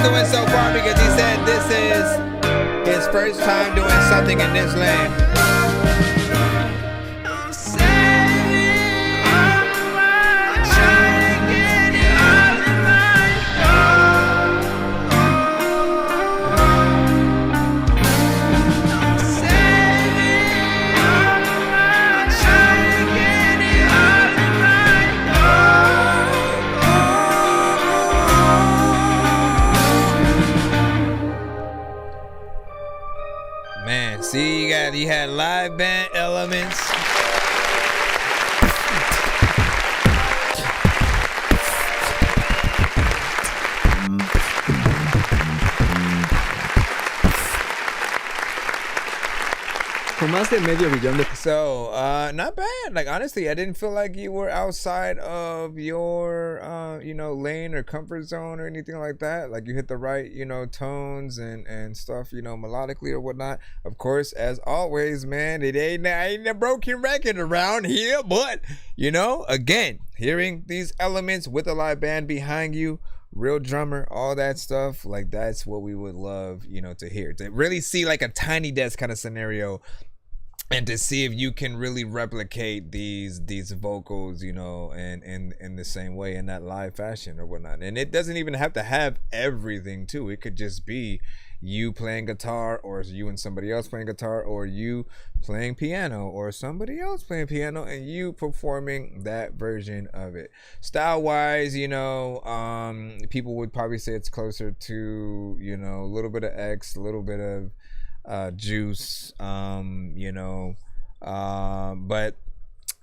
Doing so far because he said this is his first time doing something in this lane. you had live band elements. So, not bad. Like, honestly, I didn't feel like you were outside of your, you know, lane or comfort zone or anything like that. Like, you hit the right, you know, tones and stuff, you know, melodically or whatnot. Of course, as always, man, it ain't a broken record around here. But, you know, again, hearing these elements with a live band behind you, real drummer, all that stuff, like, that's what we would love, you know, to hear. To really see, like, a Tiny Desk kind of scenario, and to see if you can really replicate these vocals, you know, and in the same way in that live fashion or whatnot. And it doesn't even have to have everything too. It could just be you playing guitar, or you and somebody else playing guitar, or you playing piano, or somebody else playing piano, and you performing that version of it. Style wise, you know, people would probably say it's closer to, you know, a little bit of X, a little bit of Juice, you know, but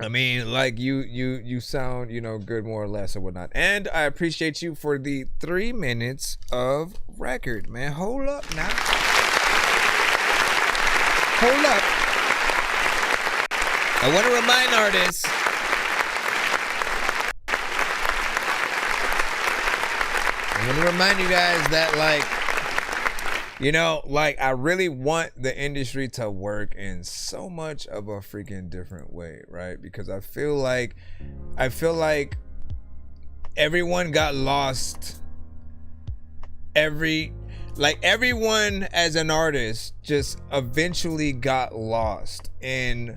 I mean, like, you sound, you know, good more or less or whatnot. And I appreciate you for the 3 minutes of record, man. Hold up now. Hold up. I want to remind artists, you guys that, like, you know, like, I really want the industry to work in so much of a freaking different way, right? Because I feel like everyone got lost. Everyone as an artist just eventually got lost in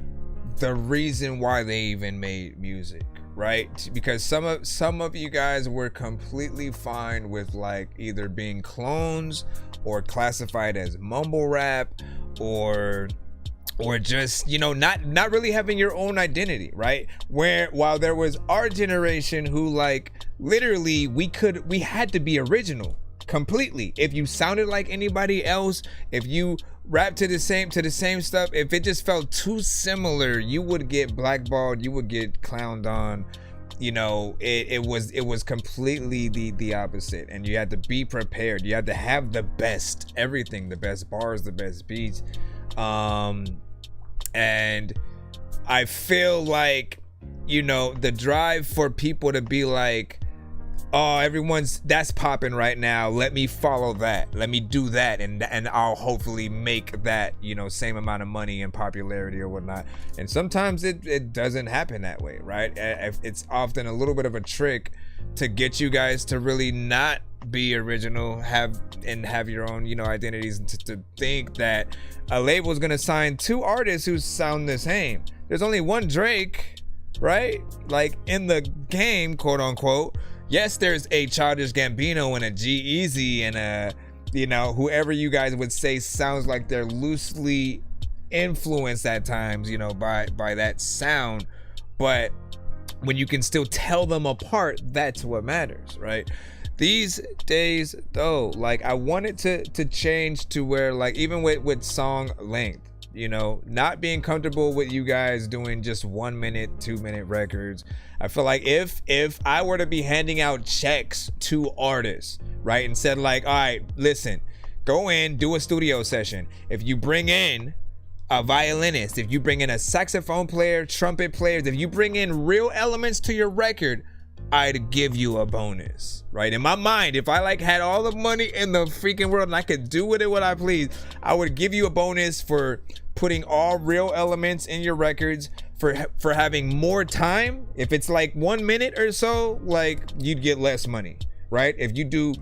the reason why they even made music, right? Because some of you guys were completely fine with, like, either being clones or classified as mumble rap, or just, you know, not really having your own identity, right? While there was our generation who, like, literally we had to be original completely. If you sounded like anybody else, if you rapped to the same stuff, if it just felt too similar, you would get blackballed, you would get clowned on. You know, it was completely the opposite, and you had to be prepared. You had to have the best everything, the best bars, the best beats, and I feel like, you know, the drive for people to be like, oh, that's popping right now, let me follow that, let me do that, and I'll hopefully make that, you know, same amount of money and popularity or whatnot. And sometimes it doesn't happen that way, right? It's often a little bit of a trick to get you guys to really not be original, have your own, you know, identities, and to think that a label is gonna sign 2 artists who sound the same. There's only one Drake, right? Like, in the game, quote unquote. Yes, there's a Childish Gambino and a G-Eazy and a, you know, whoever you guys would say sounds like they're loosely influenced at times, you know, by that sound. But when you can still tell them apart, that's what matters, right? These days, though, like, I wanted to change to where, like, even with song length, you know, not being comfortable with you guys doing just 1 minute, 2 minute records. I feel like if I were to be handing out checks to artists, right, and said, like, all right, listen, go in, do a studio session. If you bring in a violinist, if you bring in a saxophone player, trumpet players, if you bring in real elements to your record, I'd give you a bonus, right? In my mind, if I, like, had all the money in the freaking world and I could do with it what I please, I would give you a bonus for putting all real elements in your records, for having more time. If it's like 1 minute or so, like, you'd get less money, right? If you do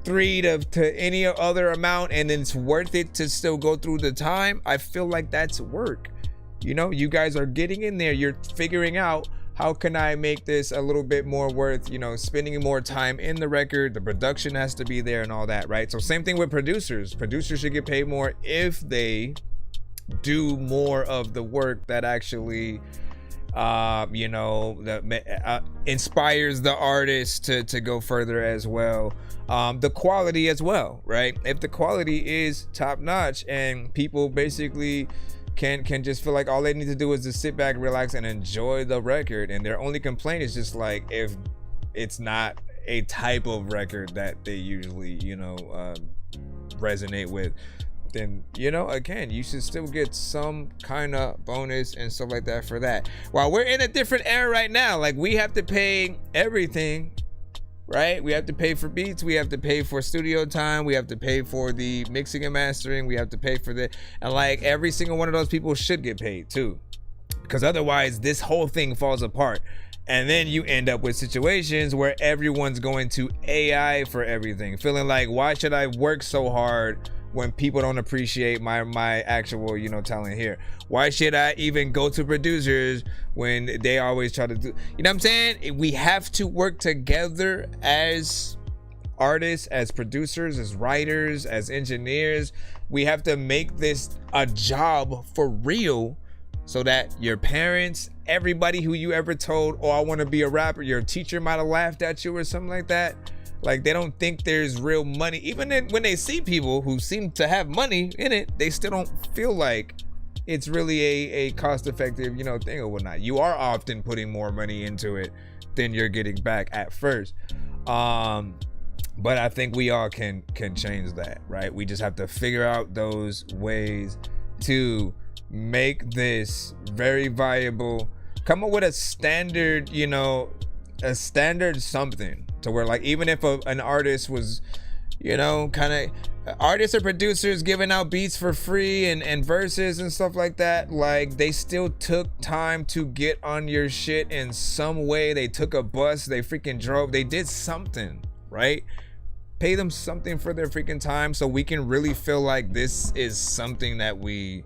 3 to any other amount and then it's worth it to still go through the time, I feel like that's work. You know, you guys are getting in there, you're figuring out, how can I make this a little bit more worth, you know, spending more time in the record, the production has to be there and all that, right? So same thing with producers. Producers should get paid more if they do more of the work that actually you know, that inspires the artist to go further as well. The quality as well, right? If the quality is top notch and people basically can just feel like all they need to do is just sit back, relax, and enjoy the record, and their only complaint is just like if it's not a type of record that they usually, you know, resonate with, then, you know, again, you should still get some kind of bonus and stuff like that for that. While we're in a different era right now, like we have to pay everything, right? We have to pay for beats, we have to pay for studio time, we have to pay for the mixing and mastering, we have to pay for the, and like every single one of those people should get paid too, because otherwise this whole thing falls apart. And then you end up with situations where everyone's going to AI for everything, feeling like, why should I work so hard when people don't appreciate my actual, you know, talent here? Why should I even go to producers when they always try to do, you know what I'm saying? We have to work together as artists, as producers, as writers, as engineers. We have to make this a job for real, so that your parents, everybody who you ever told, oh, I want to be a rapper, your teacher might have laughed at you or something like that. Like, they don't think there's real money. Even when they see people who seem to have money in it, they still don't feel like it's really a cost-effective, you know, thing or whatnot. You are often putting more money into it than you're getting back at first. But I think we all can change that, right? We just have to figure out those ways to make this very viable, come up with a standard, you know, a standard something to where, like, even if an artist was, you know, kind of artists or producers giving out beats for free and verses and stuff like that, like, they still took time to get on your shit in some way. They took a bus, they freaking drove, they did something, right? Pay them something for their freaking time so we can really feel like this is something that we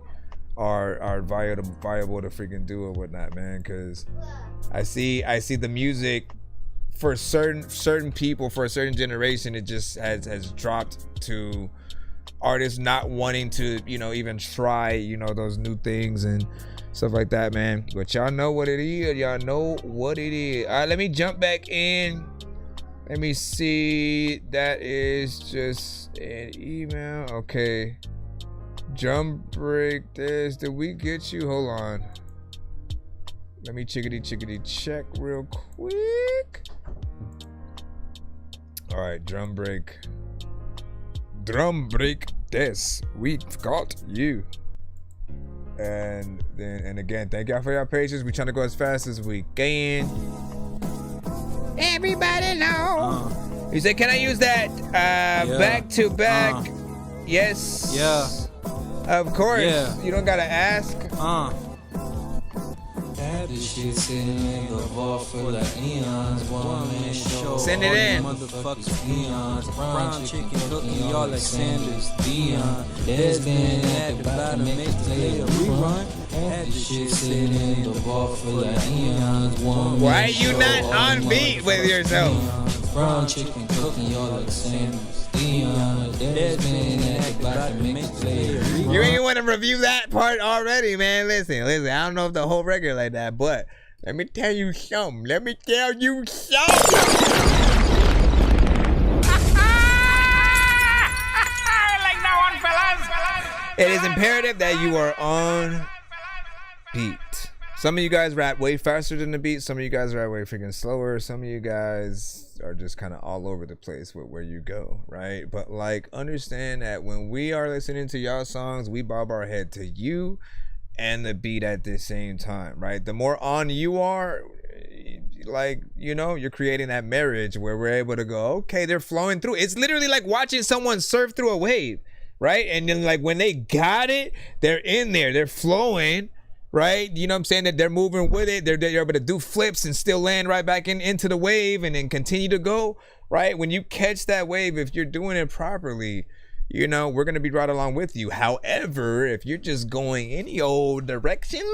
are viable to freaking do or whatnot, man. Because I see the music for certain people, for a certain generation, it just has dropped to artists not wanting to, you know, even try, you know, those new things and stuff like that, man. But y'all know what it is. Y'all know what it is. All right, let me jump back in. Let me see. That is just an email. Okay. Drum break this. Did we get you? Hold on. Let me chickadee check real quick. All right, drum break this. We've got you. And again, thank y'all for your patience. We trying to go as fast as we can. Everybody know. You said, can I use that back to back? Yes. Yeah. Of course. Yeah. You don't gotta ask. Had this shit sitting in the vault for like eons. One man show. Send it in. Motherfuckers eons. Brown chicken cooking y'all like Sanders. Dion. There's been at the bottom. Make play a rerun. Had this shit sitting in the vault for like eons. Why are you not on beat with yourself? Brown chicken cooking y'all like Sanders. You ain't want to review that part already, man. Listen. I don't know if the whole record like that, but let me tell you something. It is imperative that you are on beat. Some of you guys rap way faster than the beat. Some of you guys rap way freaking slower. Some of you guys are just kind of all over the place with where you go, right? But like, understand that when we are listening to y'all songs, we bob our head to you and the beat at the same time, right? The more on you are, like, you know, you're creating that marriage where we're able to go, okay, they're flowing through. It's literally like watching someone surf through a wave, right? And then like when they got it, they're in there, they're flowing, right? You know what I'm saying? That they're moving with it. They're able to do flips and still land right back into the wave and then continue to go, right? When you catch that wave, if you're doing it properly, you know, we're going to be right along with you. However, if you're just going any old direction,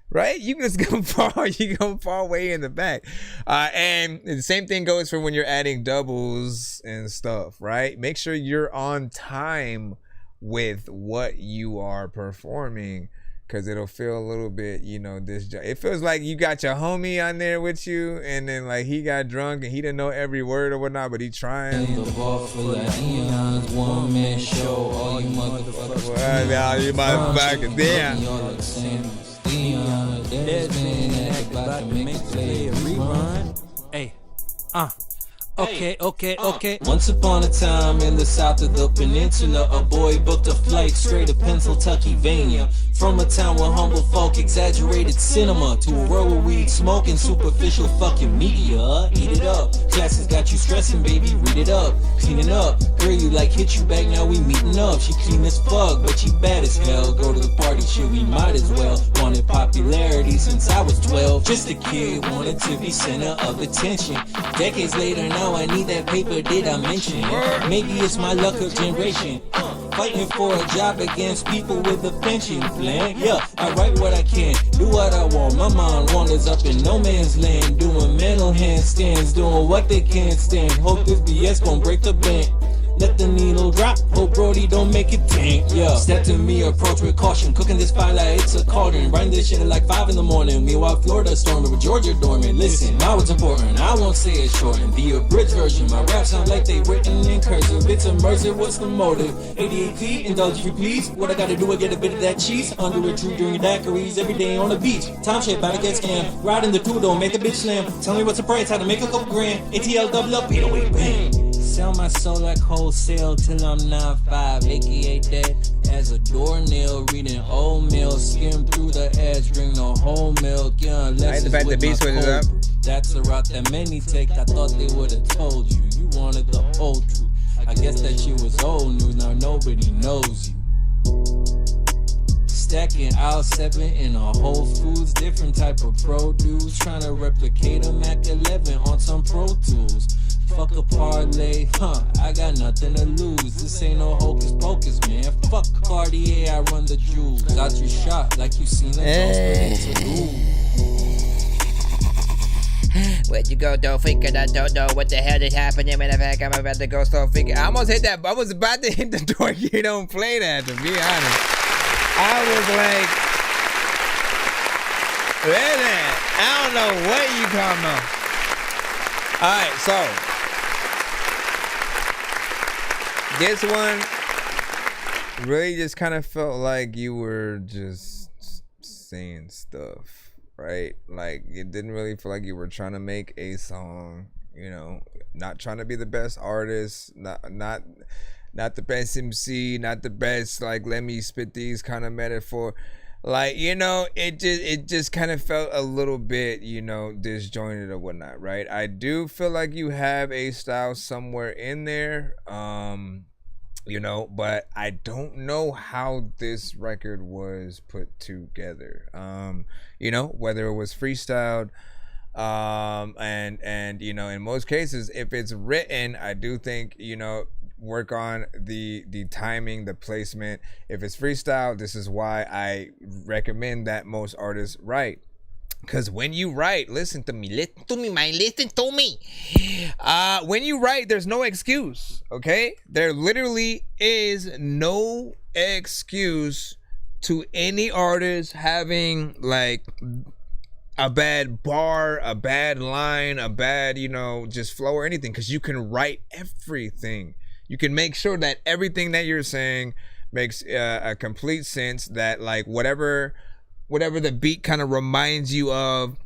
right, you can just go far way in the back. And the same thing goes for when you're adding doubles and stuff, right? Make sure you're on time with what you are performing, Cause it'll feel a little bit, you know, it feels like you got your homie on there with you, and then like he got drunk and he didn't know every word or whatnot, but he trying. The bar full of eons, one man show, all you motherfuckers. All you motherfuckers, damn. Y'all like Sanders, Dion, Desmond, act about to make play a rerun. Hey, Okay. Once upon a time in the south of the peninsula, a boy booked a flight straight to Pennsylvania. From a town where humble folk exaggerated cinema to a world where weed smoking superficial fucking media. Eat it up. Classes got you stressing, baby. Read it up. Cleaning up. Girl, you like hit you back, now we meeting up. She clean as fuck, but she bad as hell. Go to the party, shit, we might as well. Wanted popularity since I was 12. Just a kid, wanted to be center of attention. Decades later, now I need that paper, did I mention it? Maybe it's my luck of generation. Fighting for a job against people with a pension plan. Yeah, I write what I can, do what I want. My mind wanders up in no man's land, doing mental handstands, doing what they can't stand. Hope this BS gon' break the bank. Let the needle drop, hope Brody don't make it tank. Yeah, step to me, approach with caution. Cooking this fire like it's a cauldron. Writing this shit at like 5 in the morning. Meanwhile, Florida storming with Georgia dormant. Listen, now it's important, I won't say it shortened. The abridged version, my raps sound like they written in cursive. It's immersive, what's the motive? ADAP, indulge you please. What I gotta do, I get a bit of that cheese. Under a tree during daiquiris, every day on the beach. Time shit, about to get scammed. Riding the two, don't make a bitch slam. Tell me what's the price, how to make a couple grand. ATL double up, 808 bang. Sell my soul like wholesale till I'm 9-5, aka dead as a doornail. Reading old mail, skim through the edge, drink the whole milk. Yeah, unless it's with my cold brew. That's a route that many take. I thought they would've told you. You wanted the whole truth. I guess that shit was old news. Now nobody knows you. Stacking aisle 7 in a Whole Foods, different type of produce. Trying to replicate a Mac 11 on some Pro Tools. Fuck a parlay, I got nothing to lose. This ain't no hocus pocus, man. Fuck Cartier, I run the jewels. Got you shot like you seen a Where'd you go, though? Figure I don't know what the hell is happening. Matter of fact, I'm about to go start figure. I almost hit that. I was about to hit the door. You don't play that, to be honest. I was like, listen, I don't know what you talking about. All right, so this one really just kind of felt like you were just saying stuff, right? Like it didn't really feel like you were trying to make a song, you know, not trying to be the best artist, not the best MC, not the best, like, let me spit these kind of metaphor. Like, you know, it just kind of felt a little bit, you know, disjointed or whatnot, right? I do feel like you have a style somewhere in there, you know, but I don't know how this record was put together. You know, whether it was freestyled, and you know, in most cases, if it's written, I do think, you know, work on the timing, the placement. If it's freestyle, this is why I recommend that most artists write. Because when you write, listen to me, man, listen to me. When you write, there's no excuse, okay? There literally is no excuse to any artist having like a bad bar, a bad line, a bad, you know, just flow or anything, because you can write everything. You can make sure that everything that you're saying makes a complete sense, that like whatever the beat kind of reminds you of,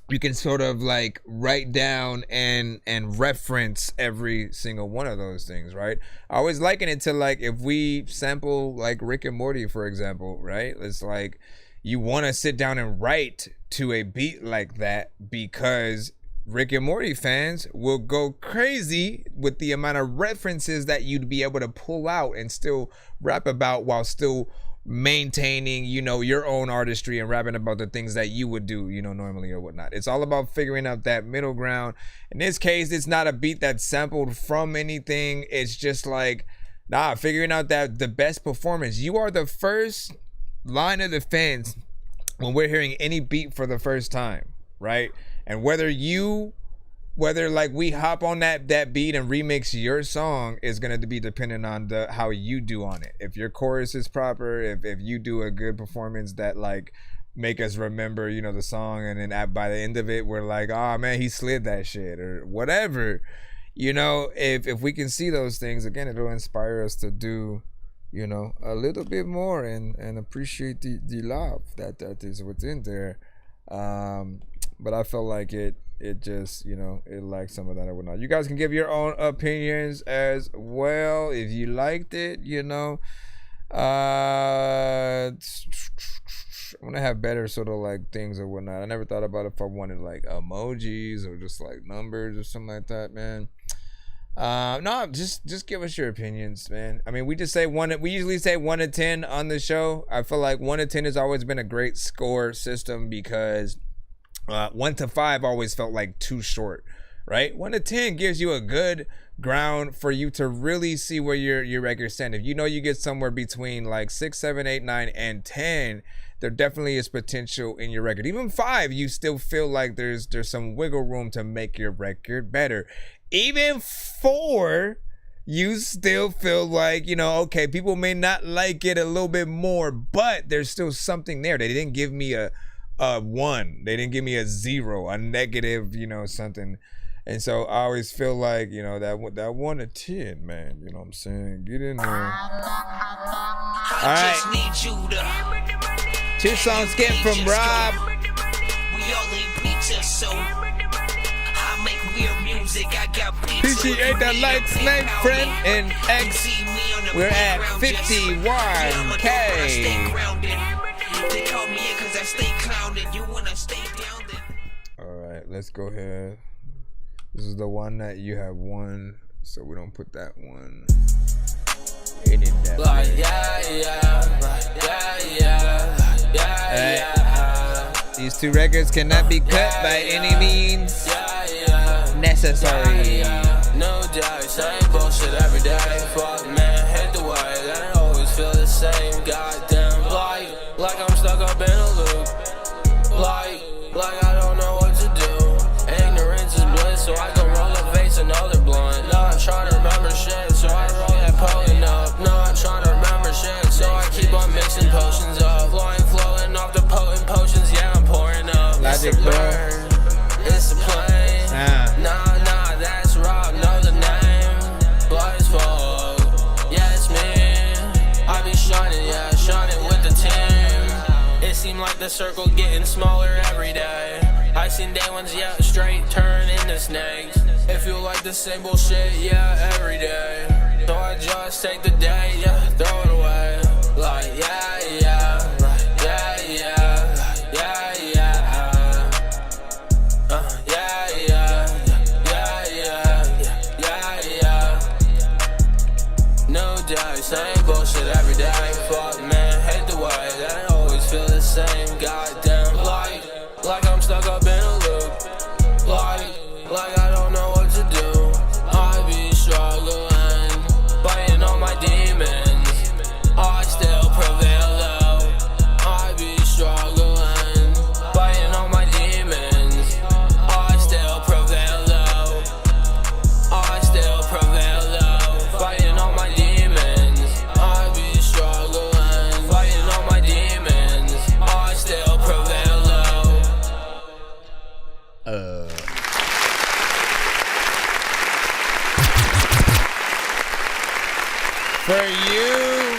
you can sort of like write down and reference every single one of those things, right? I always liken it to like if we sample like Rick and Morty, for example, right? It's like you want to sit down and write to a beat like that, because Rick and Morty fans will go crazy with the amount of references that you'd be able to pull out and still rap about, while still maintaining, you know, your own artistry and rapping about the things that you would do, you know, normally or whatnot. It's all about figuring out that middle ground. In this case, it's not a beat that's sampled from anything. It's just like, figuring out that the best performance. You are the first line of defense when we're hearing any beat for the first time, right? And whether you whether like we hop on that beat and remix your song is gonna be dependent on how you do on it. If your chorus is proper, if you do a good performance that like make us remember, you know, the song, and then by the end of it we're like, oh man, he slid that shit or whatever. You know, if we can see those things, again, it'll inspire us to do, you know, a little bit more and appreciate the love that is within there. But I felt like it just, you know, it lacked some of that or whatnot. You guys can give your own opinions as well if you liked it, you know. I'm gonna have better sort of like things or whatnot. I never thought about if I wanted like emojis or just like numbers or something like that, man. No, just give us your opinions, man. I mean, we usually say 1 to 10 on the show. I feel like 1 to 10 has always been a great score system because 1 to 5 always felt like too short, right? 1 to 10 gives you a good ground for you to really see where your record stands. If you know you get somewhere between like 6, 7, 8, 9, and 10, there definitely is potential in your record. Even 5, you still feel like there's some wiggle room to make your record better. Even 4, you still feel like, you know, okay, people may not like it a little bit more, but there's still something there. They didn't give me a 1. They didn't give me a 0, a negative, you know, something. And so I always feel like, you know, that 1 to 10, man, you know what I'm saying? Get in there. All right. 2 songs skip from Rob. Appreciate the likes, my friend, and X. We're at 51K. Alright, let's go ahead. This is the one that you have won, so we don't put that one in that. Alright. These 2 records cannot be cut by any means necessary. No doubt, same bullshit every day. Fuck man, hate the way I always feel the same. Goddamn, like I'm stuck up in a loop. Like I don't know what to do. Ignorance is bliss, so I can roll a face another blunt. No, I'm trying to remember shit, so I roll that potent up. No, I'm trying to remember shit, so I keep on mixing potions up. Flowing off the potent potions, yeah, I'm pouring up. Logic, bro. It's a plane. Nah, that's Rob, know the name. Blood is full, yeah, it's me. I be shining with the team. It seemed like the circle getting smaller every day. I seen day ones, yeah, straight turn into snakes. It feel like the same bullshit, yeah, every day. So I just take the day, yeah, throw it away. Like, yeah. Same bullshit every day. Fuck man, hate the way that I always feel the same. Goddamn, like I'm stuck up in a loop. Like I don't know what to do. I be struggling, fighting all my demons. I still prevail though. I be struggling, fighting all my demons. I still prevail though. I still prevail though, fighting all my demons. For you,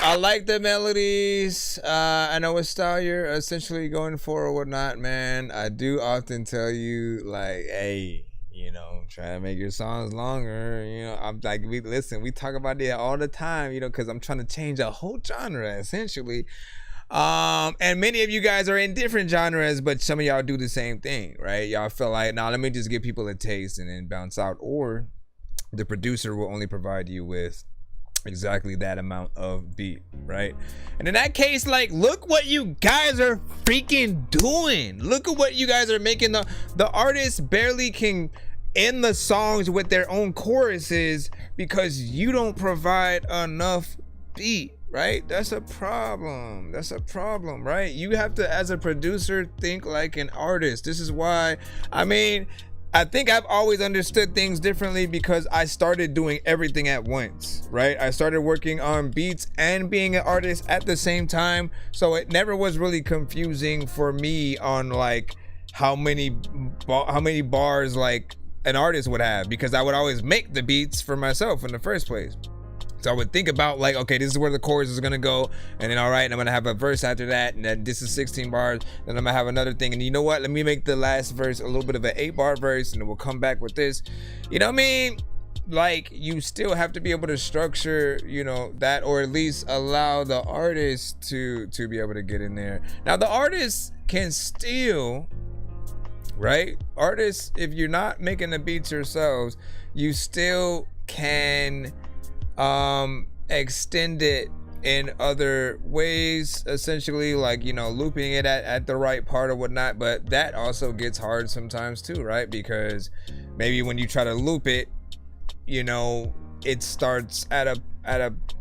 I like the melodies. I know what style you're essentially going for or whatnot, man. I do often tell you, like, hey, you know, try to make your songs longer. You know, I'm like, we talk about it all the time, you know, because I'm trying to change a whole genre, essentially. And many of you guys are in different genres, but some of y'all do the same thing, right? Y'all feel like, nah, let me just give people a taste and then bounce out. Or the producer will only provide you with exactly that amount of beat, right? And in that case, like, look what you guys are freaking doing. Look at what you guys are making. The artists barely can end the songs with their own choruses because you don't provide enough beat, right? That's a problem. That's a problem, right? You have to, as a producer, think like an artist. This is why, I mean, I think I've always understood things differently because I started doing everything at once, right? I started working on beats and being an artist at the same time. So it never was really confusing for me on like how many bars like an artist would have, because I would always make the beats for myself in the first place. So I would think about like, okay, this is where the chorus is gonna go, and then all right, I'm gonna have a verse after that, and then this is 16 bars, then I'm gonna have another thing, and you know what? Let me make the last verse a little bit of an 8-bar verse, and then we'll come back with this. You know what I mean? Like, you still have to be able to structure, you know, that, or at least allow the artist to be able to get in there. Now the artist can still, right? Artists, if you're not making the beats yourselves, you still can extend it in other ways, essentially, like, you know, looping it at the right part or whatnot. But that also gets hard sometimes too, right? Because maybe when you try to loop it, you know, it starts at a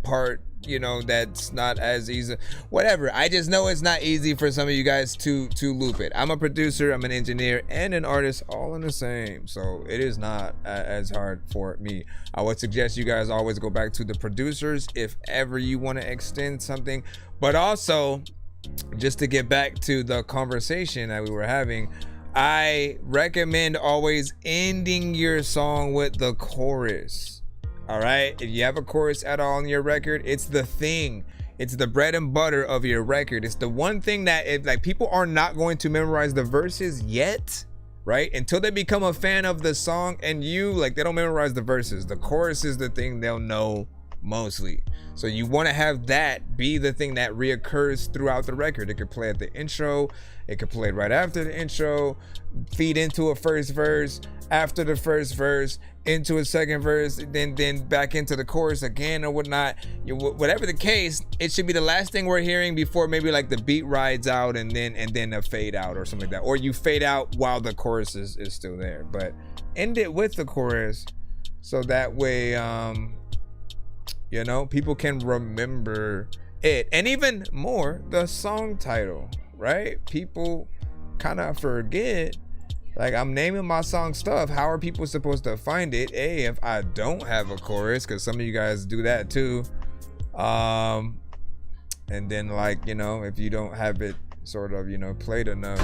part, you know, that's not as easy, whatever. I just know it's not easy for some of you guys to loop it. I'm a producer, I'm an engineer, and an artist all in the same, so it is not as hard for me. I would suggest you guys always go back to the producers if ever you want to extend something. But also, just to get back to the conversation that we were having, I recommend always ending your song with the chorus. All right, if you have a chorus at all on your record, it's the thing. It's the bread and butter of your record. It's the one thing that, if like, people are not going to memorize the verses yet, right? Until they become a fan of the song, and you, like, they don't memorize the verses. The chorus is the thing they'll know mostly. So you want to have that be the thing that reoccurs throughout the record. It could play at the intro, it could play right after the intro, feed into a first verse, after the first verse, into a second verse, then back into the chorus again or whatnot. Whatever the case, it should be the last thing we're hearing before maybe like the beat rides out and then a fade out or something like that. Or you fade out while the chorus is still there. But end it with the chorus, so that way you know, people can remember it. And even more, the song title, right? People kind of forget, like, I'm naming my song stuff. How are people supposed to find it? If I don't have a chorus, because some of you guys do that too. And then, like, you know, if you don't have it sort of, you know, played enough,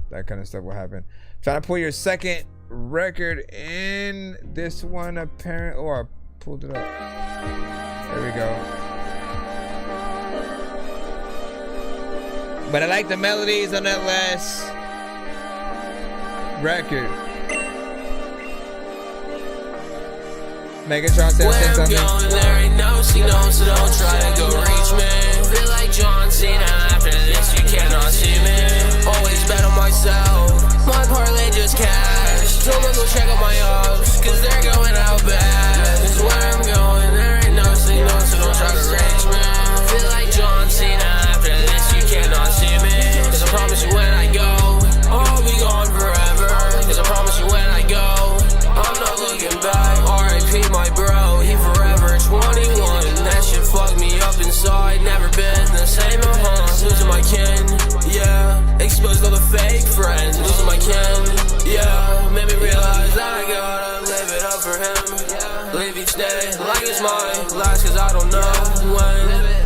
that kind of stuff will happen. Trying to pull your second record in this one, apparently. Oh, I pulled it up. There we go. But I like the melodies on that last record. Megatron said something. Where I'm going, there ain't no signal, so don't try to go reach me. Feel like John Cena, after this you cannot see me. Always bet on myself, my parlay just cash. Don't go check on my ups, cause they're going out bad. Cause where I'm going, there ain't no signal, so don't try to reach me. Feel like John Cena, after this you cannot see me. Cause I promise you when I go, I'll be gone forever. Cause I promise you when I go, I'm not looking back. R.I.P. my bro, he forever 21. That shit fucked me up inside. Never been the same, losing my kin, yeah. Exposed all the fake friends, losing my kin, yeah. Made me realize that I gotta live it up for him. Live each day like it's my last, cause I don't know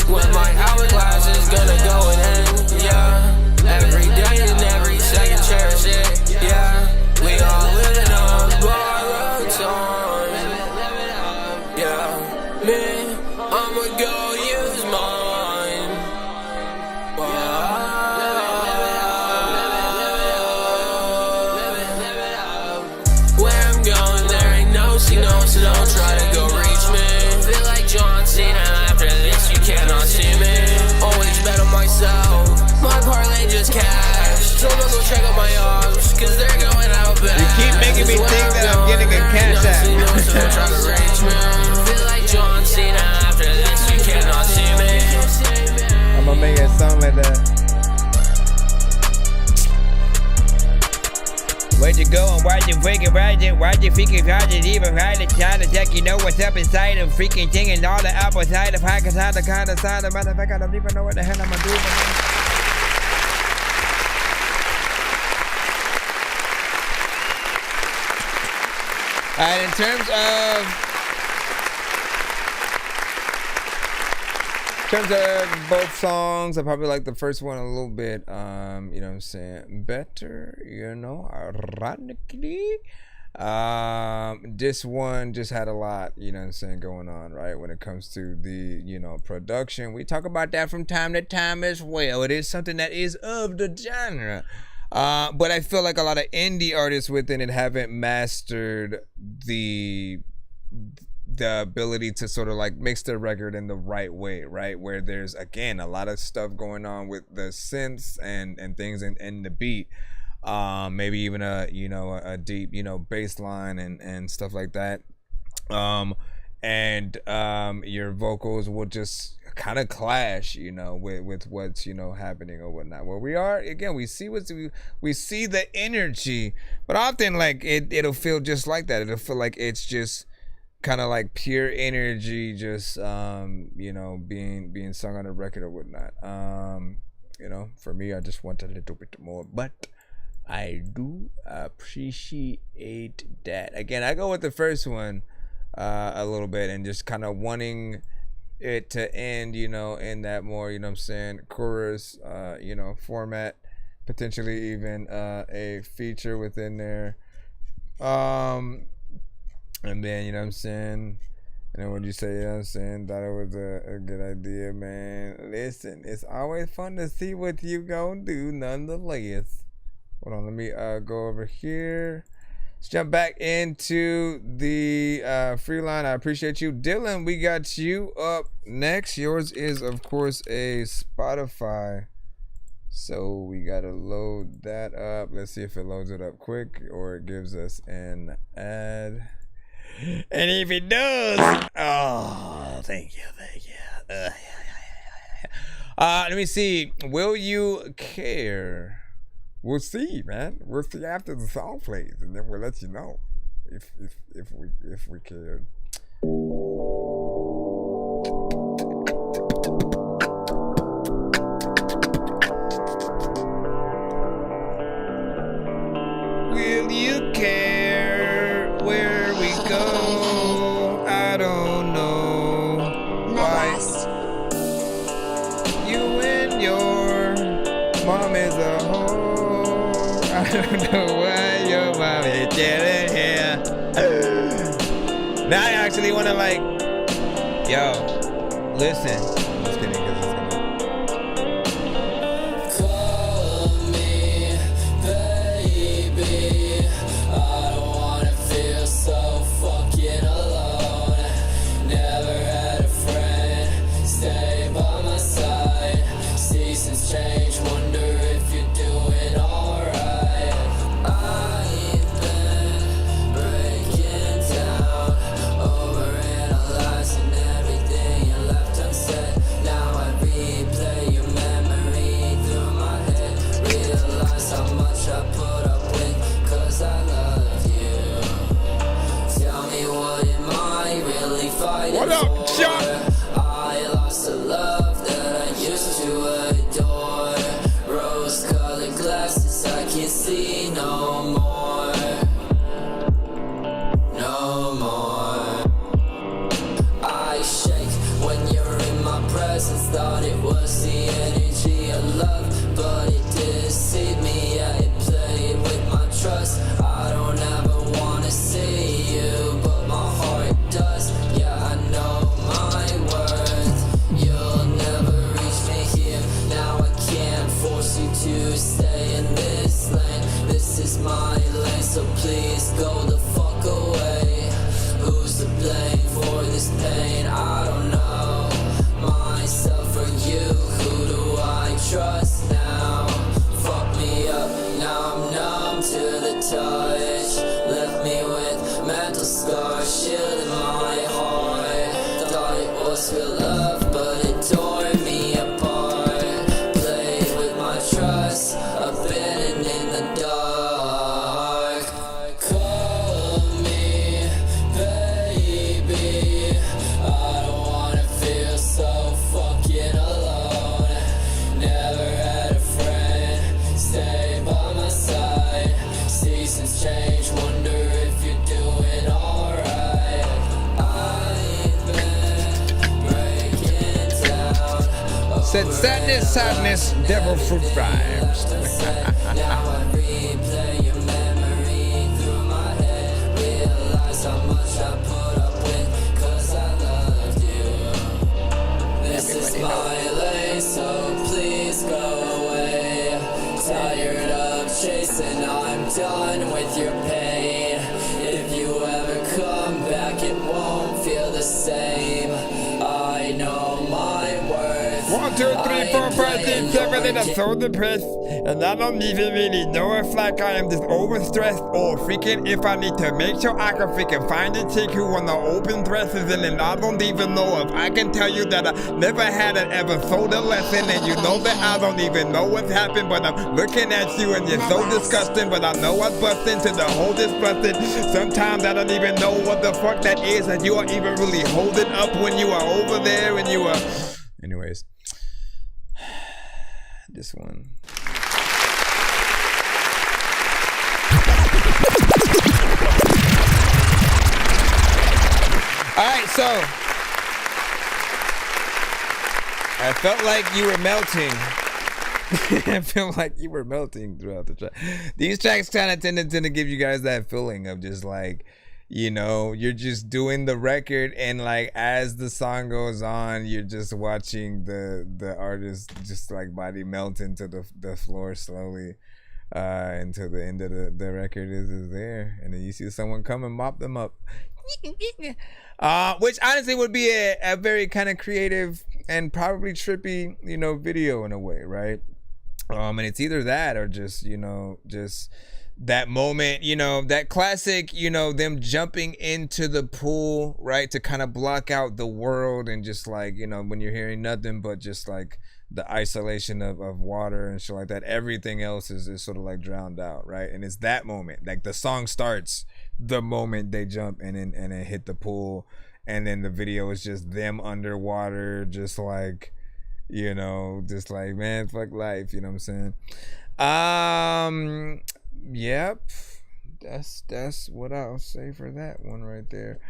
when my hourglass is gonna go and end, yeah. Every day and every second cherish it, yeah. We all living on borrowed time, yeah. Me, I'ma go use mine, where I'm going, there ain't no signal, so don't try to go reach me. Feel like John Cena, after this you cannot see me. Always bet on myself, my parlay just cash. Don't go check out my ups, cause they're going out bad. You keep making me think that I'm getting a cash app. So don't try to reach me. Feel like John Cena, after this you cannot see me. I'm gonna make a song like that. Where'd you go and why'd you freaking ride it? Why'd you freaking try to even ride it? Try to check, you know what's up inside of freaking thing and all the apple side of hack side, the kind of side of motherfucker. I don't even know what the hell I'm gonna do. And in terms of both songs, I probably like the first one a little bit. You know what I'm saying? Better, you know, ironically. This one just had a lot, you know what I'm saying, going on, right? When it comes to the, you know, production. We talk about that from time to time as well. It is something that is of the genre. But I feel like a lot of indie artists within it haven't mastered the ability to sort of like mix their record in the right way, right? Where there's, again, a lot of stuff going on with the synths and things in the beat. Maybe even a, you know, a deep, you know, bass line and stuff like that. And your vocals will just kind of clash, you know, with what's, you know, happening or whatnot. Where we are, again, we see the energy, but often like it'll feel just like that. It'll feel like it's just kind of like pure energy, just you know, being sung on a record or whatnot. You know, for me, I just want a little bit more, but I do appreciate that. Again, I go with the first one a little bit and just kind of wanting it to end, you know, in that more, you know what I'm saying, chorus, you know, format, potentially even a feature within there. And then, you know what I'm saying, and then what you say, you know what I'm saying, thought it was a good idea, man. Listen, it's always fun to see what you gonna do nonetheless. Hold on, let me go over here. Let's jump back into the free line. I appreciate you. Dylan, we got you up next. Yours is, of course, a Spotify. So we got to load that up. Let's see if it loads it up quick or it gives us an ad. And if it does, oh, thank you. Let me see. Will you care? We'll see, man. We'll see after the song plays, and then we'll let you know if we cared. Will you care where we go? I don't know why. You and your mom is a hoe. I don't know why your mom is chilling here. Now I actually want to like, yo, listen. I'm just kidding, because it's gonna. Call me, baby. I don't wanna feel so fucking alone. Never had a friend stay by my side. Seasons change, wonder if you're doing alright. I've been breaking down, overanalyzing everything you left unsaid. Now I replay your memory through my head. Realize how much I put up with, 'cause I love you. Tell me, what am I really fighting What up, for? Chuck? I lost a love that I used to adore. Rose-colored glasses, I can't see no more. No more. I shake when you're in my presence. Thought it was the energy of love, but it deceived me. Yeah, it played with my trust. I don't ever wanna see you, but my heart does. Yeah, I know my worth. You'll never reach me here. Now I can't force you to stay in this lane. This is my lane, so please go the fuck away. Who's to blame for this pain? I don't know myself or you. Who do I trust now? Fuck me up, now I'm numb to the touch. Left me with mental scars, shielding my heart. Thought it was real love, but it tore me apart. Played with my trust, abandoned in the dark. Call me, baby. I don't wanna feel so fucking alone. Never had a friend stay by my side. Seasons change, wonder if you're doing all said sadness, sadness, devil fruit vibes. This is my lane, so please go away. Tired of chasing, I'm done with your pain. If you ever come back, it won't feel the same. I know my worth. 1, 2, 3, 4, 5, 6, 7, and I'm so depressed. And I don't even really know if like I am just overstressed or freaking if I need to make sure I can freaking find a chick who wanna open dresses. And then I don't even know if I can tell you that I never had an episode of lesson. And you know that I don't even know what's happened. But I'm looking at you and you're so disgusting. But I know I bust into the whole disgusting. Sometimes I don't even know what the fuck that is. And you are even really holding up when you are over there and you are... Anyways. This one. Alright, so I felt like you were melting. I felt like you were melting throughout the track. These tracks kind of tend to give you guys that feeling of just like, you know, you're just doing the record and like as the song goes on, you're just watching the artist just like body melt into the floor slowly until the end of the record is there. And then you see someone come and mop them up. Which honestly would be a very kind of creative and probably trippy, you know, video in a way, right? And it's either that or just, you know, just that moment, you know, that classic, you know, them jumping into the pool, right, to kind of block out the world and just like, you know, when you're hearing nothing but just like the isolation of water and shit like that, everything else is sort of like drowned out, right? And it's that moment, like the song starts the moment they jump and then hit the pool, and then the video is just them underwater, just like, you know, just like, man, fuck life, you know what I'm saying? Yep, that's what I'll say for that one right there.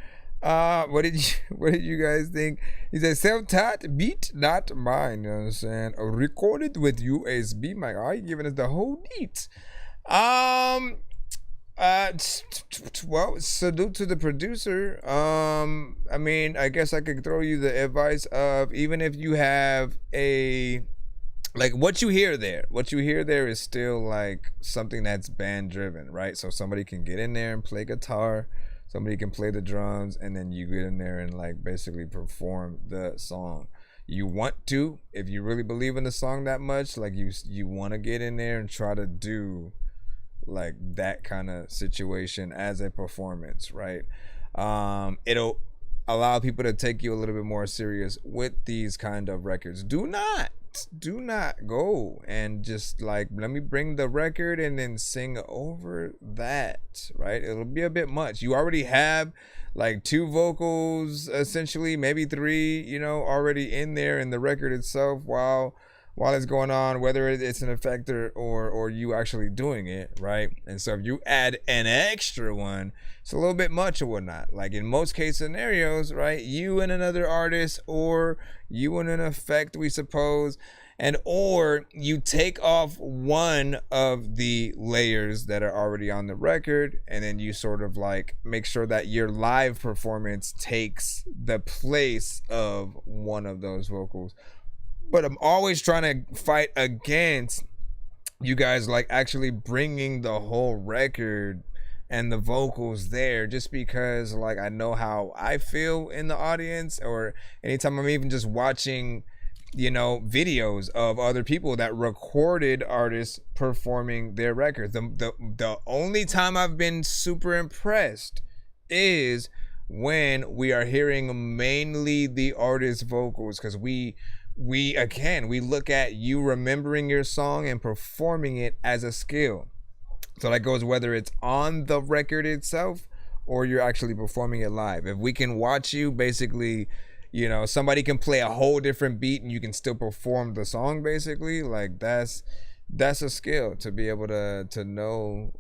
What did you guys think? He said self-taught beat, not mine. You know what I'm saying? Recorded with USB mic. Are you giving us the whole beat? Well, salute to the producer. I mean, I guess I could throw you the advice of even if you have a like what you hear there is still like something that's band driven, right? So somebody can get in there and play guitar, somebody can play the drums, and then you get in there and like basically perform the song. You want to, if you really believe in the song that much, like you want to get in there and try to do like that kind of situation as a performance, right? It'll allow people to take you a little bit more serious with these kind of records. Do not go and just like, let me bring the record and then sing over that, right? It'll be a bit much. You already have like 2 vocals, essentially, maybe 3, you know, already in there in the record itself while it's going on, whether it's an effect or you actually doing it, right? And so if you add an extra one, it's a little bit much or whatnot. Like in most case scenarios, right? You and another artist, or you and an effect, we suppose, and or you take off one of the layers that are already on the record, and then you sort of like make sure that your live performance takes the place of one of those vocals. But I'm always trying to fight against you guys like actually bringing the whole record and the vocals there, just because like I know how I feel in the audience, or anytime I'm even just watching, you know, videos of other people that recorded artists performing their records. The only time I've been super impressed is when we are hearing mainly the artist's vocals, because we look at you remembering your song and performing it as a skill. So that goes whether it's on the record itself or you're actually performing it live. If we can watch you basically, you know, somebody can play a whole different beat and you can still perform the song basically, like that's a skill to be able to know,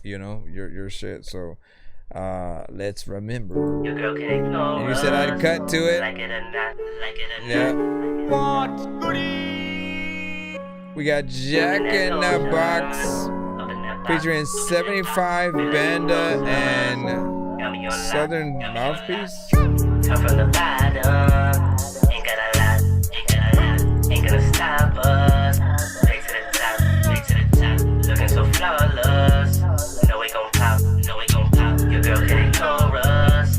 you know, your shit. So let's remember. Your girl can ignore and you said I'd cut to it. Like it or not, like it or yeah. not. We got Jack in the Box featuring 75 Banda and Southern Mouthpiece. Come from the bottom, ain't got a lot, ain't gonna stop us. Way to the top, looking so flawless. No we gon' pop, your girl can ignore us.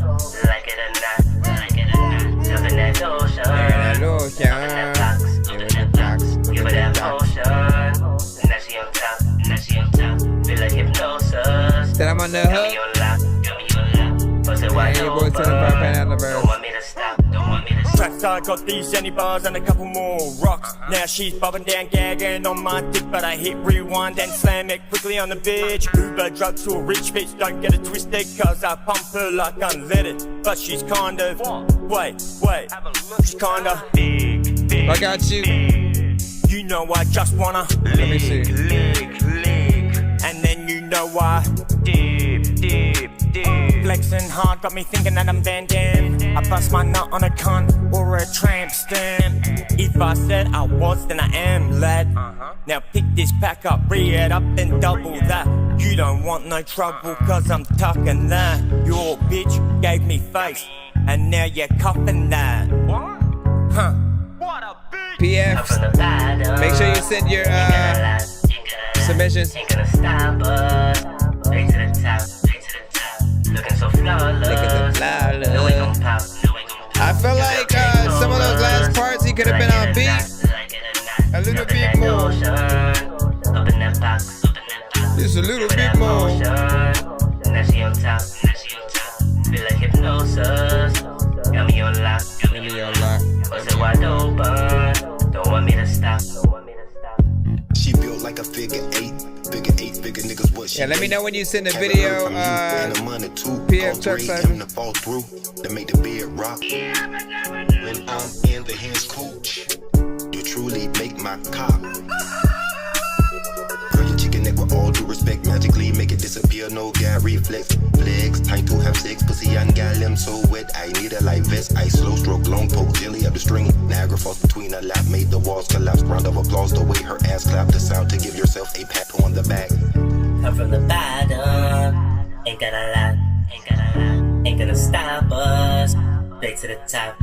Like it or not, jumping that ocean, give her that motion. Now she on top, feel like hypnosis. That I'm on the hook. Trackside got these Jenny bars and a couple more rocks. Now she's bobbing down, gagging on my dick, but I hit rewind and slam it quickly on the bitch. Uber drugs to a rich bitch, don't get it twisted, cause I pump her like unleaded. But she's kind of, wait, she's kind of big. I got you. You know I just wanna let me see. And then you know I dip. Flexing hard got me thinking that I'm Van Damme. I bust my nut on a cunt or a tramp stamp. If I said I was, then I am, lad. Now pick this pack up, re-it up and double that. You don't want no trouble, cause I'm tucking that. Your bitch gave me face, and now you're cuffing that. Huh. PFs, make sure you send your submissions. Ain't gonna stop us. Way to the top, looking so flawless. No we gon' pop, I feel like some of those last parts he could have been on beat a little bit more. Just a little bit more. Now she on top, feel like hypnosis. Got me on lock, what's it wide open? Don't want me to stop. She built like a figure eight, bigger niggas what she. Yeah, let me know when you send the video. PF Truck Cypher. To fall through, to make the bed rock. When I'm in the hands coach, you truly make my cock. Pretty chicken neck with all due respect, magically make it disappear. No guy reflex, flex. Time to have sex, pussy and gal them so wet. I need a light vest, ice slow stroke, long poke, jelly up the string. Niagara Falls between her lap, made the walls collapse. Round of applause, the way her ass clapped. The sound to give yourself a pat on the back. Come from the bottom, ain't got a lot, ain't gonna stop us. Straight to the top,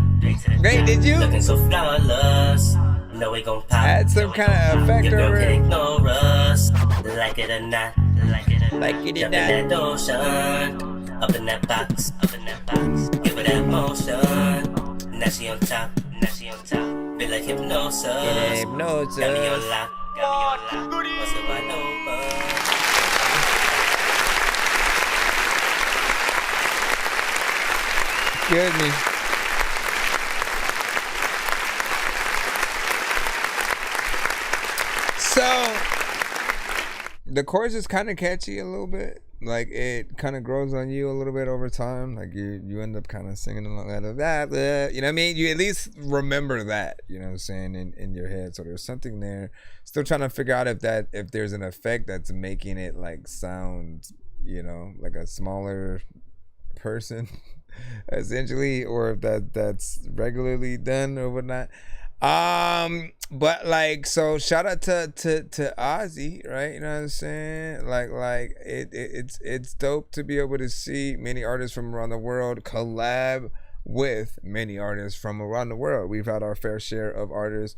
Great, did you? Looking so flawless. No we gon' pop. Add some kind of effect your girl over can it. ignore us. Like it or not, like it or jump not. in that ocean, up in that box, give her that motion. Now she on top, feel like hypnosis. Got me on lock, what's it wide open? Good me. So the chorus is kind of catchy a little bit. Like it kind of grows on you a little bit over time. Like you end up kind of singing along that. You know what I mean? You at least remember that. You know what I'm saying in your head. So there's something there. Still trying to figure out if there's an effect that's making it like sound, you know, like a smaller person, essentially, or if that's regularly done or whatnot. But like, so shout out to Ozzy, right? You know what I'm saying? Like it's dope to be able to see many artists from around the world collab with many artists from around the world. We've had our fair share of artists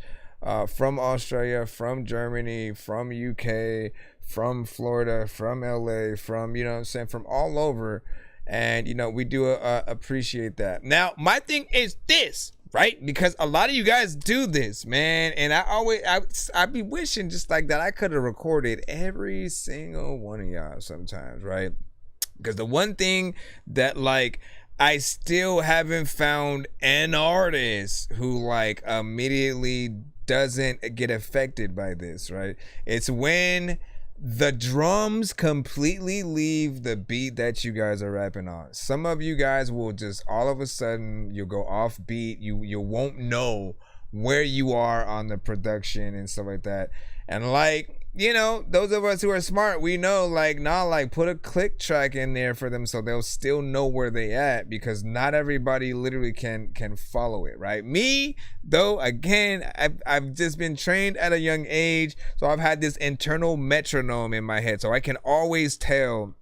from Australia, from Germany, from UK, from Florida, from LA, from, you know what I'm saying, from all over. And, you know, we do appreciate that. Now, my thing is this, right? Because a lot of you guys do this, man. And I be wishing just like that I could have recorded every single one of y'all sometimes, right? Because the one thing that, like, I still haven't found an artist who, like, immediately doesn't get affected by this, right? It's when the drums completely leave the beat that you guys are rapping on. Some of you guys will just all of a sudden you'll go off beat. You won't know where you are on the production and stuff like that. And like you know, those of us who are smart, we know, like, like put a click track in there for them so they'll still know where they at, because not everybody literally can follow it, right? Me, though, again, I've just been trained at a young age, so I've had this internal metronome in my head, so I can always tell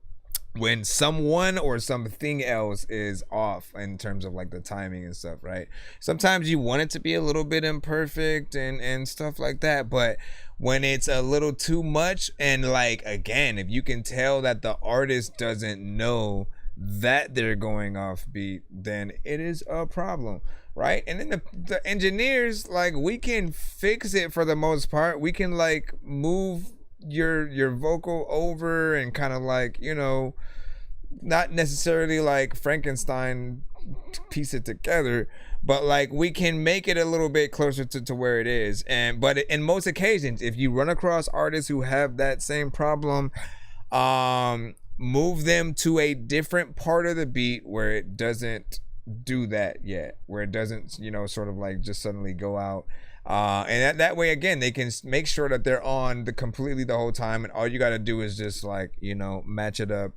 when someone or something else is off in terms of like the timing and stuff, right? Sometimes you want it to be a little bit imperfect and stuff like that, but when it's a little too much, and like, again, if you can tell that the artist doesn't know that they're going off beat, then it is a problem, right? And then the engineers, like, we can fix it for the most part. We can like move your vocal over and kind of like, you know, not necessarily like Frankenstein piece it together, but like we can make it a little bit closer to where it is. But in most occasions, if you run across artists who have that same problem, move them to a different part of the beat where it doesn't do that yet, where it doesn't, you know, sort of like just suddenly go out. And that way, again, they can make sure that they're on completely the whole time, and all you got to do is just like, you know, match it up,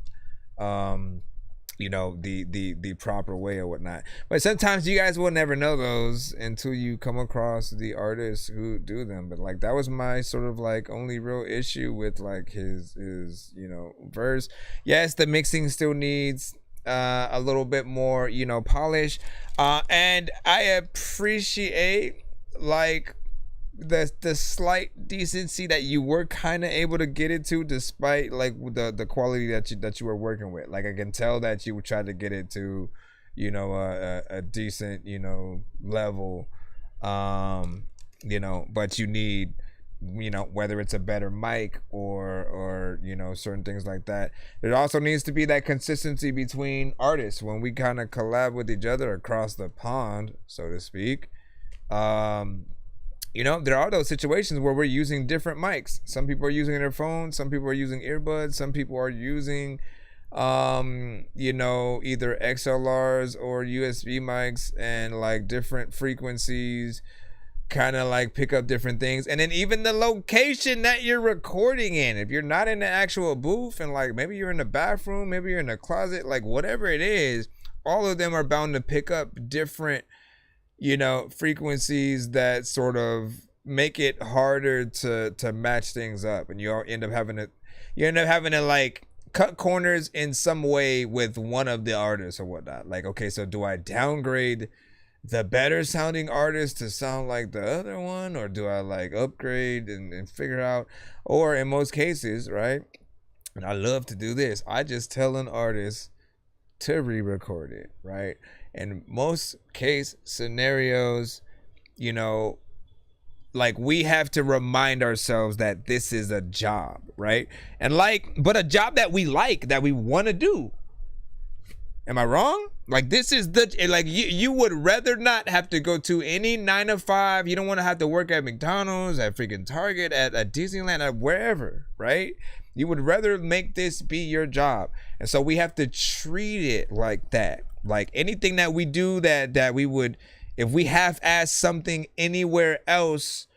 you know, the proper way or whatnot. But sometimes you guys will never know those until you come across the artists who do them. But like, that was my sort of like only real issue with like his you know, verse. Yes, the mixing still needs a little bit more, you know, polish, and I appreciate like the slight decency that you were kind of able to get it to, despite like the quality that you were working with. Like, I can tell that you tried to get it to, you know, a decent, you know, level, you know, but you need, you know, whether it's a better mic or you know, certain things like that. There also needs to be that consistency between artists when we kind of collab with each other across the pond, so to speak. You know, there are those situations where we're using different mics. Some people are using their phones, some people are using earbuds, some people are using you know, either XLRs or USB mics, and like different frequencies kind of like pick up different things. And then even the location that you're recording in, if you're not in the actual booth, and like maybe you're in the bathroom, maybe you're in the closet, like whatever it is, all of them are bound to pick up different, you know, frequencies that sort of make it harder to match things up, and you end up having to like cut corners in some way with one of the artists or whatnot. Like, okay, so do I downgrade the better sounding artist to sound like the other one, or do I like upgrade and figure out? Or in most cases, right, and I love to do this, I just tell an artist to re-record it, right? In most case scenarios, you know, like, we have to remind ourselves that this is a job, right? And like, but a job that we like, that we want to do. Am I wrong? Like, this is like, you would rather not have to go to any 9 to 5. You don't want to have to work at McDonald's, at freaking Target, at Disneyland, at wherever, right? You would rather make this be your job. And so we have to treat it like that. Like, anything that we do that we would, if we half-ass something anywhere else,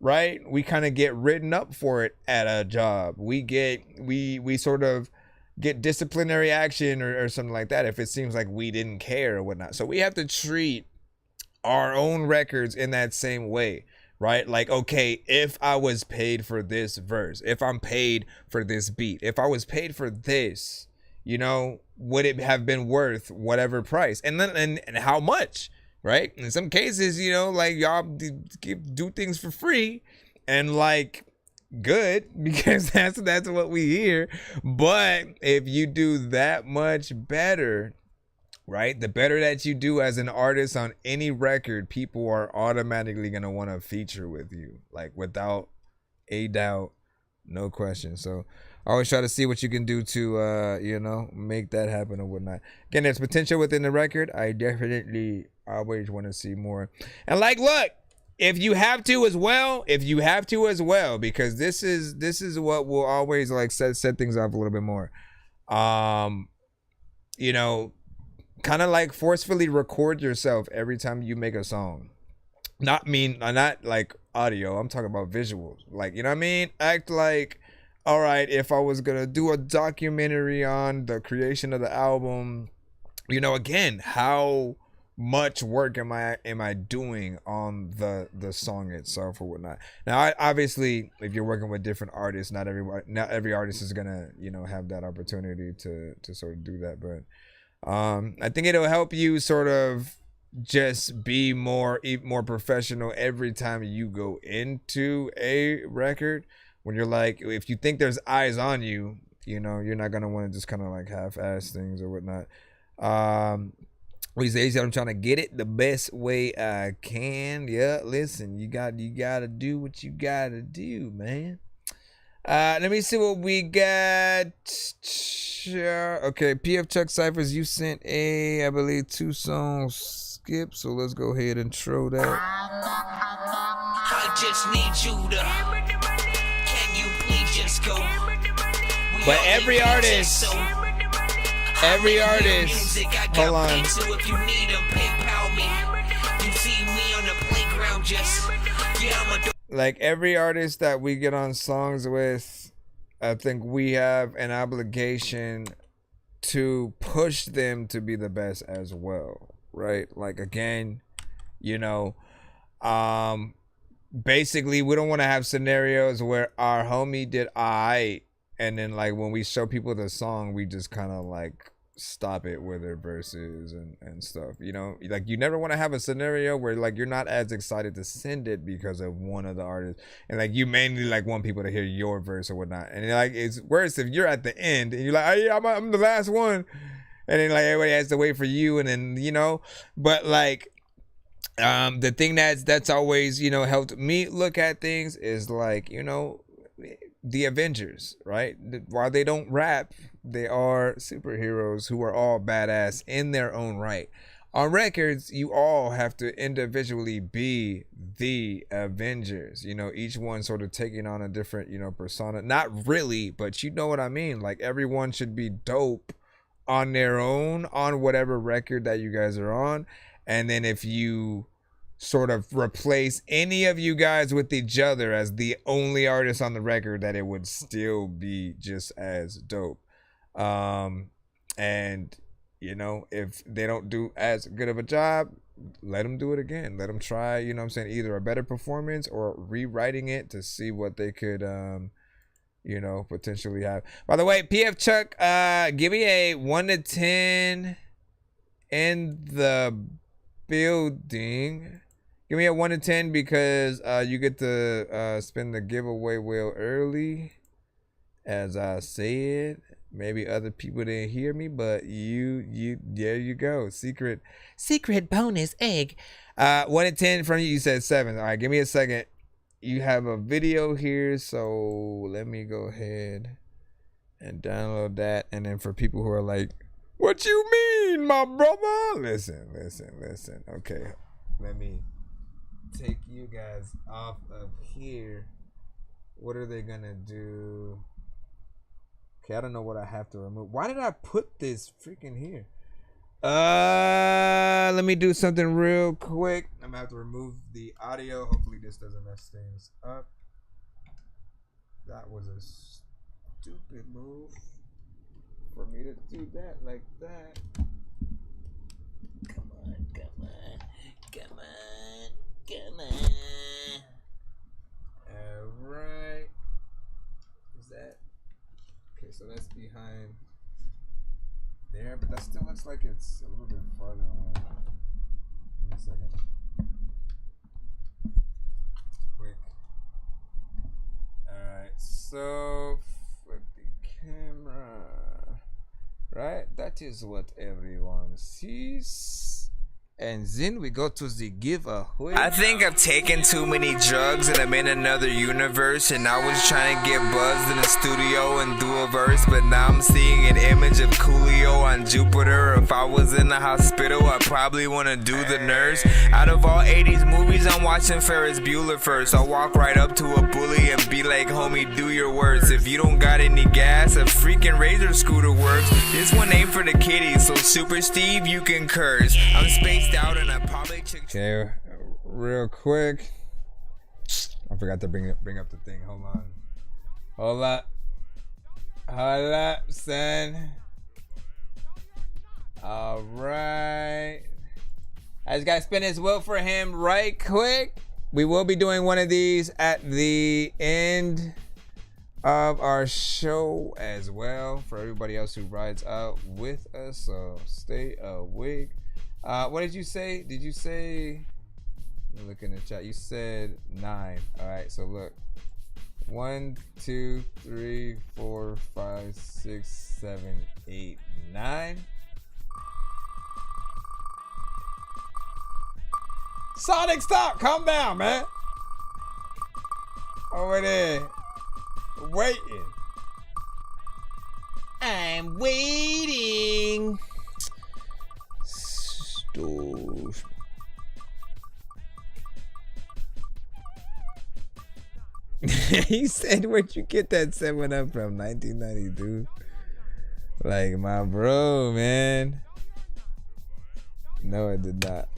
right, we kind of get written up for it at a job. We sort of get disciplinary action or something like that if it seems like we didn't care or whatnot. So we have to treat our own records in that same way, right? Like, okay, if I was paid for this verse, if I'm paid for this beat, if I was paid for this, you know, would it have been worth whatever price? And then and how much, right? In some cases, you know, like, y'all do things for free, and like, good, because that's what we hear. But if you do that much better, right, the better that you do as an artist on any record, people are automatically gonna want to feature with you, like, without a doubt, no question. So always try to see what you can do to you know, make that happen or whatnot. Again, there's potential within the record. I definitely always want to see more. And like, look, if you have to as well, because this is what will always like set things up a little bit more. You know, kind of like forcefully record yourself every time you make a song. Not like audio. I'm talking about visuals. Like, you know what I mean? Act like, all right, if I was gonna do a documentary on the creation of the album, you know, again, how much work am I doing on the song itself or whatnot? Now, obviously, if you're working with different artists, not every artist is gonna, you know, have that opportunity to sort of do that. But I think it'll help you sort of just be more professional every time you go into a record. When you're like, if you think there's eyes on you, you know, you're not gonna want to just kind of like half-ass things or whatnot. He says, I'm trying to get it the best way I can. Yeah, listen, you gotta do what you gotta do, man. Let me see what we got. Okay, PF Chuck Cyphers, you sent I believe 2 songs skip, so let's go ahead and throw that. I just need you to. Can you please just go? But every artist, hold on. Like every artist that we get on songs with, I think we have an obligation to push them to be the best as well, right? Like, again, you know, basically we don't want to have scenarios where our homie did and then like when we show people the song, we just kind of like stop it with their verses and stuff, you know. Like, you never want to have a scenario where like you're not as excited to send it because of one of the artists, and like you mainly like want people to hear your verse or whatnot. And like, it's worse if you're at the end and you're like, hey, I'm the last one, and then like everybody has to wait for you, and then, you know. But like the thing that's always, you know, helped me look at things is like, you know, the Avengers, right? While they don't rap, they are superheroes who are all badass in their own right. On records, you all have to individually be the Avengers, you know, each one sort of taking on a different, you know, persona. Not really, but you know what I mean? Like, everyone should be dope on their own on whatever record that you guys are on. And then if you sort of replace any of you guys with each other as the only artist on the record, that it would still be just as dope. And you know, if they don't do as good of a job, let them do it again. Let them try, you know what I'm saying, either a better performance or rewriting it to see what they could you know, potentially have. By the way, PF Chuck, give me a 1 to 10 in the building. Give me a 1 to 10 because you get to spin the giveaway wheel early. As I said, maybe other people didn't hear me, but you there you go. Secret bonus egg. 1 to 10 from you. You said 7. All right, give me a second. You have a video here, so let me go ahead and download that. And then for people who are like, what you mean, my brother? Listen. Okay, let me take you guys off of here. What are they gonna do? Okay, I don't know what I have to remove. Why did I put this freaking here? Let me do something real quick. I'm gonna have to remove the audio. Hopefully this doesn't mess things up. That was a stupid move for me to do that like that. Come on. Alright. Is that okay? So that's behind there, but that still looks like it's a little bit farther away. Give me a second. Quick. Alright, so flip the camera. Right? That is what everyone sees. And then we go to the giveaway. I think I've taken too many drugs and I'm in another universe, and I was trying to get buzzed in the studio and do a verse, but now I'm seeing an image of Coolio on Jupiter. If I was in the hospital, I probably want to do the nurse. Out of all 80s movies, I'm watching Ferris Bueller first. I'll walk right up to a bully and be like, homie, do your worst. If you don't got any gas, a freaking Razor scooter works. This one ain't for the kiddies, so Super Steve, you can curse. I'm spaced out and I probably okay, real quick. forgot to bring up the thing. Hold on. Hold up, son. All right. I just gotta spin his wheel for him right quick. We will be doing one of these at the end of our show as well for everybody else who rides out with us. So stay awake. What did you say? Did you say? Let me look in the chat. You said 9. All right. So look. 1, 2, 3, 4, 5, 6, 7, 8, 9. Sonic, stop! Calm down, man. Over there, waiting. I'm waiting. Stools. He said, "Where'd you get that 7-Up from? 1992." Like my bro, man. No, I did not.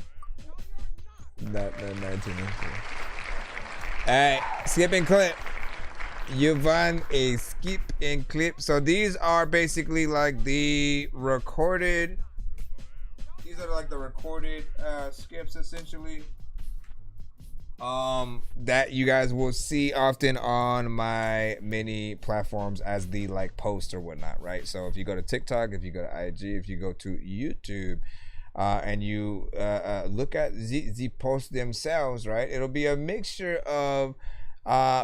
Not 1992. Alright, skip and clip. Yvonne, a skip and clip. So these are basically like the recorded. These are like the recorded skips essentially. That you guys will see often on my many platforms as the like post or whatnot, right? So if you go to TikTok, if you go to IG, if you go to YouTube, and you look at the posts themselves, right? It'll be a mixture of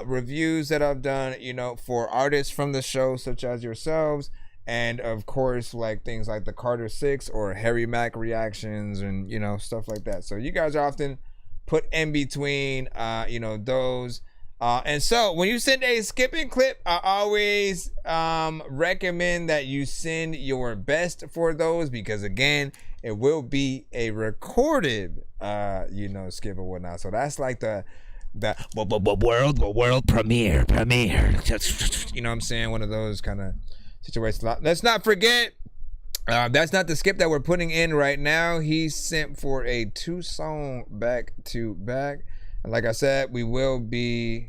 reviews that I've done, you know, for artists from the show, such as yourselves, and of course, like things like the Carter 6 or Harry Mack reactions, and you know, stuff like that. So you guys are often put in between, you know, those. And so when you send a skipping clip, I always recommend that you send your best for those, because again, it will be a recorded, you know, skip or whatnot. So that's like the world premiere. You know what I'm saying? One of those kind of situations. Let's not forget, that's not the skip that we're putting in right now. He sent for a 2-song back-to-back. And like I said, we will be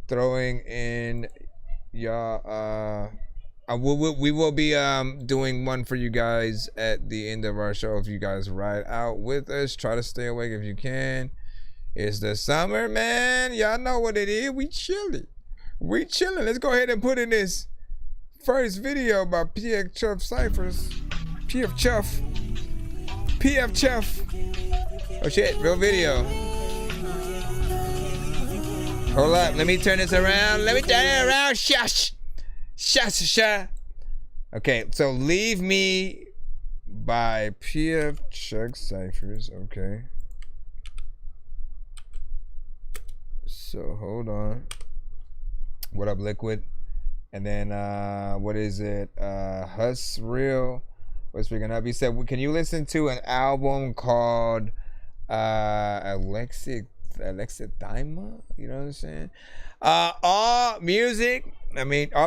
throwing in y'all. We will be doing one for you guys at the end of our show. If you guys ride out with us, try to stay awake if you can. It's the summer, man. Y'all know what it is. We chilling. Let's go ahead and put in this first video by PF Chuff Cyphers. PF Chuff. Oh shit, real video. Hold up, let me turn this around. Shush. Okay, so Leave Me by PF Chuck Cyphers. Okay. So hold on. What up, Liquid? And then what is it? Huss Real. What's picking up? He said, can you listen to an album called Alexithymia? You know what I'm saying? All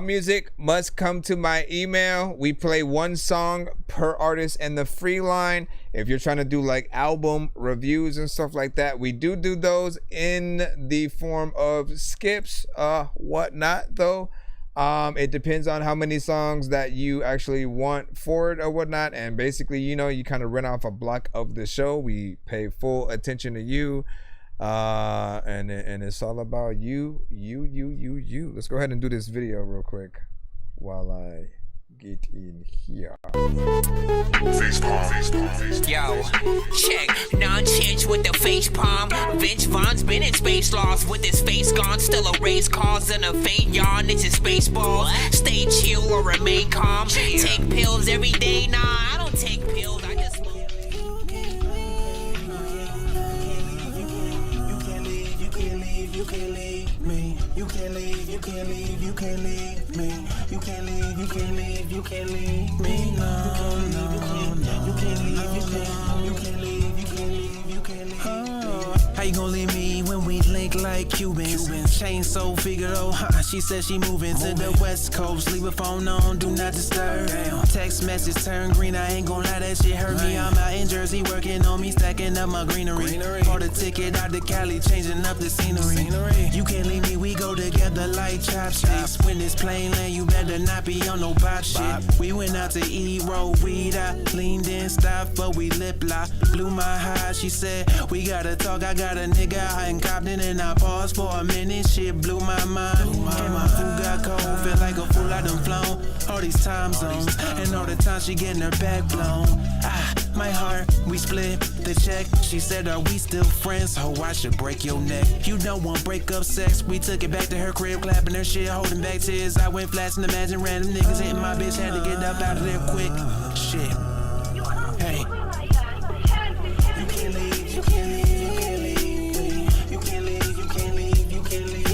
music must come to my email. We play 1 song per artist in the free line. If you're trying to do like album reviews and stuff like that, we do those in the form of skips, whatnot though. It depends on how many songs that you actually want for it or whatnot. And basically, you know, you kind of rent off a block of the show. We pay full attention to you. And it's all about you. Let's go ahead and do this video real quick while I get in here. Yo, check, non-change with the face palm. Vince Vaughn's been in space lost with his face gone. Still a race cause and a faint yawn. It's a space ball. Stay chill or remain calm. Take pills every day. Nah, I don't take pills. I just smoke. You can't leave me. You can't leave. You can't leave. You can't leave me. You can't leave. You can't leave. You can't leave me. No. You can't leave. You can't leave. You can't leave. You can't leave. You can't leave. you gon' leave me when we link like Cubans? Chain so Figaro, she said she moving to the West Coast. Leave a phone on, do not disturb. Text message turn green, I ain't gon' lie, that shit hurt me. I'm out in Jersey working on me, stacking up my greenery. Bought a ticket out to Cali, changing up the scenery. You can't leave me, we go together like chopsticks. When it's plain land, you better not be on no pop shit. We went out to eat, roll weed out, leaned in, stopped, but we lip lock. Blew my high, she said, we gotta talk, I got a nigga out in Compton, and I paused for a minute, shit blew my mind. And my food got cold, feel like a fool, I done flown all these time zones, and all the time she getting her back blown. My heart, we split the check. She said, are we still friends? Oh, I should break your neck. You don't want breakup sex. We took it back to her crib, clapping her shit, holding back tears. I went flashing, imagine random niggas hitting my bitch, had to get up out of there quick. Shit. Hey. You can't leave, you can't leave, you can't leave. You can't leave, you can't leave, you can't leave.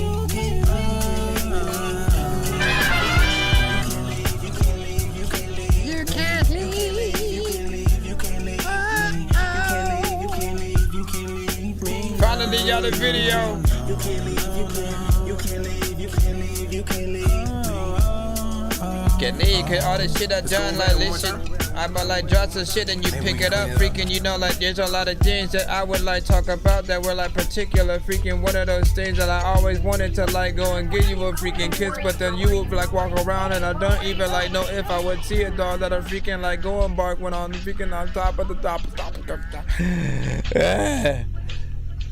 Finally, y'all the video. You can't leave, you can't leave, you can't leave, you can't leave. Can't leave, cause all the shit I done, like listen, I'ma like drop some shit and you pick it up, freaking, you know, like there's a lot of things that I would like talk about that were like particular, freaking one of those things that I always wanted to like go and give you a freaking kiss, but then you would like walk around and I don't even like know if I would see a dog that I freaking like go and bark when I'm freaking on top of the top.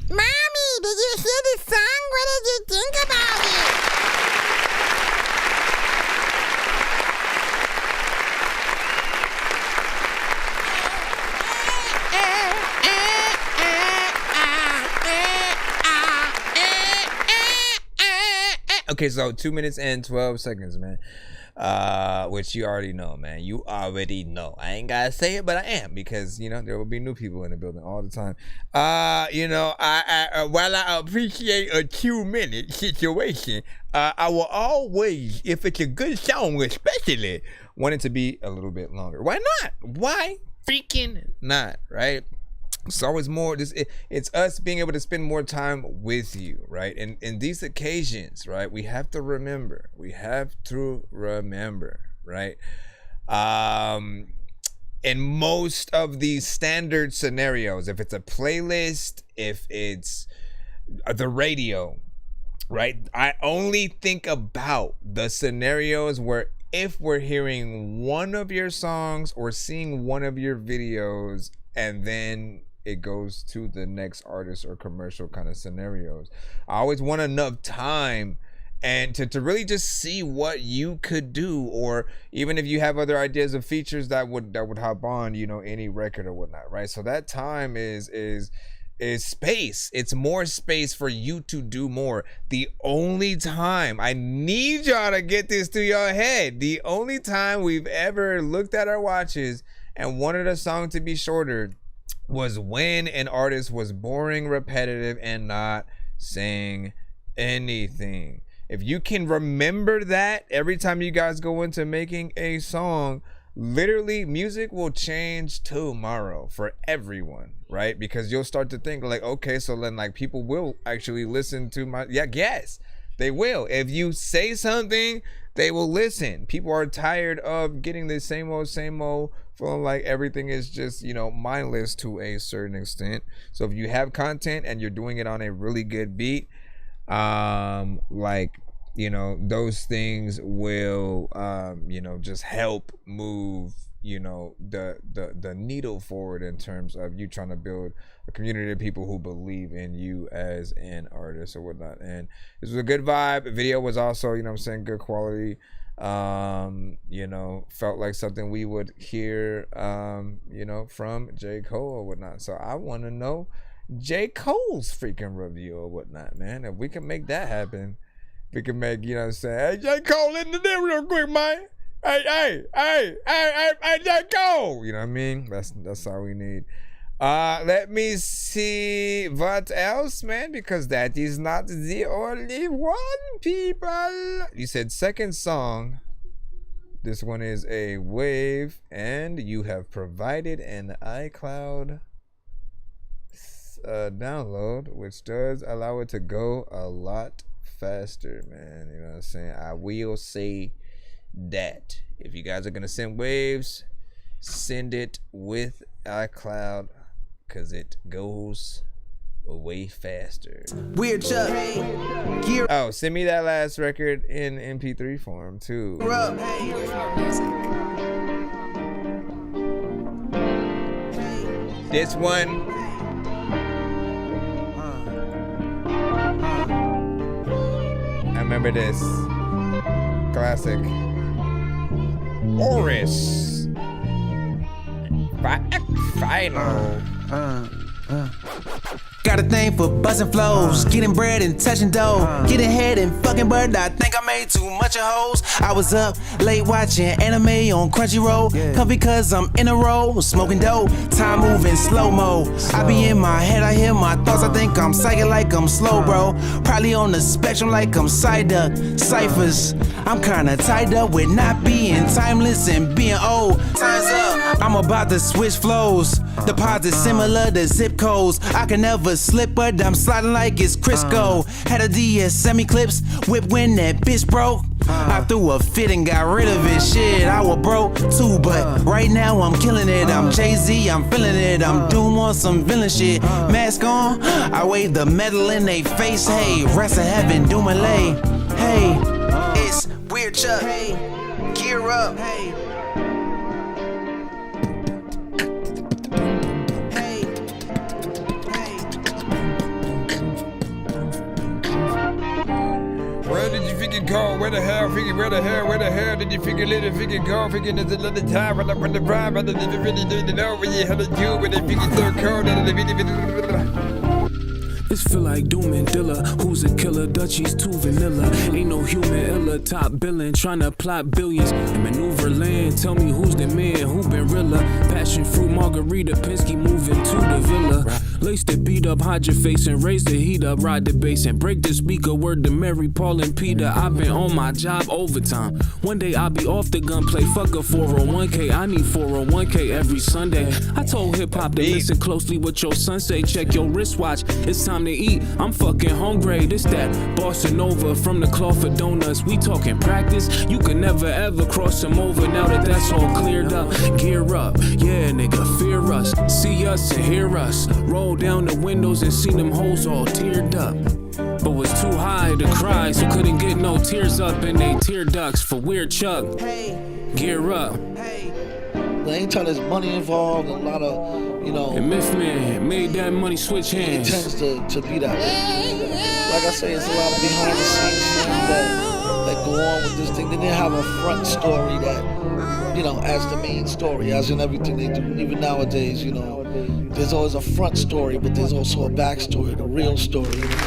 Mommy, did you hear the song? What did you think about it? Okay, so 2 minutes and 12 seconds, man. Which you already know, man. You already know. I ain't gotta say it, but I am, because you know there will be new people in the building all the time. You know, while I appreciate a 2-minute situation, I will always, if it's a good song, especially, want it to be a little bit longer. Why not? Why freaking not? Right? It's always more. It's us being able to spend more time with you, right? And in these occasions, right, we have to remember. Right? In most of these standard scenarios, if it's a playlist, if it's the radio, right? I only think about the scenarios where if we're hearing one of your songs or seeing one of your videos, and then it goes to the next artist or commercial kind of scenarios. I always want enough time and to really just see what you could do, or even if you have other ideas of features that would hop on, you know, any record or whatnot, right? So that time is space. It's more space for you to do more. The only time, I need y'all to get this to your head, the only time we've ever looked at our watches and wanted a song to be shorter was when an artist was boring, repetitive, and not saying anything. If you can remember that every time you guys go into making a song, literally music will change tomorrow for everyone, right? Because you'll start to think like, okay, so then like people will actually listen to my, yes, they will. If you say something, they will listen. People are tired of getting the same old, feeling like everything is just, you know, mindless to a certain extent. So if you have content and you're doing it on a really good beat, like, you know, those things will, you know, just help move, you know, the needle forward in terms of you trying to build a community of people who believe in you as an artist or whatnot. And this was a good vibe. The video was also, you know what I'm saying, good quality. You know, felt like something we would hear, you know, from J. Cole or whatnot. So I want to know J. Cole's freaking review or whatnot, man. If we can make that happen, we can make, you know what I'm saying, hey, J. Cole, in the there real quick, man. Hey, J. Cole. You know what I mean? That's all we need. Let me see what else, man, because that is not the only one, people. You said second song. This one is a wave, and you have provided an iCloud download, which does allow it to go a lot faster, man. You know what I'm saying? I will say that if you guys are gonna send waves, send it with iCloud, cause it goes way faster. Weird Chuck. Gear Oh, send me that last record in MP3 form too. up. This one. I remember this. Classic. Oris. Final. Got a thing for busting flows, getting bread and touching dough, getting head and fucking bird. I think I made too much of hoes. I was up late watching anime on Crunchyroll, comfy cause I'm in a row, smoking dope, time moving slow-mo. I be in my head, I hear my thoughts, I think I'm psychic like I'm slow, bro. Probably on the spectrum like I'm cider, ciphers. I'm kinda tied up with not being timeless and being old. Time's up, I'm about to switch flows. Deposits similar to zip codes. I can never slip, but I'm sliding like it's Crisco. Had a DS semi-clips, whip when that bitch broke. I threw a fit and got rid of it. Shit, I was broke too, but right now I'm killing it. I'm Jay-Z, I'm feeling it. I'm Doom on some villain shit. Mask on, I wave the metal in they face. Hey, rest in heaven, doom and lay. Hey, it's Weird Chuck. Gear up. Where did you think it go? Where the hell did you think it let it think it go? Thinking it's another time when I run the rhyme, but I didn't really know when you had to do when they think it's so cold and they really. This feel like Doom and Dilla. Who's a killer? Dutchie's too vanilla. Ain't no human illa. Top billing, tryna plot billions and maneuver land. Tell me who's the man, who been realer? Passion fruit margarita, Penske moving to the villa. Lace the beat up, hide your face and raise the heat up. Ride the bass and break the speaker. Word to Mary, Paul and Peter. I've been on my job overtime. One day I'll be off the gunplay. Fuck a 401k. I need 401k every Sunday. I told hip hop to listen closely what your son say. Check your wristwatch. It's time to eat. I'm fucking hungry. This that Bossa Nova from the cloth for donuts. We talking practice. You can never ever cross them over. Now that that's all cleared up, gear up. Yeah, nigga, fear us. See us and hear us. Roll down the windows and see them hoes all teared up. But was too high to cry, so couldn't get no tears up in they tear ducts for Weird Chuck. Gear up. Anytime there's money involved, a lot of, you know. And Myth Man made that money switch hands. It tends to be that way. Like I say, it's a lot of behind the scenes things that go on with this thing. Then they have a front story that, you know, as the main story, as in everything they do. Even nowadays, you know, there's always a front story, but there's also a backstory, the real story. You know?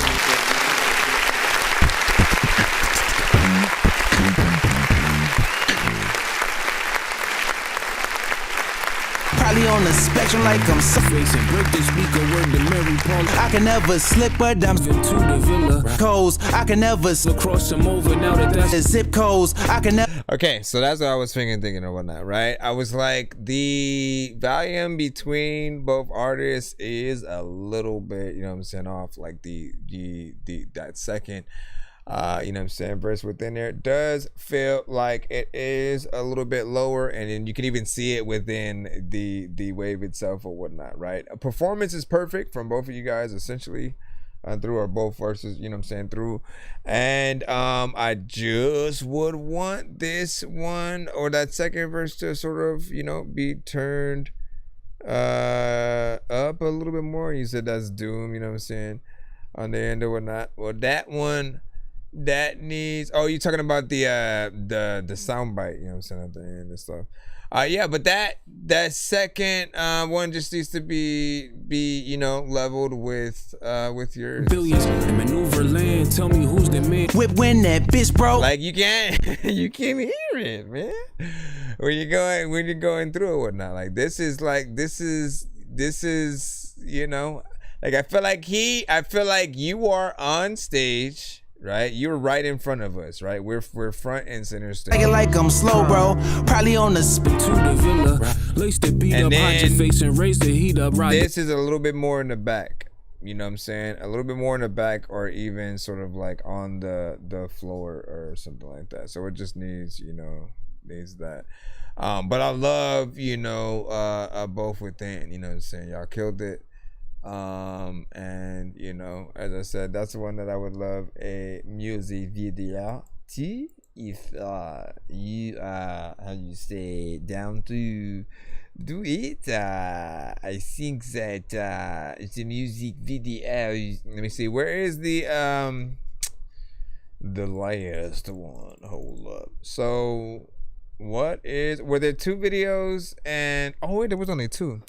Probably on the spectrum like I'm facing break the speaker. Word to Mary, Paul. I can never slip, but I'm into the villa. Codes, I can never cross them over. Now that that's the zip codes, I can never. Okay, so that's what I was thinking or whatnot, right? I was like, the volume between both artists is a little bit, you know what I'm saying, off. Like that second, you know what I'm saying, verse within there does feel like it is a little bit lower, and then you can even see it within the wave itself or whatnot, right? A performance is perfect from both of you guys, essentially. Through or both verses, you know what I'm saying, through. And I just would want this one or that second verse to sort of, you know, be turned up a little bit more. You said that's Doom, you know what I'm saying, on the end or whatnot. Well, that one, that needs, oh, you're talking about the sound bite, you know what I'm saying, at the end and stuff. Yeah, but that second one just needs to be you know, leveled with yours. Billions and maneuver land. Tell me who's the man. Whip when that bitch broke. Like you can't hear it, man. When you're going through it, whatnot. Like this is you know, like I feel like you are on stage. Right, you're right in front of us. Right, we're front and center stage. Like I'm slow, bro. Probably on the spin to the villa. Lace the beat up, hide your face and raise the heat up. Right. This is a little bit more in the back. you know what I'm saying, a little bit more in the back, or even sort of like on the floor or something like that. So it just needs, you know, needs that. But I love, you know, both within, you know what I'm saying, y'all killed it. And you know, as I said, that's the one that I would love a music video to, if you how you say, down to do it. I think that it's a music video. Let me see, where is the last one? Hold up. So were there 2 videos? And oh wait, there was only 2.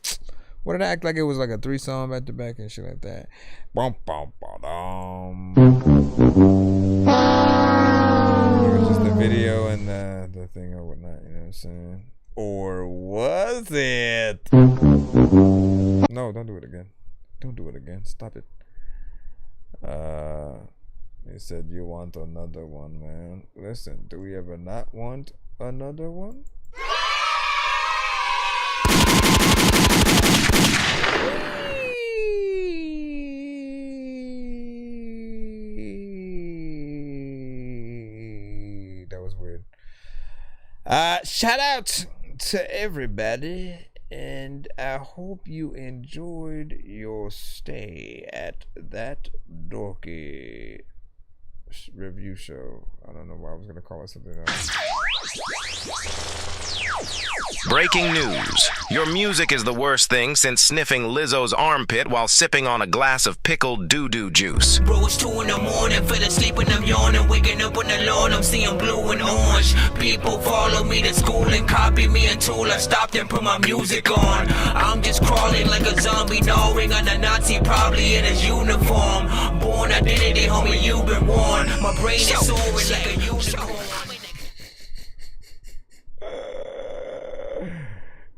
What did I act like it was like a 3-song back to back and shit like that? It was just the video and the thing or whatnot, you know what I'm saying? Or was it? No, don't do it again. Don't do it again. Stop it. They said you want another one, man. Listen, do we ever not want another one? That was weird. Shout out to everybody, and I hope you enjoyed your stay at That Dorky Review Show. I don't know why I was gonna call it something else. Breaking news. Your music is the worst thing since sniffing Lizzo's armpit while sipping on a glass of pickled doo-doo juice. Bro, it's 2 in the morning, fell asleep and I'm yawning, waking up on the lawn, I'm seeing blue and orange. People follow me to school and copy me until I stopped and put my music on. I'm just crawling like a zombie, gnawing on a Nazi, probably in his uniform. Born identity, homie, you've been warned. My brain is soaring like a unicorn.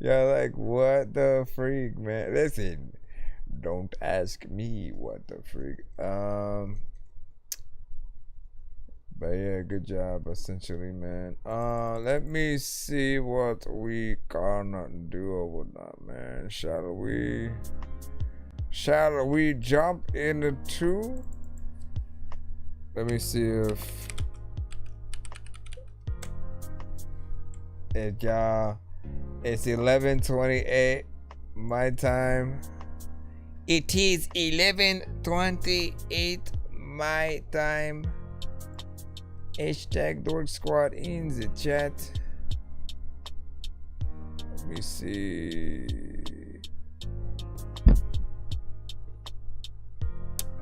Yeah, like, what the freak, man? Listen, don't ask me what the freak. But yeah, good job, essentially, man. Let me see what we gonna do or whatnot, man. Shall we jump into 2? Let me see if y'all. It's 11:28 my time. It is 11:28 my time. Hashtag Dork Squad in the chat. Let me see.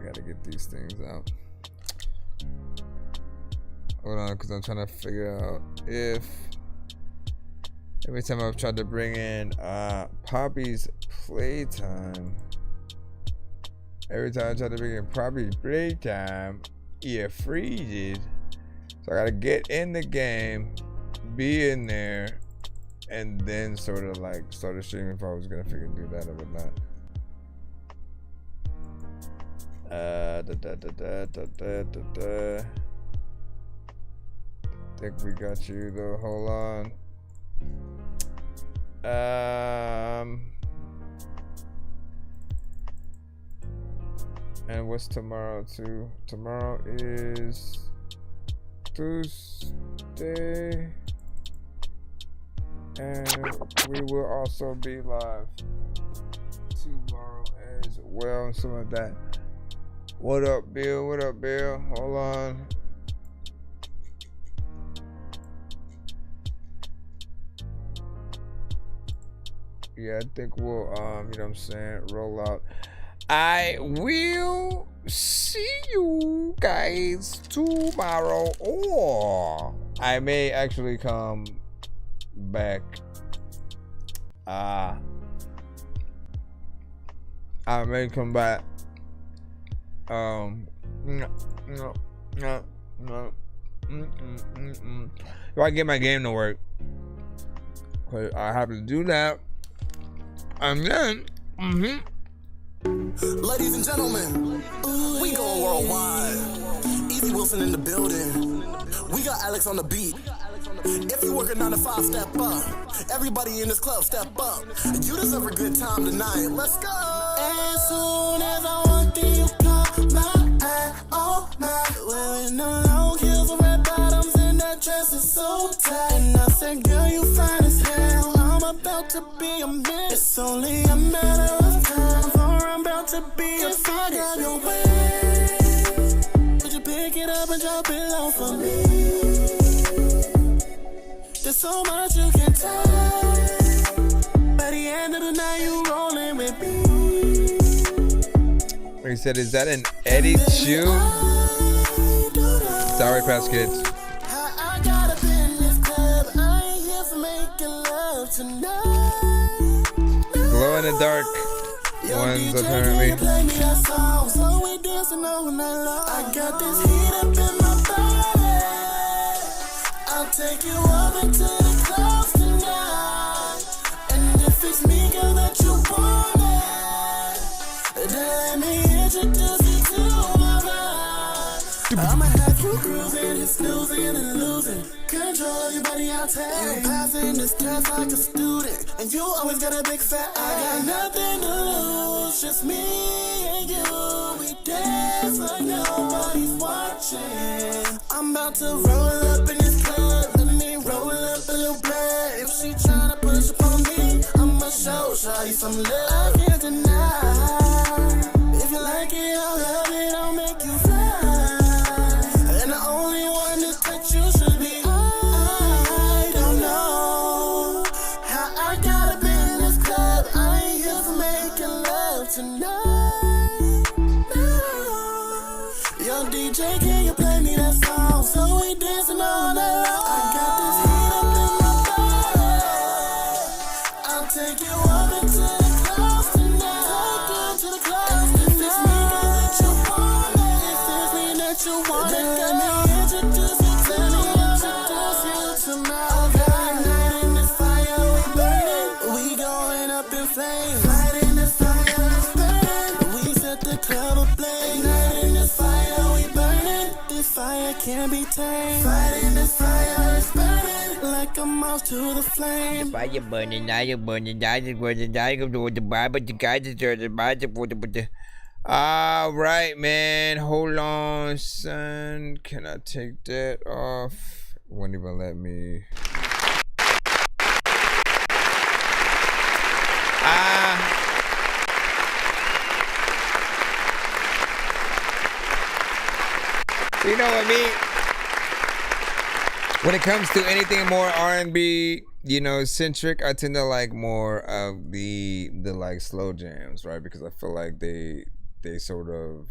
Gotta get these things out. Hold on, because I'm trying to figure out if every time I've tried to bring in Poppy's playtime, every time I try to bring in Poppy's playtime, it freezes. So I gotta get in the game, be in there, and then sort of like start a stream if I was gonna freaking do that or whatnot. I think we got you though. Hold on. And what's tomorrow too? Tomorrow is Tuesday, and we will also be live tomorrow as well. Some of that. What up, Bill? What up, Bill? Hold on. Yeah, I think we'll, you know what I'm saying, roll out. I will see you guys tomorrow, or I may actually come back. I may come back. No. If I get my game to work, cause I have to do that. And then, Ladies and gentlemen, we going worldwide. Easy Wilson in the building. We got Alex on the beat. If you work a 9 to 5, step up. Everybody in this club, step up. You deserve a good time tonight. Let's go. As soon as I walked in It's only a matter of time for I'm about to be a part of your way. Would you pick it up and drop it low for me? There's so much you can tell. By the end of the night, you rolling with me. He said, is that an Eddie Chew? Sorry, past kids. I got up in this club. I ain't here for making love tonight. Glow in the dark ones, apparently. Play me that song, so we dancing all night long. I got this heat up in my body. I'll take you over to the clubs tonight. And if it's me, girl, that you want it, then let me introduce you to my vibe. I'ma have you cruising and snoozing and losing control of your body, I'll take. You passing this test like a student, and you always got a big fat eye. I got nothing to lose, just me and you. We dance like nobody's watching. I'm about to roll up in this club. Let me roll up a little blood. If she tryna push up on me, I'ma show you some love. I can't deny. If you like it, I'll love it, I'll make you fly. And the only one to touch you should be I don't know how I got up in this club. I ain't here for making love tonight. No. Yo, DJ, can you play me that song? So we dancing all night long. I got this heat up in my body. I'll take you over to the clubs tonight. Take you to the clubs. And if it's me, girl, that you want it, if it's me that you want it, let me introduce you to me. Introduce you to my night in the fire, we burning. We going up in flames. Light in the fire, it's burning. We set the club ablaze. Night in the fire, we burning. This fire can't be tamed. Fight in the fire, it's burning. Like a mouse to the flame. Fire burning, now you're burning, now you're burning, now you're doing the Bible, the guy deserves the Bible. All right, man. Hold on, son. Can I take that off? Won't even let me. You know what I mean? When it comes to anything more R&B, you know, centric, I tend to like more of the like slow jams, right? Because I feel like they sort of,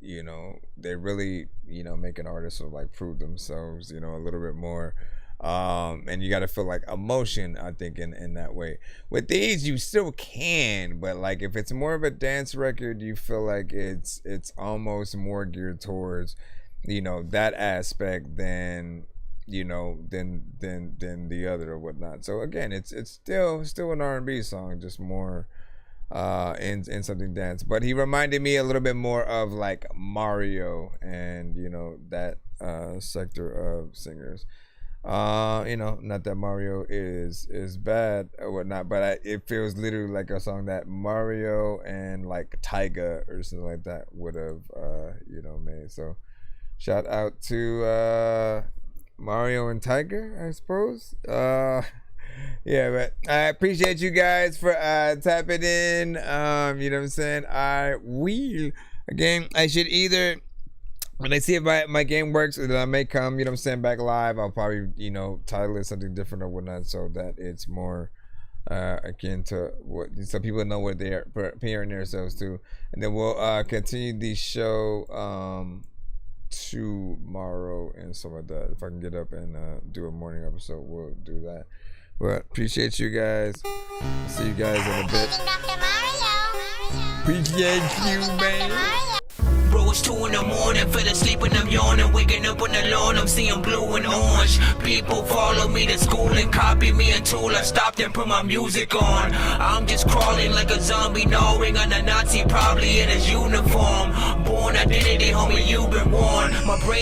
you know, they really, you know, make an artist sort of like prove themselves, you know, a little bit more. And you got to feel like emotion, I think, in that way. With these, you still can, but like if it's more of a dance record, you feel like it's almost more geared towards, you know, that aspect than, you know, than the other or whatnot. So again, it's still an R&B song, just more in something dance. But he reminded me a little bit more of like Mario and, you know, that sector of singers. You know, not that Mario is bad or whatnot, but it feels literally like a song that Mario and like Tyga or something like that would have you know, made. So shout out to Mario and Tyga, I suppose. Yeah, but I appreciate you guys for tapping in. You know what I'm saying? I will. Again, I should either, when I see if my game works, then I may come, you know what I'm saying, back live. I'll probably, you know, title it something different or whatnot so that it's more akin to what, so people know what they're preparing themselves to. And then we'll continue the show tomorrow and stuff like that. If I can get up and do a morning episode, we'll do that. But appreciate you guys. See you guys in a bit. Appreciate you, man. Bro, it's 2 in the morning, fell asleep and I'm yawning. Waking up on the lawn, I'm seeing blue and orange. People follow me to school and copy me until I stopped and put my music on. I'm just crawling like a zombie, gnawing on a Nazi, probably in his uniform. Born identity, homie, you've been warned. My brain